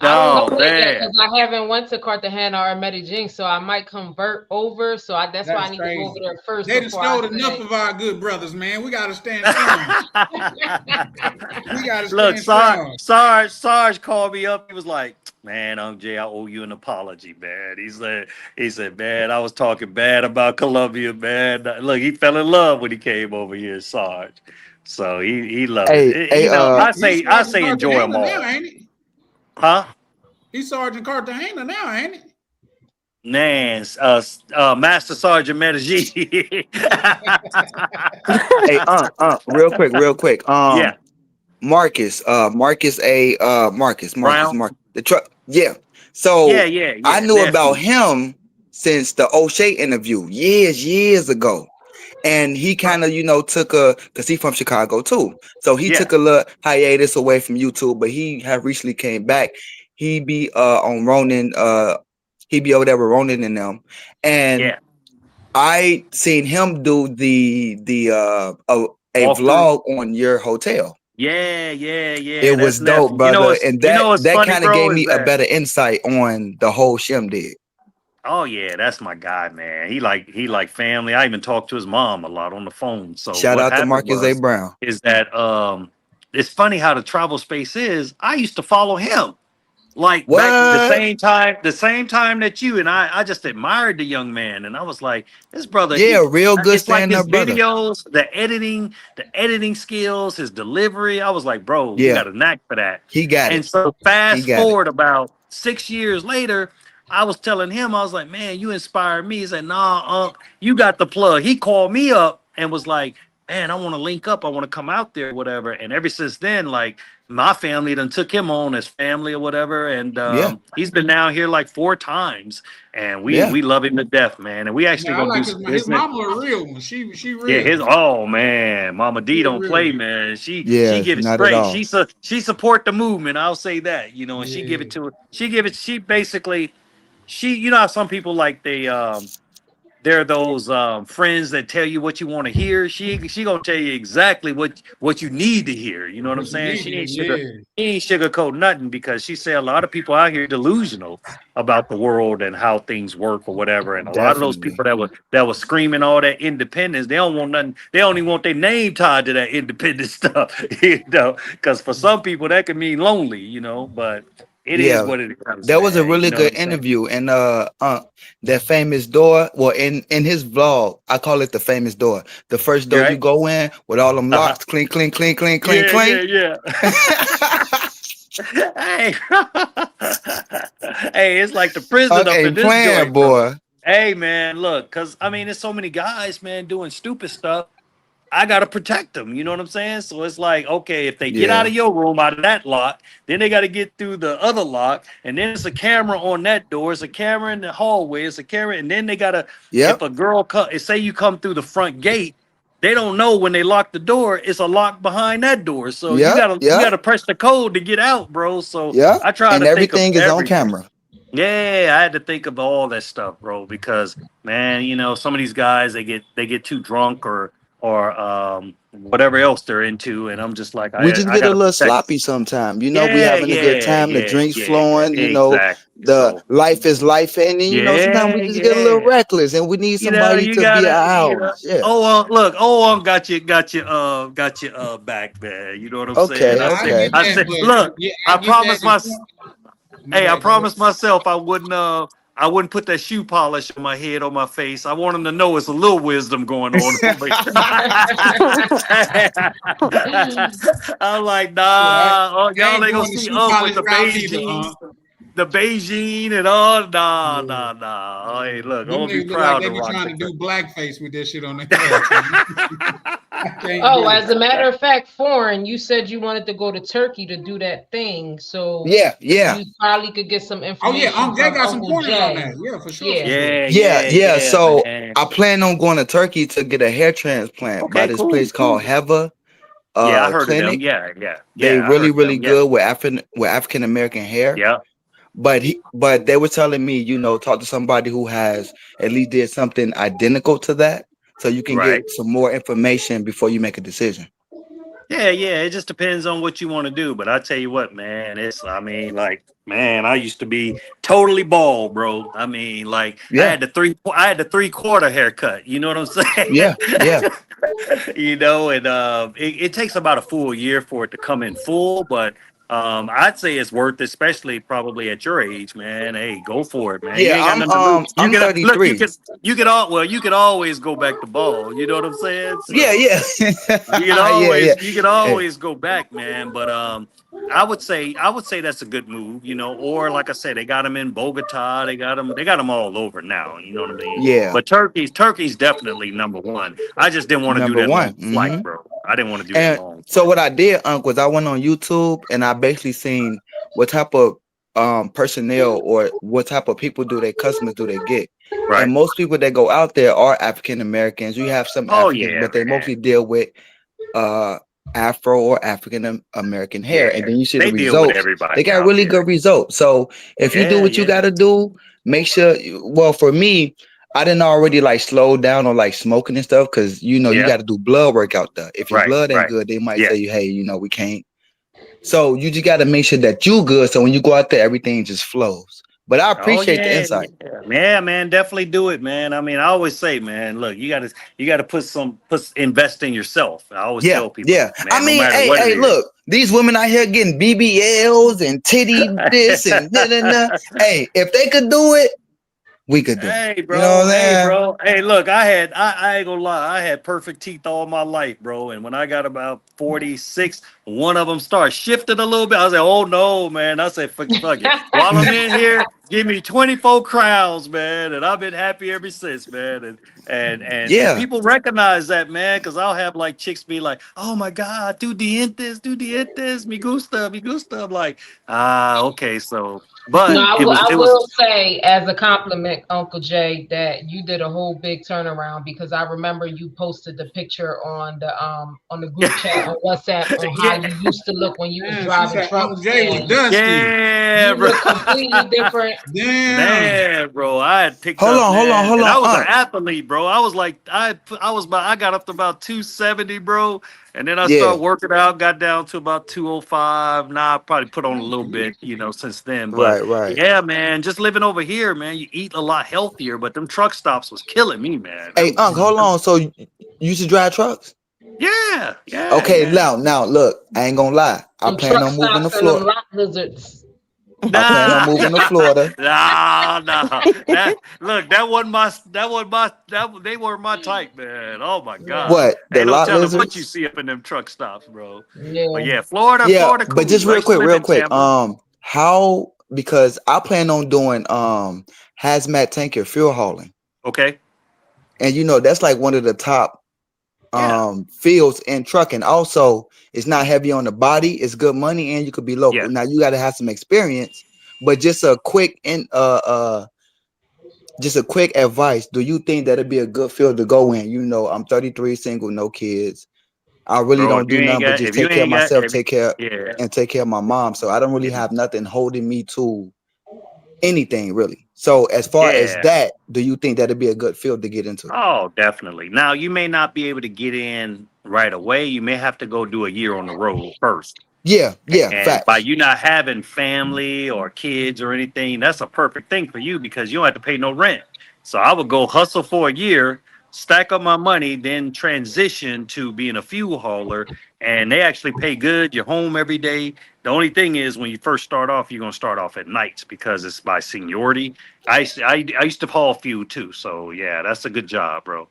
[SPEAKER 1] I don't know
[SPEAKER 10] Oh
[SPEAKER 1] it yet
[SPEAKER 10] man,
[SPEAKER 1] because I haven't went to Cartagena or Medellin, so I might convert over. So that's why I
[SPEAKER 7] That's
[SPEAKER 1] need to go over
[SPEAKER 7] crazy.
[SPEAKER 1] there first
[SPEAKER 7] They done
[SPEAKER 1] before I
[SPEAKER 7] stole enough
[SPEAKER 1] say.
[SPEAKER 7] of our good brothers, man. We gotta stand strong. We gotta
[SPEAKER 10] look,
[SPEAKER 7] stand strong.
[SPEAKER 10] Sarge called me up. He was like, "Man, Jay, I owe you an apology, man." He said, "Man, I was talking bad about Colombia, man. Look, he fell in love when he came over here, Sarge. So he loved it.
[SPEAKER 5] Hey,
[SPEAKER 10] You know,
[SPEAKER 7] He's
[SPEAKER 10] I
[SPEAKER 7] Sergeant
[SPEAKER 10] say enjoy them
[SPEAKER 7] Cartagena now,
[SPEAKER 10] all,
[SPEAKER 7] ain't he?
[SPEAKER 10] huh?"
[SPEAKER 7] He's Sergeant Cartagena now, ain't he?
[SPEAKER 10] Man, Master Sergeant Medellin.
[SPEAKER 5] hey, real quick.
[SPEAKER 10] Yeah,
[SPEAKER 5] Marcus,
[SPEAKER 10] Brown.
[SPEAKER 5] Marcus, the truck. Yeah. So I
[SPEAKER 10] Yeah.
[SPEAKER 5] knew about
[SPEAKER 10] Nephew.
[SPEAKER 5] him since the O'Shea interview years ago. And he kind of, took because he's from Chicago too. So he
[SPEAKER 10] Yeah,
[SPEAKER 5] took a little hiatus away from YouTube, but he had recently came back. He be on Ronin, he be over there with Ronin and them. And
[SPEAKER 10] yeah.
[SPEAKER 5] I seen him do a
[SPEAKER 10] Walkthrough.
[SPEAKER 5] vlog on your hotel.
[SPEAKER 10] Yeah.
[SPEAKER 5] It
[SPEAKER 10] That's
[SPEAKER 5] was dope,
[SPEAKER 10] nephew. You know
[SPEAKER 5] brother,
[SPEAKER 10] what's
[SPEAKER 5] and
[SPEAKER 10] you know what's
[SPEAKER 5] that
[SPEAKER 10] funny,
[SPEAKER 5] kind of
[SPEAKER 10] bro,
[SPEAKER 5] gave
[SPEAKER 10] is
[SPEAKER 5] me a
[SPEAKER 10] that
[SPEAKER 5] better insight on the whole shindig.
[SPEAKER 10] oh yeah, that's my guy, man. He like family. I even talked to his mom a lot on the phone. So
[SPEAKER 5] Shout
[SPEAKER 10] what
[SPEAKER 5] out to
[SPEAKER 10] happened
[SPEAKER 5] Marcus A.
[SPEAKER 10] was
[SPEAKER 5] Brown.
[SPEAKER 10] is that it's funny how the travel space is. I used to follow him. Like back the
[SPEAKER 5] What?
[SPEAKER 10] same time that you and I just admired the young man, and I was like, this brother,
[SPEAKER 5] Yeah, real good
[SPEAKER 10] it's like
[SPEAKER 5] stand
[SPEAKER 10] his
[SPEAKER 5] up brother.
[SPEAKER 10] videos, the editing skills, his delivery. I was like, bro, you
[SPEAKER 5] Yeah,
[SPEAKER 10] got a knack for that.
[SPEAKER 5] he got
[SPEAKER 10] And
[SPEAKER 5] it.
[SPEAKER 10] so
[SPEAKER 5] He
[SPEAKER 10] fast
[SPEAKER 5] got it.
[SPEAKER 10] forward about 6 years later, I was telling him, I was like, man, you inspired me. He said, nah, Unc, you got the plug. He called me up and was like, man, I want to link up. I want to come out there, whatever. And ever since then, like my family done took him on as family or whatever. And
[SPEAKER 5] Yeah,
[SPEAKER 10] he's been down here like 4 times. And
[SPEAKER 5] yeah.
[SPEAKER 10] we love him to death, man. And we actually
[SPEAKER 7] Yeah, I
[SPEAKER 10] gonna do
[SPEAKER 7] like
[SPEAKER 10] some
[SPEAKER 7] his
[SPEAKER 10] business.
[SPEAKER 7] mama a real one. She
[SPEAKER 10] Yeah,
[SPEAKER 7] real.
[SPEAKER 10] his oh man, Mama D
[SPEAKER 7] She a
[SPEAKER 10] don't
[SPEAKER 7] real
[SPEAKER 10] play,
[SPEAKER 7] one.
[SPEAKER 10] man. She
[SPEAKER 5] Yeah,
[SPEAKER 10] give it
[SPEAKER 5] not at
[SPEAKER 10] straight.
[SPEAKER 5] all.
[SPEAKER 10] She support the movement. I'll say that, and she give
[SPEAKER 7] Yeah.
[SPEAKER 10] it to her. She basically you know how some people like they're those friends that tell you what you want to hear. She gonna tell you exactly what you need to hear. You know what I'm
[SPEAKER 7] What you
[SPEAKER 10] saying?
[SPEAKER 7] need to hear, yeah.
[SPEAKER 10] She ain't sugarcoat nothing because she said a lot of people out here delusional about the world and how things work or whatever. And a lot of those
[SPEAKER 5] Definitely.
[SPEAKER 10] people that were screaming all that independence, they don't want nothing. They only want their name tied to that independent stuff. Because for some people that can mean lonely. But it is
[SPEAKER 5] Yeah,
[SPEAKER 10] what it is,
[SPEAKER 5] that was a
[SPEAKER 10] man. You
[SPEAKER 5] really
[SPEAKER 10] know what
[SPEAKER 5] good
[SPEAKER 10] I'm saying?
[SPEAKER 5] interview. And that famous door. Well, in his vlog, I call it the famous door. The first door you
[SPEAKER 10] Right?
[SPEAKER 5] go in with all them
[SPEAKER 10] Uh-huh.
[SPEAKER 5] locks, clink, clink, clink, clink, clink,
[SPEAKER 10] Yeah.
[SPEAKER 5] clink.
[SPEAKER 10] Hey, hey, it's like the prison up in
[SPEAKER 5] Ain't
[SPEAKER 10] this
[SPEAKER 5] playing,
[SPEAKER 10] joint, bro.
[SPEAKER 5] boy.
[SPEAKER 10] Hey, man, look, because I mean, there's so many guys, man, doing stupid stuff. I gotta protect them. You know what I'm saying? So it's like, okay, if they get out
[SPEAKER 5] Yeah.
[SPEAKER 10] of your room, out of that lock, then they got to get through the other lock, and then it's a camera on that door. It's a camera in the hallway. It's a camera, and then they gotta.
[SPEAKER 5] Yep.
[SPEAKER 10] If a girl say you come through the front gate, they don't know when they lock the door. It's a lock behind that door, so you
[SPEAKER 5] Yep.
[SPEAKER 10] gotta press the code to get out, bro. So
[SPEAKER 5] Yeah.
[SPEAKER 10] I try
[SPEAKER 5] And
[SPEAKER 10] to think of
[SPEAKER 5] everything is on
[SPEAKER 10] everything.
[SPEAKER 5] camera.
[SPEAKER 10] Yeah, I had to think of all that stuff, bro, because man, some of these guys they get too drunk or whatever else they're into, and I'm just like
[SPEAKER 5] We just
[SPEAKER 10] I
[SPEAKER 5] get a
[SPEAKER 10] gotta
[SPEAKER 5] little
[SPEAKER 10] protect.
[SPEAKER 5] sloppy sometimes. We
[SPEAKER 10] Yeah,
[SPEAKER 5] having a good time, the drinks flowing,
[SPEAKER 10] exactly.
[SPEAKER 5] the
[SPEAKER 10] So
[SPEAKER 5] life is life. And then, sometimes we just get a little
[SPEAKER 10] yeah.
[SPEAKER 5] reckless and we need somebody
[SPEAKER 10] You
[SPEAKER 5] to be
[SPEAKER 10] gotta,
[SPEAKER 5] our house. Yeah.
[SPEAKER 10] look, got you, back, man. You know what I'm saying?
[SPEAKER 5] Okay,
[SPEAKER 7] Yeah, I
[SPEAKER 5] okay.
[SPEAKER 7] get
[SPEAKER 10] I
[SPEAKER 7] that,
[SPEAKER 10] said,
[SPEAKER 7] but
[SPEAKER 10] look,
[SPEAKER 7] yeah, I
[SPEAKER 10] I
[SPEAKER 7] get that.
[SPEAKER 10] promised
[SPEAKER 7] My
[SPEAKER 10] I
[SPEAKER 7] bad, go ahead.
[SPEAKER 10] promised myself I wouldn't put that shoe polish on my head, on my face. I want them to know it's a little wisdom going on. I'm like,
[SPEAKER 7] Yeah,
[SPEAKER 10] nah,
[SPEAKER 7] I
[SPEAKER 10] y'all
[SPEAKER 7] ain't
[SPEAKER 10] ain't gonna
[SPEAKER 7] going the
[SPEAKER 10] see
[SPEAKER 7] shoe
[SPEAKER 10] up with
[SPEAKER 7] polish
[SPEAKER 10] the
[SPEAKER 7] route
[SPEAKER 10] beige
[SPEAKER 7] either,
[SPEAKER 10] jeans, and all. Nah. Oh, hey, look, I'm
[SPEAKER 7] Them
[SPEAKER 10] gonna be
[SPEAKER 7] niggas look like
[SPEAKER 10] proud
[SPEAKER 7] they
[SPEAKER 10] to
[SPEAKER 7] be
[SPEAKER 10] rock
[SPEAKER 7] trying
[SPEAKER 10] the
[SPEAKER 7] to do blackface with that shit on their head. I can't
[SPEAKER 1] Oh,
[SPEAKER 7] do
[SPEAKER 1] as
[SPEAKER 7] it.
[SPEAKER 1] a matter of fact, foreign, you said you wanted to go to Turkey to do that thing. So
[SPEAKER 5] Yeah.
[SPEAKER 1] you probably could get some
[SPEAKER 7] Oh yeah,
[SPEAKER 1] information
[SPEAKER 7] Jay
[SPEAKER 1] from
[SPEAKER 7] got some
[SPEAKER 1] Uncle
[SPEAKER 7] pointers on
[SPEAKER 1] Jay.
[SPEAKER 7] that. Yeah, for sure, for
[SPEAKER 1] Yeah.
[SPEAKER 7] sure.
[SPEAKER 5] Yeah. So
[SPEAKER 10] man.
[SPEAKER 5] I plan on going to Turkey to get a hair transplant by
[SPEAKER 10] Okay,
[SPEAKER 5] this
[SPEAKER 10] cool.
[SPEAKER 5] place called Heva
[SPEAKER 10] Yeah, I heard of them.
[SPEAKER 5] Clinic.
[SPEAKER 10] Yeah.
[SPEAKER 5] They
[SPEAKER 10] I heard
[SPEAKER 5] really,
[SPEAKER 10] of
[SPEAKER 5] really
[SPEAKER 10] them. Yeah.
[SPEAKER 5] good with African American hair.
[SPEAKER 10] Yeah.
[SPEAKER 5] But they were telling me, talk to somebody who has at least did something identical to that, so you can
[SPEAKER 10] Right.
[SPEAKER 5] get some more information before you make a decision.
[SPEAKER 10] Yeah, yeah. It just depends on what you want to do. But I tell you what, man, I used to be totally bald, bro. I mean, like I
[SPEAKER 5] Yeah,
[SPEAKER 10] had the 3/4 haircut. You know what I'm saying?
[SPEAKER 5] yeah, yeah.
[SPEAKER 10] It takes about a full year for it to come in full, but I'd say it's worth it, especially probably at your age, man. Hey, go for it, man. You
[SPEAKER 5] Yeah,
[SPEAKER 10] ain't got nothing to lose. You
[SPEAKER 5] I'm
[SPEAKER 10] can look,
[SPEAKER 5] 33.
[SPEAKER 10] you can always go back to ball. You know what I'm saying?
[SPEAKER 5] Yeah,
[SPEAKER 10] So
[SPEAKER 5] yeah. Yeah, yeah.
[SPEAKER 10] you can
[SPEAKER 5] Eh,
[SPEAKER 10] always go back, man. But I would say that's a good move, or like I said, they got them in Bogota, they got them all over now, you know what I mean?
[SPEAKER 5] Yeah,
[SPEAKER 10] But Turkey's definitely number one. I just didn't want to do
[SPEAKER 5] number
[SPEAKER 10] that
[SPEAKER 5] one.
[SPEAKER 10] long flight, bro. I didn't want to do that
[SPEAKER 5] And
[SPEAKER 10] long
[SPEAKER 5] so
[SPEAKER 10] flight.
[SPEAKER 5] what I did, Unc, was I went on YouTube and I basically seen what type of personnel or what type of people do their customers do they get.
[SPEAKER 10] Right.
[SPEAKER 5] And most people that go out there are African Americans. You have some
[SPEAKER 10] Oh
[SPEAKER 5] Africans,
[SPEAKER 10] yeah,
[SPEAKER 5] but they
[SPEAKER 10] man.
[SPEAKER 5] mostly deal with Afro or African American hair. And
[SPEAKER 10] Yeah.
[SPEAKER 5] then you see the
[SPEAKER 10] They deal with
[SPEAKER 5] results. They
[SPEAKER 10] everybody
[SPEAKER 5] got
[SPEAKER 10] out
[SPEAKER 5] really
[SPEAKER 10] there.
[SPEAKER 5] good results. So if you do
[SPEAKER 10] Yeah,
[SPEAKER 5] what you
[SPEAKER 10] yeah.
[SPEAKER 5] got to do, make sure. Well, for me, I didn't already like slow down on like smoking and stuff because you
[SPEAKER 10] Yeah.
[SPEAKER 5] got to do blood work out there. If your
[SPEAKER 10] Right,
[SPEAKER 5] blood ain't
[SPEAKER 10] right.
[SPEAKER 5] good, they might
[SPEAKER 10] Yeah.
[SPEAKER 5] say, hey, we can't. So you just got to make sure that you good. So when you go out there, everything just flows. But I
[SPEAKER 10] Oh
[SPEAKER 5] appreciate the
[SPEAKER 10] yeah,
[SPEAKER 5] insight.
[SPEAKER 10] yeah, man, definitely do it, man. I mean, I always say, man, look, you gotta invest in yourself. I always
[SPEAKER 5] Yeah,
[SPEAKER 10] tell people,
[SPEAKER 5] yeah.
[SPEAKER 10] man,
[SPEAKER 5] I
[SPEAKER 10] no
[SPEAKER 5] mean,
[SPEAKER 10] matter
[SPEAKER 5] hey,
[SPEAKER 10] what it
[SPEAKER 5] hey,
[SPEAKER 10] is.
[SPEAKER 5] look, these women out here getting BBLs and titty this and da. Hey, if they could do it, we could do it.
[SPEAKER 10] Hey,
[SPEAKER 5] You know what
[SPEAKER 10] bro.
[SPEAKER 5] I'm
[SPEAKER 10] Hey,
[SPEAKER 5] saying?
[SPEAKER 10] bro. Hey, look, I ain't gonna lie. I had perfect teeth all my life, bro. And when I got about 46, one of them started shifting a little bit. I was like, oh no, man. I said, fuck it. While I'm in here, give me 24 crowns, man. And I've been happy ever since, man. And
[SPEAKER 5] Yeah.
[SPEAKER 10] people recognize that, man, because I'll have like chicks be like, oh my God, do dientes, me gusta, me gusta. I'm like, okay, so.
[SPEAKER 1] No,
[SPEAKER 10] But it
[SPEAKER 1] I
[SPEAKER 10] was
[SPEAKER 1] will say as a compliment, Uncle Jay, that you did a whole big turnaround because I remember you posted the picture on the group chat on WhatsApp on how
[SPEAKER 10] yeah.
[SPEAKER 1] you used to look when you was
[SPEAKER 7] Man, she
[SPEAKER 1] driving
[SPEAKER 7] said Uncle
[SPEAKER 1] trucks,
[SPEAKER 7] Jay was
[SPEAKER 1] and
[SPEAKER 7] dusty.
[SPEAKER 10] Yeah,
[SPEAKER 1] you
[SPEAKER 10] bro.
[SPEAKER 1] look completely different.
[SPEAKER 7] Damn.
[SPEAKER 10] Man, bro, I had picked
[SPEAKER 5] Hold
[SPEAKER 10] up,
[SPEAKER 5] on, hold on,
[SPEAKER 10] man,
[SPEAKER 5] hold
[SPEAKER 10] and
[SPEAKER 5] on,
[SPEAKER 10] I was an
[SPEAKER 5] Unc.
[SPEAKER 10] athlete, bro. I was like, I got up to about 270, bro, and then I
[SPEAKER 5] Yeah.
[SPEAKER 10] started working out, got down to about 205. Now I probably put on a little bit, since then. But
[SPEAKER 5] Right, right.
[SPEAKER 10] yeah, man, just living over here, man, you eat a lot healthier. But them truck stops was killing me, man.
[SPEAKER 5] Hey, Unc, hold on. So you used to drive trucks?
[SPEAKER 10] Yeah, yeah,
[SPEAKER 5] Okay,
[SPEAKER 10] yeah.
[SPEAKER 5] now look, I ain't gonna lie. I
[SPEAKER 1] Them
[SPEAKER 5] plan
[SPEAKER 1] truck
[SPEAKER 5] on moving to
[SPEAKER 1] stops and them
[SPEAKER 5] Florida.
[SPEAKER 1] lot lizards.
[SPEAKER 5] I plan on
[SPEAKER 10] Nah,
[SPEAKER 5] moving to Florida.
[SPEAKER 10] nah. That they weren't my type, man. Oh my
[SPEAKER 1] Yeah,
[SPEAKER 10] God,
[SPEAKER 5] What? The
[SPEAKER 10] ain't no
[SPEAKER 5] lot
[SPEAKER 10] telling what you
[SPEAKER 5] lizards?
[SPEAKER 10] see up in them truck stops, bro. But
[SPEAKER 1] yeah.
[SPEAKER 10] yeah, Florida,
[SPEAKER 5] Yeah, but just
[SPEAKER 10] cool. I used to live
[SPEAKER 5] real
[SPEAKER 10] in
[SPEAKER 5] quick.
[SPEAKER 10] Tampa.
[SPEAKER 5] How because I plan on doing hazmat tanker fuel hauling.
[SPEAKER 10] Okay,
[SPEAKER 5] And that's like one of the top
[SPEAKER 10] yeah,
[SPEAKER 5] fields in trucking. Also, it's not heavy on the body, it's good money, and you could be local.
[SPEAKER 10] yeah.
[SPEAKER 5] Now you gotta have some experience, but just a quick just a quick advice. Do you think that'd be a good field to go in? I'm 33, single, no kids. I really
[SPEAKER 10] Bro,
[SPEAKER 5] don't do nothing but just
[SPEAKER 10] if you
[SPEAKER 5] take care of
[SPEAKER 10] ain't got,
[SPEAKER 5] myself,
[SPEAKER 10] yeah,
[SPEAKER 5] take care of my mom. So I don't really
[SPEAKER 10] yeah,
[SPEAKER 5] have nothing holding me to anything really. So as far as
[SPEAKER 10] yeah.
[SPEAKER 5] that, do you think that'd be a good field to get into?
[SPEAKER 10] Oh, definitely. Now you may not be able to get in right away. You may have to go do a year on the road first.
[SPEAKER 5] Yeah,
[SPEAKER 10] And by
[SPEAKER 5] facts.
[SPEAKER 10] you not having family or kids or anything, that's a perfect thing for you because you don't have to pay no rent. So I would go hustle for a year, stack up my money, then transition to being a fuel hauler. And they actually pay good. You're home every day. The only thing is when you first start off, you're gonna start off at nights because it's by seniority. I used to haul fuel too. So yeah, that's a good job, bro.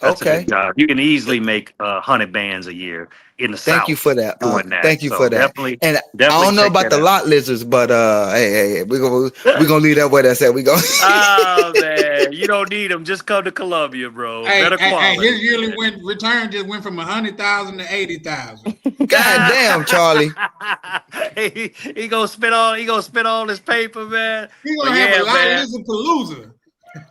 [SPEAKER 10] That's a good
[SPEAKER 5] Okay.
[SPEAKER 10] job. You can easily make 100 bands a year in the
[SPEAKER 5] Thank you
[SPEAKER 10] South
[SPEAKER 5] for that.
[SPEAKER 10] doing that.
[SPEAKER 5] Thank you for
[SPEAKER 10] So
[SPEAKER 5] that.
[SPEAKER 10] definitely,
[SPEAKER 5] And I
[SPEAKER 10] definitely
[SPEAKER 5] don't know
[SPEAKER 10] check
[SPEAKER 5] about
[SPEAKER 10] that
[SPEAKER 5] the
[SPEAKER 10] out.
[SPEAKER 5] lot lizards, but hey, we're gonna leave that where that's at. We go.
[SPEAKER 10] Oh man, you don't need them. Just come to Columbia, bro. Better
[SPEAKER 7] Hey,
[SPEAKER 10] quality,
[SPEAKER 7] his yearly
[SPEAKER 10] man.
[SPEAKER 7] return just went from 100,000 to 80,000.
[SPEAKER 5] God damn, Charlie.
[SPEAKER 10] he gonna spend all his paper, man.
[SPEAKER 7] He's
[SPEAKER 10] But
[SPEAKER 7] gonna have a
[SPEAKER 10] yeah,
[SPEAKER 7] lot
[SPEAKER 10] man.
[SPEAKER 7] lizard palooza.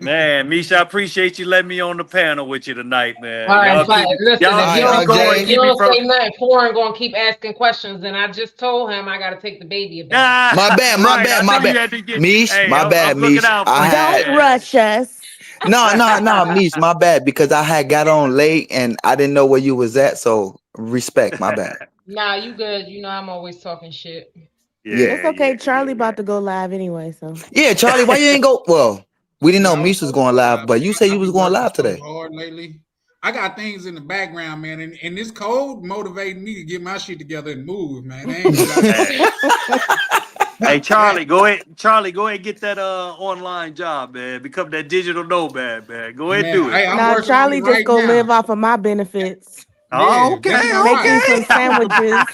[SPEAKER 10] Man, Misha, I appreciate you letting me on the panel with you tonight, man.
[SPEAKER 1] All right, but listen,
[SPEAKER 5] All
[SPEAKER 1] if
[SPEAKER 5] right,
[SPEAKER 1] you
[SPEAKER 10] Keep me
[SPEAKER 1] don't
[SPEAKER 10] going.
[SPEAKER 1] say,
[SPEAKER 5] Jay.
[SPEAKER 1] if you
[SPEAKER 10] Keep me
[SPEAKER 1] don't
[SPEAKER 10] from.
[SPEAKER 1] say nothing, Foreign gonna keep asking questions, and I just told him I gotta take the baby back.
[SPEAKER 5] My bad, my
[SPEAKER 10] Right. I
[SPEAKER 5] bad, my
[SPEAKER 10] knew you
[SPEAKER 5] bad.
[SPEAKER 10] had to get.
[SPEAKER 5] Mish,
[SPEAKER 10] Hey,
[SPEAKER 5] my bad,
[SPEAKER 10] I'm looking
[SPEAKER 5] Mish.
[SPEAKER 10] out for
[SPEAKER 5] I
[SPEAKER 10] you,
[SPEAKER 5] had
[SPEAKER 13] Don't
[SPEAKER 10] man.
[SPEAKER 13] rush us.
[SPEAKER 5] no, Mish, my bad, because I had got on late and I didn't know where you was at. So respect, my bad.
[SPEAKER 1] Nah, you good. You know I'm always talking shit.
[SPEAKER 5] Yeah.
[SPEAKER 13] It's okay. Charlie about to go live anyway, so
[SPEAKER 5] Yeah, Charlie, why you ain't go? Well, we didn't know
[SPEAKER 7] Yeah, I was
[SPEAKER 5] Mish was
[SPEAKER 7] supposed to
[SPEAKER 5] going
[SPEAKER 7] go
[SPEAKER 5] live,
[SPEAKER 7] live,
[SPEAKER 5] but
[SPEAKER 7] man.
[SPEAKER 5] you said
[SPEAKER 7] I
[SPEAKER 5] you was
[SPEAKER 7] be
[SPEAKER 5] going
[SPEAKER 7] working
[SPEAKER 5] live
[SPEAKER 7] so
[SPEAKER 5] today.
[SPEAKER 7] hard lately. I got things in the background, man, and this cold motivating me to get my shit together and move, man. I ain't gonna lie.
[SPEAKER 10] Hey Charlie, go ahead. Charlie, go ahead and get that online job, man. Become that digital nomad, man. Go ahead and
[SPEAKER 7] Man,
[SPEAKER 10] do it.
[SPEAKER 7] hey, I'm
[SPEAKER 13] now
[SPEAKER 7] working on it
[SPEAKER 13] Charlie just
[SPEAKER 7] right
[SPEAKER 13] go
[SPEAKER 7] now.
[SPEAKER 13] live off of my benefits.
[SPEAKER 10] Oh,
[SPEAKER 7] Yeah,
[SPEAKER 10] okay,
[SPEAKER 7] that's my
[SPEAKER 13] Make me
[SPEAKER 7] wife.
[SPEAKER 13] some sandwiches.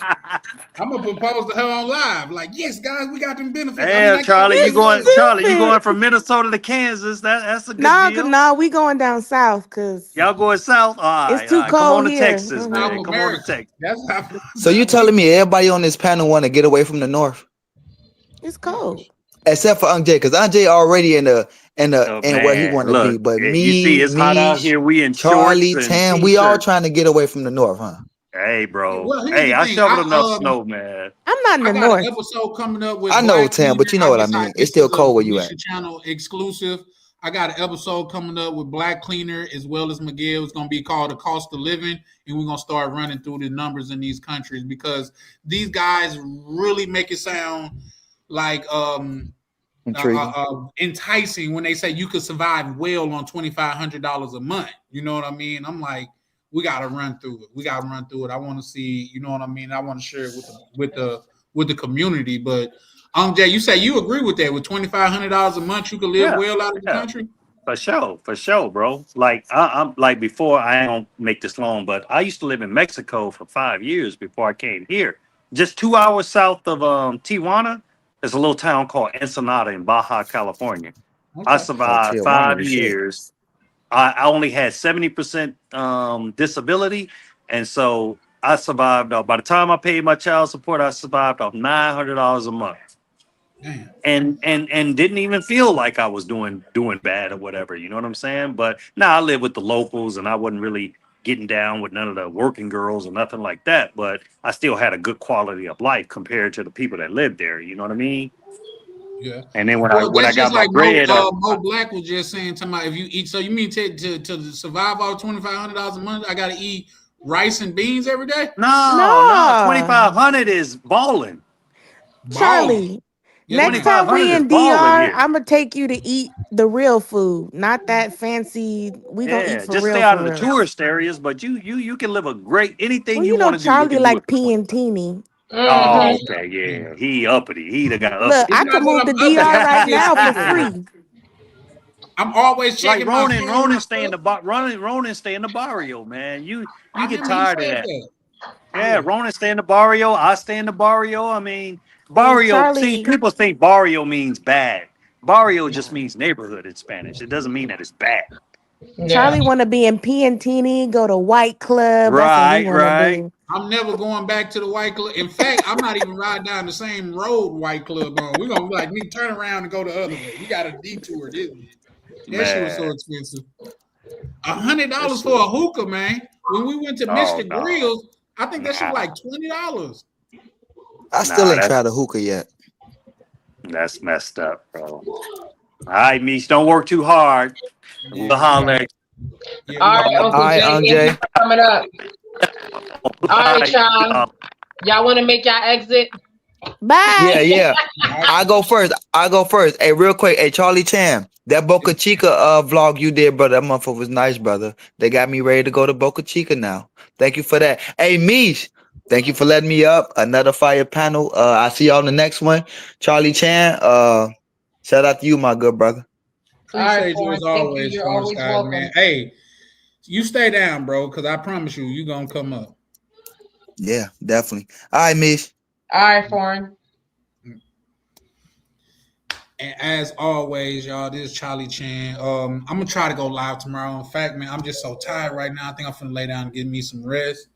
[SPEAKER 7] I'm gonna propose to her on live. Like, yes, guys, we got them benefits. I mean,
[SPEAKER 10] Damn,
[SPEAKER 7] I got
[SPEAKER 10] Charlie, you going?
[SPEAKER 7] it.
[SPEAKER 10] Charlie, you going
[SPEAKER 13] Stupid.
[SPEAKER 10] from Minnesota to Kansas? That's a good
[SPEAKER 13] No,
[SPEAKER 10] deal.
[SPEAKER 13] no, we going down south because
[SPEAKER 10] Y'all going south?
[SPEAKER 13] it's
[SPEAKER 10] All
[SPEAKER 13] too
[SPEAKER 10] right. Come on
[SPEAKER 13] cold
[SPEAKER 10] to
[SPEAKER 13] here.
[SPEAKER 10] Texas,
[SPEAKER 7] South
[SPEAKER 10] man. Come on to
[SPEAKER 7] America.
[SPEAKER 10] Texas.
[SPEAKER 7] That's how.
[SPEAKER 5] So you telling me everybody on this panel want to get away from the north,
[SPEAKER 13] It's cold.
[SPEAKER 5] except for J, because J already in
[SPEAKER 10] Oh
[SPEAKER 5] where he
[SPEAKER 10] man,
[SPEAKER 5] want to be.
[SPEAKER 10] look,
[SPEAKER 5] But
[SPEAKER 10] you see,
[SPEAKER 5] me,
[SPEAKER 10] it's hot out
[SPEAKER 5] Mish,
[SPEAKER 10] here. We in
[SPEAKER 5] Charlie,
[SPEAKER 10] shorts and
[SPEAKER 5] Tam, we all
[SPEAKER 10] t-shirts.
[SPEAKER 5] trying to get away from the north, huh?
[SPEAKER 10] Hey, bro.
[SPEAKER 7] Well, here's
[SPEAKER 10] Hey,
[SPEAKER 7] the
[SPEAKER 10] I
[SPEAKER 7] thing.
[SPEAKER 10] shoveled enough snow, man.
[SPEAKER 13] I'm not in
[SPEAKER 7] I
[SPEAKER 13] the
[SPEAKER 7] got an
[SPEAKER 13] north.
[SPEAKER 7] episode coming up with
[SPEAKER 5] I know,
[SPEAKER 7] Black
[SPEAKER 5] Tam,
[SPEAKER 7] Cleaner.
[SPEAKER 5] but you know
[SPEAKER 7] I
[SPEAKER 5] what I
[SPEAKER 7] guess
[SPEAKER 5] mean. It's
[SPEAKER 7] this
[SPEAKER 5] still
[SPEAKER 7] is a
[SPEAKER 5] cold where you at.
[SPEAKER 7] Misha Channel exclusive. I got an episode coming up with Black Cleaner as well as Miguel. It's going to be called The Cost of Living, and we're going to start running through the numbers in these countries because these guys really make it sound like
[SPEAKER 5] Intriguing.
[SPEAKER 7] enticing when they say you could survive well on $2,500 a month. You know what I mean? I'm like, we got to run through it. We got to run through it. I want to see. You know what I mean? I want to share it with the community. But Jay, you say you agree with that? With $2,500 a month, you could live
[SPEAKER 10] Yeah,
[SPEAKER 7] well out of the
[SPEAKER 10] yeah.
[SPEAKER 7] country.
[SPEAKER 10] For sure, bro. Like I'm like before. I don't make this long, but I used to live in Mexico for 5 years before I came here. Just 2 hours south of Tijuana, there's a little town called Ensenada in Baja California. I
[SPEAKER 7] Okay.
[SPEAKER 5] Oh,
[SPEAKER 10] survived
[SPEAKER 5] Tijuana,
[SPEAKER 10] 5
[SPEAKER 5] the shit.
[SPEAKER 10] years. I only had 70% disability, and so I survived. By the time I paid my child support, I survived off $900 a month.
[SPEAKER 7] Damn.
[SPEAKER 10] And didn't even feel like I was doing bad or whatever, you know what I'm saying? But now I live with the locals and I wasn't really getting down with none of the working girls or nothing like that, but I still had a good quality of life compared to the people that lived there, you know what I mean?
[SPEAKER 7] Yeah.
[SPEAKER 10] And then when
[SPEAKER 7] Well,
[SPEAKER 10] I
[SPEAKER 7] that's
[SPEAKER 10] got
[SPEAKER 7] just
[SPEAKER 10] my
[SPEAKER 7] like
[SPEAKER 10] bread,
[SPEAKER 7] Mo Black was just saying to my if you eat. So you mean to survive off $2,500 a month, I got to eat rice and beans every day?
[SPEAKER 10] no, 2,500 is balling.
[SPEAKER 13] Charlie,
[SPEAKER 7] Yes,
[SPEAKER 13] next
[SPEAKER 7] ma'am.
[SPEAKER 13] time we
[SPEAKER 10] 2,500 is
[SPEAKER 13] in
[SPEAKER 10] balling
[SPEAKER 13] DR,
[SPEAKER 10] here.
[SPEAKER 13] I'm gonna take you to eat the real food, not that fancy. We gonna eat
[SPEAKER 10] Yeah,
[SPEAKER 13] for
[SPEAKER 10] just stay
[SPEAKER 13] real,
[SPEAKER 10] out
[SPEAKER 13] for
[SPEAKER 10] of the
[SPEAKER 13] real.
[SPEAKER 10] tourist areas, but you can live a great anything
[SPEAKER 13] Well,
[SPEAKER 10] you
[SPEAKER 13] you know,
[SPEAKER 10] want to do, you
[SPEAKER 13] Charlie
[SPEAKER 10] can do
[SPEAKER 13] like
[SPEAKER 10] it for
[SPEAKER 13] pee
[SPEAKER 10] 20.
[SPEAKER 13] and teeny.
[SPEAKER 10] Oh, okay, yeah. He uppity. He the guy
[SPEAKER 13] Look,
[SPEAKER 10] uppity.
[SPEAKER 13] I
[SPEAKER 7] It's
[SPEAKER 13] could
[SPEAKER 7] not that
[SPEAKER 13] move to
[SPEAKER 7] I'm
[SPEAKER 13] DR
[SPEAKER 7] uppity.
[SPEAKER 13] right
[SPEAKER 7] I'm
[SPEAKER 13] now for
[SPEAKER 7] just
[SPEAKER 13] free.
[SPEAKER 7] I'm always
[SPEAKER 10] Like
[SPEAKER 7] checking my phone.
[SPEAKER 10] Ronan stay in the Ronan stay in the barrio, man. You
[SPEAKER 7] I
[SPEAKER 10] get
[SPEAKER 7] remember he
[SPEAKER 10] tired of
[SPEAKER 7] said
[SPEAKER 10] that.
[SPEAKER 7] that.
[SPEAKER 10] Yeah, Ronan stay in the barrio. I stay in the barrio. I mean,
[SPEAKER 13] And
[SPEAKER 10] barrio. See,
[SPEAKER 13] Charlie,
[SPEAKER 10] people think barrio means bad. Barrio just means neighborhood in Spanish. It doesn't mean that it's bad.
[SPEAKER 13] Charlie want to be in P and Teeny, go to White Club. That's what he want to do.
[SPEAKER 7] I'm never going back to the White Club. In fact, I'm not even riding down the same road White Club on. We're gonna like me turn around and go the other way. We got a detour this way. That shit was so
[SPEAKER 10] Man.
[SPEAKER 7] expensive. $100 for a hookah, man. When we went to
[SPEAKER 10] Oh,
[SPEAKER 7] Mr.
[SPEAKER 10] no.
[SPEAKER 7] Grills, I think that shit
[SPEAKER 10] Nah.
[SPEAKER 7] was like $20.
[SPEAKER 5] I still
[SPEAKER 10] Nah,
[SPEAKER 5] ain't tried a hookah yet.
[SPEAKER 10] That's messed up, bro. All right, Meech, don't work too hard. We'll holler at you.
[SPEAKER 1] All right, Uncle
[SPEAKER 5] All right,
[SPEAKER 1] Jay, thank
[SPEAKER 5] Jay.
[SPEAKER 1] you for coming up. All right, y'all. Y'all want to make y'all exit?
[SPEAKER 13] Bye.
[SPEAKER 5] Yeah. I go first. Hey, real quick. Hey, Charlie Chan, that Boca Chica vlog you did, brother, that motherfucker was nice, brother. They got me ready to go to Boca Chica now. Thank you for that. Hey, Mish, thank you for letting me up. Another fire panel. I see y'all in the next one. Charlie Chan, shout out to you, my good brother.
[SPEAKER 7] Appreciate you as
[SPEAKER 1] Thank you.
[SPEAKER 7] always,
[SPEAKER 1] You're
[SPEAKER 7] Forest
[SPEAKER 1] always
[SPEAKER 7] Guy,
[SPEAKER 1] welcome.
[SPEAKER 7] man. Hey, you stay down, bro, because I promise you gonna come up.
[SPEAKER 5] Yeah, definitely. All right, Mish.
[SPEAKER 1] All right, Foreign.
[SPEAKER 7] And as always, y'all, this is Charlie Chan. I'm gonna try to go live tomorrow. In fact, man, I'm just so tired right now. I think I'm finna lay down and get me some rest.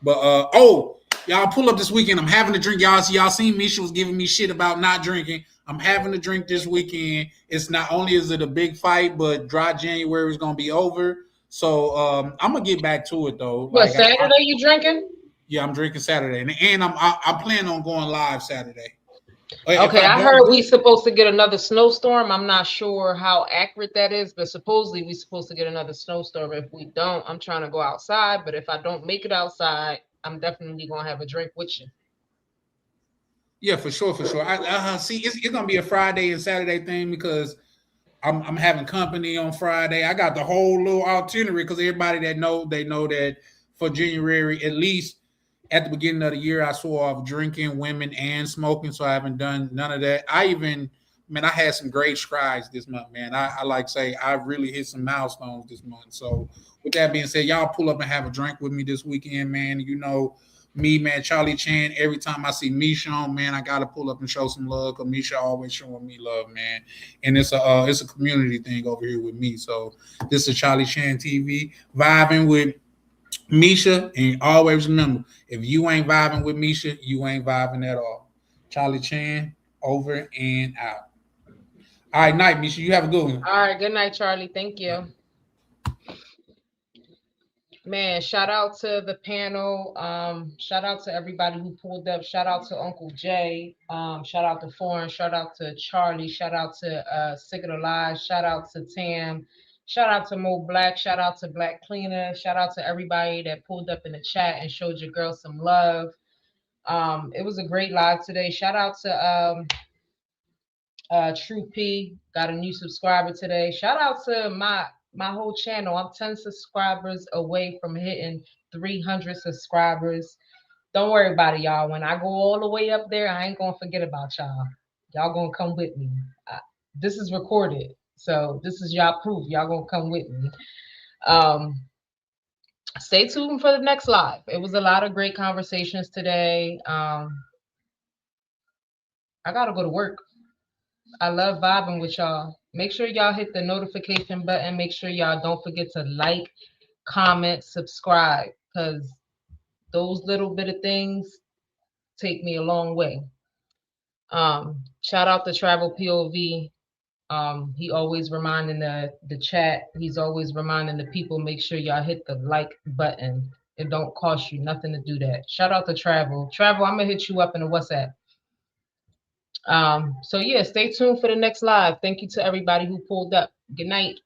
[SPEAKER 7] But y'all pull up this weekend. I'm having a drink. Y'all seen Misha was giving me shit about not drinking. I'm having a drink this weekend. It's not only is it a big fight, but dry January is gonna be over. So I'm gonna get back to it though.
[SPEAKER 1] What, Saturday you drinking?
[SPEAKER 7] Yeah, I'm drinking Saturday, and I'm planning on going live Saturday. If
[SPEAKER 1] Okay, I
[SPEAKER 7] don't
[SPEAKER 1] heard
[SPEAKER 7] do
[SPEAKER 1] we
[SPEAKER 7] it-
[SPEAKER 1] supposed to get another snowstorm. I'm not sure how accurate that is, but supposedly we supposed to get another snowstorm. If we don't, I'm trying to go outside. But if I don't make it outside, I'm definitely gonna have a drink with you.
[SPEAKER 7] Yeah, for sure, for sure. I see. It's gonna be a Friday and Saturday thing because I'm having company on Friday. I got the whole little itinerary because everybody that know, they know that for January, at least at the beginning of the year, I swore off drinking, women, and smoking. So I haven't done none of that. I had some great strides this month, man. I like to say I really hit some milestones this month. So with that being said, y'all pull up and have a drink with me this weekend, man. You know me, man, Charlie Chan. Every time I see Misha on, man, I gotta pull up and show some love because Misha always showing me love, man. And it's a community thing over here with me. So this is Charlie Chan TV, vibing with Misha. And always remember, if you ain't vibing with Misha, you ain't vibing at all. Charlie Chan, over and out. All right, night, Misha. You have a good one.
[SPEAKER 1] All right, good night, Charlie. Thank you. Man, shout out to the panel. Shout out to everybody who pulled up. Shout out to Uncle Jay. Shout out to Foreign. Shout out to Charlie. Shout out to Sick of the Lies. Shout out to Tam. Shout out to Mo Black. Shout out to Black Cleaner. Shout out to everybody that pulled up in the chat and showed your girl some love. It was a great live today. Shout out to True P. Got a new subscriber today. Shout out to my whole channel. I'm 10 subscribers away from hitting 300 subscribers. Don't worry about it, y'all. When I go all the way up there, I ain't gonna forget about y'all. Y'all gonna come with me. This is recorded, so this is y'all proof. Y'all gonna come with me. Stay tuned for the next live. It was a lot of great conversations today. I gotta go to work. I love vibing with y'all. Make sure y'all hit the notification button. Make sure y'all don't forget to like, comment, subscribe, because those little bit of things take me a long way. Shout out to Travel POV. He always reminding the chat. He's always reminding the people, make sure y'all hit the like button. It don't cost you nothing to do that. Shout out to Travel. Travel, I'm gonna hit you up in the WhatsApp. So yeah, stay tuned for the next live. Thank you to everybody who pulled up. Good night.